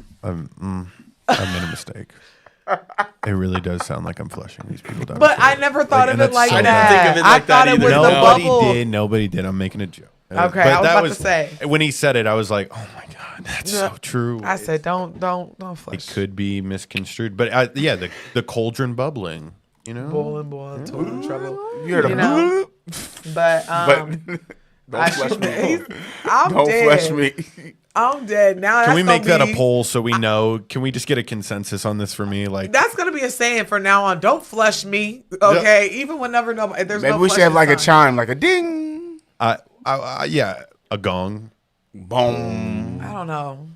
[SPEAKER 1] mistake. It really does sound like I'm flushing these people down.
[SPEAKER 2] But I never thought of it like that.
[SPEAKER 4] I didn't think of it like
[SPEAKER 2] I thought
[SPEAKER 4] that
[SPEAKER 2] it was
[SPEAKER 4] either.
[SPEAKER 2] the bubble.
[SPEAKER 1] Nobody did. I'm making a joke.
[SPEAKER 2] Okay, I was
[SPEAKER 1] that
[SPEAKER 2] about to say.
[SPEAKER 1] when he said it, I was like, oh my god, that's so true.
[SPEAKER 2] I said, don't flush.
[SPEAKER 1] It could be misconstrued, but yeah, the cauldron bubbling, you know,
[SPEAKER 2] boiling, total trouble.
[SPEAKER 3] You heard a
[SPEAKER 2] But
[SPEAKER 3] don't flush me.
[SPEAKER 2] I'm
[SPEAKER 3] Don't
[SPEAKER 2] dead.
[SPEAKER 3] flush me.
[SPEAKER 2] I'm dead. Now
[SPEAKER 1] can we
[SPEAKER 2] that's
[SPEAKER 1] make
[SPEAKER 2] gonna
[SPEAKER 1] that
[SPEAKER 2] be-
[SPEAKER 1] a poll so we know? Can we just get a consensus on this for me? Like,
[SPEAKER 2] That's gonna be a saying from now on. Don't flush me, okay? Even whenever nobody, there's
[SPEAKER 3] Maybe
[SPEAKER 2] no
[SPEAKER 3] we should have like a
[SPEAKER 2] sign.
[SPEAKER 3] chime, like a ding,
[SPEAKER 1] yeah, a gong.
[SPEAKER 3] boom.
[SPEAKER 2] I don't know.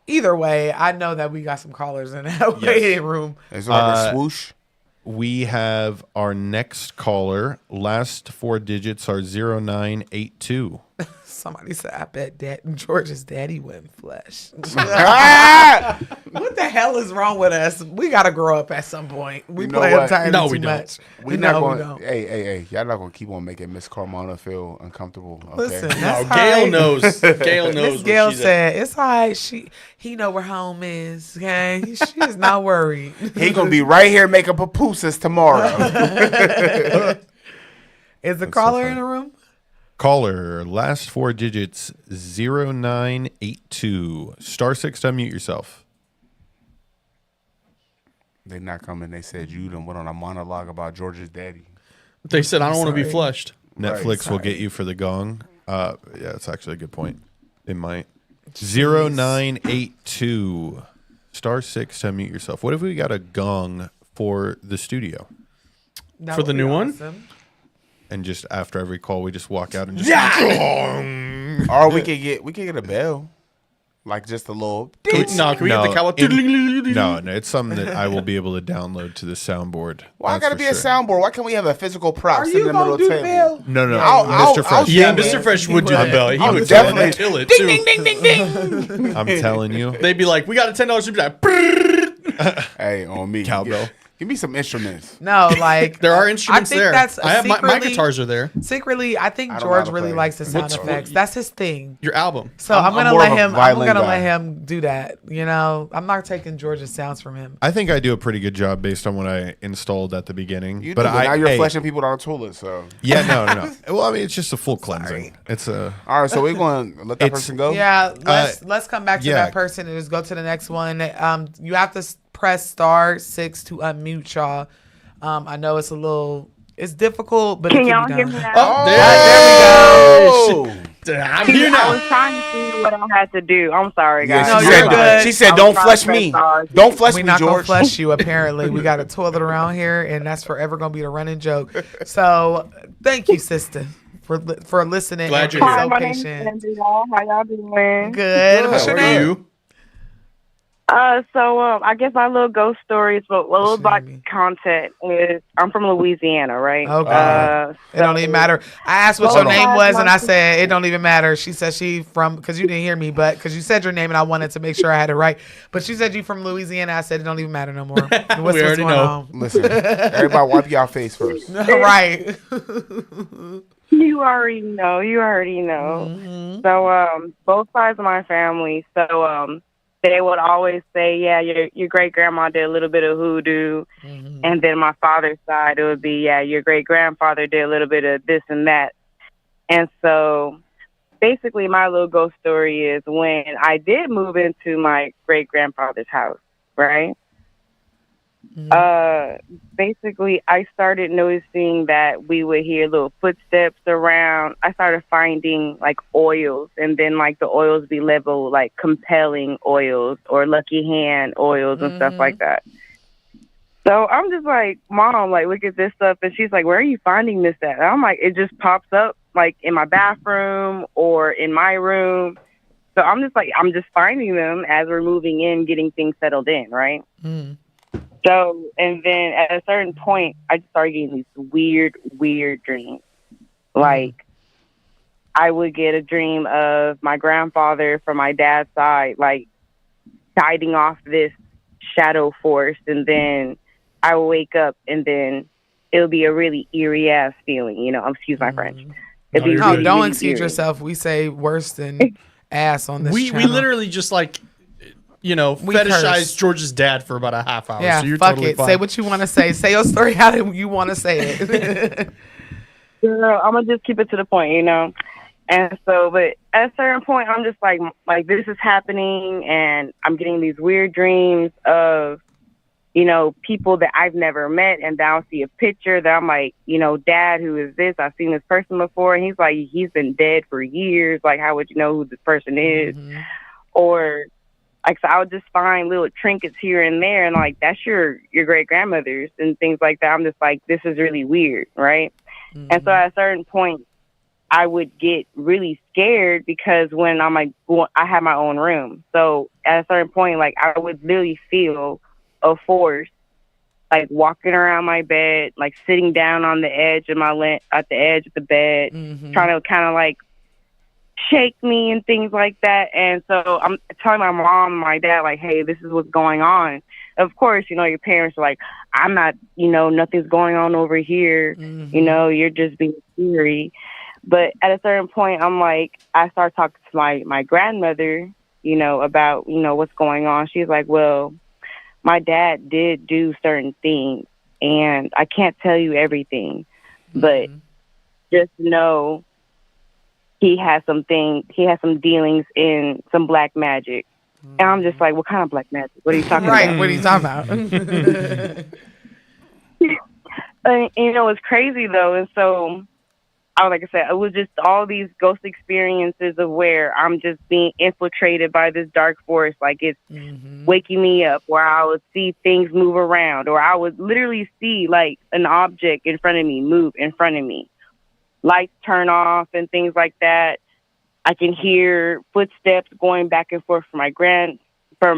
[SPEAKER 2] Either way, I know that we got some callers in that
[SPEAKER 1] Yes.
[SPEAKER 2] waiting room.
[SPEAKER 3] Is it like a swoosh?
[SPEAKER 1] We have our next caller. Last 4 digits are 0982.
[SPEAKER 2] Somebody said, I bet George's daddy wouldn't flush.
[SPEAKER 3] Ah!
[SPEAKER 2] What the hell is wrong with us? We got to grow up at some point. We
[SPEAKER 3] You know
[SPEAKER 2] play
[SPEAKER 3] what?
[SPEAKER 2] entirely
[SPEAKER 4] No,
[SPEAKER 2] too
[SPEAKER 4] we don't.
[SPEAKER 2] much.
[SPEAKER 3] We
[SPEAKER 2] No,
[SPEAKER 3] not
[SPEAKER 2] we
[SPEAKER 3] going.
[SPEAKER 2] don't.
[SPEAKER 3] Hey, y'all not gonna keep on making Miss Carmona feel uncomfortable. Okay?
[SPEAKER 2] Listen,
[SPEAKER 4] No,
[SPEAKER 2] that's
[SPEAKER 4] Gail
[SPEAKER 2] all right.
[SPEAKER 4] knows. Gail knows.
[SPEAKER 2] Miss
[SPEAKER 4] what
[SPEAKER 2] Gail
[SPEAKER 4] she's at.
[SPEAKER 2] said, it's all right. He know where home is, okay? She is not worried.
[SPEAKER 3] He gonna be right here making pupusas tomorrow.
[SPEAKER 2] Is the caller in the room?
[SPEAKER 1] Caller, last 4 digits 0982. *6 to unmute yourself.
[SPEAKER 3] They not coming. They said you done went on a monologue about George's daddy.
[SPEAKER 4] They said I don't want to be
[SPEAKER 2] Sorry.
[SPEAKER 4] flushed.
[SPEAKER 1] Netflix will get you for the gong. Yeah, that's actually a good point. It might. 0982. *6 to unmute yourself. What if we got a gong for the studio?
[SPEAKER 2] That
[SPEAKER 4] For
[SPEAKER 2] would
[SPEAKER 4] the
[SPEAKER 2] be
[SPEAKER 4] new one?
[SPEAKER 2] awesome.
[SPEAKER 1] And just after every call, we just walk out and just
[SPEAKER 3] Or we could get a bell, like just a little.
[SPEAKER 4] Can we get the cowboy?
[SPEAKER 1] No, it's something that I will be able to download to the soundboard.
[SPEAKER 3] Why
[SPEAKER 1] That's
[SPEAKER 3] gotta
[SPEAKER 1] for
[SPEAKER 3] be a
[SPEAKER 1] sure.
[SPEAKER 3] soundboard? Why can't we have a physical prop
[SPEAKER 2] Are
[SPEAKER 3] sitting
[SPEAKER 2] you
[SPEAKER 3] in the middle
[SPEAKER 2] going
[SPEAKER 3] of
[SPEAKER 2] to
[SPEAKER 3] the
[SPEAKER 2] do
[SPEAKER 3] table?
[SPEAKER 2] Bill?
[SPEAKER 1] No,
[SPEAKER 3] I'll-
[SPEAKER 1] Mr. Fresh.
[SPEAKER 4] Yeah,
[SPEAKER 3] I'll-
[SPEAKER 4] Mr. Fresh would do the bell. He
[SPEAKER 3] I'm
[SPEAKER 4] would
[SPEAKER 3] definitely-
[SPEAKER 4] kill it too.
[SPEAKER 2] Ding, ding, ding, ding, ding.
[SPEAKER 1] I'm telling you.
[SPEAKER 4] They'd be like, "We got a $10 super chat."
[SPEAKER 3] Hey, on me.
[SPEAKER 1] Cowbell.
[SPEAKER 3] Give me some instruments.
[SPEAKER 2] No, like
[SPEAKER 4] There are instruments
[SPEAKER 2] I think
[SPEAKER 4] there.
[SPEAKER 2] That's
[SPEAKER 4] I have my
[SPEAKER 2] secretly-
[SPEAKER 4] guitars are there.
[SPEAKER 2] Secretly, I think
[SPEAKER 3] I don't know how
[SPEAKER 2] George
[SPEAKER 3] to
[SPEAKER 2] really
[SPEAKER 3] play.
[SPEAKER 2] likes the sound
[SPEAKER 4] What's-
[SPEAKER 2] effects. That's his thing.
[SPEAKER 4] Your album.
[SPEAKER 2] So I'm gonna
[SPEAKER 3] more
[SPEAKER 2] let
[SPEAKER 3] of a
[SPEAKER 2] him. I'm
[SPEAKER 3] violin
[SPEAKER 2] gonna
[SPEAKER 3] guy.
[SPEAKER 2] let him do that. You know, I'm not taking George's sounds from him.
[SPEAKER 1] I think I do a pretty good job based on what I installed at the beginning.
[SPEAKER 3] You
[SPEAKER 1] but
[SPEAKER 3] do, but now you're
[SPEAKER 1] hey,
[SPEAKER 3] fleshing people down the toilet. So
[SPEAKER 1] Yeah, no. Well, I mean, it's just a full cleansing. It's a.
[SPEAKER 3] all right, so we're going to let that
[SPEAKER 1] It's-
[SPEAKER 3] person go.
[SPEAKER 2] Yeah, let's come back to
[SPEAKER 1] yeah.
[SPEAKER 2] that person and just go to the next one. You have to press *6 to unmute y'all. I know it's it's difficult, but
[SPEAKER 6] Can
[SPEAKER 2] it
[SPEAKER 6] y'all
[SPEAKER 2] can
[SPEAKER 6] hear
[SPEAKER 2] be
[SPEAKER 6] me
[SPEAKER 2] done.
[SPEAKER 6] now?
[SPEAKER 3] Oh,
[SPEAKER 4] I'm
[SPEAKER 6] See,
[SPEAKER 4] here
[SPEAKER 6] I
[SPEAKER 4] now.
[SPEAKER 6] was trying to see what I had to do. I'm sorry,
[SPEAKER 3] yeah,
[SPEAKER 6] guys.
[SPEAKER 2] No,
[SPEAKER 3] she
[SPEAKER 2] you're
[SPEAKER 3] said.
[SPEAKER 2] good.
[SPEAKER 3] She said,
[SPEAKER 6] I was
[SPEAKER 3] "Don't
[SPEAKER 6] trying
[SPEAKER 3] flush
[SPEAKER 6] to press
[SPEAKER 3] me.
[SPEAKER 6] stars.
[SPEAKER 3] Don't flush
[SPEAKER 2] We're
[SPEAKER 3] me,
[SPEAKER 2] not gonna
[SPEAKER 3] George."
[SPEAKER 2] flush you. Apparently, we got a toilet around here, and that's forever gonna be the running joke. So, thank you, sister, for listening.
[SPEAKER 4] Glad
[SPEAKER 2] and
[SPEAKER 4] you're
[SPEAKER 2] being
[SPEAKER 4] here.
[SPEAKER 6] Hi,
[SPEAKER 2] so
[SPEAKER 6] my name is
[SPEAKER 2] patient.
[SPEAKER 6] Andrea. How y'all doing?
[SPEAKER 2] Good. What's
[SPEAKER 4] How
[SPEAKER 2] your
[SPEAKER 4] are
[SPEAKER 2] name?
[SPEAKER 4] you?
[SPEAKER 6] I guess my little ghost stories, but a little
[SPEAKER 2] What's your
[SPEAKER 6] about
[SPEAKER 2] name?
[SPEAKER 6] content is I'm from Louisiana, right?
[SPEAKER 2] Okay. It don't even matter. I asked what
[SPEAKER 6] Hold
[SPEAKER 2] your
[SPEAKER 6] on.
[SPEAKER 2] name was, and I said it don't even matter. She said she from because you didn't hear me, but because you said your name, and I wanted to make sure I had it right. But she said you from Louisiana. I said it don't even matter no more. What's
[SPEAKER 4] already
[SPEAKER 2] going
[SPEAKER 4] know.
[SPEAKER 2] on?
[SPEAKER 3] Listen, everybody, wipe your face first.
[SPEAKER 2] Right.
[SPEAKER 6] You already know.
[SPEAKER 2] Mm-hmm.
[SPEAKER 6] So, both sides of my family. So, they would always say, "Yeah, your great grandma did a little bit of hoodoo,"
[SPEAKER 2] Mm-hmm.
[SPEAKER 6] and then my father's side, it would be, "Yeah, your great grandfather did a little bit of this and that." And so, basically, my little ghost story is when I did move into my great grandfather's house, right? Basically, I started noticing that we would hear little footsteps around. I started finding like oils, and then like the oils be labeled like compelling oils or lucky hand oils and stuff like that. So I'm just like, Mom, like, look at this stuff. And she's like, where are you finding this at? And I'm like, it just pops up like in my bathroom or in my room. So I'm just finding them as we're moving in, getting things settled in, right? So, and then at a certain point, I just started getting these weird dreams. Like, I would get a dream of my grandfather from my dad's side, like, guiding off this shadow force. And then I would wake up, and then it'll be a really eerie-ass feeling, you know? Excuse my French. It'd be
[SPEAKER 2] No,
[SPEAKER 6] really,
[SPEAKER 2] don't
[SPEAKER 6] really
[SPEAKER 2] exceed
[SPEAKER 6] eerie.
[SPEAKER 2] yourself. We say worse than ass on this
[SPEAKER 4] We
[SPEAKER 2] channel.
[SPEAKER 4] literally just like,
[SPEAKER 2] We
[SPEAKER 4] fetishize
[SPEAKER 2] curse.
[SPEAKER 4] George's dad for about a half hour.
[SPEAKER 2] Yeah,
[SPEAKER 4] so you're
[SPEAKER 2] fuck
[SPEAKER 4] totally
[SPEAKER 2] it.
[SPEAKER 4] fine.
[SPEAKER 2] Say what you want to say. Say your story how you want to say it.
[SPEAKER 6] Girl, I'm going to just keep it to the point, you know? And so, but at a certain point, I'm just like this is happening, and I'm getting these weird dreams of, you know, people that I've never met, and then I'll see a picture that I'm like, you know, Dad, who is this? I've seen this person before, and he's like, he's been dead for years. Like, how would you know who this person is? Or like, so I would just find little trinkets here and there, and like, that's your great grandmother's and things like that. I'm just like, this is really weird, right? And so at a certain point, I would get really scared because when I'm like, I have my own room. So at a certain point, like, I would literally feel a force, like walking around my bed, like sitting down on the edge of at the edge of the bed, trying to kind of like shake me and things like that. And so I'm telling my mom and my dad, like, hey, this is what's going on. Of course, you know, your parents are like, I'm not, you know, nothing's going on over here. You know, you're just being scary. But at a certain point, I'm like, I start talking to my grandmother, you know, about, you know, what's going on. She's like, well, my dad did do certain things, and I can't tell you everything, but just know he has some dealings in some black magic. And I'm just like, what kind of black magic? What are you talking about?
[SPEAKER 2] Right, what are you talking about?
[SPEAKER 6] And, you know, it's crazy, though. And so, like I said, it was just all these ghost experiences of where I'm just being infiltrated by this dark force. Like, it's waking me up, where I would see things move around, or I would literally see like an object in front of me move in front of me. Lights turn off and things like that. I can hear footsteps going back and forth from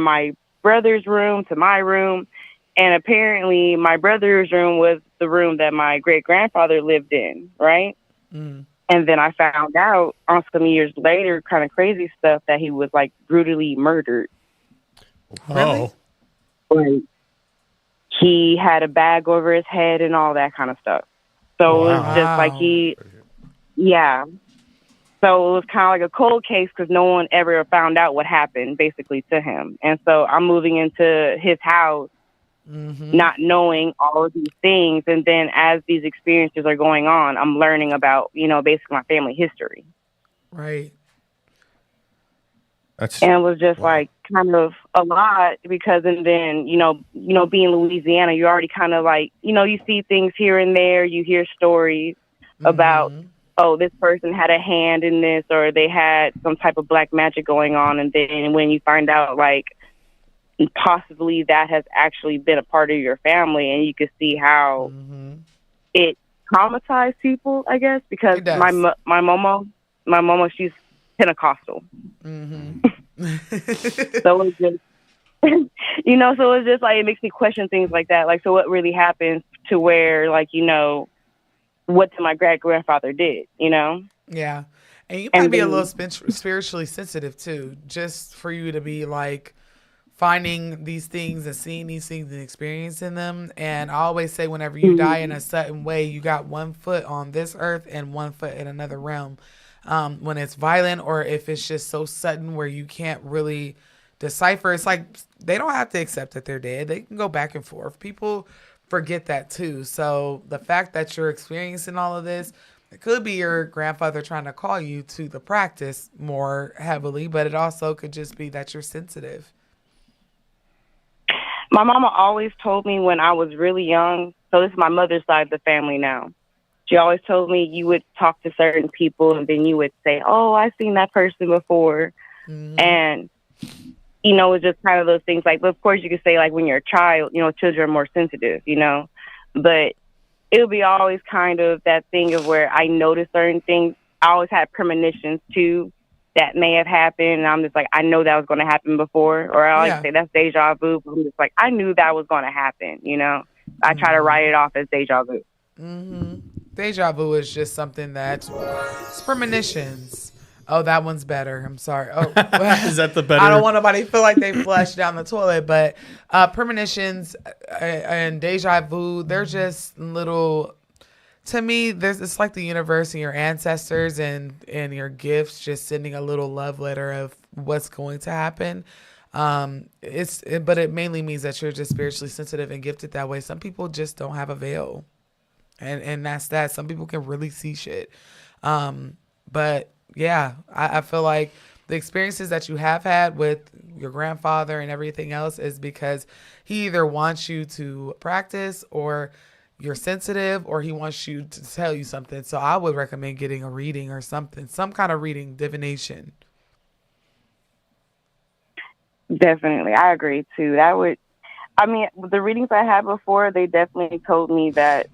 [SPEAKER 6] my brother's room to my room. And apparently my brother's room was the room that my great grandfather lived in, right? And then I found out on some years later, kind of crazy stuff, that he was like brutally murdered.
[SPEAKER 4] Oh.
[SPEAKER 6] Like, he had a bag over his head and all that kind of stuff. So it was just like so it was kind of like a cold case because no one ever found out what happened basically to him. And so I'm moving into his house, not knowing all of these things. And then as these experiences are going on, I'm learning about, you know, basically my family history.
[SPEAKER 2] Right.
[SPEAKER 6] And it was just like kind of a lot because, and then, you know, being in Louisiana, you already kind of like, you know, you see things here and there, you hear stories about, oh, this person had a hand in this, or they had some type of black magic going on. And then when you find out, like, possibly that has actually been a part of your family, and you can see how it traumatized people, I guess, because my mama, she's Pentecostal. So it's just, you know, so it's just like, it makes me question things like that. Like, so what really happens to where, like, you know, what my great-grandfather did, you know?
[SPEAKER 2] Yeah. And you might be a little spiritually sensitive too, just for you to be like, finding these things and seeing these things and experiencing them. And I always say, whenever you die in a certain way, you got one foot on this earth and one foot in another realm. When it's violent, or if it's just so sudden where you can't really decipher, it's like they don't have to accept that they're dead. They can go back and forth. People forget that too. So the fact that you're experiencing all of this, it could be your grandfather trying to call you to the practice more heavily, but it also could just be that you're sensitive.
[SPEAKER 6] My mama always told me when I was really young, so this is my mother's side of the family now. She always told me you would talk to certain people and then you would say, oh, I've seen that person before. And, you know, it's just kind of those things like, but of course you could say like when you're a child, you know, children are more sensitive, you know, but it'll be always kind of that thing of where I notice certain things. I always had premonitions too that may have happened, and I'm just like, I know that was going to happen before, or I like to say that's deja vu. But I'm just like, I knew that was going to happen, you know. I try to write it off as deja vu.
[SPEAKER 2] Deja vu is just something that it's premonitions. Oh, that one's better. I'm sorry. Oh,
[SPEAKER 4] is that the better?
[SPEAKER 2] I don't want nobody to feel like they flushed down the toilet, but premonitions and deja vu, they're just little. To me, it's like the universe and your ancestors and your gifts just sending a little love letter of what's going to happen. But it mainly means that you're just spiritually sensitive and gifted that way. Some people just don't have a veil, and that's that. Some people can really see shit. But yeah, I feel like the experiences that you have had with your grandfather and everything else is because he either wants you to practice or you're sensitive or he wants you to tell you something. So I would recommend getting a reading or something, some kind of reading, divination.
[SPEAKER 6] Definitely. I agree too. The readings I had before, they definitely told me that,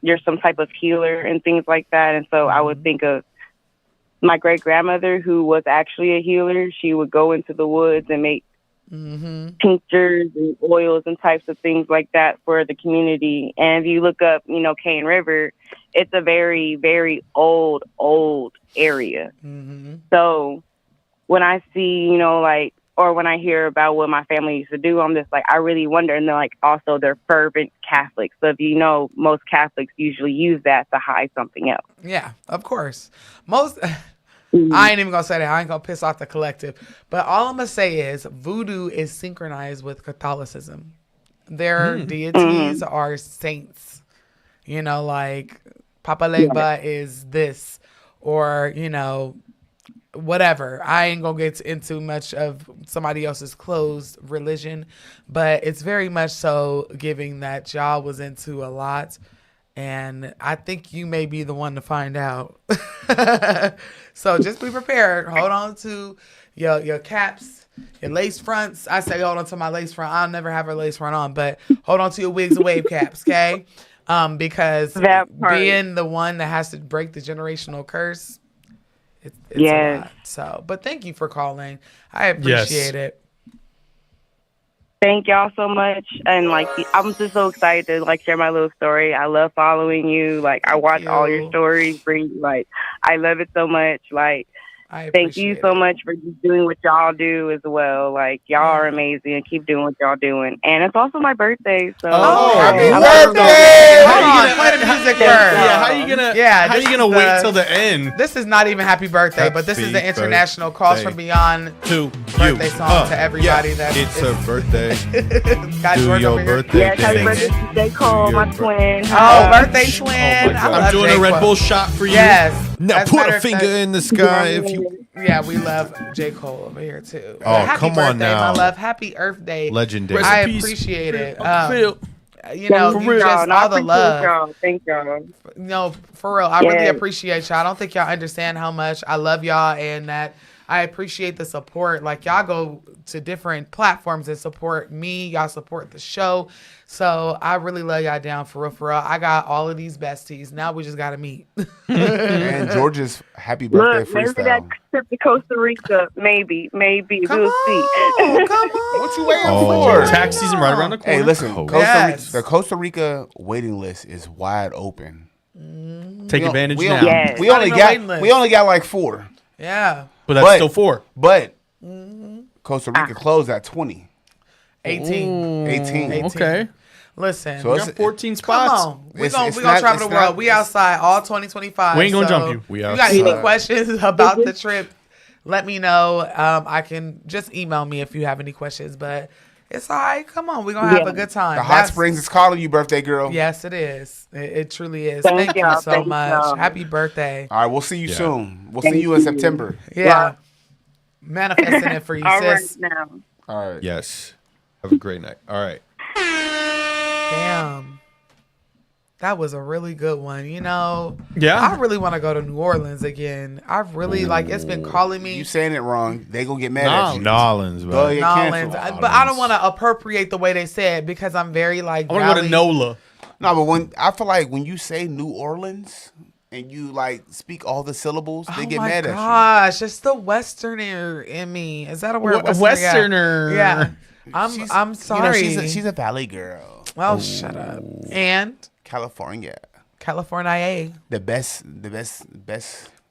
[SPEAKER 6] you're some type of healer and things like that. And so I would think of my great grandmother, who was actually a healer. She would go into the woods and make tinctures and oils and types of things like that for the community. And if you look up, Cane River, it's a very, very old area. So when I see, or when I hear about what my family used to do, I'm just like, I really wonder. And also they're fervent Catholics. So if most Catholics usually use that to hide something else.
[SPEAKER 2] Yeah, of course. I ain't even gonna say that. I ain't gonna piss off the collective. But all I'm gonna say is voodoo is synchronized with Catholicism. Their deities are saints. Like Papa Legba is this, or whatever. I ain't gonna get into much of somebody else's closed religion, but it's very much so giving that y'all was into a lot. And I think you may be the one to find out. So just be prepared. Hold on to your caps, your lace fronts. I say hold on to my lace front. I'll never have a lace front on, but hold on to your wigs and wave caps, okay? Because being the one that has to break the generational curse, it's a lot. So, but thank you for calling. I appreciate it.
[SPEAKER 6] Thank y'all so much. And I'm just so excited to share my little story. I love following you. I watch all your stories. I love it so much. Thank you so much for just doing what y'all do as well. Y'all are amazing and keep doing what y'all doing. And it's also my birthday. So
[SPEAKER 2] happy birthday! Hold on, play the music first.
[SPEAKER 4] Yeah, how you gonna wait till the end?
[SPEAKER 2] This is not even happy birthday, but this is the international Calls from Beyond birthday song to everybody.
[SPEAKER 1] It's her birthday.
[SPEAKER 2] Got
[SPEAKER 1] Do
[SPEAKER 2] George
[SPEAKER 1] your
[SPEAKER 2] over here.
[SPEAKER 1] birthday
[SPEAKER 6] yes, happy
[SPEAKER 1] thing.
[SPEAKER 6] birthday to J. Cole, my twin.
[SPEAKER 2] Birthday twin. I love
[SPEAKER 4] I'm doing
[SPEAKER 2] J.
[SPEAKER 4] a Red
[SPEAKER 2] Cole.
[SPEAKER 4] Bull shot for you.
[SPEAKER 2] Yes.
[SPEAKER 1] Now
[SPEAKER 2] As
[SPEAKER 1] put
[SPEAKER 2] matter
[SPEAKER 1] a
[SPEAKER 2] of
[SPEAKER 1] finger
[SPEAKER 2] fact-
[SPEAKER 1] in the sky if you.
[SPEAKER 2] Yeah, we love J. Cole over here too.
[SPEAKER 1] Oh,
[SPEAKER 2] Happy
[SPEAKER 1] come on
[SPEAKER 2] birthday,
[SPEAKER 1] now.
[SPEAKER 2] my love. Happy Earth Day.
[SPEAKER 1] Legendary.
[SPEAKER 2] I
[SPEAKER 4] Rest in peace,
[SPEAKER 2] appreciate it.
[SPEAKER 4] Uncle Phil.
[SPEAKER 2] You just all the love.
[SPEAKER 6] Y'all. Thank y'all.
[SPEAKER 2] No, for real. I really appreciate y'all. I don't think y'all understand how much I love y'all and that I appreciate the support. Y'all go to different platforms and support me. Y'all support the show. So I really love y'all down for real, for real. I got all of these besties. Now we just got to meet.
[SPEAKER 3] And George's happy birthday
[SPEAKER 6] Maybe that
[SPEAKER 3] freestyle.
[SPEAKER 6] trip to Costa Rica. Maybe.
[SPEAKER 2] Come
[SPEAKER 6] We'll
[SPEAKER 2] on. Come on.
[SPEAKER 3] What you waiting
[SPEAKER 1] Oh.
[SPEAKER 3] for?
[SPEAKER 4] Tax season right around the corner.
[SPEAKER 3] Hey, listen,
[SPEAKER 2] Yes.
[SPEAKER 3] the Costa Rica waiting list is wide open.
[SPEAKER 4] Take advantage
[SPEAKER 3] we
[SPEAKER 4] now.
[SPEAKER 3] only-
[SPEAKER 6] Yes.
[SPEAKER 3] We
[SPEAKER 2] Not
[SPEAKER 3] only
[SPEAKER 2] even
[SPEAKER 3] got
[SPEAKER 2] waiting list.
[SPEAKER 3] we only got 4.
[SPEAKER 2] Yeah.
[SPEAKER 4] But that's still 4.
[SPEAKER 3] But Costa Rica closed at 20.
[SPEAKER 2] 18.
[SPEAKER 3] 18.
[SPEAKER 4] Okay.
[SPEAKER 2] Listen.
[SPEAKER 3] So
[SPEAKER 4] We got 14 spots.
[SPEAKER 2] Come on. We're
[SPEAKER 3] It's
[SPEAKER 2] going to
[SPEAKER 3] not-
[SPEAKER 2] travel the
[SPEAKER 3] it's
[SPEAKER 2] world.
[SPEAKER 3] not-
[SPEAKER 2] We outside all 2025.
[SPEAKER 4] We ain't gonna jump you.
[SPEAKER 1] We
[SPEAKER 2] You got any
[SPEAKER 1] outside.
[SPEAKER 2] questions about the trip, let me know. I can just email me if you have any questions. But it's all right. Come on. We're going to have a good time.
[SPEAKER 3] The hot springs is calling you, birthday girl.
[SPEAKER 2] Yes, it is. It truly is.
[SPEAKER 6] Thank
[SPEAKER 2] Thank you
[SPEAKER 6] y'all.
[SPEAKER 2] so
[SPEAKER 6] Thank
[SPEAKER 2] much.
[SPEAKER 6] y'all.
[SPEAKER 2] Happy birthday.
[SPEAKER 3] All right, we'll see you
[SPEAKER 1] Yeah.
[SPEAKER 3] soon. We'll see you in September.
[SPEAKER 2] Yeah. Manifesting it for you,
[SPEAKER 6] All right
[SPEAKER 2] sis.
[SPEAKER 6] now.
[SPEAKER 3] All right.
[SPEAKER 1] Yes. Have a great night. All right.
[SPEAKER 2] Damn. That was a really good one.
[SPEAKER 4] Yeah.
[SPEAKER 2] I really want to go to New Orleans again. I've really, it's been calling me.
[SPEAKER 3] You saying it wrong. They gonna get mad at you.
[SPEAKER 1] Nolans,
[SPEAKER 3] Oh,
[SPEAKER 1] bro.
[SPEAKER 3] yeah.
[SPEAKER 2] Nolans.
[SPEAKER 3] canceled.
[SPEAKER 2] But I don't want to appropriate the way they say it because I'm very
[SPEAKER 4] I want to go to NOLA.
[SPEAKER 3] No, but I feel like when you say New Orleans and you speak all the syllables, they get mad at
[SPEAKER 2] Gosh, it's the Westerner in me. Is that a word?
[SPEAKER 4] Westerner.
[SPEAKER 2] Yeah.
[SPEAKER 3] you.
[SPEAKER 2] I'm sorry.
[SPEAKER 3] She's a valley girl.
[SPEAKER 2] Oh, shut up. And
[SPEAKER 3] California.
[SPEAKER 2] California.
[SPEAKER 3] The best.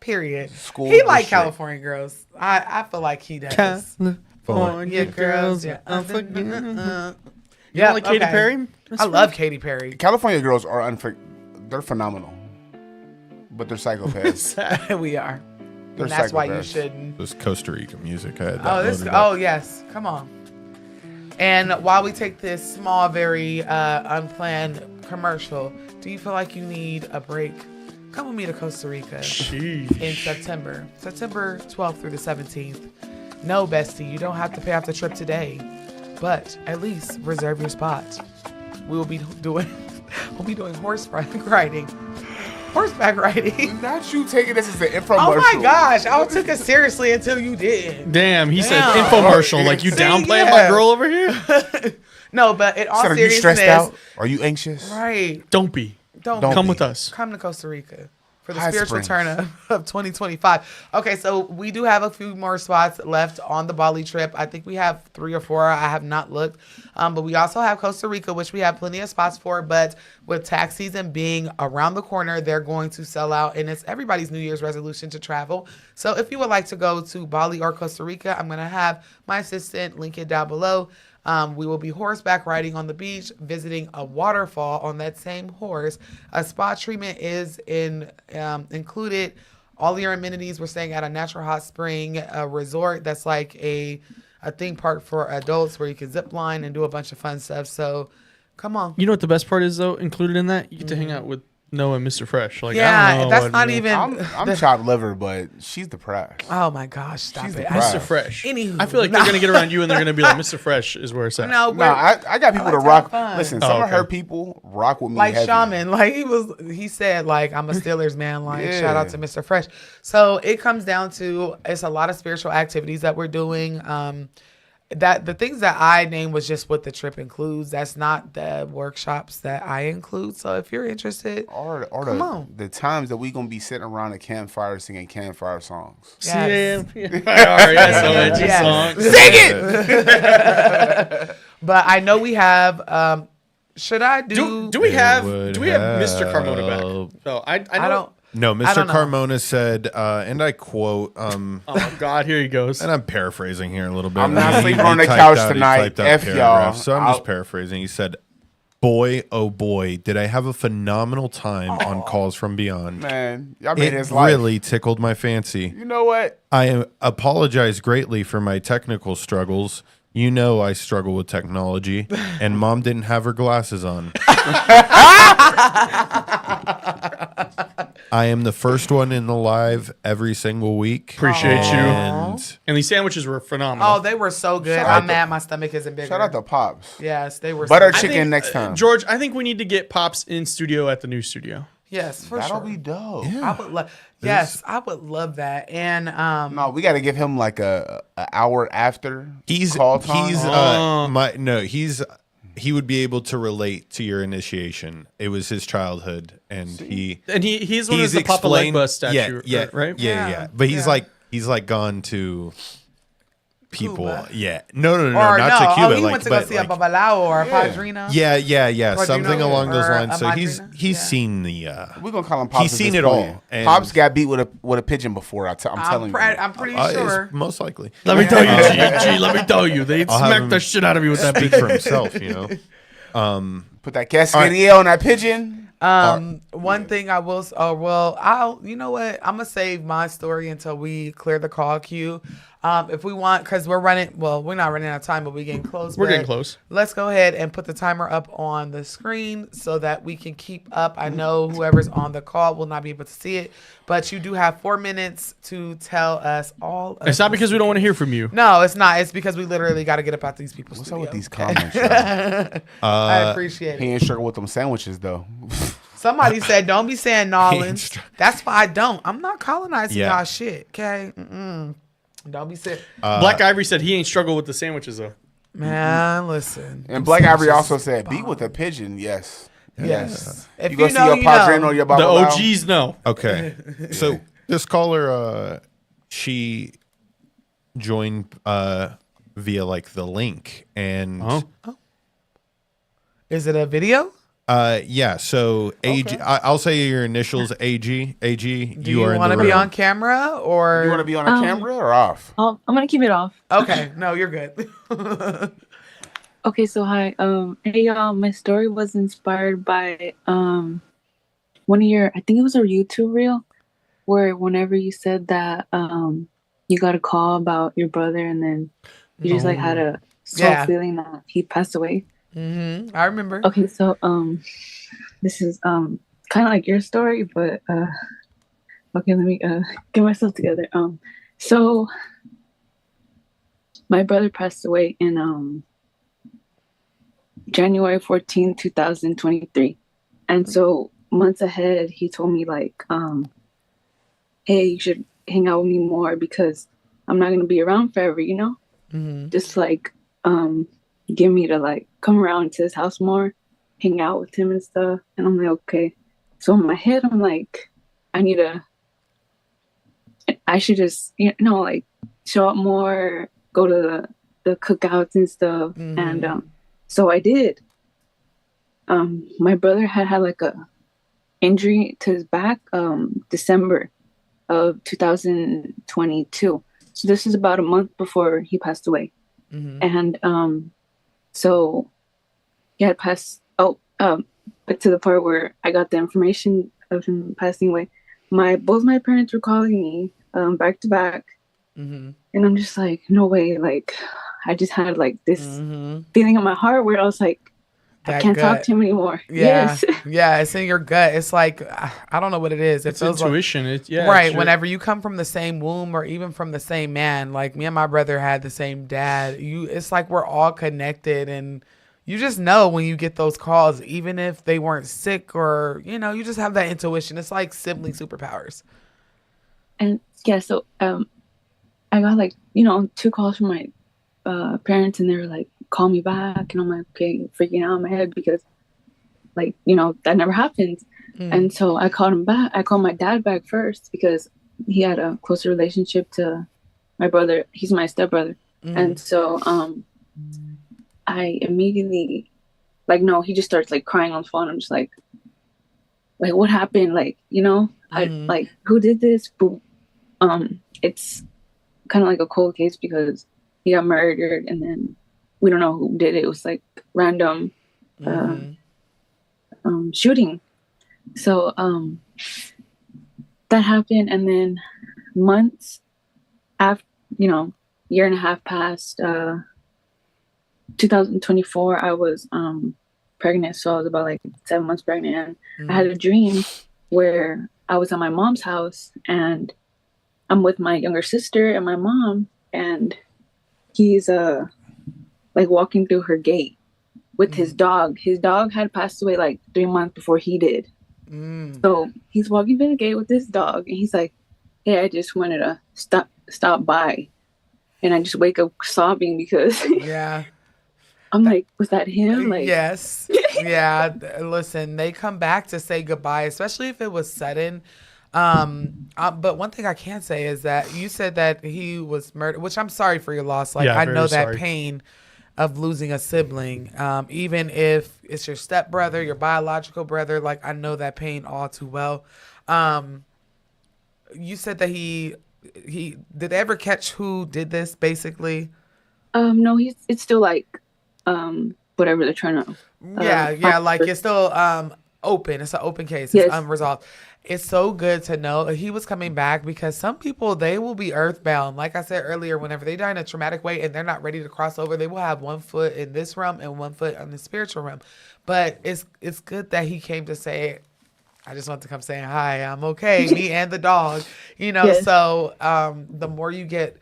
[SPEAKER 2] Period.
[SPEAKER 3] School
[SPEAKER 2] He like
[SPEAKER 3] district.
[SPEAKER 2] California girls. I feel like he does.
[SPEAKER 4] California
[SPEAKER 2] girls,
[SPEAKER 4] yeah.
[SPEAKER 2] Yeah,
[SPEAKER 4] like Katy
[SPEAKER 2] okay.
[SPEAKER 4] Perry?
[SPEAKER 2] I love Katy Perry.
[SPEAKER 3] California girls are they're phenomenal, but they're psychopaths.
[SPEAKER 2] We are.
[SPEAKER 3] They're
[SPEAKER 2] And that's why you
[SPEAKER 3] psychopaths.
[SPEAKER 2] shouldn't.
[SPEAKER 1] This Costa Rica music. I had that
[SPEAKER 2] Oh,
[SPEAKER 1] loaded up.
[SPEAKER 2] yes. Come on. And while we take this small, very unplanned commercial, do you feel like you need a break? come with me to Costa Rica
[SPEAKER 4] Sheesh.
[SPEAKER 2] in September 12th through the 17th. No, bestie, you don't have to pay off the trip today, but at least reserve your spot. We will be doing horseback riding.
[SPEAKER 3] Not you taking this as an infomercial.
[SPEAKER 2] Oh my gosh, I took it seriously until you did.
[SPEAKER 4] Damn, he said infomercial. Like you downplaying my girl over here?
[SPEAKER 2] No, but in all
[SPEAKER 3] Are you
[SPEAKER 2] seriousness,
[SPEAKER 3] stressed out? Are you anxious?
[SPEAKER 2] right?
[SPEAKER 4] Don't be.
[SPEAKER 2] Don't
[SPEAKER 4] Come
[SPEAKER 3] be.
[SPEAKER 4] with us.
[SPEAKER 2] Come to Costa Rica for the
[SPEAKER 3] High
[SPEAKER 2] spiritual
[SPEAKER 3] Springs.
[SPEAKER 2] turn of 2025. Okay, so we do have a few more spots left on the Bali trip. I think we have 3 or 4. I have not looked. But we also have Costa Rica, which we have plenty of spots for. But with tax season being around the corner, they're going to sell out. And it's everybody's New Year's resolution to travel. So if you would like to go to Bali or Costa Rica, I'm going to have my assistant link it down below. We will be horseback riding on the beach, visiting a waterfall on that same horse. A spa treatment is included. All your amenities. We're staying at a natural hot spring resort that's like a theme park for adults where you can zip line and do a bunch of fun stuff. So come on.
[SPEAKER 4] You know what the best part is though? Included in that, you get to hang out with Noah and Mr. Fresh. Like, I
[SPEAKER 2] Yeah,
[SPEAKER 4] don't know
[SPEAKER 2] that's
[SPEAKER 4] what-
[SPEAKER 2] not even.
[SPEAKER 3] I'm chopped liver, but she's depressed.
[SPEAKER 2] Oh my gosh, stop
[SPEAKER 3] She's
[SPEAKER 2] it.
[SPEAKER 3] depressed.
[SPEAKER 4] Mr. Fresh.
[SPEAKER 2] Anywho.
[SPEAKER 4] I feel like they're gonna get around you and they're gonna be like, Mr. Fresh is where it's at.
[SPEAKER 2] No,
[SPEAKER 3] No, I got people
[SPEAKER 2] I
[SPEAKER 3] to
[SPEAKER 2] like to
[SPEAKER 3] rock.
[SPEAKER 2] have fun.
[SPEAKER 3] Listen,
[SPEAKER 4] Oh,
[SPEAKER 3] some of
[SPEAKER 4] okay.
[SPEAKER 3] her people rock with me
[SPEAKER 2] like
[SPEAKER 3] heavy.
[SPEAKER 2] Shaman, like he said, like I'm a Steelers man. Like
[SPEAKER 3] Yeah.
[SPEAKER 2] shout out to Mr. Fresh. So it comes down to it's a lot of spiritual activities that we're doing. That the things that I named was just what the trip includes. That's not the workshops that I include. So if you're interested,
[SPEAKER 3] Or
[SPEAKER 2] Come on.
[SPEAKER 3] the times that we gonna be sitting around a campfire singing campfire songs.
[SPEAKER 2] yes.
[SPEAKER 4] C-A-M-P-I-R-S-O-N-G song.
[SPEAKER 2] Sing it. But I know we have. Should I do?
[SPEAKER 4] Do we have
[SPEAKER 1] would
[SPEAKER 4] Mr. Carmona
[SPEAKER 1] help.
[SPEAKER 4] back? So I
[SPEAKER 2] I don't.
[SPEAKER 1] No,
[SPEAKER 2] I
[SPEAKER 1] Mr.
[SPEAKER 2] don't know.
[SPEAKER 1] Carmona said, and I quote,
[SPEAKER 4] Oh God, here he goes.
[SPEAKER 1] and I'm paraphrasing here a little bit.
[SPEAKER 3] I'm not
[SPEAKER 1] He-
[SPEAKER 3] sleeping
[SPEAKER 1] he
[SPEAKER 3] on the
[SPEAKER 1] typed
[SPEAKER 3] couch
[SPEAKER 1] out- he
[SPEAKER 3] tonight.
[SPEAKER 1] typed out
[SPEAKER 3] F y'all.
[SPEAKER 1] paragraphs, So I'm
[SPEAKER 3] I'll-
[SPEAKER 1] just paraphrasing. He said, "Boy, oh boy, did I have a phenomenal time on Calls from Beyond.
[SPEAKER 3] Man, y'all made
[SPEAKER 1] It
[SPEAKER 3] his life.
[SPEAKER 1] really tickled my fancy.
[SPEAKER 3] You know what?
[SPEAKER 1] I apologize greatly for my technical struggles. You know I struggle with technology, and Mom didn't have her glasses on. I am the first one in the live every single week.
[SPEAKER 4] Appreciate you.
[SPEAKER 1] And
[SPEAKER 4] And these sandwiches were phenomenal.
[SPEAKER 2] Oh, they were so good.
[SPEAKER 3] Shout
[SPEAKER 2] I'm
[SPEAKER 3] out
[SPEAKER 2] mad my stomach isn't bigger.
[SPEAKER 3] Shout out to Pops.
[SPEAKER 2] Yes, they were.
[SPEAKER 3] Butter
[SPEAKER 2] so
[SPEAKER 3] chicken
[SPEAKER 4] think,
[SPEAKER 3] next time.
[SPEAKER 4] George, I think we need to get Pops in studio at the new studio.
[SPEAKER 2] Yes, for
[SPEAKER 3] That'll
[SPEAKER 2] sure.
[SPEAKER 3] be dope.
[SPEAKER 2] I would love. Yes, I would love that. And
[SPEAKER 3] No, we got to give him like a hour after
[SPEAKER 1] he's
[SPEAKER 3] call time.
[SPEAKER 1] he would be able to relate to your initiation. It was his childhood, and he's
[SPEAKER 4] He's one of the Papa Legba statue,
[SPEAKER 1] yeah,
[SPEAKER 4] right?
[SPEAKER 1] Yeah. But he's like gone to people.
[SPEAKER 2] Cuba.
[SPEAKER 1] Yeah, no,
[SPEAKER 2] or
[SPEAKER 1] not to Cuba.
[SPEAKER 2] he
[SPEAKER 1] like,
[SPEAKER 2] went to go
[SPEAKER 1] but
[SPEAKER 2] see
[SPEAKER 1] like,
[SPEAKER 2] a babalao or a padrino.
[SPEAKER 1] yeah,
[SPEAKER 2] Or
[SPEAKER 1] something
[SPEAKER 2] Gino
[SPEAKER 1] along those
[SPEAKER 2] or
[SPEAKER 1] lines.
[SPEAKER 2] a
[SPEAKER 1] So he's
[SPEAKER 2] madrina?
[SPEAKER 1] seen the.
[SPEAKER 3] We're gonna call him Pops.
[SPEAKER 1] He's
[SPEAKER 3] at
[SPEAKER 1] seen
[SPEAKER 3] this
[SPEAKER 1] it
[SPEAKER 3] point.
[SPEAKER 1] all, and-
[SPEAKER 3] Pops got beat with a pigeon before. I'm telling you.
[SPEAKER 2] I'm pretty
[SPEAKER 1] It's
[SPEAKER 2] sure.
[SPEAKER 1] most likely.
[SPEAKER 4] Let me tell you, G. Let me tell you, they
[SPEAKER 1] I'll have
[SPEAKER 4] smacked
[SPEAKER 1] him
[SPEAKER 4] the shit out of you with that
[SPEAKER 1] Speak
[SPEAKER 4] big.
[SPEAKER 1] for himself, you know.
[SPEAKER 3] Put that cascadier on that pigeon.
[SPEAKER 2] One thing I will. Oh well, I'll. You know what? I'm gonna save my story until we clear the call queue. If we want, because we're running. Well, we're not running out of time, but we're getting close.
[SPEAKER 4] We're getting
[SPEAKER 2] but
[SPEAKER 4] close.
[SPEAKER 2] Let's go ahead and put the timer up on the screen so that we can keep up. I know whoever's on the call will not be able to see it, but you do have 4 minutes to tell us all.
[SPEAKER 4] It's not because we don't want to hear from you.
[SPEAKER 2] No, it's not. It's because we literally got to get up out these people's
[SPEAKER 3] What's
[SPEAKER 2] studio.
[SPEAKER 3] up with these comments? yo?
[SPEAKER 2] I appreciate
[SPEAKER 3] He
[SPEAKER 2] it.
[SPEAKER 3] ain't struggle with them sandwiches though.
[SPEAKER 2] Somebody said, "Don't be saying Nolans."
[SPEAKER 1] str-
[SPEAKER 2] That's why I don't. I'm not colonizing
[SPEAKER 1] Yeah.
[SPEAKER 2] y'all shit. Okay. Don't be saying,
[SPEAKER 4] Black Ivory said he ain't struggled with the sandwiches though.
[SPEAKER 2] man. Listen.
[SPEAKER 3] And Black Ivory also said, "Beat with a pigeon." Yes.
[SPEAKER 2] Yes. If
[SPEAKER 3] You go
[SPEAKER 2] you
[SPEAKER 3] see
[SPEAKER 2] know,
[SPEAKER 3] your
[SPEAKER 2] you
[SPEAKER 3] Padrino,
[SPEAKER 2] know.
[SPEAKER 3] your
[SPEAKER 4] The
[SPEAKER 3] Babalao?
[SPEAKER 4] OGs know.
[SPEAKER 1] Okay. So this caller, she joined via like the link, and
[SPEAKER 2] Is it a video?
[SPEAKER 1] yeah. So AG, I'll say your initials, AG. AG.
[SPEAKER 2] Do you want to be on camera or?
[SPEAKER 3] You want to be on a camera or off?
[SPEAKER 7] I'm gonna keep it off.
[SPEAKER 2] Okay. No, you're good.
[SPEAKER 7] Okay, so hi. Hey y'all, my story was inspired by one of your, I think it was a YouTube reel, where whenever you said that you got a call about your brother and then you just like had a soul feeling that he passed away.
[SPEAKER 2] I remember.
[SPEAKER 7] Okay, so this is kind of like your story, but okay, let me get myself together. So my brother passed away in January 14, 2023. And so months ahead, he told me like, hey, you should hang out with me more because I'm not going to be around forever, you know? Just like, get me to like come around to his house more, hang out with him and stuff. And I'm like, okay. So in my head, I'm like, I should just, you know, like show up more, go to the cookouts and stuff. And so I did. My brother had like a injury to his back December of 2022. So this is about a month before he passed away. And so he had passed, but to the part where I got the information of him passing away, both my parents were calling me back to back. And I'm just like, no way. Like, I just had like this feeling in my heart where I was like, I can't talk to him anymore.
[SPEAKER 2] Yeah.
[SPEAKER 7] Yes.
[SPEAKER 2] Yeah, it's in your gut. It's like, I don't know what it is. It
[SPEAKER 4] It's
[SPEAKER 2] feels
[SPEAKER 4] intuition.
[SPEAKER 2] right. Whenever you come from the same womb or even from the same man, like me and my brother had the same dad, it's like we're all connected, and you just know when you get those calls, even if they weren't sick or, you know, you just have that intuition. It's like sibling superpowers.
[SPEAKER 7] And yeah, so I got like, you know, 2 calls from my parents, and they were like, call me back. And I'm like, okay, freaking out in my head because, like, you know, that never happened. And so I called him back. I called my dad back first because he had a closer relationship to my brother. He's my stepbrother. And so I immediately, like, no, he just starts like crying on the phone. I'm just like what happened? Like, you know, I like, who did this? But it's kind of like a cold case because he got murdered, and then we don't know who did it. It was like random shooting. So that happened, and then months after, you know, year and a half passed. 2024, I was pregnant, so I was about like 7 months pregnant, and I had a dream where I was at my mom's house, and I'm with my younger sister and my mom, and he's like walking through her gate with his dog. His dog had passed away like 3 months before he did. So he's walking through the gate with his dog, and he's like, hey, I just wanted to stop by. And I just wake up sobbing because I'm like, was that him? Like,
[SPEAKER 2] yes. Yeah. Listen, they come back to say goodbye, especially if it was sudden. But one thing I can say is that you said that he was murdered, which I'm sorry for your loss. Like, I know that pain of losing a sibling, even if it's your stepbrother, your biological brother. Like, I know that pain all too well. You said that he did they ever catch who did this, basically?
[SPEAKER 7] No, it's still like whatever they're trying to
[SPEAKER 2] like it's still open. It's an open case. It's unresolved. It's so good to know he was coming back because some people, they will be earthbound. Like I said earlier, whenever they die in a traumatic way and they're not ready to cross over, they will have 1 foot in this realm and 1 foot on the spiritual realm. But it's good that he came to say, I just want to come saying hi, I'm okay, me and the dog, you know. So the more you get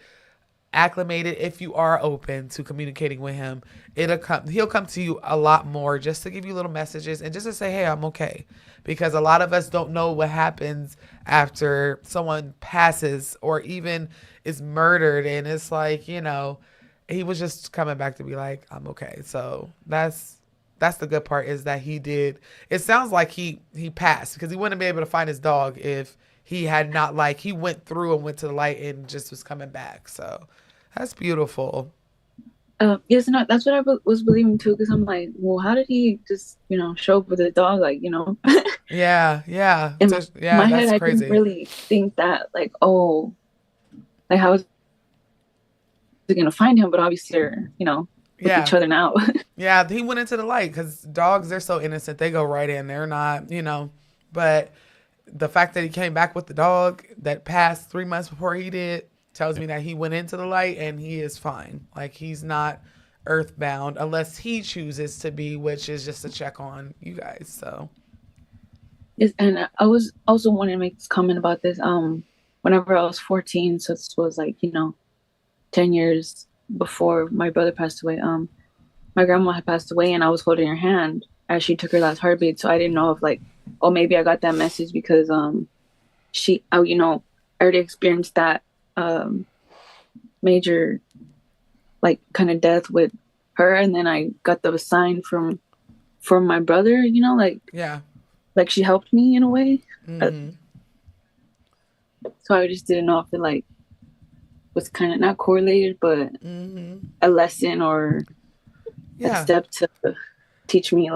[SPEAKER 2] acclimated, if you are open to communicating with him, he'll come to you a lot more just to give you little messages and just to say, hey, I'm okay. Because a lot of us don't know what happens after someone passes or even is murdered, and it's like, you know, he was just coming back to be like, I'm okay. So that's the good part, is that he did. It sounds like he passed because he wouldn't be able to find his dog if he had not, like, he went through and went to the light and just was coming back. So that's beautiful.
[SPEAKER 7] Yes, no, that's what I was believing too, because I'm like, well, how did he just, you know, show up with a dog, like, you know?
[SPEAKER 2] Yeah.
[SPEAKER 7] In my
[SPEAKER 2] that's
[SPEAKER 7] head,
[SPEAKER 2] crazy.
[SPEAKER 7] I didn't really think that, like, oh, like, how was I going to find him? But obviously they're, you know, with each other now.
[SPEAKER 2] Yeah, he went into the light because dogs, they're so innocent. They go right in. They're not, you know, but the fact that he came back with the dog that passed 3 months before he did tells me that he went into the light and he is fine. Like, he's not earthbound unless he chooses to be, which is just to check on you guys. So
[SPEAKER 7] Yes, and I was also wanting to make this comment about this. Whenever I was 14, so this was like 10 years before my brother passed away. My grandma had passed away, and I was holding her hand as she took her last heartbeat. So I didn't know if oh, maybe I got that message because I already experienced that major kind of death with her, and then I got the sign from my brother.
[SPEAKER 2] Yeah.
[SPEAKER 7] Like she helped me in a way.
[SPEAKER 2] Mm-hmm.
[SPEAKER 7] So I just didn't know if it was kind of not correlated, but a lesson or a step to teach me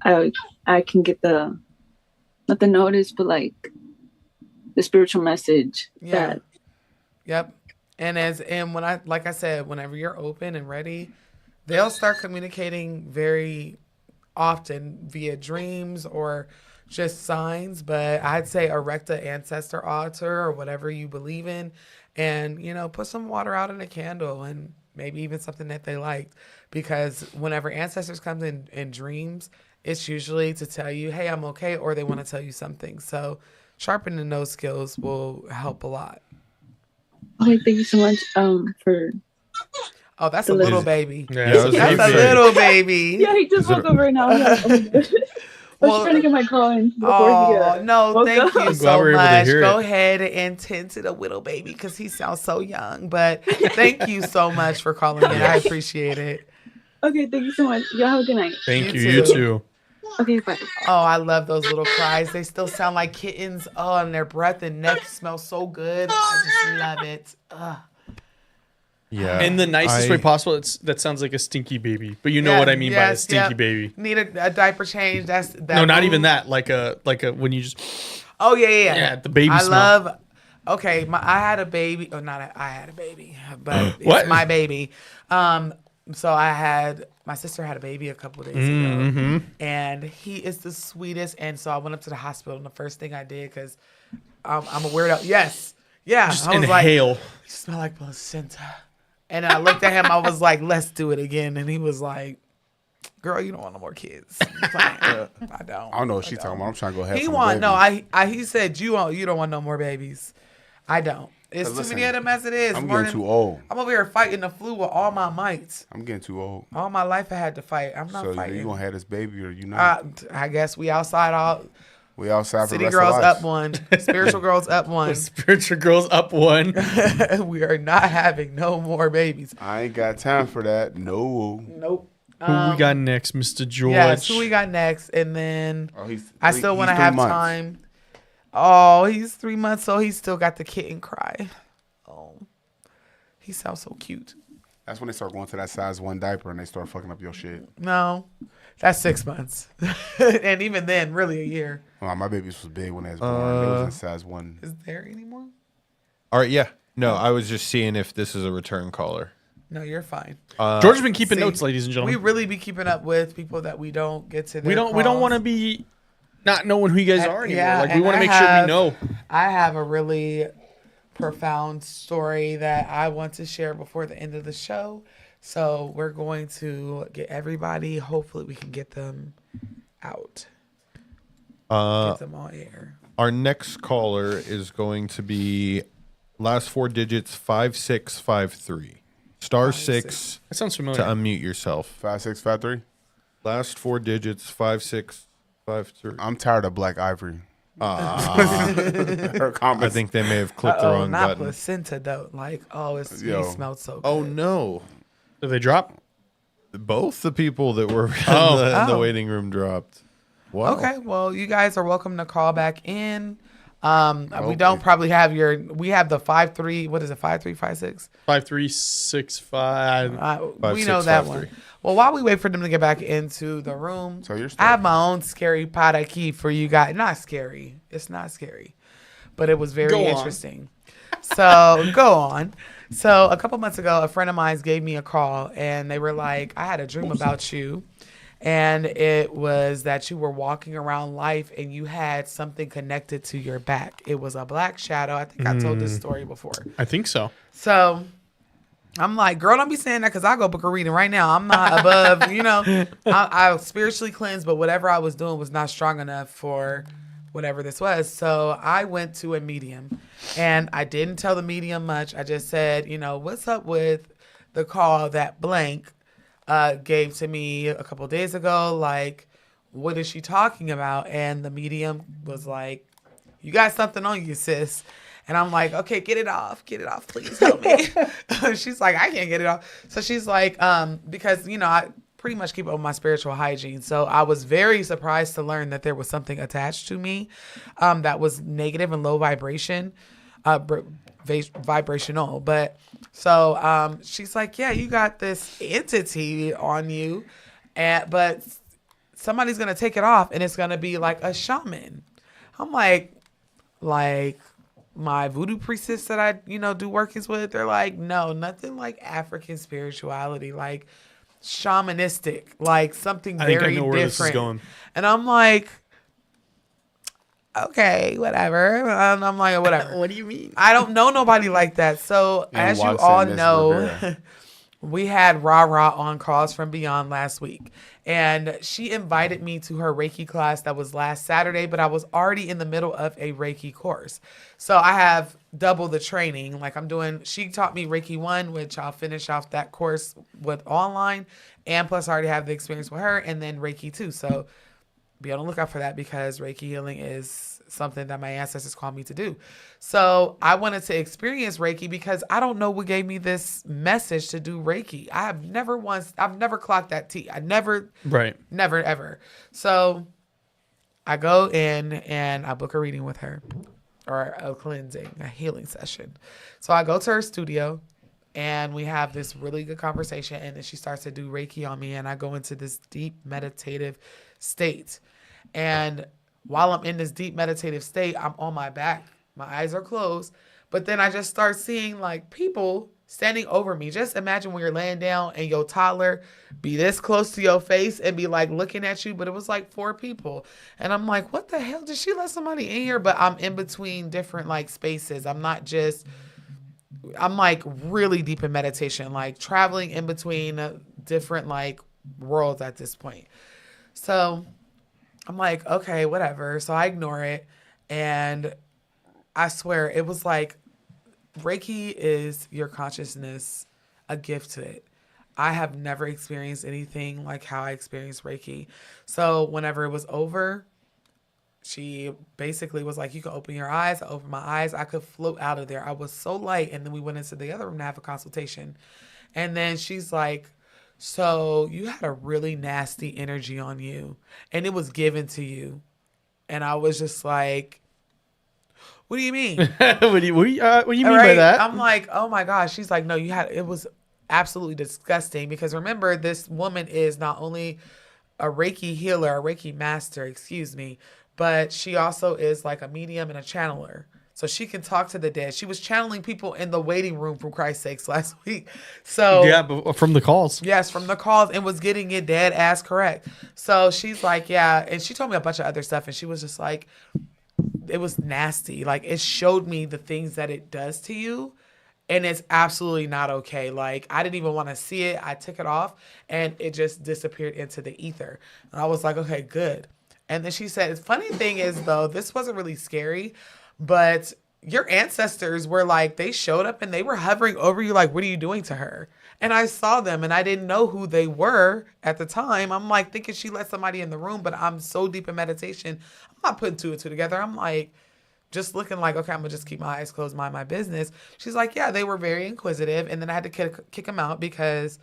[SPEAKER 7] I can get not the notice, but the spiritual message.
[SPEAKER 2] Yeah. Yep. And when like I said, whenever you're open and ready, they'll start communicating very often via dreams or just signs. But I'd say erect an ancestor altar or whatever you believe in, and put some water out in a candle and maybe even something that they liked, because whenever ancestors come in dreams, it's usually to tell you, hey, I'm okay, or they want to tell you something. So sharpening those skills will help a lot.
[SPEAKER 7] Okay, thank you so much for.
[SPEAKER 2] Oh, that's a little baby.
[SPEAKER 1] Yeah,
[SPEAKER 2] that's a little baby.
[SPEAKER 7] Yeah, he just woke up right now. I was trying to get my call in before he
[SPEAKER 2] no, thank you so much. Go
[SPEAKER 4] it.
[SPEAKER 2] ahead and tend to the little baby because he sounds so young. But thank you so much for calling in. I appreciate it.
[SPEAKER 7] Okay, thank you so much. Y'all have a good night.
[SPEAKER 4] Thank you.
[SPEAKER 2] You
[SPEAKER 4] You
[SPEAKER 2] too.
[SPEAKER 4] too.
[SPEAKER 7] Okay, bye.
[SPEAKER 2] Oh, I love those little cries. They still sound like kittens. Oh, and their breath and neck smell so good. I just love it. Ugh.
[SPEAKER 1] Yeah.
[SPEAKER 4] In the nicest way possible. That sounds like a stinky baby, but you know what I mean by a stinky baby.
[SPEAKER 2] Need a diaper change. That
[SPEAKER 4] No, not even that. Like a when you just.
[SPEAKER 2] Oh yeah.
[SPEAKER 4] Yeah, the baby
[SPEAKER 2] I
[SPEAKER 4] smell.
[SPEAKER 2] love. Okay, I had a baby. Oh, I had a baby, but
[SPEAKER 4] What?
[SPEAKER 2] it's my baby. So my sister had a baby a couple of days ago, and he is the sweetest. And so I went up to the hospital, and the first thing I did, because I'm a weirdo. Yes, yeah.
[SPEAKER 4] Just
[SPEAKER 2] I was
[SPEAKER 4] inhale.
[SPEAKER 2] like, you smell like placenta. And I looked at him. I was like, let's do it again. And he was like, girl, you don't want no more kids. I don't.
[SPEAKER 3] I don't know what she's talking about. I'm trying to go ahead.
[SPEAKER 2] He want no. He said you don't want no more babies. I don't. It's too
[SPEAKER 3] Listen,
[SPEAKER 2] many of them as it is.
[SPEAKER 3] I'm getting too old.
[SPEAKER 2] I'm over here fighting the flu with all my might.
[SPEAKER 3] I'm getting too old.
[SPEAKER 2] All my life I had to fight. I'm not
[SPEAKER 3] So
[SPEAKER 2] fighting.
[SPEAKER 3] you gonna have this baby or you not?
[SPEAKER 2] I guess we outside all.
[SPEAKER 3] We outside for
[SPEAKER 2] City
[SPEAKER 3] the rest
[SPEAKER 2] girls
[SPEAKER 3] of life.
[SPEAKER 2] up one. Spiritual girls up one.
[SPEAKER 4] Spiritual girls up one.
[SPEAKER 2] We are not having no more babies.
[SPEAKER 3] I ain't got time for that. No.
[SPEAKER 2] Nope.
[SPEAKER 4] Who we got next, Mr. George?
[SPEAKER 2] Yes, who we got next? And then I still want to
[SPEAKER 3] he's
[SPEAKER 2] have
[SPEAKER 3] 3 months.
[SPEAKER 2] time. Oh, he's 3 months, so he's still got the kitten cry. Oh, he sounds so cute.
[SPEAKER 3] That's when they start going to that size 1 diaper and they start fucking up your shit.
[SPEAKER 2] No, that's 6 months. And even then, really a year.
[SPEAKER 3] Well, my babies was big when they was born. They was in size 1.
[SPEAKER 2] Is there anymore?
[SPEAKER 1] All right, yeah. No, I was just seeing if this is a return caller.
[SPEAKER 2] No, you're fine.
[SPEAKER 4] George has been keeping
[SPEAKER 2] See,
[SPEAKER 4] notes, ladies and
[SPEAKER 2] We
[SPEAKER 4] gentlemen.
[SPEAKER 2] really be keeping up with people that we don't get to.
[SPEAKER 4] We don't want to be not knowing who you guys are anymore.
[SPEAKER 2] Yeah,
[SPEAKER 4] Like we
[SPEAKER 2] and
[SPEAKER 4] want to
[SPEAKER 2] I
[SPEAKER 4] make sure we
[SPEAKER 2] have-
[SPEAKER 4] know.
[SPEAKER 2] I have a really profound story that I want to share before the end of the show. So we're going to get everybody. Hopefully, we can get them out. Get them on air.
[SPEAKER 1] Our next caller is going to be last 4 digits 5653. Star 6
[SPEAKER 4] That sounds
[SPEAKER 1] to
[SPEAKER 4] familiar.
[SPEAKER 1] unmute yourself.
[SPEAKER 3] 5653.
[SPEAKER 1] Last 4 digits 5653.
[SPEAKER 3] I'm tired of Black Ivory. Her
[SPEAKER 1] I
[SPEAKER 3] comments.
[SPEAKER 1] think they may have clicked the wrong
[SPEAKER 2] not
[SPEAKER 1] button.
[SPEAKER 2] placenta though. Like, he
[SPEAKER 3] Yo.
[SPEAKER 2] smelled so good.
[SPEAKER 1] Oh no!
[SPEAKER 4] Did they drop?
[SPEAKER 1] Both the people that were in
[SPEAKER 4] Oh.
[SPEAKER 1] the
[SPEAKER 2] Oh.
[SPEAKER 1] waiting room dropped. Wow.
[SPEAKER 2] Okay, well, you guys are welcome to call back in. We don't probably have we have the 5-3, what is it, 5-3-5-6?
[SPEAKER 4] 5365.
[SPEAKER 2] We know that
[SPEAKER 1] 5-6-5-3.
[SPEAKER 2] one. Well, while we wait for them to get back into the room,
[SPEAKER 3] So you're
[SPEAKER 2] I have my own scary pot key for you guys. Not scary. It's not scary. But it was very
[SPEAKER 4] Go on.
[SPEAKER 2] interesting. So go on. So a couple months ago, a friend of mine gave me a call and they were like, I had a dream about you. And it was that you were walking around life and you had something connected to your back. It was a black shadow. I think I told this story before.
[SPEAKER 4] I think so.
[SPEAKER 2] So I'm like, girl, don't be saying that because I go book a reading right now. I'm not above, I spiritually cleansed, but whatever I was doing was not strong enough for whatever this was. So I went to a medium, and I didn't tell the medium much. I just said, what's up with the call that blank gave to me a couple days ago? Like, what is she talking about? And the medium was like, you got something on you, sis. And I'm like, okay, get it off, please help me. She's like, I can't get it off. So she's like, because, I pretty much keep up with my spiritual hygiene. So I was very surprised to learn that there was something attached to me that was negative and low vibration, vibrational. But so she's like, yeah, you got this entity on you, but somebody's going to take it off and it's going to be like a shaman. I'm like my voodoo priestess that I, do workings with, they're like, no, nothing like African spirituality, like shamanistic, like something very different. I think I know where this is going. And I'm like, okay, whatever. And I'm like, whatever.
[SPEAKER 4] What do you mean?
[SPEAKER 2] I don't know nobody like that. So as you all know, we had Ra on Calls from Beyond last week. And she invited me to her Reiki class that was last Saturday, but I was already in the middle of a Reiki course. So I have double the training. Like she taught me Reiki 1, which I'll finish off that course with online. And plus I already have the experience with her, and then Reiki 2. So be on the lookout for that because Reiki healing is something that my ancestors called me to do. So I wanted to experience Reiki because I don't know what gave me this message to do Reiki. I've never clocked that T. Never, ever. So I go in and I book a reading with her, or a cleansing, a healing session. So I go to her studio and we have this really good conversation, and then she starts to do Reiki on me, and I go into this deep meditative state. And while I'm in this deep meditative state, I'm on my back. My eyes are closed. But then I just start seeing like people standing over me. Just imagine when you're laying down and your toddler be this close to your face and be like looking at you. But it was like 4 people. And I'm like, what the hell? Did she let somebody in here? But I'm in between different like spaces. I'm like really deep in meditation, like traveling in between different like worlds at this point. So I'm like, okay, whatever. So I ignore it. And I swear it was like Reiki is your consciousness, a gift to it. I have never experienced anything like how I experienced Reiki. So whenever it was over, she basically was like, you can open your eyes. I opened my eyes. I could float out of there. I was so light. And then we went into the other room to have a consultation. And then she's like, so you had a really nasty energy on you, and it was given to you. And I was just like, what do you mean?
[SPEAKER 4] What do you mean by that?
[SPEAKER 2] I'm like, oh my gosh. She's like, no, it was absolutely disgusting, because remember, this woman is not only a Reiki healer, a Reiki master, but she also is like a medium and a channeler. So she can talk to the dead. She was channeling people in the waiting room, for Christ's sakes, last week. So
[SPEAKER 4] yeah, but from the calls.
[SPEAKER 2] Yes, from the calls, and was getting it dead ass correct. So she's like, yeah. And she told me a bunch of other stuff, and she was just like, it was nasty. Like, it showed me the things that it does to you, and it's absolutely not okay. Like, I didn't even want to see it. I took it off, and it just disappeared into the ether. And I was like, okay, good. And then she said, the funny thing is, though, this wasn't really scary, but your ancestors were like, they showed up and they were hovering over you like, what are you doing to her? And I saw them, and I didn't know who they were at the time. I'm like thinking she let somebody in the room, but I'm so deep in meditation, I'm not putting 2 and 2 together. I'm like just looking like, okay, I'm gonna just keep my eyes closed, mind my business. She's like, yeah, they were very inquisitive. And then I had to kick them out because,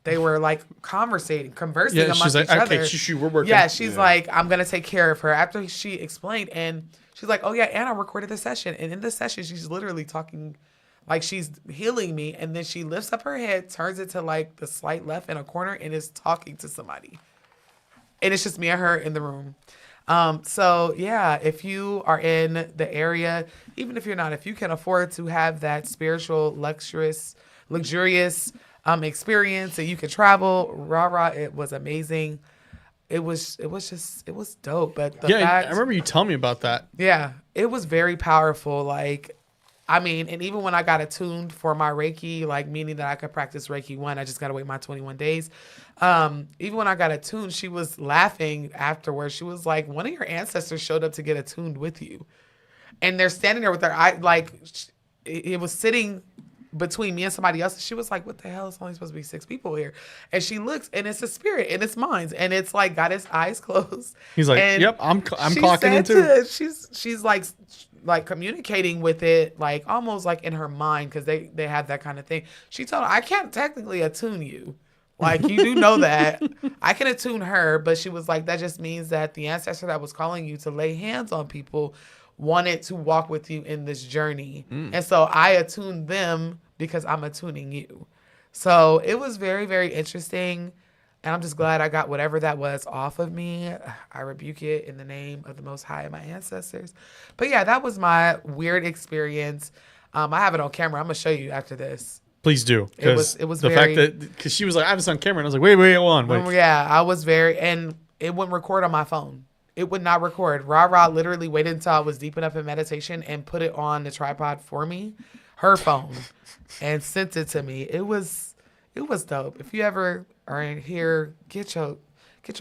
[SPEAKER 2] they were like conversing amongst
[SPEAKER 4] she's like,
[SPEAKER 2] each other.
[SPEAKER 4] Okay, we're working.
[SPEAKER 2] Yeah, she's like, I'm gonna take care of her. After she explained, and she's like, oh yeah, and I recorded the session. And in the session, she's literally talking, like she's healing me. And then she lifts up her head, turns it to like the slight left in a corner, and is talking to somebody. And it's just me and her in the room. So yeah, if you are in the area, even if you're not, if you can afford to have that spiritual, luxurious experience, and you can travel, it was amazing. It was dope. But I remember
[SPEAKER 4] you telling me about that.
[SPEAKER 2] Yeah, it was very powerful. Like, I mean, and even when I got attuned for my Reiki, like meaning that I could practice Reiki 1, I just got to wait my 21 days. Even when I got attuned, she was laughing afterwards. She was like, one of your ancestors showed up to get attuned with you. And they're standing there with their eye, like it was sitting between me and somebody else. She was like, what the hell? It's only supposed to be 6 people here. And she looks, and it's a spirit, and it's mine. And it's like got his eyes closed.
[SPEAKER 4] He's like,
[SPEAKER 2] and
[SPEAKER 4] yep, I'm clocking in too.
[SPEAKER 2] She's like communicating with it, like almost like in her mind, because they have that kind of thing. She told her, I can't technically attune you. Like, you do know that. I can attune her, but she was like, that just means that the ancestor that was calling you to lay hands on people wanted to walk with you in this journey. And so I attuned them because I'm attuning you. So it was very, very interesting. And I'm just glad I got whatever that was off of me. I rebuke it in the name of the Most High and my ancestors. But yeah, that was my weird experience. I have it on camera. I'm going to show you after this.
[SPEAKER 4] Please do.
[SPEAKER 2] It was
[SPEAKER 4] the
[SPEAKER 2] very,
[SPEAKER 4] fact that, because she was like, I have this on camera. And I was like, wait, hold on. Wait.
[SPEAKER 2] Yeah, I was very, and it wouldn't record on my phone. It would not record. Ra literally waited until I was deep enough in meditation and put it on the tripod for me, her phone, and sent it to me. It was dope. If you ever are in here, get your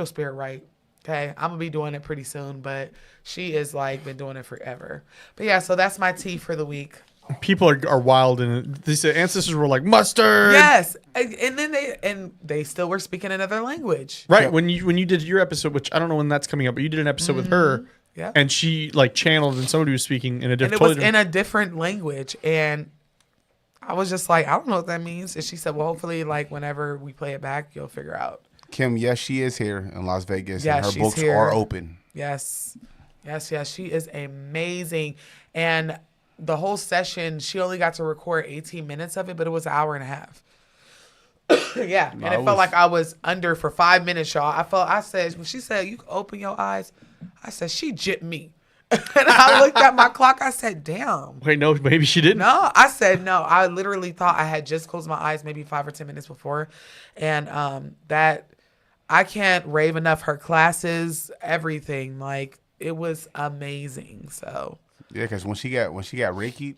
[SPEAKER 2] spirit right. Okay, I'm gonna be doing it pretty soon, but she is like been doing it forever. But yeah, so that's my tea for the week.
[SPEAKER 4] People are wild, and these ancestors were like mustard.
[SPEAKER 2] Yes, and then they still were speaking another language.
[SPEAKER 4] Right. Yep. When you did your episode, which I don't know when that's coming up, but you did an episode with her.
[SPEAKER 2] Yeah.
[SPEAKER 4] And she like channeled, and somebody was speaking in a different.
[SPEAKER 2] And it was in a different language, and I was just like, I don't know what that means. And she said, well, hopefully, like whenever we play it back, you'll figure out.
[SPEAKER 3] Kim, yes, she is here in Las Vegas,
[SPEAKER 2] yeah,
[SPEAKER 3] and her books
[SPEAKER 2] here.
[SPEAKER 3] are open.
[SPEAKER 2] Yes. She is amazing, and the whole session, she only got to record 18 minutes of it, but it was an hour and a half. Yeah. And it felt like I was under for 5 minutes, y'all. I said, when she said, you can open your eyes, I said, she jipped me. And I looked at my clock. I said, damn.
[SPEAKER 4] Wait, no, maybe she didn't.
[SPEAKER 2] No, I said, no. I literally thought I had just closed my eyes maybe 5 or 10 minutes before. And that I can't rave enough. Her classes, everything. Like, it was amazing. So.
[SPEAKER 3] Yeah, because when she got Reiki,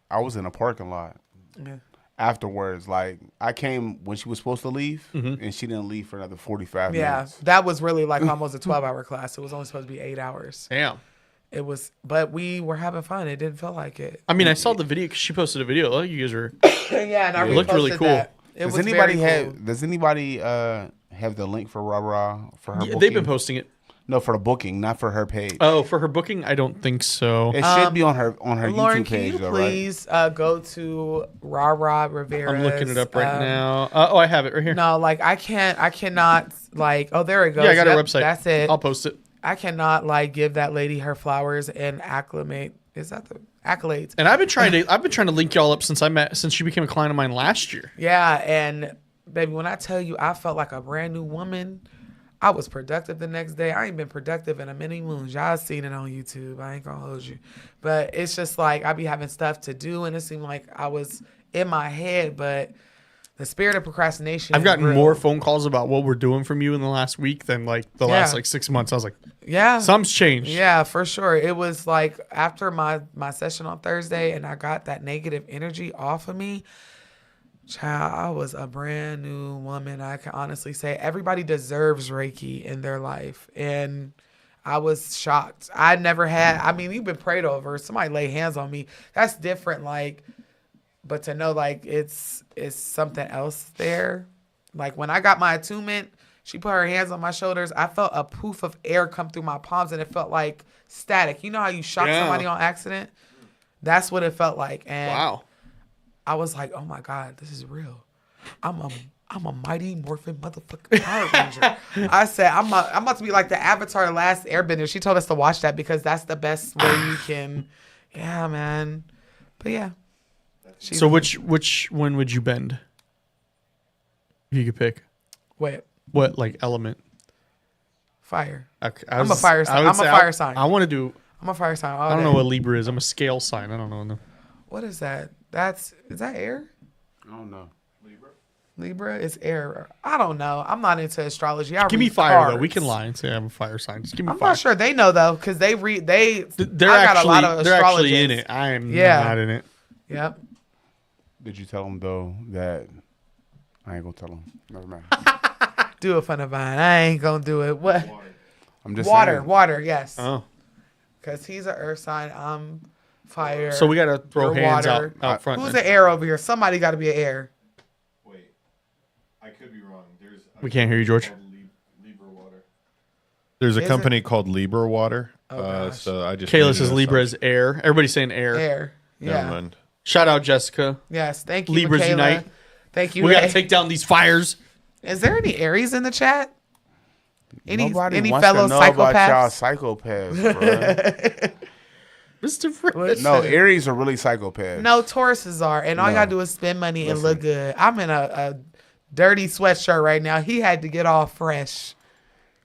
[SPEAKER 3] I was in a parking lot.
[SPEAKER 2] Yeah.
[SPEAKER 3] Afterwards, like I came when she was supposed to leave, and she didn't leave for another 45 minutes.
[SPEAKER 2] Yeah, that was really like almost a 12-hour class. It was only supposed to be 8 hours.
[SPEAKER 4] Damn.
[SPEAKER 2] It was, but we were having fun. It didn't feel like it.
[SPEAKER 4] I mean, I saw the video because she posted a video. Like, you guys were.
[SPEAKER 2] Yeah, and I
[SPEAKER 4] looked really cool.
[SPEAKER 2] That. Does anybody
[SPEAKER 3] have the link for Ra for her?
[SPEAKER 4] Yeah, they've been posting it.
[SPEAKER 3] No, for the booking, not for her page.
[SPEAKER 4] Oh, for her booking, I don't think so.
[SPEAKER 3] It should be on her
[SPEAKER 2] Lauren,
[SPEAKER 3] YouTube page, though,
[SPEAKER 2] please, go to Ra Rivera.
[SPEAKER 4] I'm looking it up right now. Oh, I have it right here.
[SPEAKER 2] No, like I cannot like. Oh, there it goes.
[SPEAKER 4] Yeah, I got her website.
[SPEAKER 2] That's it.
[SPEAKER 4] I'll post it.
[SPEAKER 2] I cannot like give that lady her flowers and acclimate. Is that the accolades?
[SPEAKER 4] And I've been trying to link y'all up since she became a client of mine last year.
[SPEAKER 2] Yeah, and baby, when I tell you, I felt like a brand new woman. I was productive the next day. I ain't been productive in a many moons. Y'all seen it on YouTube. I ain't gonna hold you. But it's just like I be having stuff to do, and it seemed like I was in my head, but the spirit of procrastination.
[SPEAKER 4] I've gotten more phone calls about what we're doing from you in the last week than like the last like 6 months. I was like,
[SPEAKER 2] yeah,
[SPEAKER 4] something's changed.
[SPEAKER 2] Yeah, for sure. It was like after my session on Thursday, and I got that negative energy off of me. Child, I was a brand new woman. I can honestly say everybody deserves Reiki in their life. And I was shocked. I never had, I mean, you've been prayed over. Somebody lay hands on me. That's different. Like, but to know like it's something else there. Like when I got my attunement, she put her hands on my shoulders. I felt a poof of air come through my palms, and it felt like static. You know how you shock somebody on accident? That's what it felt like. And
[SPEAKER 4] wow.
[SPEAKER 2] I was like, oh my God, this is real. I'm a mighty morphin motherfucking Power Ranger. I said, I'm about to be like the Avatar Last Airbender. She told us to watch that because that's the best way you can. Yeah, man. But yeah.
[SPEAKER 4] So which one would you bend? If you could pick. What like element?
[SPEAKER 2] Fire.
[SPEAKER 4] Okay,
[SPEAKER 2] I'm a fire sign. I'm a fire sign.
[SPEAKER 4] I want to do.
[SPEAKER 2] I'm a fire sign.
[SPEAKER 4] I don't know what Libra is. I'm a scale sign. I don't know.
[SPEAKER 2] What is that? Is that air?
[SPEAKER 3] I don't know.
[SPEAKER 2] Libra is air. I don't know. I'm not into astrology.
[SPEAKER 4] Give me fire though. We can lie and say I'm a fire sign. Just give me
[SPEAKER 2] I'm
[SPEAKER 4] fire.
[SPEAKER 2] not sure they know though, because they're
[SPEAKER 4] got a lot of
[SPEAKER 2] they're actually
[SPEAKER 4] in it. I am not in it.
[SPEAKER 2] Yep.
[SPEAKER 3] Did you tell him though that I ain't gonna tell him? Never mind.
[SPEAKER 2] Do it for the vine. I ain't gonna do it. What?
[SPEAKER 3] I'm just
[SPEAKER 2] Water.
[SPEAKER 3] saying.
[SPEAKER 2] Water. Yes.
[SPEAKER 4] Oh.
[SPEAKER 2] Because he's an earth sign. I'm fire.
[SPEAKER 4] So we got to throw
[SPEAKER 2] You're
[SPEAKER 4] hands
[SPEAKER 2] water.
[SPEAKER 4] out front.
[SPEAKER 2] Who's
[SPEAKER 4] then.
[SPEAKER 2] the air over here? Somebody got to be an air.
[SPEAKER 1] Wait, I could be wrong. There's
[SPEAKER 4] We can't hear you, George.
[SPEAKER 1] Libra Water. There's a
[SPEAKER 2] Is
[SPEAKER 1] company called Libra Water.
[SPEAKER 2] Oh, gosh.
[SPEAKER 1] So I just
[SPEAKER 4] Kayla
[SPEAKER 1] made
[SPEAKER 4] says
[SPEAKER 1] it up.
[SPEAKER 4] Libra is air. Everybody's saying air.
[SPEAKER 2] Air.
[SPEAKER 1] Never
[SPEAKER 2] Yeah.
[SPEAKER 1] mind.
[SPEAKER 4] Shout out Jessica.
[SPEAKER 2] Yes. Thank you,
[SPEAKER 4] Libras
[SPEAKER 2] Michaela.
[SPEAKER 4] unite.
[SPEAKER 2] Thank you.
[SPEAKER 4] We got to
[SPEAKER 2] Ray.
[SPEAKER 4] take down these fires.
[SPEAKER 2] Is there any Aries in the chat? Any
[SPEAKER 3] Nobody wants
[SPEAKER 2] fellow
[SPEAKER 3] to know about y'all
[SPEAKER 2] psychopaths?
[SPEAKER 3] psychopaths, bro.
[SPEAKER 4] Mr. Fresh.
[SPEAKER 3] No, Aries are really psychopaths.
[SPEAKER 2] No, Tauruses are, and all you
[SPEAKER 3] No.
[SPEAKER 2] gotta do is spend money and look good. I'm in a dirty sweatshirt right now. He had to get all fresh.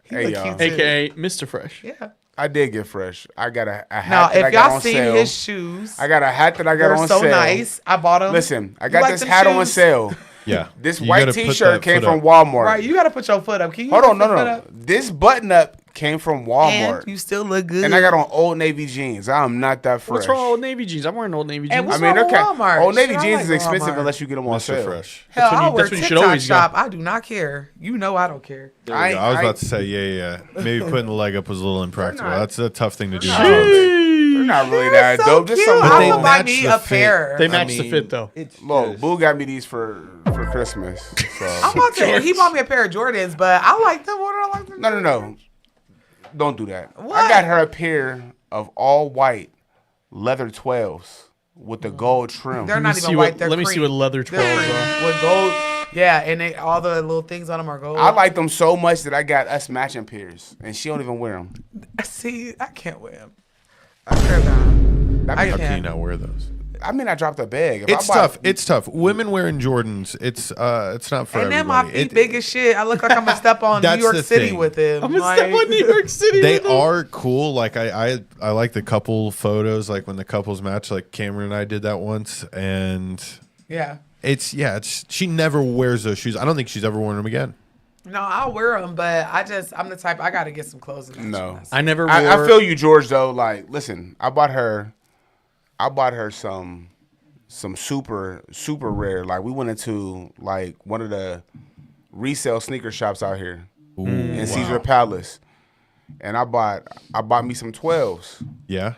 [SPEAKER 2] He
[SPEAKER 3] Hey,
[SPEAKER 2] look
[SPEAKER 3] y'all.
[SPEAKER 2] cute, too.
[SPEAKER 4] AKA Mr. Fresh.
[SPEAKER 2] Yeah.
[SPEAKER 3] I did get fresh. I got a hat
[SPEAKER 2] Now,
[SPEAKER 3] that I
[SPEAKER 2] if
[SPEAKER 3] got
[SPEAKER 2] y'all
[SPEAKER 3] on
[SPEAKER 2] seen
[SPEAKER 3] sale.
[SPEAKER 2] his shoes,
[SPEAKER 3] I got a hat that I got
[SPEAKER 2] they're
[SPEAKER 3] on
[SPEAKER 2] so
[SPEAKER 3] sale.
[SPEAKER 2] nice. I bought them.
[SPEAKER 3] Listen, I
[SPEAKER 2] You
[SPEAKER 3] got
[SPEAKER 2] like
[SPEAKER 3] this
[SPEAKER 2] them
[SPEAKER 3] hat on
[SPEAKER 2] shoes?
[SPEAKER 3] sale.
[SPEAKER 1] Yeah.
[SPEAKER 3] This
[SPEAKER 1] You
[SPEAKER 3] white
[SPEAKER 1] gotta put
[SPEAKER 3] T-shirt
[SPEAKER 1] that
[SPEAKER 3] came
[SPEAKER 1] foot
[SPEAKER 3] from
[SPEAKER 1] up.
[SPEAKER 3] Walmart.
[SPEAKER 2] Right, you gotta put your foot up. Can you
[SPEAKER 3] Hold on,
[SPEAKER 2] put
[SPEAKER 3] no,
[SPEAKER 2] your
[SPEAKER 3] no.
[SPEAKER 2] foot up?
[SPEAKER 3] This button-up came from Walmart.
[SPEAKER 2] And you still look good.
[SPEAKER 3] And I got on Old Navy jeans. I am not that fresh.
[SPEAKER 4] What's wrong with Old Navy jeans? I'm wearing Old Navy jeans.
[SPEAKER 2] And what's
[SPEAKER 3] I mean,
[SPEAKER 2] wrong with
[SPEAKER 3] okay.
[SPEAKER 2] Walmart?
[SPEAKER 3] Old Navy
[SPEAKER 2] Shit, I
[SPEAKER 3] jeans
[SPEAKER 2] like
[SPEAKER 3] is expensive
[SPEAKER 2] Walmart.
[SPEAKER 3] unless you get them on
[SPEAKER 1] Mr.
[SPEAKER 3] sale.
[SPEAKER 1] Fresh.
[SPEAKER 2] Hell,
[SPEAKER 4] That's when
[SPEAKER 2] I
[SPEAKER 4] you-
[SPEAKER 2] wear
[SPEAKER 4] that's when you should
[SPEAKER 2] TikTok
[SPEAKER 4] always go.
[SPEAKER 2] shop. I do not care. You know I don't care.
[SPEAKER 1] There we go. I was
[SPEAKER 3] I-
[SPEAKER 1] about to say, yeah. Maybe putting the leg up was a little impractical.
[SPEAKER 3] not-
[SPEAKER 1] That's a tough thing to do.
[SPEAKER 3] They're not really
[SPEAKER 2] They're
[SPEAKER 3] that
[SPEAKER 2] so
[SPEAKER 3] dope. Just
[SPEAKER 2] cute.
[SPEAKER 3] some
[SPEAKER 2] I
[SPEAKER 1] they
[SPEAKER 2] will
[SPEAKER 3] little.
[SPEAKER 2] buy
[SPEAKER 1] match
[SPEAKER 2] me
[SPEAKER 1] the
[SPEAKER 2] a
[SPEAKER 1] fit.
[SPEAKER 2] pair.
[SPEAKER 4] They match the fit, though.
[SPEAKER 3] Look, Boo got me these for Christmas. So.
[SPEAKER 2] I'm about to. He bought me a pair of Jordans, but I like them. What do I like them?
[SPEAKER 3] No. Don't do that.
[SPEAKER 2] What?
[SPEAKER 3] I got her a pair of all white leather 12s with the gold trim.
[SPEAKER 2] They're not
[SPEAKER 4] see
[SPEAKER 2] even
[SPEAKER 4] what-
[SPEAKER 2] white. They're
[SPEAKER 4] let me see
[SPEAKER 2] cream.
[SPEAKER 4] what leather
[SPEAKER 2] They're
[SPEAKER 4] 12s
[SPEAKER 2] cream
[SPEAKER 4] are.
[SPEAKER 2] with gold. Yeah, and all the little things on them are gold.
[SPEAKER 3] I like them so much that I got us matching pairs, and she don't even wear them.
[SPEAKER 2] See, I can't wear them. I sure not. I
[SPEAKER 1] How can you
[SPEAKER 2] can't.
[SPEAKER 1] not wear those?
[SPEAKER 3] I mean, I dropped a bag. If
[SPEAKER 1] It's
[SPEAKER 3] I buy-
[SPEAKER 1] tough. It's tough. Women wearing Jordans. It's not for
[SPEAKER 2] And then
[SPEAKER 1] everybody.
[SPEAKER 2] my feet big as shit. I look like I'm gonna step on New
[SPEAKER 1] That's
[SPEAKER 2] York
[SPEAKER 1] the
[SPEAKER 2] City
[SPEAKER 1] thing.
[SPEAKER 2] with him.
[SPEAKER 4] I'm gonna
[SPEAKER 2] Like,
[SPEAKER 4] step on New York City.
[SPEAKER 1] They
[SPEAKER 4] with them.
[SPEAKER 1] are cool. Like I like the couple photos. Like when the couples match. Like Cameron and I did that once, and
[SPEAKER 2] Yeah.
[SPEAKER 1] it's she never wears those shoes. I don't think she's ever worn them again.
[SPEAKER 2] No, I'll wear them, but I'm the type. I gotta get some clothes. And
[SPEAKER 3] No.
[SPEAKER 4] I never wore.
[SPEAKER 3] I feel you, George. Though, like, listen, I bought her some super rare. Like, we went into like one of the resale sneaker shops out here in Caesar Palace, and I bought me some 12s.
[SPEAKER 1] Yeah.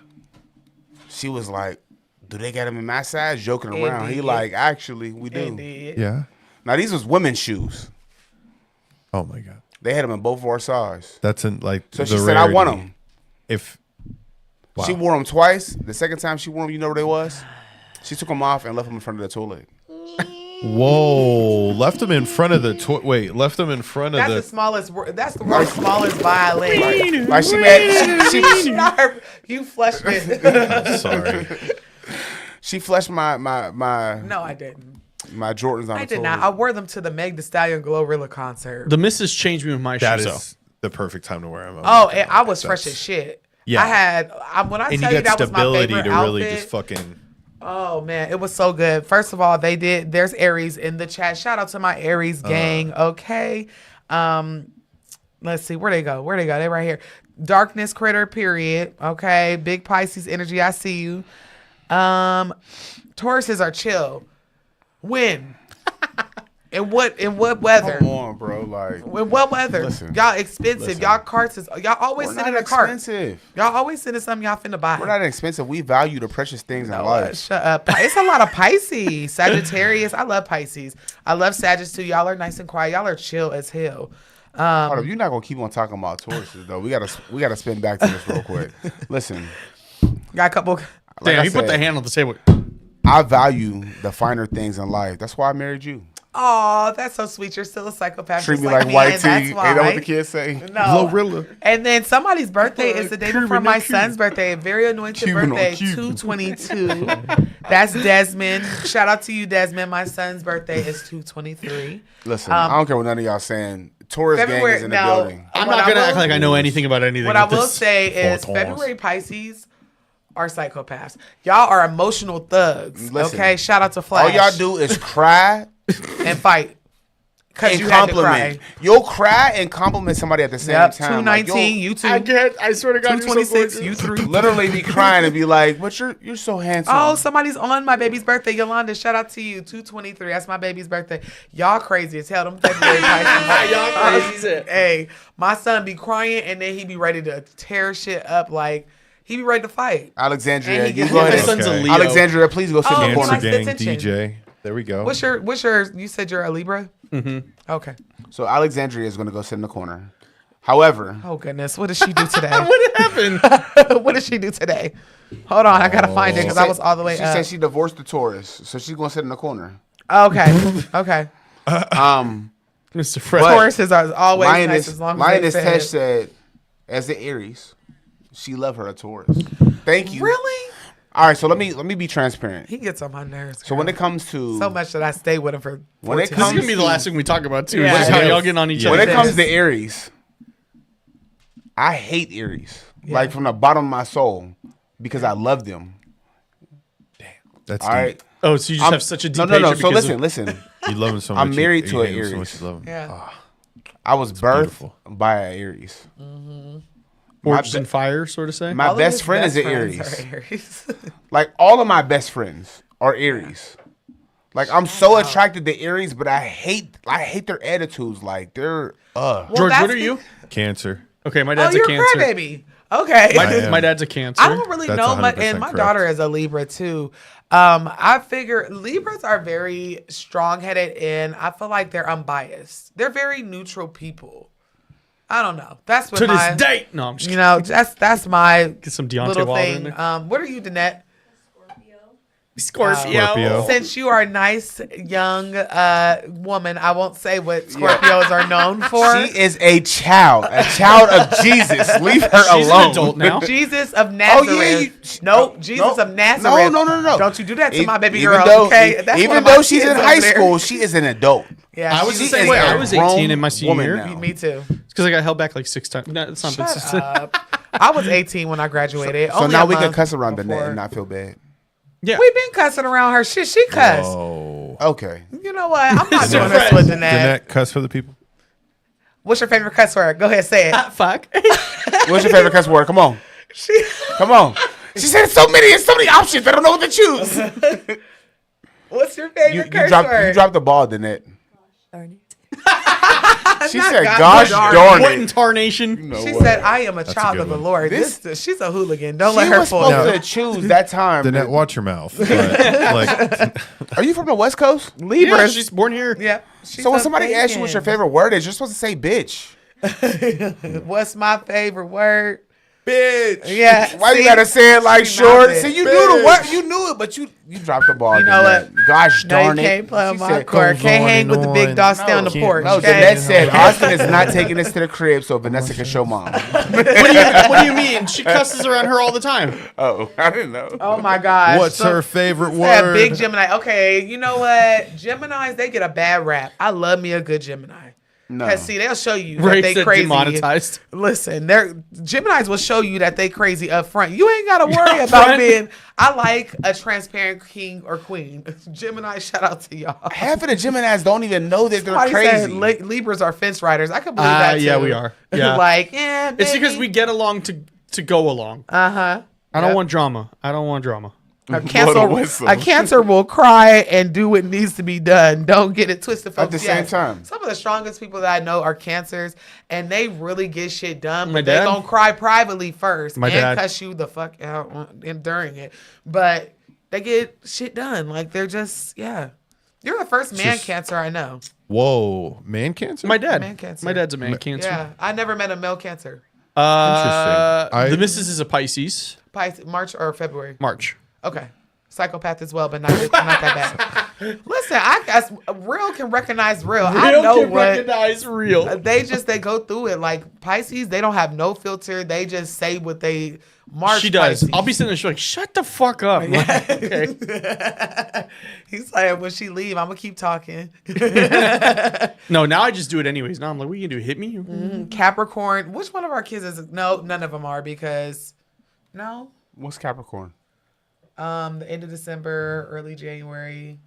[SPEAKER 3] She was like, "Do they got them in my size?" Joking
[SPEAKER 2] They
[SPEAKER 3] around. He
[SPEAKER 2] did.
[SPEAKER 3] like, "Actually, we
[SPEAKER 2] They
[SPEAKER 3] do."
[SPEAKER 2] did.
[SPEAKER 1] Yeah.
[SPEAKER 3] Now these was women's shoes.
[SPEAKER 1] Oh my god.
[SPEAKER 3] They had them in both of our size.
[SPEAKER 1] That's in like.
[SPEAKER 3] So
[SPEAKER 1] the
[SPEAKER 3] she said, "I want
[SPEAKER 1] rarity.
[SPEAKER 3] them."
[SPEAKER 1] If
[SPEAKER 3] She wore them twice. The second time she wore them, you know where they was? She took them off and left them in front of the toilet.
[SPEAKER 1] whoa, left them in front of the wait, left them in front of
[SPEAKER 2] That's
[SPEAKER 1] the.
[SPEAKER 2] the smallest. That's the world's smallest violin.
[SPEAKER 3] Like she made
[SPEAKER 2] You flushed it.
[SPEAKER 1] Sorry.
[SPEAKER 3] she flushed my
[SPEAKER 2] No, I didn't.
[SPEAKER 3] my Jordans on
[SPEAKER 2] I
[SPEAKER 3] the
[SPEAKER 2] did
[SPEAKER 3] toilet.
[SPEAKER 2] not. I wore them to the Meg Thee Stallion Glorilla concert.
[SPEAKER 4] The missus changed me with my
[SPEAKER 1] That
[SPEAKER 4] shoes.
[SPEAKER 1] is the perfect time to wear them.
[SPEAKER 2] Oh, and I was fresh as shit.
[SPEAKER 1] Yeah.
[SPEAKER 2] I had. When I
[SPEAKER 1] And
[SPEAKER 2] tell
[SPEAKER 1] you
[SPEAKER 2] you
[SPEAKER 1] got
[SPEAKER 2] that was my
[SPEAKER 1] stability
[SPEAKER 2] favorite
[SPEAKER 1] to really
[SPEAKER 2] outfit,
[SPEAKER 1] just fucking.
[SPEAKER 2] Oh man, it was so good. First of all, they did. There's Aries in the chat. Shout out to my Aries gang. Okay. Let's see where they go. They right here. Darkness critter. Period. Okay. Big Pisces energy. I see you. Tauruses are chill. When? In what weather?
[SPEAKER 3] Come on, bro. Like,
[SPEAKER 2] In what weather?
[SPEAKER 3] Listen.
[SPEAKER 2] Y'all expensive.
[SPEAKER 3] Listen.
[SPEAKER 2] Y'all carts is. Y'all always
[SPEAKER 3] we're
[SPEAKER 2] send
[SPEAKER 3] not
[SPEAKER 2] in a cart.
[SPEAKER 3] expensive.
[SPEAKER 2] Y'all always sending something y'all finna buy.
[SPEAKER 3] We're not expensive. We value the precious things in
[SPEAKER 2] Oh,
[SPEAKER 3] life.
[SPEAKER 2] shut up. It's a lot of Pisces. Sagittarius. I love Pisces. I love Sagittarius too. Y'all are nice and quiet. Y'all are chill as hell.
[SPEAKER 3] Hold up, you're not gonna keep on talking about Tauruses though. We gotta spin back to this real quick. Listen,
[SPEAKER 2] Got a couple.
[SPEAKER 3] like
[SPEAKER 4] Damn,
[SPEAKER 3] I
[SPEAKER 4] you put the
[SPEAKER 3] said,
[SPEAKER 4] hand on the table.
[SPEAKER 3] I value the finer things in life. That's why I married you.
[SPEAKER 2] Oh, that's so sweet. You're still a psychopath.
[SPEAKER 3] Treat
[SPEAKER 2] just
[SPEAKER 3] me like
[SPEAKER 2] me,
[SPEAKER 3] white
[SPEAKER 2] and
[SPEAKER 3] tea.
[SPEAKER 2] that's
[SPEAKER 3] Ain't that what
[SPEAKER 2] why.
[SPEAKER 3] the kids say?
[SPEAKER 2] No.
[SPEAKER 1] Glorilla.
[SPEAKER 2] And then somebody's birthday is the day before my son's birthday. A very anointed
[SPEAKER 3] Cuban on
[SPEAKER 2] birthday,
[SPEAKER 3] Cuban.
[SPEAKER 2] 2/22. That's Desmond. Shout out to you, Desmond. My son's birthday is 2/23.
[SPEAKER 3] Listen, I don't care what none of y'all saying. Taurus gang
[SPEAKER 2] February-
[SPEAKER 3] is in the
[SPEAKER 2] now-
[SPEAKER 3] building.
[SPEAKER 4] I'm
[SPEAKER 2] What
[SPEAKER 4] not
[SPEAKER 2] I
[SPEAKER 4] gonna
[SPEAKER 2] will-
[SPEAKER 4] act like I know anything about anything.
[SPEAKER 2] What I
[SPEAKER 4] with
[SPEAKER 2] will
[SPEAKER 4] this.
[SPEAKER 2] say is
[SPEAKER 1] Four tones.
[SPEAKER 2] February Pisces are psychopaths. Y'all are emotional thugs.
[SPEAKER 3] Listen,
[SPEAKER 2] Okay, shout out to
[SPEAKER 3] All
[SPEAKER 2] Flash.
[SPEAKER 3] y'all do is cry.
[SPEAKER 2] and fight. Because
[SPEAKER 3] and
[SPEAKER 2] you had to
[SPEAKER 3] compliment.
[SPEAKER 2] cry.
[SPEAKER 3] You'll cry and compliment somebody at the same
[SPEAKER 2] Yep,
[SPEAKER 3] time. Like,
[SPEAKER 2] 219, you too.
[SPEAKER 4] I get. I swear to God, you're so
[SPEAKER 2] 226,
[SPEAKER 4] gorgeous.
[SPEAKER 2] you three.
[SPEAKER 3] you'll literally be crying and be like, "But you're so handsome."
[SPEAKER 2] Oh, somebody's on my baby's birthday. Yolanda, shout out to you. 223. That's my baby's birthday. Y'all crazy as hell. Them February Pisces.
[SPEAKER 4] Y'all crazy as hell.
[SPEAKER 2] Hey, my son be crying and then he be ready to tear shit up. Like, he be ready to fight.
[SPEAKER 3] Alexandria,
[SPEAKER 2] And he
[SPEAKER 3] you
[SPEAKER 2] gets-
[SPEAKER 3] go
[SPEAKER 2] My
[SPEAKER 3] ahead.
[SPEAKER 4] son's a
[SPEAKER 1] Okay.
[SPEAKER 4] Leo.
[SPEAKER 3] Alexandria, please go sit in the
[SPEAKER 2] Oh,
[SPEAKER 3] corner.
[SPEAKER 1] Cancer
[SPEAKER 2] nice
[SPEAKER 1] Gang
[SPEAKER 2] attention.
[SPEAKER 1] DJ. There we go.
[SPEAKER 2] What's your, you said you're a Libra? Mm-hmm. Okay.
[SPEAKER 3] So Alexandria is going to go sit in the corner. However,
[SPEAKER 2] Oh, goodness. What did she do today?
[SPEAKER 4] What happened?
[SPEAKER 2] What did she do today? Hold on. I got to find it because I was all the way
[SPEAKER 3] she
[SPEAKER 2] up.
[SPEAKER 3] said she divorced the Taurus, so she's going to sit in the corner.
[SPEAKER 2] Okay. Okay.
[SPEAKER 4] Mr. Fred.
[SPEAKER 2] Tauruses are always nice as long as
[SPEAKER 3] Lioness
[SPEAKER 2] they
[SPEAKER 3] Tesh
[SPEAKER 2] fed.
[SPEAKER 3] said, as the Aries, she love her a Taurus. Thank you.
[SPEAKER 2] Really?
[SPEAKER 3] All right, so let me be transparent.
[SPEAKER 2] He gets on my nerves.
[SPEAKER 3] So when
[SPEAKER 2] girl.
[SPEAKER 3] it comes to
[SPEAKER 2] so much that I stay with him for
[SPEAKER 3] When it
[SPEAKER 2] 14
[SPEAKER 4] This is
[SPEAKER 3] comes
[SPEAKER 4] gonna be the last thing we talk about too.
[SPEAKER 2] Yeah,
[SPEAKER 4] Just how
[SPEAKER 2] it
[SPEAKER 4] y'all
[SPEAKER 2] is.
[SPEAKER 4] getting on each
[SPEAKER 1] Yeah.
[SPEAKER 3] when
[SPEAKER 4] other.
[SPEAKER 3] it comes to Aries, I hate Aries. Like from the bottom of my soul because I love them.
[SPEAKER 1] That's
[SPEAKER 3] All right.
[SPEAKER 4] Oh, so you just have such a deep
[SPEAKER 3] No.
[SPEAKER 4] hatred
[SPEAKER 3] So
[SPEAKER 4] because
[SPEAKER 3] listen.
[SPEAKER 1] You love him so much.
[SPEAKER 3] I'm married to
[SPEAKER 1] you
[SPEAKER 3] an
[SPEAKER 1] hate him so
[SPEAKER 3] Aries.
[SPEAKER 1] much you love him.
[SPEAKER 2] Yeah.
[SPEAKER 3] I was birthed
[SPEAKER 1] beautiful.
[SPEAKER 3] by an Aries.
[SPEAKER 4] Forged in fire, sort of say.
[SPEAKER 3] My
[SPEAKER 2] All of
[SPEAKER 3] best
[SPEAKER 2] his
[SPEAKER 3] friend is an
[SPEAKER 2] friends
[SPEAKER 3] Aries.
[SPEAKER 2] are Aries.
[SPEAKER 3] Like all of my best friends are Aries. Like I'm so attracted to Aries, but I hate their attitudes. Like they're
[SPEAKER 2] Well,
[SPEAKER 4] George,
[SPEAKER 2] that's
[SPEAKER 4] what are you?
[SPEAKER 1] Cancer.
[SPEAKER 4] Okay, my
[SPEAKER 2] Oh,
[SPEAKER 4] dad's
[SPEAKER 2] you're
[SPEAKER 4] a Cancer.
[SPEAKER 2] a crybaby. Okay.
[SPEAKER 1] I am.
[SPEAKER 4] My dad's a Cancer.
[SPEAKER 2] I don't really
[SPEAKER 1] That's
[SPEAKER 2] know much,
[SPEAKER 1] 100%
[SPEAKER 2] and my
[SPEAKER 1] correct.
[SPEAKER 2] daughter is a Libra too. I figure Libras are very strong-headed, and I feel like they're unbiased. They're very neutral people. I don't know. That's what
[SPEAKER 4] to
[SPEAKER 2] my,
[SPEAKER 4] this date. No, I'm just
[SPEAKER 2] you know, that's my
[SPEAKER 4] get some Deontay
[SPEAKER 2] little
[SPEAKER 4] Wilder in
[SPEAKER 2] thing.
[SPEAKER 4] there.
[SPEAKER 2] What are you, Danette?
[SPEAKER 1] Scorpio.
[SPEAKER 2] Since you are a nice young woman, I won't say what Scorpios are known for.
[SPEAKER 3] she is a child of Jesus. Leave her
[SPEAKER 4] She's
[SPEAKER 3] alone.
[SPEAKER 4] an adult now.
[SPEAKER 2] Jesus of Nazareth.
[SPEAKER 3] Oh, yeah,
[SPEAKER 2] nope, Jesus of Nazareth.
[SPEAKER 3] No.
[SPEAKER 2] Don't you do that to
[SPEAKER 3] E-
[SPEAKER 2] my baby
[SPEAKER 3] even
[SPEAKER 2] girl,
[SPEAKER 3] though-
[SPEAKER 2] okay? That's one
[SPEAKER 3] even
[SPEAKER 2] of my
[SPEAKER 3] though she's
[SPEAKER 2] kids
[SPEAKER 3] in
[SPEAKER 2] over
[SPEAKER 3] high
[SPEAKER 2] there.
[SPEAKER 3] school, she is an adult.
[SPEAKER 2] Yeah,
[SPEAKER 4] I was the
[SPEAKER 2] she
[SPEAKER 4] same
[SPEAKER 2] is
[SPEAKER 4] way.
[SPEAKER 2] a
[SPEAKER 4] I was
[SPEAKER 3] grown
[SPEAKER 4] 18 in my senior
[SPEAKER 3] woman
[SPEAKER 4] year.
[SPEAKER 3] now.
[SPEAKER 2] Me too.
[SPEAKER 4] It's because I got held back like 6 times. No, it's not.
[SPEAKER 2] Shut up. I was 18 when I graduated.
[SPEAKER 3] So
[SPEAKER 2] Only
[SPEAKER 3] now
[SPEAKER 2] a
[SPEAKER 3] we can
[SPEAKER 2] month
[SPEAKER 3] cuss around the net
[SPEAKER 2] before.
[SPEAKER 3] and not feel bad.
[SPEAKER 4] Yeah.
[SPEAKER 2] We've been cussing around her. Shit, she cussed.
[SPEAKER 1] Oh.
[SPEAKER 3] Okay.
[SPEAKER 2] You know what? I'm not
[SPEAKER 4] Mr.
[SPEAKER 2] doing this
[SPEAKER 4] Fred.
[SPEAKER 2] with Danette.
[SPEAKER 1] Danette, cuss for the people.
[SPEAKER 2] What's your favorite cuss word? Go ahead, say it.
[SPEAKER 4] Fuck.
[SPEAKER 3] What's your favorite cuss word? Come on. Come on. She said so many options. I don't know what to choose.
[SPEAKER 2] What's your favorite
[SPEAKER 3] You
[SPEAKER 2] curse
[SPEAKER 3] dropped
[SPEAKER 2] word?
[SPEAKER 3] the ball, Danette. She
[SPEAKER 2] Not
[SPEAKER 3] said,
[SPEAKER 2] gosh
[SPEAKER 3] "Gosh
[SPEAKER 2] darn
[SPEAKER 3] darn
[SPEAKER 4] What
[SPEAKER 3] it."
[SPEAKER 4] in tarnation?
[SPEAKER 3] No
[SPEAKER 2] She
[SPEAKER 3] way.
[SPEAKER 2] said, I am a
[SPEAKER 1] a
[SPEAKER 2] child
[SPEAKER 1] good
[SPEAKER 2] of the
[SPEAKER 1] one.
[SPEAKER 2] Lord. She's a hooligan. Don't let
[SPEAKER 3] She
[SPEAKER 2] her
[SPEAKER 3] was
[SPEAKER 2] fool
[SPEAKER 3] supposed
[SPEAKER 2] you.
[SPEAKER 3] to choose that time.
[SPEAKER 1] Danette, watch your mouth. But, like,
[SPEAKER 3] Are you from the West Coast?
[SPEAKER 4] Yeah,
[SPEAKER 2] Libras.
[SPEAKER 4] she's born here.
[SPEAKER 2] Yeah.
[SPEAKER 3] So when somebody asks you what your favorite word is, you're supposed to say bitch.
[SPEAKER 2] What's my favorite word?
[SPEAKER 3] Bitch.
[SPEAKER 2] Yeah.
[SPEAKER 3] Why
[SPEAKER 2] see?
[SPEAKER 3] you gotta say it like
[SPEAKER 2] She not
[SPEAKER 3] short?
[SPEAKER 2] bitch.
[SPEAKER 3] See, you knew the word. You knew it, but you dropped the ball.
[SPEAKER 2] You know
[SPEAKER 3] Danette.
[SPEAKER 2] what?
[SPEAKER 3] Gosh
[SPEAKER 2] No, you
[SPEAKER 3] darn it.
[SPEAKER 2] can't play on
[SPEAKER 3] She
[SPEAKER 2] my
[SPEAKER 3] said,
[SPEAKER 2] court.
[SPEAKER 1] goes
[SPEAKER 2] Can't
[SPEAKER 1] on
[SPEAKER 2] hang
[SPEAKER 1] and
[SPEAKER 2] with the big
[SPEAKER 1] on.
[SPEAKER 2] dogs down the
[SPEAKER 1] can't.
[SPEAKER 2] porch.
[SPEAKER 3] No,
[SPEAKER 2] okay?
[SPEAKER 3] Danette said Austin is not taking us to the crib, so Vanessa can show mom.
[SPEAKER 4] What do you mean? She cusses around her all the time.
[SPEAKER 3] Oh, I didn't know.
[SPEAKER 2] Oh my gosh.
[SPEAKER 1] what's her favorite
[SPEAKER 2] That
[SPEAKER 1] word?
[SPEAKER 2] big Gemini. Okay, you know what? Geminis, they get a bad rap. I love me a good Gemini.
[SPEAKER 3] No.
[SPEAKER 2] Cause see, they'll show you that
[SPEAKER 4] Right,
[SPEAKER 2] they
[SPEAKER 4] said
[SPEAKER 2] crazy.
[SPEAKER 4] demonetized.
[SPEAKER 2] Listen, Geminis will show you that they crazy up front. You ain't gotta worry
[SPEAKER 4] Up
[SPEAKER 2] about
[SPEAKER 4] front.
[SPEAKER 2] being. I like a transparent king or queen. Gemini, shout out to y'all.
[SPEAKER 3] Half of the Geminis don't even know that they're
[SPEAKER 2] Somebody said
[SPEAKER 3] crazy.
[SPEAKER 2] Libras are fence riders. I can believe that too.
[SPEAKER 4] Yeah, we are. Yeah.
[SPEAKER 2] like, yeah,
[SPEAKER 4] It's because
[SPEAKER 2] baby.
[SPEAKER 4] we get along to go along.
[SPEAKER 2] Uh-huh.
[SPEAKER 4] I don't want drama. I don't want drama.
[SPEAKER 2] A
[SPEAKER 3] Blow the whistle.
[SPEAKER 2] cancer will cry and do what needs to be done. Don't get it twisted, folks.
[SPEAKER 3] At the same time.
[SPEAKER 2] Some of the strongest people that I know are cancers, and they really get shit done.
[SPEAKER 4] My
[SPEAKER 2] But they
[SPEAKER 4] dad?
[SPEAKER 2] gonna cry privately first
[SPEAKER 4] My
[SPEAKER 2] and
[SPEAKER 4] dad.
[SPEAKER 2] cuss you the fuck out during it. But they get shit done. Like they're just You're the first man
[SPEAKER 1] Just-
[SPEAKER 2] cancer I know.
[SPEAKER 1] Whoa, man cancer?
[SPEAKER 4] My dad.
[SPEAKER 2] Man cancer.
[SPEAKER 4] My dad's a man cancer.
[SPEAKER 2] Yeah, I never met a male cancer.
[SPEAKER 1] Interesting.
[SPEAKER 4] The missus is a Pisces.
[SPEAKER 2] March or February.
[SPEAKER 4] March.
[SPEAKER 2] Okay. Psychopath as well, but not that bad. Listen, I guess real can recognize real. I know
[SPEAKER 4] can
[SPEAKER 2] what
[SPEAKER 4] recognize real.
[SPEAKER 2] they go through it. Like Pisces, they don't have no filter. They just say what they March.
[SPEAKER 4] She does.
[SPEAKER 2] Pisces.
[SPEAKER 4] I'll be sitting there. She's like, "Shut the fuck up." I'm like, okay.
[SPEAKER 2] He's like, when she leave, I'm gonna keep talking.
[SPEAKER 4] No, now I just do it anyways. Now I'm like, "What you can do? Hit me?"
[SPEAKER 2] Capricorn. Which one of our kids is? No, none of them are because no.
[SPEAKER 3] What's Capricorn?
[SPEAKER 2] The end of December, early January.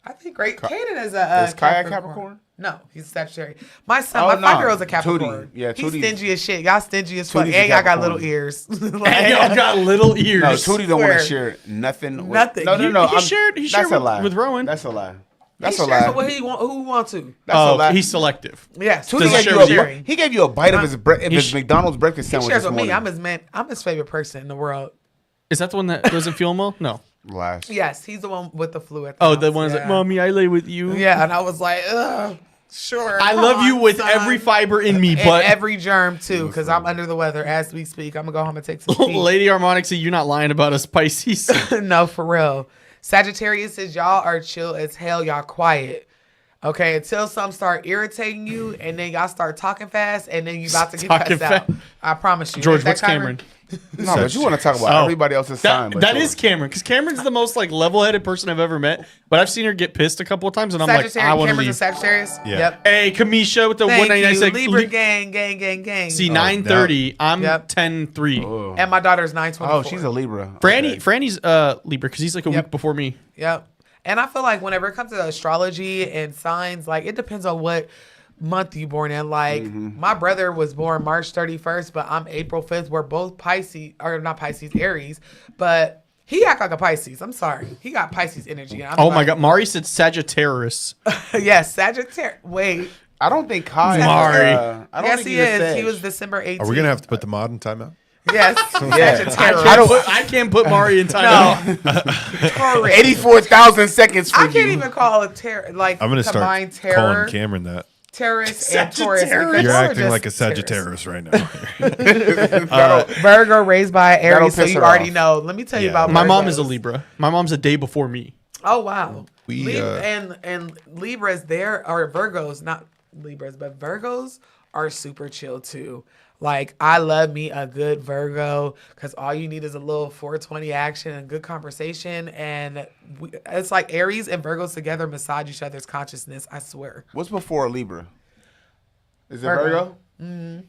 [SPEAKER 2] I think Kaden is a
[SPEAKER 3] Is Kaya Capricorn?
[SPEAKER 2] No, he's Sagittarius. My son, my 5-year-old's a Capricorn.
[SPEAKER 3] Tootie. Yeah,
[SPEAKER 2] he's
[SPEAKER 3] Tootie.
[SPEAKER 2] stingy as shit. Y'all stingy as fuck.
[SPEAKER 3] Tootie's a
[SPEAKER 2] And y'all got
[SPEAKER 3] Capricorn.
[SPEAKER 2] little ears.
[SPEAKER 4] And y'all got little ears.
[SPEAKER 3] No, Tootie don't want to
[SPEAKER 2] Swear.
[SPEAKER 3] share nothing.
[SPEAKER 2] Nothing.
[SPEAKER 3] No.
[SPEAKER 4] He shared
[SPEAKER 3] That's a
[SPEAKER 4] with,
[SPEAKER 3] lie.
[SPEAKER 4] with Rowan.
[SPEAKER 3] That's a lie.
[SPEAKER 2] He
[SPEAKER 3] That's a
[SPEAKER 2] shares
[SPEAKER 3] lie.
[SPEAKER 2] what he want, who want to.
[SPEAKER 3] That's a lie.
[SPEAKER 4] He's selective.
[SPEAKER 2] Yes.
[SPEAKER 3] Tootie
[SPEAKER 4] Does
[SPEAKER 3] gave
[SPEAKER 4] he
[SPEAKER 3] you
[SPEAKER 4] share with
[SPEAKER 3] he gave you a bite of his McDonald's breakfast
[SPEAKER 2] He
[SPEAKER 3] sandwich
[SPEAKER 2] shares
[SPEAKER 3] this
[SPEAKER 2] with me.
[SPEAKER 3] morning.
[SPEAKER 2] I'm his favorite person in the world.
[SPEAKER 4] Is that the one that doesn't feel well? No.
[SPEAKER 3] Last.
[SPEAKER 2] Yes, he's the one with the flu at
[SPEAKER 4] Oh,
[SPEAKER 2] house.
[SPEAKER 4] the one that's like, Mommy, I lay with you.
[SPEAKER 2] Yeah, and I was like, ugh, sure.
[SPEAKER 4] I
[SPEAKER 2] come
[SPEAKER 4] love you
[SPEAKER 2] on,
[SPEAKER 4] with
[SPEAKER 2] son.
[SPEAKER 4] every fiber in me,
[SPEAKER 2] And
[SPEAKER 4] but
[SPEAKER 2] every germ too, because I'm under the weather as we speak. I'm gonna go home and take some tea.
[SPEAKER 4] Lady Harmonica, you're not lying about us, Pisces.
[SPEAKER 2] No, for real. Sagittarius says y'all are chill as hell. Y'all quiet. Okay, until some start irritating you, and then y'all start talking fast, and then you about to get
[SPEAKER 4] Talking
[SPEAKER 2] cussed out.
[SPEAKER 4] fast.
[SPEAKER 2] I promise you.
[SPEAKER 4] George,
[SPEAKER 2] Is that
[SPEAKER 4] what's Cameron?
[SPEAKER 3] No, but you want to talk about
[SPEAKER 4] Oh.
[SPEAKER 3] everybody else's sign. But
[SPEAKER 4] That
[SPEAKER 3] sure.
[SPEAKER 4] is Cameron, because Cameron's the most like level-headed person I've ever met. But I've seen her get pissed a couple of times, and I'm like, I want to
[SPEAKER 2] Cameron's a
[SPEAKER 4] leave.
[SPEAKER 2] Sagittarius.
[SPEAKER 1] Yeah.
[SPEAKER 2] Yep.
[SPEAKER 4] Hey, Kamisha with the
[SPEAKER 2] Thank
[SPEAKER 4] 199
[SPEAKER 2] you.
[SPEAKER 4] sec-
[SPEAKER 2] Libra gang.
[SPEAKER 4] See, 9:30. I'm
[SPEAKER 2] Yep.
[SPEAKER 4] 10:3.
[SPEAKER 3] Oh.
[SPEAKER 2] And my daughter's 9/24.
[SPEAKER 3] Oh, she's a Libra.
[SPEAKER 4] Franny's Libra, because he's like a
[SPEAKER 2] Yep.
[SPEAKER 4] week before me.
[SPEAKER 2] Yep. And I feel like whenever it comes to astrology and signs, like it depends on what month you born in. Like my brother was born March 31st, but I'm April 5th. We're both Pisces, or not Pisces, Aries. But he act like a Pisces. I'm sorry. He got Pisces energy. And I'm
[SPEAKER 4] Oh my
[SPEAKER 2] like,
[SPEAKER 4] God, Mari said Sagittarius.
[SPEAKER 2] Yes, Sagittarius. Wait.
[SPEAKER 3] I don't think Kai.
[SPEAKER 4] Mari.
[SPEAKER 3] I don't
[SPEAKER 2] Yes,
[SPEAKER 3] think
[SPEAKER 2] he
[SPEAKER 3] he's a
[SPEAKER 2] is.
[SPEAKER 3] Sag.
[SPEAKER 2] He was December 18th.
[SPEAKER 1] Are we gonna have to put the mod in timeout?
[SPEAKER 2] Yes.
[SPEAKER 3] Yeah.
[SPEAKER 2] Sagittarius.
[SPEAKER 4] I can't put Mari in time.
[SPEAKER 2] No. Taurus.
[SPEAKER 3] 84,000 seconds for
[SPEAKER 2] I
[SPEAKER 3] you.
[SPEAKER 2] can't even call it terror. Like
[SPEAKER 1] I'm gonna start
[SPEAKER 2] combined terror,
[SPEAKER 1] calling Cameron that.
[SPEAKER 2] terrorist, and Taurus.
[SPEAKER 4] Sagittarius.
[SPEAKER 2] because
[SPEAKER 1] You're
[SPEAKER 2] y'all are
[SPEAKER 1] acting
[SPEAKER 2] just
[SPEAKER 1] like a
[SPEAKER 2] terrorists.
[SPEAKER 1] Sagittarius right now.
[SPEAKER 2] Virgo raised by Aries, so
[SPEAKER 3] piss
[SPEAKER 2] you
[SPEAKER 3] her
[SPEAKER 2] already
[SPEAKER 3] off.
[SPEAKER 2] know. Let me tell you
[SPEAKER 1] Yeah.
[SPEAKER 2] about
[SPEAKER 4] My mom
[SPEAKER 2] Virgos.
[SPEAKER 4] is a Libra. My mom's a day before me.
[SPEAKER 2] Oh wow.
[SPEAKER 1] We,
[SPEAKER 2] and Libras there are Virgos, not Libras, but Virgos are super chill too. Like I love me a good Virgo because all you need is a little 420 action and good conversation, and it's like Aries and Virgos together massage each other's consciousness. I swear.
[SPEAKER 3] What's before a Libra? Is it
[SPEAKER 2] Virgo.
[SPEAKER 3] Virgo?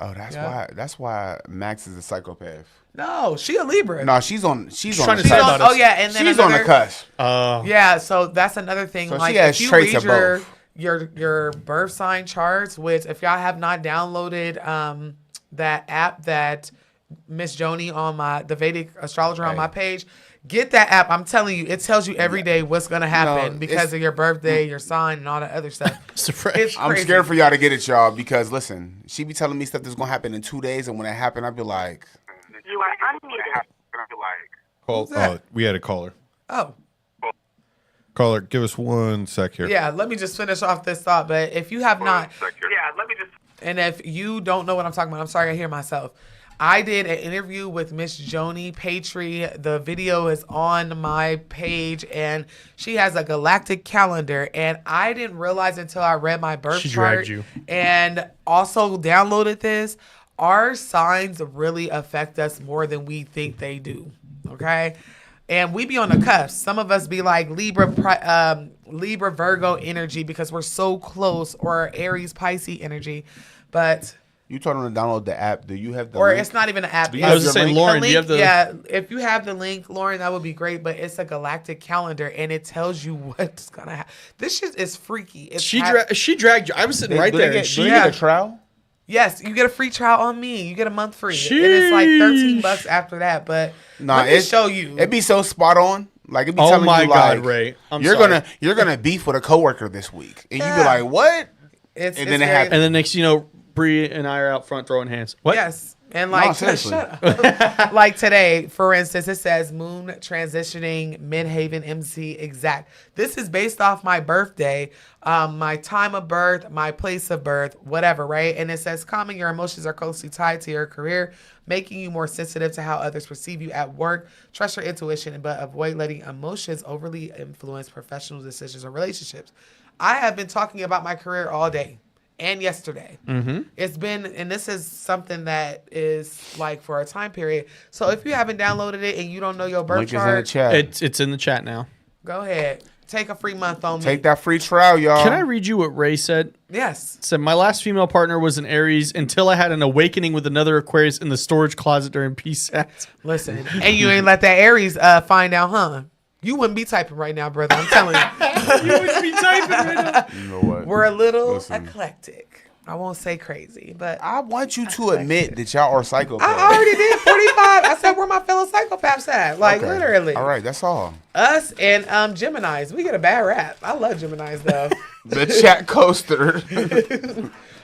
[SPEAKER 3] Oh, that's
[SPEAKER 2] Yeah.
[SPEAKER 3] why. That's why Max is a psychopath.
[SPEAKER 2] No, she a Libra.
[SPEAKER 3] No, she's on. She's on.
[SPEAKER 4] trying
[SPEAKER 3] The
[SPEAKER 4] to
[SPEAKER 2] She's
[SPEAKER 4] say
[SPEAKER 3] cusp.
[SPEAKER 2] on,
[SPEAKER 4] about us.
[SPEAKER 2] oh yeah, and then
[SPEAKER 3] She's on the
[SPEAKER 2] another-
[SPEAKER 3] cusp.
[SPEAKER 2] Yeah, so that's another thing.
[SPEAKER 3] So
[SPEAKER 2] like
[SPEAKER 3] she has
[SPEAKER 2] if you
[SPEAKER 3] traits
[SPEAKER 2] read
[SPEAKER 3] of both.
[SPEAKER 2] your birth sign charts, which if y'all have not downloaded that app that Miss Joni on the Vedic astrologer on my page, get that app. I'm telling you, it tells you every day what's gonna happen because
[SPEAKER 3] it's-
[SPEAKER 2] of your birthday, your sign, and all that other stuff.
[SPEAKER 4] It's fresh.
[SPEAKER 2] It's
[SPEAKER 3] I'm
[SPEAKER 2] crazy.
[SPEAKER 3] scared for y'all to get it, y'all, because listen, she be telling me stuff that's gonna happen in 2 days, and when it happen, I be like,
[SPEAKER 6] You are unmuted.
[SPEAKER 1] Call,
[SPEAKER 2] that?
[SPEAKER 1] we had a caller.
[SPEAKER 2] Oh.
[SPEAKER 1] Caller, give us 1 sec here.
[SPEAKER 2] Yeah, let me just finish off this thought. But if you have not, and if you don't know what I'm talking about, I'm sorry, I hear myself. I did an interview with Miss Joni Patry. The video is on my page, and she has a galactic calendar. And I didn't realize until I read my birth
[SPEAKER 4] She
[SPEAKER 2] chart
[SPEAKER 4] dragged you.
[SPEAKER 2] and also downloaded this. Our signs really affect us more than we think they do. Okay. And we be on the cusp. Some of us be like Libra Virgo energy because we're so close, or Aries Pisces energy. But
[SPEAKER 3] you told them to download the app. Do you have the
[SPEAKER 2] or
[SPEAKER 3] link?
[SPEAKER 2] it's not even an app.
[SPEAKER 3] Do you
[SPEAKER 4] I
[SPEAKER 3] have
[SPEAKER 4] was just
[SPEAKER 3] your
[SPEAKER 4] saying,
[SPEAKER 3] link?
[SPEAKER 4] Lauren,
[SPEAKER 2] The
[SPEAKER 4] do you have
[SPEAKER 2] link,
[SPEAKER 4] the?
[SPEAKER 2] yeah, if you have the link, Lauren, that would be great. But it's a galactic calendar, and it tells you what's gonna happen. This shit is freaky. It's
[SPEAKER 4] She dragged you. I was sitting right
[SPEAKER 3] Do
[SPEAKER 4] there.
[SPEAKER 3] They
[SPEAKER 4] and
[SPEAKER 3] get,
[SPEAKER 4] she
[SPEAKER 3] do they get a trial?
[SPEAKER 2] Yes, you get a free trial on me. You get a month free, and it's like $13 after that. But
[SPEAKER 3] Nah,
[SPEAKER 2] let me show you.
[SPEAKER 3] It'd be so spot on. Like it'd be
[SPEAKER 4] Oh
[SPEAKER 3] telling
[SPEAKER 4] my
[SPEAKER 3] you,
[SPEAKER 4] God,
[SPEAKER 3] like,
[SPEAKER 4] Ray.
[SPEAKER 3] you're gonna beef with a coworker this week, and you be like, what?
[SPEAKER 2] It's
[SPEAKER 3] and then it
[SPEAKER 2] very-
[SPEAKER 3] happens.
[SPEAKER 4] And then next, Bree and I are out front throwing hands. What?
[SPEAKER 2] Yes. And like,
[SPEAKER 3] seriously.
[SPEAKER 2] shut up. Like today, for instance, it says moon transitioning Midhaven MC exact. This is based off my birthday, my time of birth, my place of birth, whatever, right? And it says calming your emotions are closely tied to your career, making you more sensitive to how others perceive you at work. Trust your intuition, but avoid letting emotions overly influence professional decisions or relationships. I have been talking about my career all day. And yesterday. It's been, and this is something that is like for a time period. So if you haven't downloaded it and you don't know your birth
[SPEAKER 3] Link is in the
[SPEAKER 2] chart,
[SPEAKER 3] chat.
[SPEAKER 4] It's in the chat now.
[SPEAKER 2] go ahead. Take a free month on me.
[SPEAKER 3] Take that free trial, y'all.
[SPEAKER 4] Can I read you what Ray said?
[SPEAKER 2] Yes.
[SPEAKER 4] Said, my last female partner was an Aries until I had an awakening with another Aquarius in the storage closet during PSAT.
[SPEAKER 2] Listen. And you ain't let that Aries find out, huh? You wouldn't be typing right now, brother. I'm telling you.
[SPEAKER 4] You would be typing right now.
[SPEAKER 3] You know what?
[SPEAKER 2] We're a little
[SPEAKER 3] Listen.
[SPEAKER 2] eclectic. I won't say crazy, but
[SPEAKER 3] I want you to admit that y'all are psychopaths.
[SPEAKER 2] I already did 45. I said where my fellow psychopaths at. Like
[SPEAKER 3] Okay.
[SPEAKER 2] literally.
[SPEAKER 3] All right, that's all.
[SPEAKER 2] Us and Geminis. We get a bad rap. I love Geminis though.
[SPEAKER 3] The chat coaster.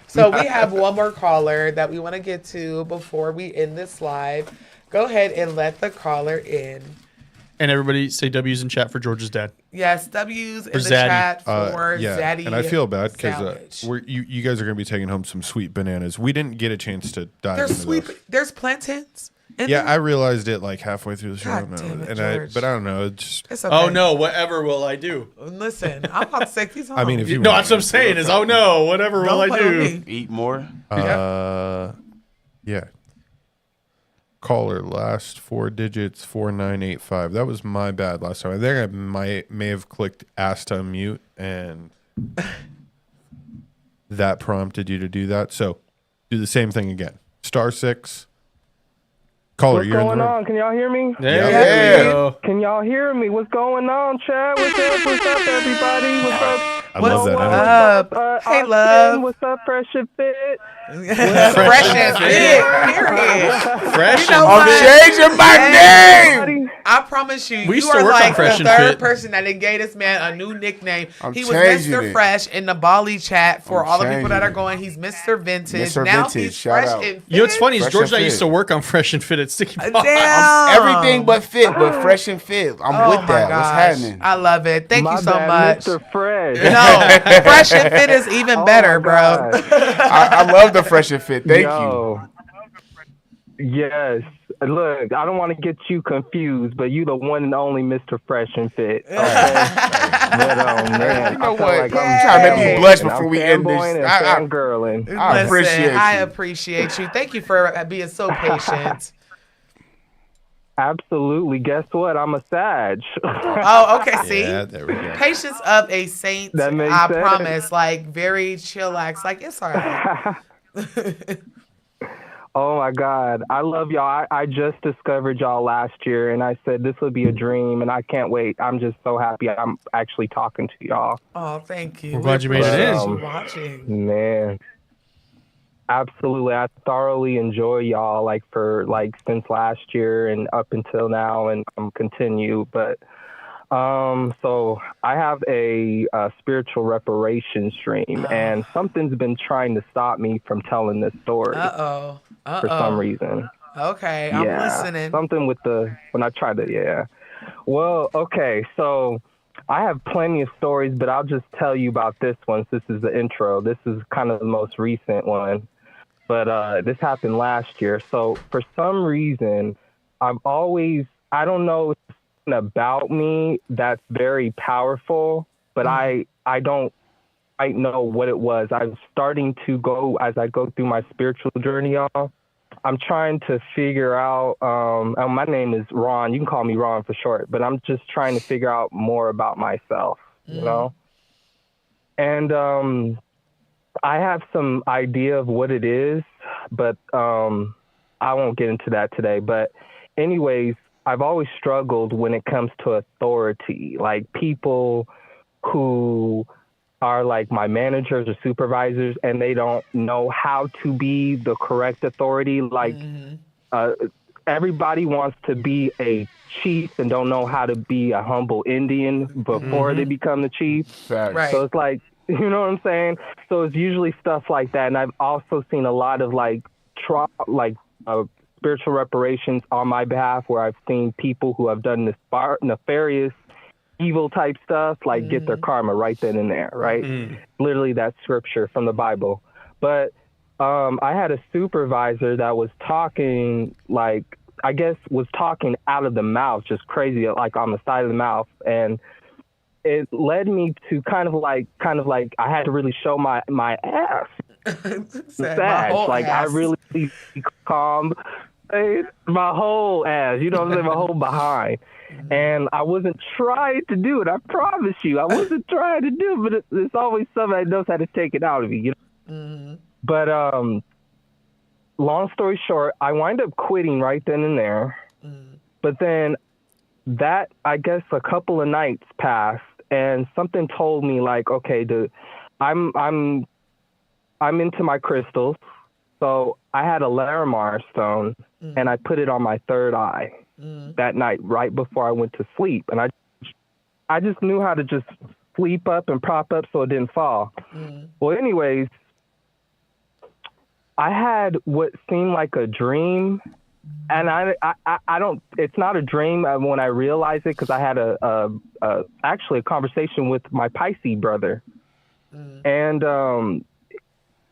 [SPEAKER 2] So we have one more caller that we want to get to before we end this live. Go ahead and let the caller in.
[SPEAKER 4] And everybody say W's in chat for George's dad.
[SPEAKER 2] Yes, W's in
[SPEAKER 4] For
[SPEAKER 2] the
[SPEAKER 4] Zaddy.
[SPEAKER 2] chat for
[SPEAKER 1] yeah,
[SPEAKER 2] Zaddy.
[SPEAKER 1] and I feel bad because
[SPEAKER 2] Sandwich.
[SPEAKER 1] you guys are going to be taking home some sweet bananas. We didn't get a chance to dive
[SPEAKER 2] There's
[SPEAKER 1] into
[SPEAKER 2] sweet.
[SPEAKER 1] those.
[SPEAKER 2] There's plantains. in
[SPEAKER 1] Yeah,
[SPEAKER 2] there?
[SPEAKER 1] I realized it like halfway through the show.
[SPEAKER 2] God damn it, George.
[SPEAKER 1] But I don't know. It's just,
[SPEAKER 2] It's okay.
[SPEAKER 4] Oh no, whatever will I do?
[SPEAKER 2] Listen, I'm about to take these home.
[SPEAKER 1] I mean, if you
[SPEAKER 4] No,
[SPEAKER 1] want-
[SPEAKER 4] that's what I'm saying is, oh no, whatever
[SPEAKER 2] Don't
[SPEAKER 4] will I
[SPEAKER 2] play with
[SPEAKER 4] do?
[SPEAKER 2] me.
[SPEAKER 3] Eat more.
[SPEAKER 1] yeah. Caller, last 4 digits 4985. That was my bad last time. I think I may have clicked ask to unmute, and that prompted you to do that. So do the same thing again. *6. Caller,
[SPEAKER 8] What's
[SPEAKER 1] you're in
[SPEAKER 8] going
[SPEAKER 1] the room.
[SPEAKER 8] on? Can y'all hear me?
[SPEAKER 4] There
[SPEAKER 3] Yeah.
[SPEAKER 4] we go.
[SPEAKER 8] Can y'all hear me? What's going on, Chad? What's up? What's up, everybody? What's up?
[SPEAKER 1] I love that
[SPEAKER 2] What's
[SPEAKER 1] energy.
[SPEAKER 2] up? Hey,
[SPEAKER 8] Austin,
[SPEAKER 2] love.
[SPEAKER 8] What's up, Fresh and Fit?
[SPEAKER 2] Fresh and fit. Period.
[SPEAKER 4] Fresh
[SPEAKER 2] You know
[SPEAKER 4] and
[SPEAKER 2] what?
[SPEAKER 3] I'm changing my name.
[SPEAKER 8] Buddy?
[SPEAKER 2] I promise you,
[SPEAKER 4] We
[SPEAKER 2] you
[SPEAKER 4] used to
[SPEAKER 2] are
[SPEAKER 4] work on
[SPEAKER 2] like
[SPEAKER 4] Fresh
[SPEAKER 2] the
[SPEAKER 4] and
[SPEAKER 2] third
[SPEAKER 4] Fit.
[SPEAKER 2] person that gave this man a new nickname.
[SPEAKER 3] I'm
[SPEAKER 2] He was
[SPEAKER 3] changing
[SPEAKER 2] Mr.
[SPEAKER 3] it.
[SPEAKER 2] Fresh in the Bali chat for
[SPEAKER 3] I'm
[SPEAKER 2] all the people that
[SPEAKER 3] changing
[SPEAKER 2] are going. He's Mr. Vintage.
[SPEAKER 3] Mr.
[SPEAKER 2] Now
[SPEAKER 3] Vintage,
[SPEAKER 2] he's
[SPEAKER 3] shout
[SPEAKER 2] Fresh
[SPEAKER 3] out.
[SPEAKER 2] and Fit.
[SPEAKER 4] You know what's funny is
[SPEAKER 3] Fresh
[SPEAKER 4] George
[SPEAKER 3] and
[SPEAKER 4] and I used
[SPEAKER 3] Fit.
[SPEAKER 4] to work on Fresh and Fit at Sticky Paws.
[SPEAKER 2] Damn.
[SPEAKER 3] Everything but fit, but fresh and fit. I'm
[SPEAKER 2] Oh
[SPEAKER 3] with
[SPEAKER 2] my
[SPEAKER 3] that.
[SPEAKER 2] gosh.
[SPEAKER 3] What's happening?
[SPEAKER 2] I love it. Thank
[SPEAKER 8] My
[SPEAKER 2] you so
[SPEAKER 8] bad,
[SPEAKER 2] much.
[SPEAKER 8] Mr. Fresh.
[SPEAKER 2] No, Fresh and Fit is even
[SPEAKER 8] Oh
[SPEAKER 2] better,
[SPEAKER 8] my
[SPEAKER 2] bro.
[SPEAKER 8] God.
[SPEAKER 3] I love the fresh and fit. Thank you.
[SPEAKER 8] Yo. Yes. Look, I don't want to get you confused, but you the one and only Mr. Fresh and Fit. Okay? But man,
[SPEAKER 3] You know
[SPEAKER 8] I feel
[SPEAKER 3] what?
[SPEAKER 8] like
[SPEAKER 3] I'm
[SPEAKER 8] I'm
[SPEAKER 3] trying to make you
[SPEAKER 8] fanboying.
[SPEAKER 3] blush before we end
[SPEAKER 8] fanboying
[SPEAKER 3] this.
[SPEAKER 8] and fangirling.
[SPEAKER 3] I
[SPEAKER 2] Listen,
[SPEAKER 3] appreciate
[SPEAKER 2] I
[SPEAKER 3] you.
[SPEAKER 2] appreciate you. Thank you for being so patient.
[SPEAKER 8] Absolutely. Guess what? I'm a Sag.
[SPEAKER 2] Oh, okay. See,
[SPEAKER 1] Yeah, there we go.
[SPEAKER 2] patience of a saint.
[SPEAKER 8] That makes
[SPEAKER 2] I
[SPEAKER 8] sense.
[SPEAKER 2] promise. Like very chillax. Like it's all right.
[SPEAKER 8] Oh my God. I love y'all. I just discovered y'all last year and I said this would be a dream and I can't wait. I'm just so happy I'm actually talking to y'all.
[SPEAKER 2] Oh, thank you.
[SPEAKER 4] We're glad you made it in.
[SPEAKER 2] appreciate you watching.
[SPEAKER 8] Man. Absolutely. I thoroughly enjoy y'all since last year and up until now and continue. But so I have a spiritual reparation stream and something's been trying to stop me from telling this story for some reason.
[SPEAKER 2] Okay, I'm listening.
[SPEAKER 8] Something with when I try to, yeah. Well, okay, so I have plenty of stories, but I'll just tell you about this one. This is the intro. This is kind of the most recent one, but this happened last year. So for some reason, I don't know about me that's very powerful, but I don't quite know what it was. I'm starting to go as I go through my spiritual journey, y'all. I'm trying to figure out, my name is Ron. You can call me Ron for short, but I'm just trying to figure out more about myself, you know? And I have some idea of what it is, but I won't get into that today. But anyways, I've always struggled when it comes to authority, like people who are like my managers or supervisors and they don't know how to be the correct authority. Like everybody wants to be a chief and don't know how to be a humble Indian before they become the chief.
[SPEAKER 3] Facts.
[SPEAKER 2] Right.
[SPEAKER 8] So it's like, you know what I'm saying? So it's usually stuff like that. And I've also seen a lot of spiritual reparations on my behalf where I've seen people who have done this nefarious evil type stuff, like get their karma right then and there, right? Literally that scripture from the Bible. But I had a supervisor that was talking was talking out of the mouth, just crazy, like on the side of the mouth. And it led me to kind of like I had to really show my ass.
[SPEAKER 2] My whole
[SPEAKER 8] Like
[SPEAKER 2] ass.
[SPEAKER 8] I really calm my whole ass, you know what I'm saying, my whole behind. And I wasn't trying to do it. I promise you, I wasn't trying to do it, but it's always somebody that knows how to take it out of you, you know? But long story short, I wind up quitting right then and there. But then that, I guess, a couple of nights passed, and something told me like, okay, I'm into my crystals, so I had a Larimar stone, and I put it on my third eye that night right before I went to sleep, and I just knew how to just sleep up and prop up so it didn't fall. Well, anyways, I had what seemed like a dream, and I don't. It's not a dream when I realized it, because I had actually a conversation with my Pisces brother, and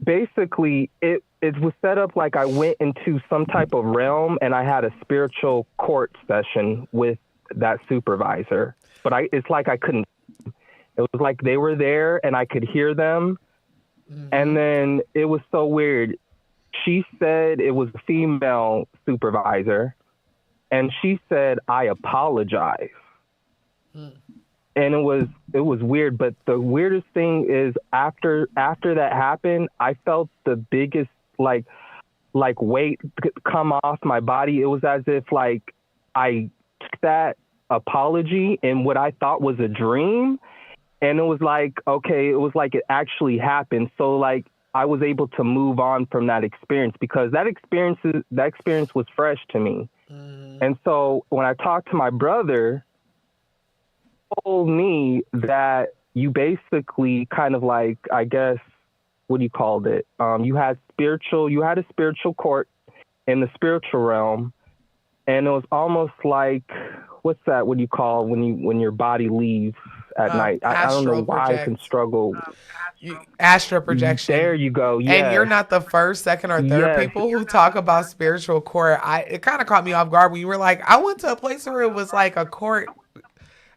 [SPEAKER 8] basically it was set up like I went into some type of realm, and I had a spiritual court session with that supervisor. But it's like I couldn't. It was like they were there, and I could hear them, and then it was so weird. She said it was a female supervisor, and she said, "I apologize." And it was weird. But the weirdest thing is after that happened, I felt the biggest like weight come off my body. It was as if like I took that apology in what I thought was a dream, and it was like, okay, it was like it actually happened. So like I was able to move on from that experience, because that experience was fresh to me. And so when I talked to my brother, he told me that you basically kind of like, I guess, what do you call it? You had a spiritual court in the spiritual realm, and it was almost like, what's that? What do you call when your body leaves at night? I don't know why I can struggle.
[SPEAKER 2] Astral projection.
[SPEAKER 8] There you go. Yes.
[SPEAKER 2] And you're not the first, second, or third people who talk about spiritual court. It kind of caught me off guard when you were like, I went to a place where it was like a court.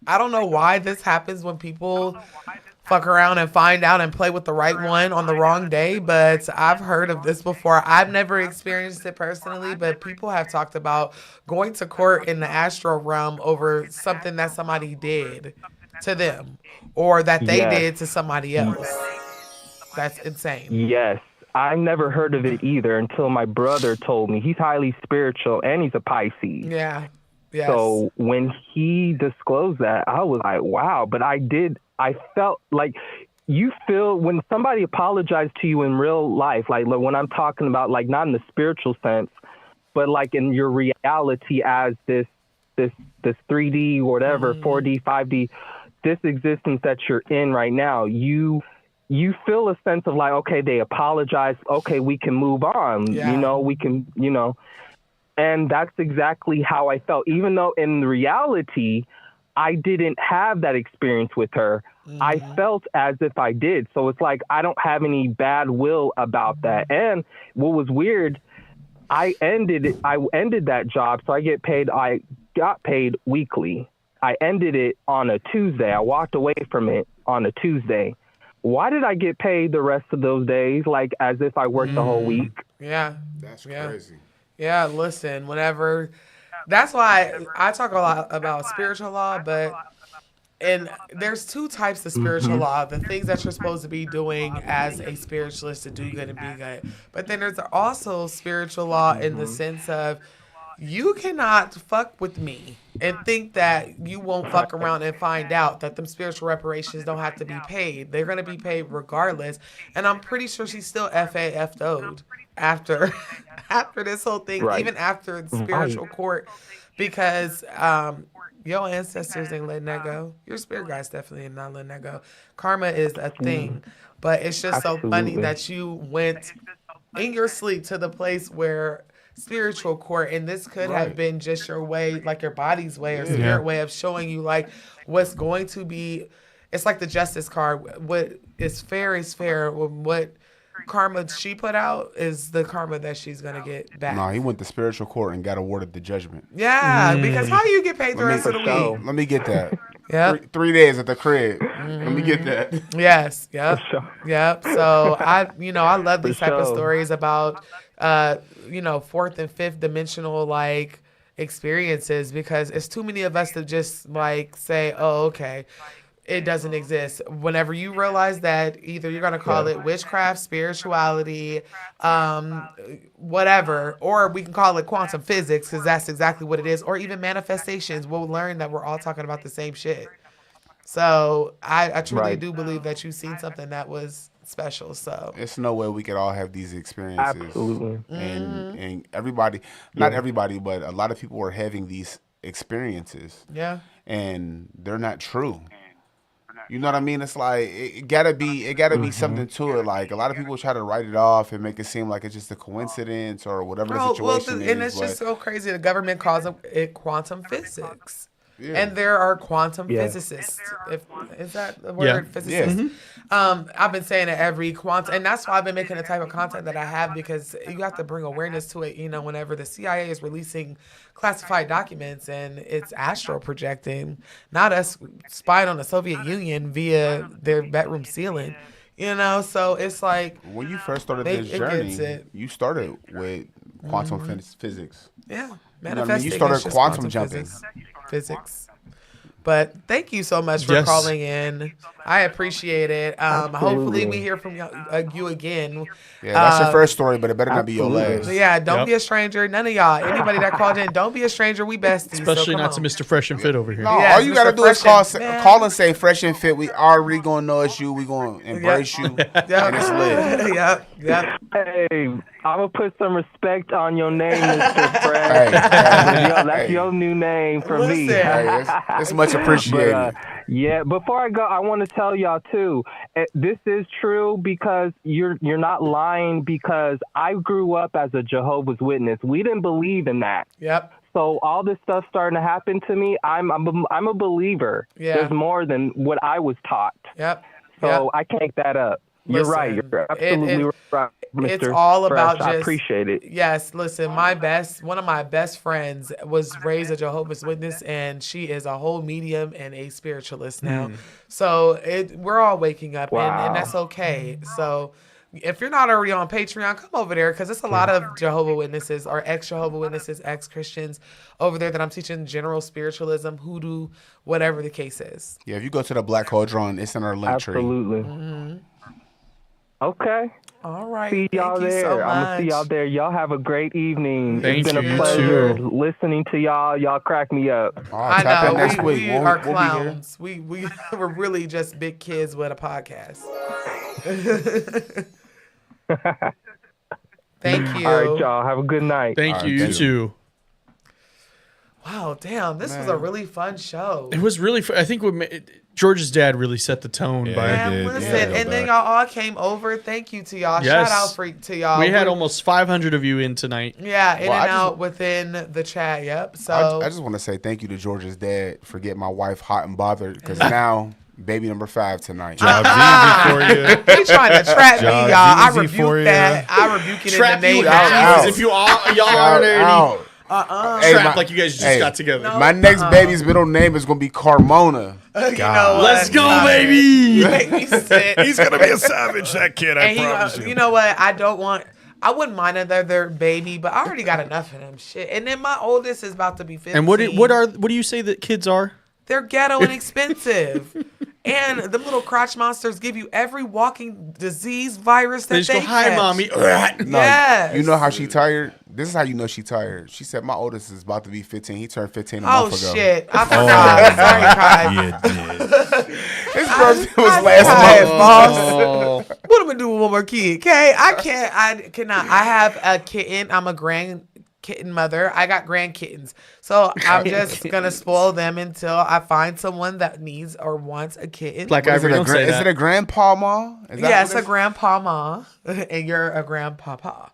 [SPEAKER 2] I don't know why this happens when people fuck around and find out and play with the right one on the wrong day, but I've heard of this before. I've never experienced it personally, but people have talked about going to court in the astral realm over something that somebody did to them or that they did to somebody else. That's insane.
[SPEAKER 8] Yes. I never heard of it either until my brother told me. He's highly spiritual, and he's a Pisces.
[SPEAKER 2] Yeah. Yes.
[SPEAKER 8] So when he disclosed that, I was like, wow. But I felt like, you feel when somebody apologized to you in real life, like when I'm talking about, like, not in the spiritual sense, but like in your reality as this 3D, whatever, 4D, 5D, this existence that you're in right now, you feel a sense of like, okay, they apologize. Okay, we can move on. Yeah. We can, and that's exactly how I felt. Even though in reality, I didn't have that experience with her. I felt as if I did. So it's like, I don't have any bad will about that. And what was weird, I ended that job. So I got paid weekly. I ended it on a Tuesday. I walked away from it on a Tuesday. Why did I get paid the rest of those days, like as if I worked the whole week?
[SPEAKER 2] Yeah.
[SPEAKER 3] That's crazy.
[SPEAKER 2] Yeah, listen, that's why I talk a lot about spiritual law, and there's two types of spiritual law, the things that you're supposed to be doing as a spiritualist to do good and be good. But then there's also spiritual law in the sense of, you cannot fuck with me and think that you won't fuck around and find out that them spiritual reparations don't have to be paid. They're going to be paid regardless. And I'm pretty sure she's still FAF'd after this whole thing, even after the spiritual court, because your ancestors ain't letting that go. Your spirit guides definitely ain't not letting that go. Karma is a thing, but it's just so funny that you went in your sleep to the place where spiritual court, and this could have been just your way, like your body's way or spirit way of showing you like what's going to be. It's like the justice card. What is fair is fair. What karma she put out is the karma that she's gonna get back.
[SPEAKER 3] No, he went to spiritual court and got awarded the judgment.
[SPEAKER 2] Yeah, because how do you get paid the rest of the week?
[SPEAKER 3] Let me get that.
[SPEAKER 2] Yeah,
[SPEAKER 3] 3 days at the crib. Let me get that.
[SPEAKER 2] Yes. Yep. Yep. So I love these type of stories about fourth and fifth dimensional like experiences, because it's too many of us to just like say, oh, okay, it doesn't exist. Whenever you realize that, either you're going to call it witchcraft, spirituality, whatever, or we can call it quantum physics, because that's exactly what it is, or even manifestations, we'll learn that we're all talking about the same shit. So I truly do believe that you've seen something that was special. So
[SPEAKER 3] it's no way we could all have these experiences.
[SPEAKER 8] Absolutely.
[SPEAKER 3] And everybody, not everybody, but a lot of people are having these experiences.
[SPEAKER 2] Yeah.
[SPEAKER 3] And they're not true. You know what I mean? It's like it gotta be something to it. Like a lot of people try to write it off and make it seem like it's just a coincidence or whatever the situation is.
[SPEAKER 2] And it's just so crazy. The government calls it quantum physics. Yeah. And there are quantum physicists. Is that the word?
[SPEAKER 4] Yeah.
[SPEAKER 2] Physicists. Yeah. I've been saying it every quantum, and that's why I've been making the type of content that I have, because you have to bring awareness to it. You know, whenever the CIA is releasing classified documents and it's astral projecting, not us spying on the Soviet Union via their bedroom ceiling. You know, so it's like
[SPEAKER 3] when you first started this journey, you started with quantum physics.
[SPEAKER 2] Yeah,
[SPEAKER 3] manifesting. You know what I mean? You started quantum jumping.
[SPEAKER 2] Physics. But thank you so much for calling in. I appreciate it. Hopefully we hear from you again.
[SPEAKER 3] Yeah, that's your first story, but it better not be your last.
[SPEAKER 2] Yeah, don't be a stranger. None of y'all. Anybody that called in, don't be a stranger. We besties.
[SPEAKER 4] Especially not to Mr. Fresh and Fit over here.
[SPEAKER 3] No, all you got to do is call and say Fresh and Fit. We already going to know it's you. We going to embrace you. And it's lit.
[SPEAKER 2] Yep.
[SPEAKER 8] Hey, I'm going to put some respect on your name, Mr. Fresh. That's your new name for me.
[SPEAKER 3] Hey, it's much appreciated.
[SPEAKER 8] But, before I go, I want to tell y'all too. This is true because you're not lying, because I grew up as a Jehovah's Witness. We didn't believe in that.
[SPEAKER 2] Yep.
[SPEAKER 8] So all this stuff starting to happen to me, I'm a believer.
[SPEAKER 2] Yeah.
[SPEAKER 8] There's more than what I was taught.
[SPEAKER 2] Yep.
[SPEAKER 8] So I can't that up. You're right. You're absolutely right, Mr.
[SPEAKER 2] It's all about
[SPEAKER 8] Fresh. I appreciate it.
[SPEAKER 2] Yes, listen, one of my best friends was raised a Jehovah's Witness, and she is a whole medium and a spiritualist now. So we're all waking up, and that's okay. So if you're not already on Patreon, come over there, because it's a lot of Jehovah's Witnesses or ex-Jehovah's Witnesses, ex-Christians over there that I'm teaching general spiritualism, hoodoo, whatever the case is.
[SPEAKER 3] Yeah, if you go to the Black Hole Drawing, it's in our link tree.
[SPEAKER 8] Absolutely. Okay.
[SPEAKER 2] All right.
[SPEAKER 8] See y'all there.
[SPEAKER 2] So
[SPEAKER 8] I'm going to see y'all there. Y'all have a great evening.
[SPEAKER 4] Thank
[SPEAKER 8] it's been
[SPEAKER 4] you,
[SPEAKER 8] a pleasure
[SPEAKER 4] too.
[SPEAKER 8] listening to y'all. Y'all crack me up.
[SPEAKER 2] I know.
[SPEAKER 3] Next week.
[SPEAKER 2] We are clowns. We're really just big kids with a podcast. Thank you.
[SPEAKER 8] All right, y'all. Have a good night.
[SPEAKER 4] Thank you. You too.
[SPEAKER 2] Wow, damn. This was a really fun show.
[SPEAKER 4] It was really fun. I think George's dad really set the tone.
[SPEAKER 2] Listen, and then y'all all came over. Thank you to y'all. Yes. Shout out to y'all.
[SPEAKER 4] We had almost 500 of you in tonight.
[SPEAKER 2] Yeah, in and out within the chat. Yep. So
[SPEAKER 3] I just want to say thank you to George's dad for getting my wife hot and bothered, because now baby number 5 tonight.
[SPEAKER 1] Job's easy for you.
[SPEAKER 2] He trying to trap me, y'all. I rebuke that. I rebuke it
[SPEAKER 4] trap
[SPEAKER 2] in the name
[SPEAKER 4] of Jesus. If y'all aren't already trapped like you guys just got together.
[SPEAKER 3] No, my next baby's middle name is gonna be Carmona.
[SPEAKER 2] You know what?
[SPEAKER 4] Let's go, baby.
[SPEAKER 2] You make me sick.
[SPEAKER 1] He's gonna be a savage, that kid. I promise you.
[SPEAKER 2] You know what? I wouldn't mind another baby, but I already got enough of them shit. And then my oldest is about to be 15.
[SPEAKER 4] And what do you say that kids are?
[SPEAKER 2] They're ghetto and expensive. And the little crotch monsters give you every walking disease, virus that they
[SPEAKER 4] just go, hi,
[SPEAKER 2] catch.
[SPEAKER 4] mommy.
[SPEAKER 3] No,
[SPEAKER 2] yes.
[SPEAKER 3] You know how she tired? This is how you know she tired. She said, my oldest is about to be 15. He turned 15 a month ago.
[SPEAKER 2] Oh, shit. I forgot. Sorry, Kai.
[SPEAKER 1] You did.
[SPEAKER 3] His birthday was last month.
[SPEAKER 2] Boss. What am I going to do with one more kid? Okay, I cannot. I have a kitten. I'm a grand kitten mother. I got grand kittens. So I'm just going to spoil them until I find someone that needs or wants a kitten.
[SPEAKER 4] Like I don't say that.
[SPEAKER 3] Is it a grandpa ma?
[SPEAKER 2] Yes, a grandpa ma. And you're a grandpapa.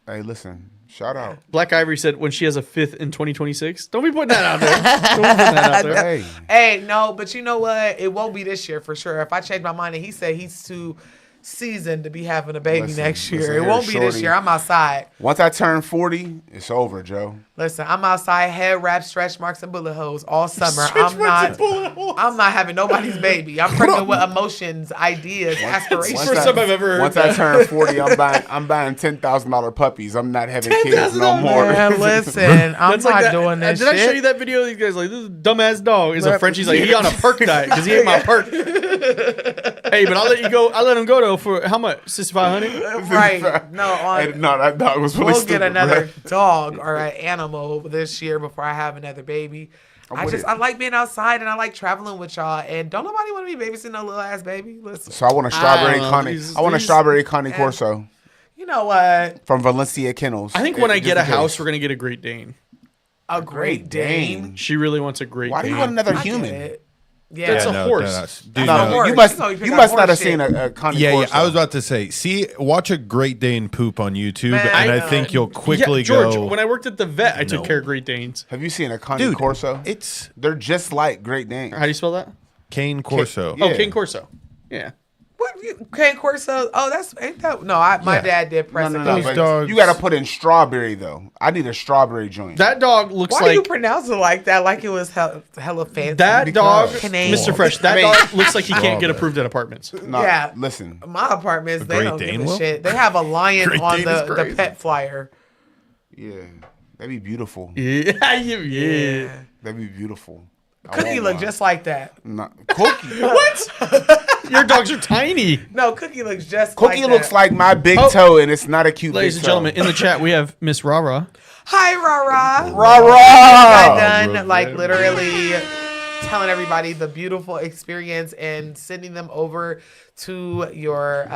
[SPEAKER 3] Hey, listen. Shout out.
[SPEAKER 4] Black Ivory said when she has a 5th in 2026. Don't be putting that out there. Don't be putting that out there.
[SPEAKER 2] Hey, no, but you know what? It won't be this year for sure. If I change my mind, and he said he's too season to be having a baby
[SPEAKER 3] Listen,
[SPEAKER 2] next year.
[SPEAKER 3] listen
[SPEAKER 2] It
[SPEAKER 3] here,
[SPEAKER 2] won't be this
[SPEAKER 3] shorty.
[SPEAKER 2] year. I'm outside.
[SPEAKER 3] Once I turn 40, it's over, Joe.
[SPEAKER 2] Listen, I'm outside, head wrap, stretch marks, and bullet holes all summer. I'm not having nobody's baby. I'm pregnant with emotions, ideas, aspirations.
[SPEAKER 4] First time I've ever heard
[SPEAKER 3] Once
[SPEAKER 4] that.
[SPEAKER 3] I turn 40, I'm buying $10,000 puppies. I'm not having kids no more.
[SPEAKER 2] Man, listen, I'm
[SPEAKER 4] That's
[SPEAKER 2] not
[SPEAKER 4] like that.
[SPEAKER 2] doing this
[SPEAKER 4] Did
[SPEAKER 2] shit.
[SPEAKER 4] I show you that video? These guys like, this is a dumbass dog. It's a Frenchie's like, he on a perk diet because he ate my perk. Hey, but I'll let you go. I'll let him go though for how much? $6,500.
[SPEAKER 2] Right? No,
[SPEAKER 3] No, that dog was really
[SPEAKER 2] we'll
[SPEAKER 3] stupid,
[SPEAKER 2] get another
[SPEAKER 3] bro.
[SPEAKER 2] dog or an animal this year before I have another baby. I like being outside and I like traveling with y'all. And don't nobody want to be babysitting no little ass baby. Listen,
[SPEAKER 3] So I want a strawberry Connie
[SPEAKER 2] And-
[SPEAKER 3] Corso
[SPEAKER 2] you know what?
[SPEAKER 3] from Valencia Kennels.
[SPEAKER 4] I think when I
[SPEAKER 3] Just
[SPEAKER 4] get a
[SPEAKER 3] in case.
[SPEAKER 4] house, we're gonna get a Great Dane.
[SPEAKER 2] A Great Dane.
[SPEAKER 4] She really wants a Great
[SPEAKER 3] Why do
[SPEAKER 4] Dane.
[SPEAKER 3] you want another
[SPEAKER 2] I get
[SPEAKER 3] human?
[SPEAKER 2] it. Yeah,
[SPEAKER 4] That's a horse.
[SPEAKER 1] Dude,
[SPEAKER 2] That's
[SPEAKER 3] No,
[SPEAKER 2] a horse.
[SPEAKER 3] you must
[SPEAKER 2] know, you
[SPEAKER 3] you
[SPEAKER 2] got
[SPEAKER 3] must not
[SPEAKER 2] horse
[SPEAKER 3] have seen
[SPEAKER 2] shit.
[SPEAKER 3] a Connie
[SPEAKER 1] Yeah,
[SPEAKER 3] Corso.
[SPEAKER 1] I was about to say, watch a Great Dane poop on YouTube,
[SPEAKER 2] Man,
[SPEAKER 1] and
[SPEAKER 2] I
[SPEAKER 1] I
[SPEAKER 2] know.
[SPEAKER 1] think you'll quickly
[SPEAKER 4] yeah, George,
[SPEAKER 1] go.
[SPEAKER 4] when I worked at the vet, I took care of Great Danes.
[SPEAKER 3] Have you seen a Connie
[SPEAKER 1] Dude,
[SPEAKER 3] Corso?
[SPEAKER 1] it's
[SPEAKER 3] They're just like Great Danes.
[SPEAKER 4] How do you spell that?
[SPEAKER 1] Cane Corso.
[SPEAKER 3] Yeah.
[SPEAKER 4] Oh, King Corso. Yeah.
[SPEAKER 2] What? Cane Corso? Oh, ain't that? No, my
[SPEAKER 1] Yeah.
[SPEAKER 2] dad did press
[SPEAKER 3] No,
[SPEAKER 2] it.
[SPEAKER 3] no,
[SPEAKER 1] Those
[SPEAKER 3] but
[SPEAKER 1] dogs-
[SPEAKER 3] you got to put in strawberry though. I need a strawberry joint.
[SPEAKER 4] That dog looks
[SPEAKER 2] Why do you
[SPEAKER 4] like
[SPEAKER 2] pronounce it like that? Like it was hella fancy.
[SPEAKER 4] that dog,
[SPEAKER 2] Canadian.
[SPEAKER 4] Mr. Fresh. That
[SPEAKER 3] I mean-
[SPEAKER 4] dog looks like he can't get approved at apartments.
[SPEAKER 3] No,
[SPEAKER 2] Yeah.
[SPEAKER 3] listen.
[SPEAKER 2] My apartments, they
[SPEAKER 1] Great
[SPEAKER 2] don't
[SPEAKER 1] Dane
[SPEAKER 2] give a
[SPEAKER 1] will?
[SPEAKER 2] shit. They have a lion
[SPEAKER 1] Great
[SPEAKER 2] on
[SPEAKER 1] Dane is
[SPEAKER 2] the
[SPEAKER 1] crazy.
[SPEAKER 2] pet flyer.
[SPEAKER 3] Yeah, that'd be beautiful.
[SPEAKER 4] Yeah.
[SPEAKER 3] That'd be beautiful. I
[SPEAKER 2] Cookie
[SPEAKER 3] won't
[SPEAKER 2] look
[SPEAKER 3] lie.
[SPEAKER 2] just like that.
[SPEAKER 3] No, Cookie.
[SPEAKER 4] Your dogs are tiny.
[SPEAKER 2] No, Cookie looks just
[SPEAKER 3] Cookie
[SPEAKER 2] like
[SPEAKER 3] looks
[SPEAKER 2] that.
[SPEAKER 3] like my big
[SPEAKER 4] Oh.
[SPEAKER 3] toe, and it's not a cute
[SPEAKER 4] Ladies
[SPEAKER 3] big
[SPEAKER 4] and
[SPEAKER 3] toe.
[SPEAKER 4] gentlemen, in the chat, we have Miss Rara.
[SPEAKER 2] Hi, Rara.
[SPEAKER 3] Rah
[SPEAKER 2] I
[SPEAKER 3] rah.
[SPEAKER 2] done like literally telling everybody the beautiful experience and sending them over to your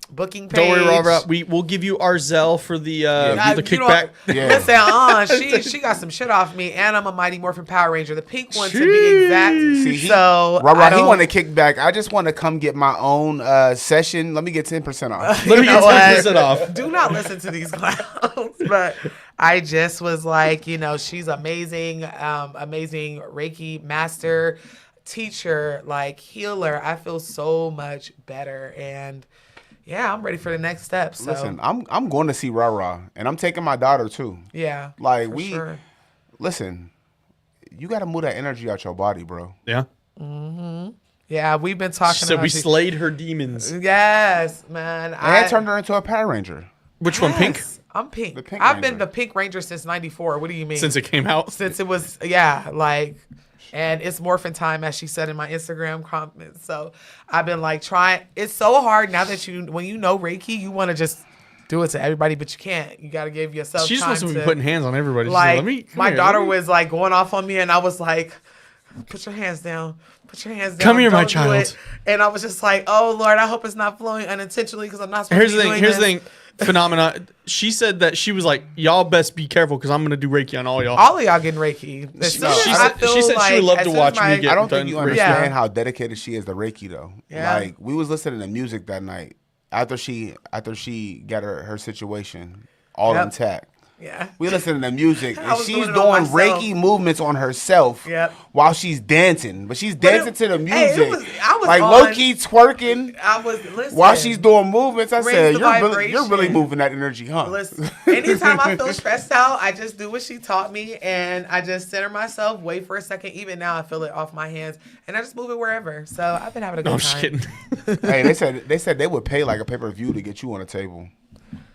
[SPEAKER 2] booking page.
[SPEAKER 4] Don't worry, Rara. We'll give you our Zelle for the
[SPEAKER 2] You
[SPEAKER 4] kickback.
[SPEAKER 3] Yeah.
[SPEAKER 2] Listen, she got some shit off me, and I'm a Mighty Morphin Power Ranger, the pink one to be exact.
[SPEAKER 3] See,
[SPEAKER 2] So
[SPEAKER 3] Rah
[SPEAKER 2] I
[SPEAKER 3] rah. He
[SPEAKER 2] don't-
[SPEAKER 3] want to kick back. I just want to come get my own session. Let me get 10% off.
[SPEAKER 4] Let me
[SPEAKER 2] You know
[SPEAKER 4] get
[SPEAKER 2] what?
[SPEAKER 4] 10% off.
[SPEAKER 2] Do not listen to these clowns. But I just was like, she's amazing, amazing Reiki master, teacher, like healer. I feel so much better, and yeah, I'm ready for the next step. So
[SPEAKER 3] Listen, I'm going to see Rah rah, and I'm taking my daughter too.
[SPEAKER 2] yeah,
[SPEAKER 3] Like
[SPEAKER 2] for sure.
[SPEAKER 3] listen, you got to move that energy out your body, bro.
[SPEAKER 4] Yeah.
[SPEAKER 2] Yeah, we've been talking
[SPEAKER 4] So
[SPEAKER 2] about
[SPEAKER 4] we
[SPEAKER 2] you.
[SPEAKER 4] slayed her demons.
[SPEAKER 2] Yes, man.
[SPEAKER 3] And I turned her into a Power Ranger.
[SPEAKER 4] Which one, Pink?
[SPEAKER 2] Yes, I'm pink.
[SPEAKER 3] The Pink
[SPEAKER 2] I've been
[SPEAKER 3] Ranger.
[SPEAKER 2] the Pink Ranger since '94. What do you mean?
[SPEAKER 4] Since it came out.
[SPEAKER 2] Since it was, yeah, like, and it's morphin' time, as she said in my Instagram comments. So I've been like trying. It's so hard now that when you know Reiki, you want to just do it to everybody, but you can't. You got to give yourself.
[SPEAKER 4] She just
[SPEAKER 2] time
[SPEAKER 4] wants to be
[SPEAKER 2] to,
[SPEAKER 4] putting hands on everybody. She's
[SPEAKER 2] like,
[SPEAKER 4] let me, come
[SPEAKER 2] my
[SPEAKER 4] here,
[SPEAKER 2] daughter
[SPEAKER 4] let me-
[SPEAKER 2] was like going off on me, and I was like, put your hands down. Put your hands down.
[SPEAKER 4] Come here, my
[SPEAKER 2] Don't do
[SPEAKER 4] child.
[SPEAKER 2] it." And I was just like, oh, Lord, I hope it's not flowing unintentionally because I'm not supposed
[SPEAKER 4] Here's
[SPEAKER 2] to
[SPEAKER 4] the
[SPEAKER 2] be
[SPEAKER 4] thing.
[SPEAKER 2] doing
[SPEAKER 4] Here's the
[SPEAKER 2] this.
[SPEAKER 4] thing. Phenomena. She said that she was like, y'all best be careful because I'm gonna do Reiki on all y'all.
[SPEAKER 2] All of y'all getting Reiki. As soon as
[SPEAKER 4] she
[SPEAKER 2] I
[SPEAKER 4] said-
[SPEAKER 2] feel
[SPEAKER 4] she said she would love
[SPEAKER 2] as
[SPEAKER 4] to
[SPEAKER 2] soon as
[SPEAKER 4] watch me
[SPEAKER 2] my-
[SPEAKER 4] get-
[SPEAKER 3] I don't
[SPEAKER 4] done
[SPEAKER 3] think you
[SPEAKER 4] Reiki.
[SPEAKER 3] understand
[SPEAKER 2] Yeah.
[SPEAKER 3] how dedicated she is to Reiki, though.
[SPEAKER 2] Yeah.
[SPEAKER 3] Like we was listening to music that night after she got her situation all
[SPEAKER 2] Yep.
[SPEAKER 3] intact.
[SPEAKER 2] Yeah.
[SPEAKER 3] We listening to music
[SPEAKER 2] I
[SPEAKER 3] and
[SPEAKER 2] was
[SPEAKER 3] she's
[SPEAKER 2] doing
[SPEAKER 3] doing
[SPEAKER 2] it on myself.
[SPEAKER 3] Reiki movements on herself
[SPEAKER 2] Yep.
[SPEAKER 3] while she's dancing. But she's dancing to the
[SPEAKER 2] hey, it
[SPEAKER 3] music.
[SPEAKER 2] I was
[SPEAKER 3] like
[SPEAKER 2] on-
[SPEAKER 3] low key twerking
[SPEAKER 2] I was listen.
[SPEAKER 3] while she's doing movements. I
[SPEAKER 2] Raise
[SPEAKER 3] said,
[SPEAKER 2] the
[SPEAKER 3] you're really
[SPEAKER 2] vibration.
[SPEAKER 3] moving that energy, huh?
[SPEAKER 2] Listen, anytime I feel stressed out, I just do what she taught me, and I just center myself, wait for a second. Even now, I feel it off my hands, and I just move it wherever. So I've been having a good
[SPEAKER 4] No, I'm
[SPEAKER 2] time.
[SPEAKER 4] just kidding.
[SPEAKER 3] Hey, they said they would pay like a pay-per-view to get you on a table.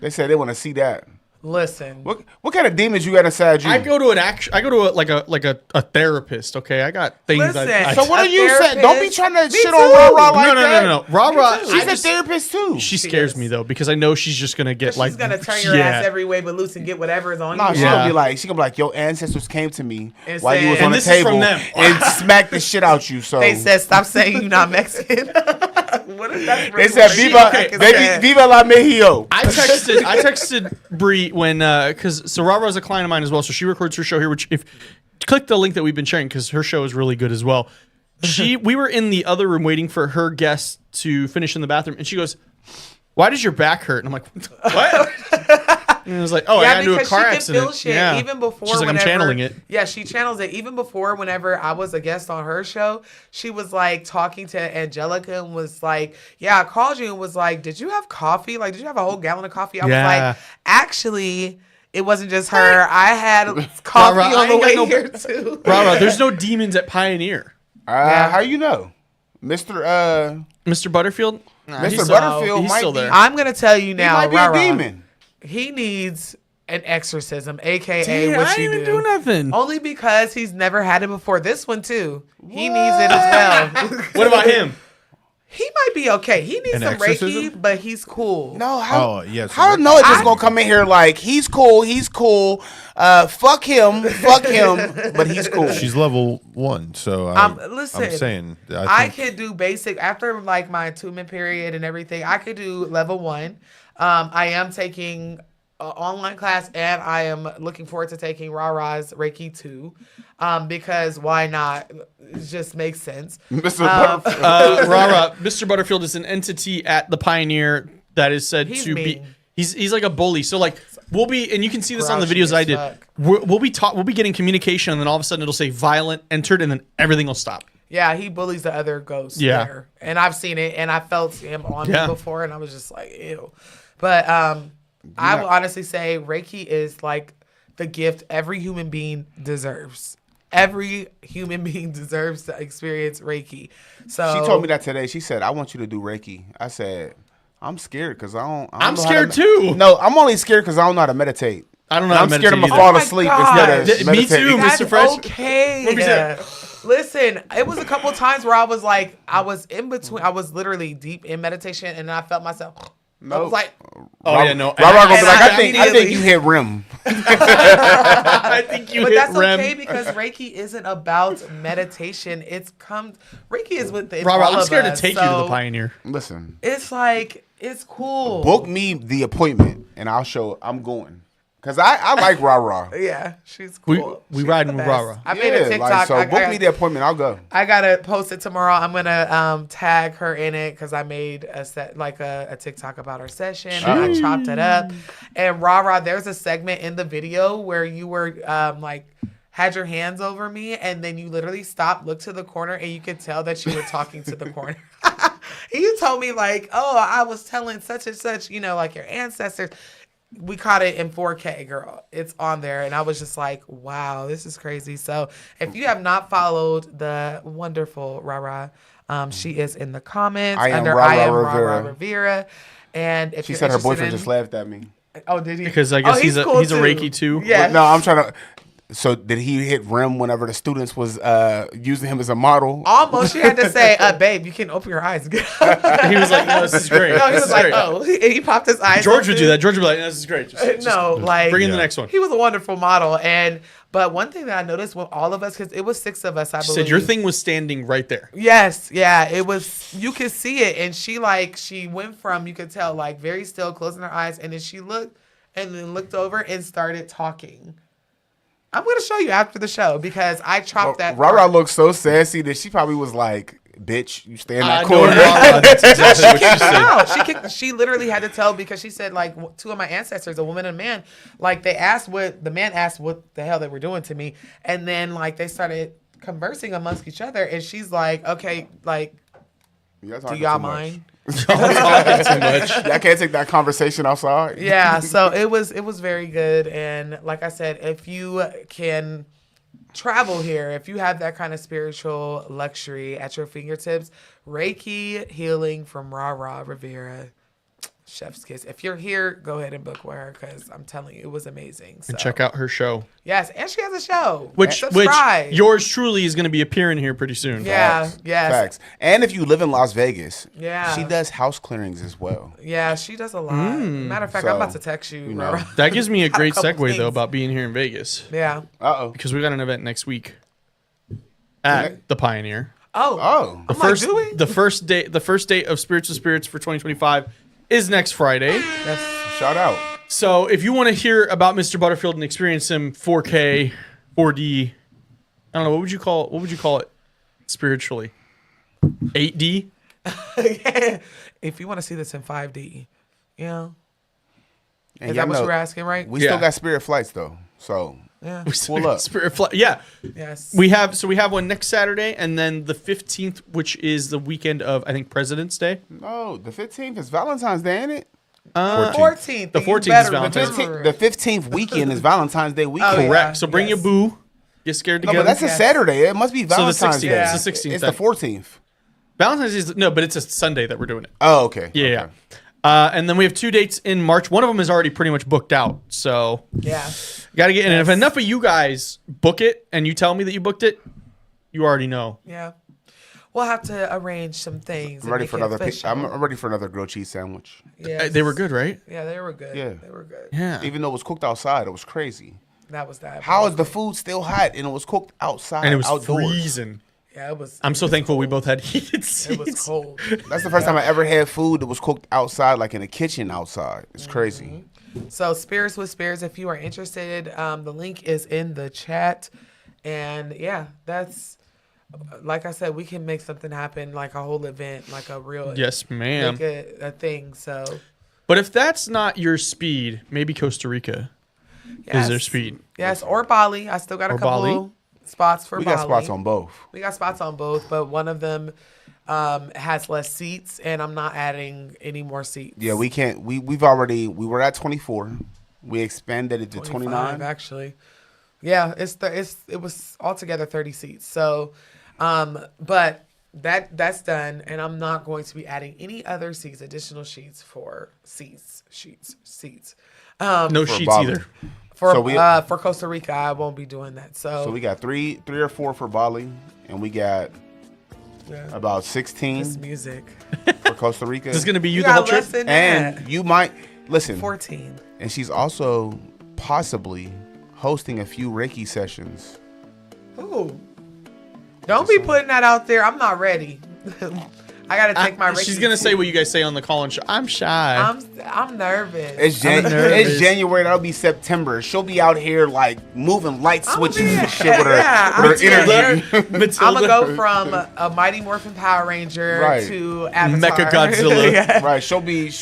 [SPEAKER 3] They said they want to see that.
[SPEAKER 2] Listen,
[SPEAKER 3] What kind of demons you got inside you?
[SPEAKER 4] I go to a therapist. Okay, I got things.
[SPEAKER 2] Listen,
[SPEAKER 3] so what
[SPEAKER 2] a
[SPEAKER 3] are you saying? Don't be
[SPEAKER 2] therapist-
[SPEAKER 3] trying to
[SPEAKER 2] Me
[SPEAKER 3] shit
[SPEAKER 2] too.
[SPEAKER 3] on Rah Rah like
[SPEAKER 4] no,
[SPEAKER 3] that.
[SPEAKER 4] no. Rah.
[SPEAKER 3] She's a therapist too.
[SPEAKER 4] She scares me though because I know she's just gonna get
[SPEAKER 2] she's gonna turn your ass every way but loose and get whatever is on
[SPEAKER 3] No,
[SPEAKER 2] you.
[SPEAKER 3] she's
[SPEAKER 4] Yeah.
[SPEAKER 3] gonna be like, your ancestors came to me
[SPEAKER 2] And
[SPEAKER 3] while you was
[SPEAKER 2] said-
[SPEAKER 3] on
[SPEAKER 4] And
[SPEAKER 3] the
[SPEAKER 4] this is from
[SPEAKER 3] table
[SPEAKER 4] them.
[SPEAKER 3] and smacked the shit out you. So
[SPEAKER 2] They said, "Stop saying you're not Mexican." What is that?
[SPEAKER 3] they said, Viva la Mejio.
[SPEAKER 4] I texted Bree when because Rara's a client of mine as well, so she records her show here. Which if click the link that we've been sharing because her show is really good as well. We were in the other room waiting for her guest to finish in the bathroom, and she goes, "Why does your back hurt?" And I'm like, "What?" And it was like, oh, I got into a car
[SPEAKER 2] she
[SPEAKER 4] accident.
[SPEAKER 2] Can feel shit
[SPEAKER 4] Yeah.
[SPEAKER 2] even before.
[SPEAKER 4] She's like, I'm channeling it.
[SPEAKER 2] Yeah, she channels it even before. Whenever I was a guest on her show, she was like talking to Angelica and was like, "Yeah, I called you and was like, did you have coffee? Like, did you have a whole gallon of coffee?" I was like, actually. It wasn't just her. I had coffee on the way here too.
[SPEAKER 4] There's no demons at Pioneer.
[SPEAKER 3] How you know,
[SPEAKER 4] Mr. Butterfield?
[SPEAKER 3] Mr. Butterfield
[SPEAKER 4] he's
[SPEAKER 3] might
[SPEAKER 4] still
[SPEAKER 3] be.
[SPEAKER 4] there.
[SPEAKER 2] I'm gonna tell you now,
[SPEAKER 3] He might be a demon.
[SPEAKER 2] He needs an exorcism, aka
[SPEAKER 4] Damn,
[SPEAKER 2] what
[SPEAKER 4] I
[SPEAKER 2] you
[SPEAKER 4] didn't
[SPEAKER 2] do.
[SPEAKER 4] even do nothing.
[SPEAKER 2] Only because he's never had it before. This one too. He needs it as well.
[SPEAKER 4] What about him?
[SPEAKER 2] He might be okay. He needs
[SPEAKER 1] An
[SPEAKER 2] some
[SPEAKER 1] exorcism?
[SPEAKER 2] Reiki, but he's cool.
[SPEAKER 3] No, how?
[SPEAKER 1] Oh, yes.
[SPEAKER 3] How Noah just gonna come in here like he's cool? Fuck him, but he's cool.
[SPEAKER 1] She's level 1, so
[SPEAKER 2] Listen,
[SPEAKER 1] I'm saying
[SPEAKER 2] I could do basic after like my attunement period and everything. I could do level 1. I am taking online class, and I am looking forward to taking Rara's Reiki 2, because why not? It just makes sense.
[SPEAKER 3] Mr. Butterfield.
[SPEAKER 4] Mr. Butterfield is an entity at the Pioneer that is said
[SPEAKER 2] He's
[SPEAKER 4] to be.
[SPEAKER 2] mean.
[SPEAKER 4] He's like a bully. So like we'll be, and you can see this on the
[SPEAKER 2] Grouchy
[SPEAKER 4] videos I
[SPEAKER 2] as
[SPEAKER 4] did.
[SPEAKER 2] fuck.
[SPEAKER 4] We'll be getting communication, and then all of a sudden it'll say violent entered, and then everything will stop.
[SPEAKER 2] Yeah, he bullies the other ghosts
[SPEAKER 4] Yeah.
[SPEAKER 2] there. And I've seen it, and I felt him on
[SPEAKER 4] Yeah.
[SPEAKER 2] me before, and I was just like, ew. But I will honestly say Reiki is like the gift every human being deserves. Every human being deserves to experience Reiki. So
[SPEAKER 3] She told me that today. She said, "I want you to do Reiki." I said, "I'm scared because I don't
[SPEAKER 4] I'm
[SPEAKER 3] know
[SPEAKER 4] scared
[SPEAKER 3] how to
[SPEAKER 4] too.
[SPEAKER 3] No, I'm only scared because I don't know how to meditate.
[SPEAKER 4] I don't know how to
[SPEAKER 3] I'm scared I'm
[SPEAKER 4] meditate
[SPEAKER 3] gonna
[SPEAKER 4] either.
[SPEAKER 3] fall
[SPEAKER 2] my
[SPEAKER 3] asleep
[SPEAKER 2] God.
[SPEAKER 3] instead of
[SPEAKER 4] Me too,
[SPEAKER 3] meditating.
[SPEAKER 4] Mr.
[SPEAKER 2] That's
[SPEAKER 4] Fresh.
[SPEAKER 2] okay.
[SPEAKER 4] What was that?
[SPEAKER 2] Listen, it was a couple times where I was like, I was in between. I was literally deep in meditation, and I felt myself. I was like,
[SPEAKER 4] Oh yeah, no.
[SPEAKER 3] Rob gonna be
[SPEAKER 2] And
[SPEAKER 3] like,
[SPEAKER 2] I
[SPEAKER 3] I think
[SPEAKER 2] immediately-
[SPEAKER 3] you hit rim.
[SPEAKER 4] I think you
[SPEAKER 2] but
[SPEAKER 4] hit
[SPEAKER 2] that's
[SPEAKER 4] REM.
[SPEAKER 2] okay because Reiki isn't about meditation. Reiki is within
[SPEAKER 4] Robert,
[SPEAKER 2] all
[SPEAKER 4] I'm
[SPEAKER 2] of
[SPEAKER 4] scared to
[SPEAKER 2] us.
[SPEAKER 4] take you to the
[SPEAKER 2] So
[SPEAKER 4] Pioneer.
[SPEAKER 3] Listen,
[SPEAKER 2] It's like it's cool.
[SPEAKER 3] book me the appointment and I'll show I'm going. Cause I like Ra Ra.
[SPEAKER 2] Yeah, she's
[SPEAKER 4] We
[SPEAKER 2] cool.
[SPEAKER 4] we
[SPEAKER 2] She's
[SPEAKER 4] riding
[SPEAKER 2] the
[SPEAKER 4] with
[SPEAKER 2] best.
[SPEAKER 4] Rara.
[SPEAKER 2] I made a TikTok.
[SPEAKER 3] Like, so
[SPEAKER 2] I
[SPEAKER 3] book me the appointment. I'll go.
[SPEAKER 2] I gotta post it tomorrow. I'm gonna tag her in it because I made a TikTok about our session. And I chopped it up. And Rara, there's a segment in the video where you were had your hands over me, and then you literally stopped, looked to the corner, and you could tell that you were talking to the corner. And you told me like, oh, I was telling such and such, like your ancestors. We caught it in 4K, girl. It's on there. And I was just like, wow, this is crazy. So if you have not followed the wonderful Rara, she is in the comments under I am Rara Rivera. And if
[SPEAKER 3] She
[SPEAKER 2] you're
[SPEAKER 3] said her
[SPEAKER 2] interested
[SPEAKER 3] boyfriend
[SPEAKER 2] in-
[SPEAKER 3] just laughed at me.
[SPEAKER 2] Oh, did he?
[SPEAKER 4] Because I guess
[SPEAKER 2] Oh,
[SPEAKER 4] he's a
[SPEAKER 2] cool
[SPEAKER 4] Reiki too.
[SPEAKER 2] Yeah.
[SPEAKER 3] But no, I'm trying to. So did he hit rim whenever the students was using him as a model?
[SPEAKER 2] Almost. She had to say, babe, you can open your eyes.
[SPEAKER 4] He was like, no, this is great.
[SPEAKER 2] No, he
[SPEAKER 4] This
[SPEAKER 2] was
[SPEAKER 4] is
[SPEAKER 2] like,
[SPEAKER 4] great.
[SPEAKER 2] oh. He popped his eyes.
[SPEAKER 4] George would
[SPEAKER 2] open.
[SPEAKER 4] do that. George would be like, this is great. Just
[SPEAKER 2] Bring
[SPEAKER 4] in the next one.
[SPEAKER 2] He was a wonderful model. But one thing that I noticed with all of us, because it was 6 of us, I
[SPEAKER 4] She
[SPEAKER 2] believe.
[SPEAKER 4] said your thing was standing right there.
[SPEAKER 2] Yes, yeah, it was. You could see it, and she went from, you could tell, like very still, closing her eyes, and then she looked, and then looked over and started talking. I'm gonna show you after the show because I chopped that.
[SPEAKER 3] Rara looked so sassy that she probably was like, "Bitch, you stay in that
[SPEAKER 4] No,
[SPEAKER 3] corner."
[SPEAKER 4] that's exactly what she said.
[SPEAKER 2] No, she literally had to tell because she said like 2 of my ancestors, a woman and a man, like the man asked what the hell they were doing to me, and then like they started conversing amongst each other, and she's like, okay, like, do y'all mind?
[SPEAKER 4] Talking too much.
[SPEAKER 3] I can't take that conversation outside.
[SPEAKER 2] Yeah, so it was very good, and like I said, if you can travel here, if you have that kind of spiritual luxury at your fingertips, Reiki healing from Rara Rivera, chef's kiss. If you're here, go ahead and book with her because I'm telling you, it was amazing. So.
[SPEAKER 4] And check out her show.
[SPEAKER 2] Yes, and she has a show.
[SPEAKER 4] Which
[SPEAKER 2] Subscribe.
[SPEAKER 4] yours truly is going to be appearing here pretty soon.
[SPEAKER 2] Yeah,
[SPEAKER 3] Facts.
[SPEAKER 2] yes.
[SPEAKER 3] Facts. And if you live in Las Vegas,
[SPEAKER 2] Yeah.
[SPEAKER 3] she does house clearings as well.
[SPEAKER 2] Yeah, she does a lot. Matter of fact, I'm about to text you.
[SPEAKER 3] know.
[SPEAKER 2] Rara.
[SPEAKER 4] That gives me a great
[SPEAKER 2] couple
[SPEAKER 4] segue
[SPEAKER 2] things.
[SPEAKER 4] though about being here in Vegas
[SPEAKER 2] Yeah.
[SPEAKER 4] because we got an event next week at the Pioneer.
[SPEAKER 2] Oh.
[SPEAKER 3] Oh,
[SPEAKER 4] The first date of Spiritual Spirits for 2025 is next Friday.
[SPEAKER 3] shout out.
[SPEAKER 4] So if you want to hear about Mr. Butterfield and experience him 4K, 4D, I don't know, what would you call it spiritually? 8D?
[SPEAKER 2] If you want to see this in 5D,
[SPEAKER 3] And
[SPEAKER 2] Is
[SPEAKER 3] y'all
[SPEAKER 2] that what
[SPEAKER 3] know
[SPEAKER 2] you were asking, right?
[SPEAKER 3] We
[SPEAKER 4] Yeah.
[SPEAKER 3] still got Spirit flights though, so
[SPEAKER 2] Yeah.
[SPEAKER 3] pull up.
[SPEAKER 4] Spirit Flight. Yeah.
[SPEAKER 2] Yes.
[SPEAKER 4] We have one next Saturday, and then the 15th, which is the weekend of, I think, President's Day.
[SPEAKER 3] No, the 15th is Valentine's Day, ain't it?
[SPEAKER 2] 14th.
[SPEAKER 4] The
[SPEAKER 2] You
[SPEAKER 4] 14th is
[SPEAKER 2] better
[SPEAKER 4] Valentine's
[SPEAKER 3] The
[SPEAKER 2] remember
[SPEAKER 3] 15th weekend is Valentine's Day weekend.
[SPEAKER 2] Oh, yeah.
[SPEAKER 4] Correct. So bring
[SPEAKER 2] yes.
[SPEAKER 4] your boo. Get scared
[SPEAKER 3] No,
[SPEAKER 4] together.
[SPEAKER 3] but that's a Saturday. It must be
[SPEAKER 4] So the
[SPEAKER 3] Valentine's
[SPEAKER 4] 16th.
[SPEAKER 3] Day.
[SPEAKER 2] Yeah.
[SPEAKER 4] It's the 16th.
[SPEAKER 3] It's the 14th.
[SPEAKER 4] Valentine's is no, but it's a Sunday that we're doing it.
[SPEAKER 3] Oh, okay.
[SPEAKER 4] Yeah.
[SPEAKER 3] Okay.
[SPEAKER 4] And then we have 2 dates in March. One of them is already pretty much booked out. So
[SPEAKER 2] Yeah.
[SPEAKER 4] got to get in. And if enough of you guys book it and you tell me that you booked it, you already know.
[SPEAKER 2] Yeah. We'll have to arrange some things.
[SPEAKER 3] I'm ready for another. I'm ready for another grilled cheese sandwich.
[SPEAKER 2] Yes.
[SPEAKER 4] They were good, right?
[SPEAKER 2] Yeah, they were good.
[SPEAKER 3] Yeah.
[SPEAKER 2] They were good.
[SPEAKER 4] Yeah.
[SPEAKER 3] Even though it was cooked outside, it was crazy.
[SPEAKER 2] That was that.
[SPEAKER 3] How is the food still hot and it was cooked outside?
[SPEAKER 4] And it was
[SPEAKER 3] outdoors?
[SPEAKER 4] freezing.
[SPEAKER 2] Yeah, it was.
[SPEAKER 4] I'm so thankful we both had heated seats.
[SPEAKER 2] It was cold.
[SPEAKER 3] That's the first time I ever had food that was cooked outside, like in a kitchen outside. It's crazy.
[SPEAKER 2] So Spirits with Spirits, if you are interested, the link is in the chat. And yeah, that's like I said, we can make something happen, like a whole event, like a real
[SPEAKER 4] Yes, ma'am.
[SPEAKER 2] make a thing. So
[SPEAKER 4] But if that's not your speed, maybe Costa Rica is their speed.
[SPEAKER 2] Yes, or Bali. I still got a
[SPEAKER 4] Or
[SPEAKER 2] couple
[SPEAKER 4] Bali?
[SPEAKER 2] spots for
[SPEAKER 3] We
[SPEAKER 2] Bali.
[SPEAKER 3] got spots on both.
[SPEAKER 2] We got spots on both, but one of them has less seats, and I'm not adding any more seats.
[SPEAKER 3] Yeah, we can't. We were at 24. We expanded it to
[SPEAKER 2] 25,
[SPEAKER 3] 29.
[SPEAKER 2] actually. Yeah, it was altogether 30 seats. So, but that's done, and I'm not going to be adding any other seats, additional sheets for seats.
[SPEAKER 4] No
[SPEAKER 3] For
[SPEAKER 4] sheets
[SPEAKER 3] Bali.
[SPEAKER 4] either.
[SPEAKER 2] For Costa Rica, I won't be doing that.
[SPEAKER 3] So we got three or four for Bali, and we got
[SPEAKER 2] yeah.
[SPEAKER 3] about
[SPEAKER 2] This
[SPEAKER 3] 16
[SPEAKER 2] music.
[SPEAKER 3] for Costa Rica.
[SPEAKER 4] This is going to be you
[SPEAKER 2] You
[SPEAKER 4] the whole
[SPEAKER 2] got
[SPEAKER 4] trip?
[SPEAKER 2] less than
[SPEAKER 3] And
[SPEAKER 2] that.
[SPEAKER 3] you might listen.
[SPEAKER 2] 14.
[SPEAKER 3] And she's also possibly hosting a few Reiki sessions.
[SPEAKER 2] Ooh. Don't be putting that out there. I'm not ready. I gotta take my.
[SPEAKER 4] She's
[SPEAKER 2] Reiki
[SPEAKER 4] going to say
[SPEAKER 2] too.
[SPEAKER 4] what you guys say on the call and show. I'm shy.
[SPEAKER 2] I'm nervous.
[SPEAKER 3] It's January. That'll be September. She'll be out here like moving light switches and shit with her,
[SPEAKER 2] yeah,
[SPEAKER 3] with her energy.
[SPEAKER 2] I'm gonna go from a Mighty Morphin Power Ranger
[SPEAKER 3] Right.
[SPEAKER 2] to Avatar.
[SPEAKER 4] Mecha Godzilla.
[SPEAKER 2] Yeah.
[SPEAKER 3] Right. She'll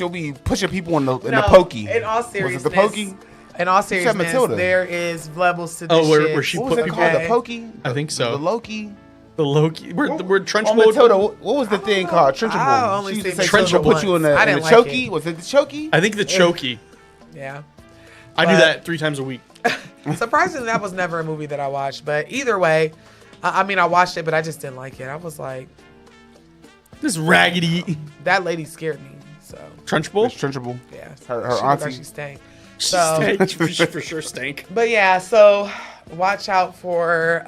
[SPEAKER 3] be pushing people in the pokey.
[SPEAKER 2] In all
[SPEAKER 3] Was
[SPEAKER 2] seriousness,
[SPEAKER 3] it the pokey?
[SPEAKER 2] In all
[SPEAKER 3] said
[SPEAKER 2] seriousness,
[SPEAKER 3] Matilda.
[SPEAKER 2] there is levels to this
[SPEAKER 4] Oh, where
[SPEAKER 2] shit.
[SPEAKER 4] she
[SPEAKER 3] What was
[SPEAKER 4] put
[SPEAKER 3] it
[SPEAKER 4] people
[SPEAKER 3] called?
[SPEAKER 2] Okay.
[SPEAKER 3] The pokey?
[SPEAKER 4] I think so.
[SPEAKER 3] The Loki?
[SPEAKER 4] The Loki. We're trench
[SPEAKER 3] Oh,
[SPEAKER 4] mode.
[SPEAKER 3] Matilda, what was the thing called? Trenchable.
[SPEAKER 2] I only
[SPEAKER 3] She used to
[SPEAKER 2] seen
[SPEAKER 3] say
[SPEAKER 2] Trenchable
[SPEAKER 3] she'll put you in the,
[SPEAKER 2] once. I
[SPEAKER 3] in the
[SPEAKER 2] didn't like
[SPEAKER 3] chokey.
[SPEAKER 2] it.
[SPEAKER 3] Was it the chokey?
[SPEAKER 4] I think the Chokey.
[SPEAKER 2] Yeah.
[SPEAKER 4] I do
[SPEAKER 2] But-
[SPEAKER 4] that 3 times a week.
[SPEAKER 2] Surprisingly, that was never a movie that I watched. But either way, I mean, I watched it, but I just didn't like it. I was like,
[SPEAKER 4] This raggedy
[SPEAKER 2] that lady scared me. So
[SPEAKER 4] Trunchbull.
[SPEAKER 3] It's Trenchable.
[SPEAKER 2] yeah,
[SPEAKER 3] Her
[SPEAKER 2] she looked
[SPEAKER 3] auntie.
[SPEAKER 2] like she stank.
[SPEAKER 4] She
[SPEAKER 2] So-
[SPEAKER 4] stank. For sure stank.
[SPEAKER 2] But yeah, so watch out for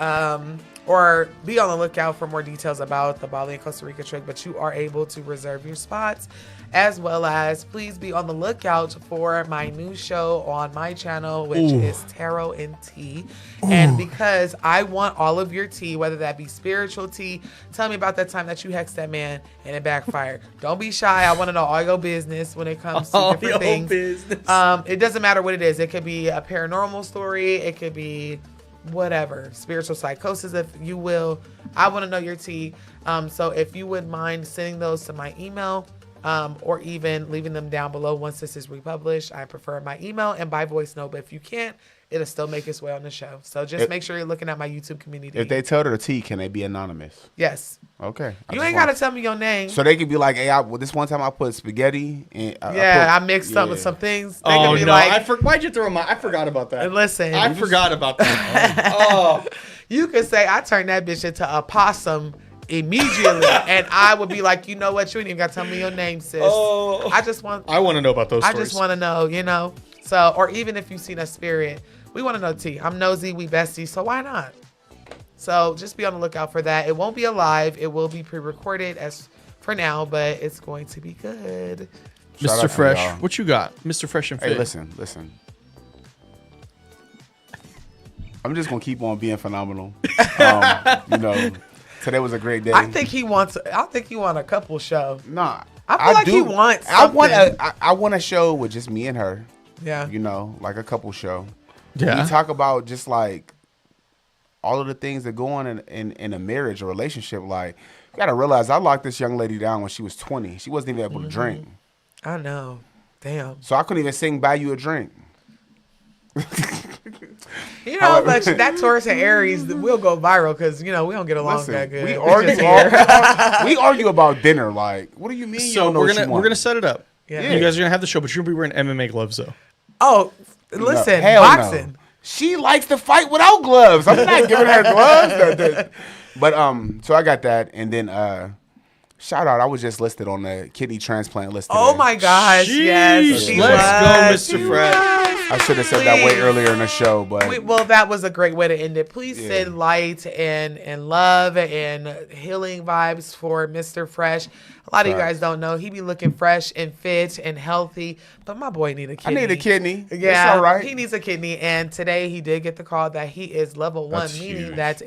[SPEAKER 2] or be on the lookout for more details about the Bali and Costa Rica trip, but you are able to reserve your spots, as well as please be on the lookout for my new show on my channel, which is Tarot and Tea. And because I want all of your tea, whether that be spiritual tea, tell me about that time that you hexed that man and it backfired. Don't be shy. I want to know all your business when it comes to
[SPEAKER 4] All
[SPEAKER 2] different
[SPEAKER 4] your
[SPEAKER 2] things.
[SPEAKER 4] business.
[SPEAKER 2] It doesn't matter what it is. It could be a paranormal story. It could be whatever, spiritual psychosis, if you will. I want to know your tea. So if you would mind sending those to my email, or even leaving them down below once this is republished. I prefer my email and by voice note, but if you can't, it'll still make its way on the show. So just make sure you're looking at my YouTube community.
[SPEAKER 3] If they tell their tea, can they be anonymous?
[SPEAKER 2] Yes.
[SPEAKER 3] Okay.
[SPEAKER 2] You ain't got to tell me your name.
[SPEAKER 3] So they could be like, hey, this one time I put spaghetti. And
[SPEAKER 2] I mixed up with some things. They
[SPEAKER 4] Oh
[SPEAKER 2] could be
[SPEAKER 4] no!
[SPEAKER 2] like,
[SPEAKER 4] Why'd you throw my? I forgot about that.
[SPEAKER 2] and listen,
[SPEAKER 4] I forgot about that. Oh,
[SPEAKER 2] you could say I turned that bitch into a possum immediately, and I would be like, you know what? You ain't even got to tell me your name, sis.
[SPEAKER 4] Oh.
[SPEAKER 2] I just want.
[SPEAKER 4] I want to know about those
[SPEAKER 2] I
[SPEAKER 4] stories.
[SPEAKER 2] just want to know, you know. So, or even if you've seen a spirit, we want to know tea. I'm nosy, we besties, so why not? So just be on the lookout for that. It won't be live. It will be pre-recorded as for now, but it's going to be good.
[SPEAKER 3] Shout out
[SPEAKER 4] Mr.
[SPEAKER 3] to
[SPEAKER 4] Fresh,
[SPEAKER 3] y'all.
[SPEAKER 4] what you got, Mr. Fresh and Fit?
[SPEAKER 3] Hey, listen. I'm just gonna keep on being phenomenal. Today was a great day.
[SPEAKER 2] I think he wants a couple show.
[SPEAKER 3] Nah,
[SPEAKER 2] I feel like he wants
[SPEAKER 3] I want
[SPEAKER 2] something.
[SPEAKER 3] I want a show with just me and her.
[SPEAKER 2] Yeah.
[SPEAKER 3] You know, like a couple show.
[SPEAKER 4] Yeah.
[SPEAKER 3] We talk about just like all of the things that go on in a marriage or relationship. Like, you gotta realize I locked this young lady down when she was 20. She wasn't even able to drink.
[SPEAKER 2] I know. Damn.
[SPEAKER 3] So I couldn't even sing "Buy You a Drink."
[SPEAKER 2] You know, but that Taurus and Aries will go viral because we don't get along
[SPEAKER 3] Listen,
[SPEAKER 2] that good.
[SPEAKER 3] we
[SPEAKER 2] just here.
[SPEAKER 3] we argue about dinner. Like, what do you mean? You
[SPEAKER 4] So
[SPEAKER 3] don't know
[SPEAKER 4] we're
[SPEAKER 3] what you
[SPEAKER 4] gonna
[SPEAKER 3] want?
[SPEAKER 4] set it up.
[SPEAKER 2] Yeah.
[SPEAKER 4] You guys are gonna have the show, but you're gonna be wearing MMA gloves though.
[SPEAKER 2] Oh, listen,
[SPEAKER 3] Hell
[SPEAKER 2] boxing.
[SPEAKER 3] No. She likes to fight without gloves. I'm not giving her gloves. But so I got that, and then shout out. I was just listed on the kidney transplant list today.
[SPEAKER 2] Oh my gosh, yes, she
[SPEAKER 4] Let's
[SPEAKER 2] was.
[SPEAKER 4] go, Mr. Fred.
[SPEAKER 3] I should have said that way earlier in the show, but
[SPEAKER 2] Well, that was a great way to end it. Please send light and love and healing vibes for Mr. Fresh. A lot of you guys don't know he be looking fresh and fit and healthy, but my boy need a kidney.
[SPEAKER 3] I need a kidney.
[SPEAKER 2] Yeah,
[SPEAKER 3] It's all right.
[SPEAKER 2] he needs a kidney, and today he did get the call that he is level 1,
[SPEAKER 1] That's
[SPEAKER 2] meaning
[SPEAKER 1] huge.
[SPEAKER 2] that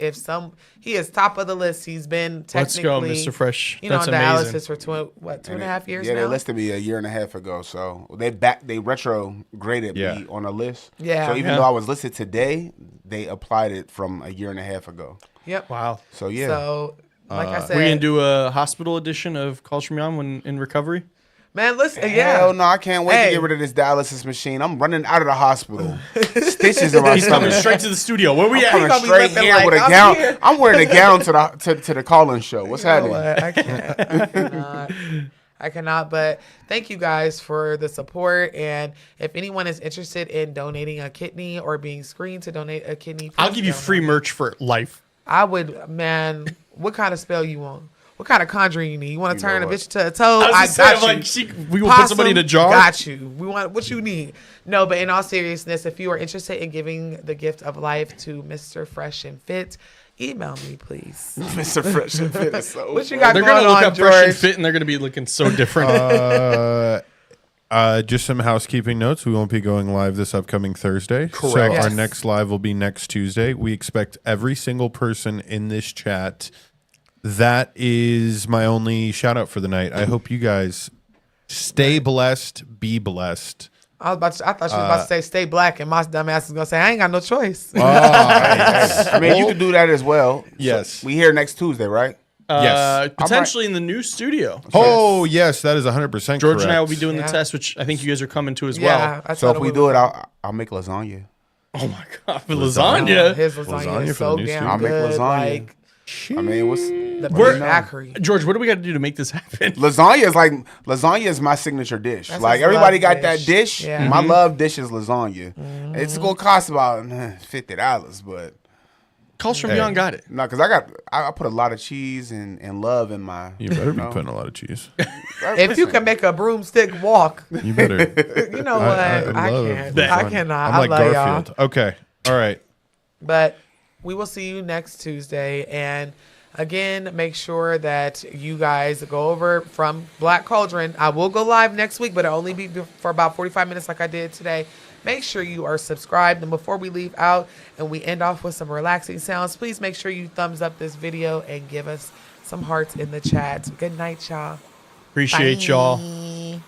[SPEAKER 2] he is top of the list. He's been
[SPEAKER 4] Let's go,
[SPEAKER 2] technically,
[SPEAKER 4] Mr. Fresh.
[SPEAKER 2] on
[SPEAKER 4] That's amazing.
[SPEAKER 2] dialysis for 2.5 years
[SPEAKER 3] Yeah,
[SPEAKER 2] now.
[SPEAKER 3] they listed me a year and a half ago, so they retrograded me on a list.
[SPEAKER 2] Yeah.
[SPEAKER 3] So even though I was listed today, they applied it from a year and a half ago.
[SPEAKER 2] Yep.
[SPEAKER 4] Wow.
[SPEAKER 3] So yeah.
[SPEAKER 2] So, like I said,
[SPEAKER 4] We're gonna do a hospital edition of Calls from Beyond when in recovery.
[SPEAKER 2] man, listen, yeah.
[SPEAKER 3] Hell no, I can't wait
[SPEAKER 2] Hey.
[SPEAKER 3] to get rid of this dialysis machine. I'm running out of the hospital. Stitches in my
[SPEAKER 4] He's coming
[SPEAKER 3] stomach.
[SPEAKER 4] straight to the studio. Where we at?
[SPEAKER 3] Coming
[SPEAKER 2] gonna be
[SPEAKER 3] straight
[SPEAKER 2] looking
[SPEAKER 3] here
[SPEAKER 2] like,
[SPEAKER 3] with a
[SPEAKER 2] I'm
[SPEAKER 3] gown.
[SPEAKER 2] here.
[SPEAKER 3] I'm wearing a gown to the call-in show. What's
[SPEAKER 2] You know
[SPEAKER 3] happening?
[SPEAKER 2] what? I can't. I cannot. But thank you guys for the support. And if anyone is interested in donating a kidney or being screened to donate a kidney,
[SPEAKER 4] I'll
[SPEAKER 2] please
[SPEAKER 4] give you
[SPEAKER 2] donate.
[SPEAKER 4] free merch for life.
[SPEAKER 2] I would, man. What kind of spell you want? What kind of conjuring you need? You want to turn a
[SPEAKER 3] know what?
[SPEAKER 2] bitch to a toad?
[SPEAKER 4] I
[SPEAKER 2] I
[SPEAKER 4] was
[SPEAKER 2] got
[SPEAKER 4] just
[SPEAKER 2] you.
[SPEAKER 4] saying, like, we will put somebody in a jar.
[SPEAKER 2] Got you. We want what you need. No, but in all seriousness, if you are interested in giving the gift of life to Mr. Fresh and Fit, email me, please.
[SPEAKER 3] Mr. Fresh and Fit is so
[SPEAKER 2] What you
[SPEAKER 3] funny.
[SPEAKER 2] got
[SPEAKER 4] They're
[SPEAKER 2] going
[SPEAKER 4] gonna look
[SPEAKER 2] on,
[SPEAKER 4] up Fresh and
[SPEAKER 2] George?
[SPEAKER 4] Fit, and they're gonna be looking so different.
[SPEAKER 1] Just some housekeeping notes. We won't be going live this upcoming Thursday.
[SPEAKER 4] Correct.
[SPEAKER 1] So
[SPEAKER 2] Yes.
[SPEAKER 1] our next live will be next Tuesday. We expect every single person in this chat. That is my only shout out for the night. I hope you guys stay blessed, be blessed.
[SPEAKER 2] I thought she was about to say stay black, and my dumb ass is gonna say I ain't got no choice.
[SPEAKER 3] I mean, you can do that as well.
[SPEAKER 1] Yes.
[SPEAKER 3] So we here next Tuesday, right?
[SPEAKER 1] Yes.
[SPEAKER 4] Potentially in the new studio.
[SPEAKER 1] Oh, yes, that is 100%
[SPEAKER 4] George
[SPEAKER 1] correct.
[SPEAKER 4] and I will be doing
[SPEAKER 2] Yeah.
[SPEAKER 4] the test, which I think you guys are coming to as
[SPEAKER 2] Yeah.
[SPEAKER 4] well.
[SPEAKER 3] So if we do it, I'll make lasagna.
[SPEAKER 4] Oh my god, lasagna.
[SPEAKER 2] His lasagna,
[SPEAKER 1] Lasagna
[SPEAKER 2] is
[SPEAKER 1] for the
[SPEAKER 2] so
[SPEAKER 1] new
[SPEAKER 2] damn
[SPEAKER 1] studio.
[SPEAKER 3] I'll make
[SPEAKER 2] good.
[SPEAKER 3] lasagna.
[SPEAKER 2] Like
[SPEAKER 3] I mean, what's
[SPEAKER 2] the
[SPEAKER 3] We're-
[SPEAKER 2] bakery.
[SPEAKER 4] George, what do we got to do to make this happen?
[SPEAKER 3] lasagna is my signature dish.
[SPEAKER 2] That's
[SPEAKER 3] like
[SPEAKER 2] his
[SPEAKER 3] everybody
[SPEAKER 2] love
[SPEAKER 3] got
[SPEAKER 2] dish.
[SPEAKER 3] that dish.
[SPEAKER 2] Yeah.
[SPEAKER 3] My love dish is lasagna. It's gonna cost about $50, but
[SPEAKER 4] Calls from Beyond got it.
[SPEAKER 3] no, because I put a lot of cheese and love in my.
[SPEAKER 1] You better be
[SPEAKER 3] know.
[SPEAKER 1] putting a lot of cheese.
[SPEAKER 2] If you can make a broomstick walk,
[SPEAKER 1] You better.
[SPEAKER 2] you know what? I
[SPEAKER 1] love
[SPEAKER 2] can't.
[SPEAKER 1] lasagna.
[SPEAKER 2] I cannot.
[SPEAKER 1] I'm
[SPEAKER 2] I
[SPEAKER 1] like
[SPEAKER 2] love
[SPEAKER 1] Garfield.
[SPEAKER 2] y'all.
[SPEAKER 1] Okay. All right.
[SPEAKER 2] But we will see you next Tuesday. And again, make sure that you guys go over from Black Cauldron. I will go live next week, but it'll only be for about 45 minutes like I did today. Make sure you are subscribed. And before we leave out and we end off with some relaxing sounds, please make sure you thumbs up this video and give us some hearts in the chat. Good night, y'all.
[SPEAKER 4] Appreciate y'all.
[SPEAKER 2] Bye.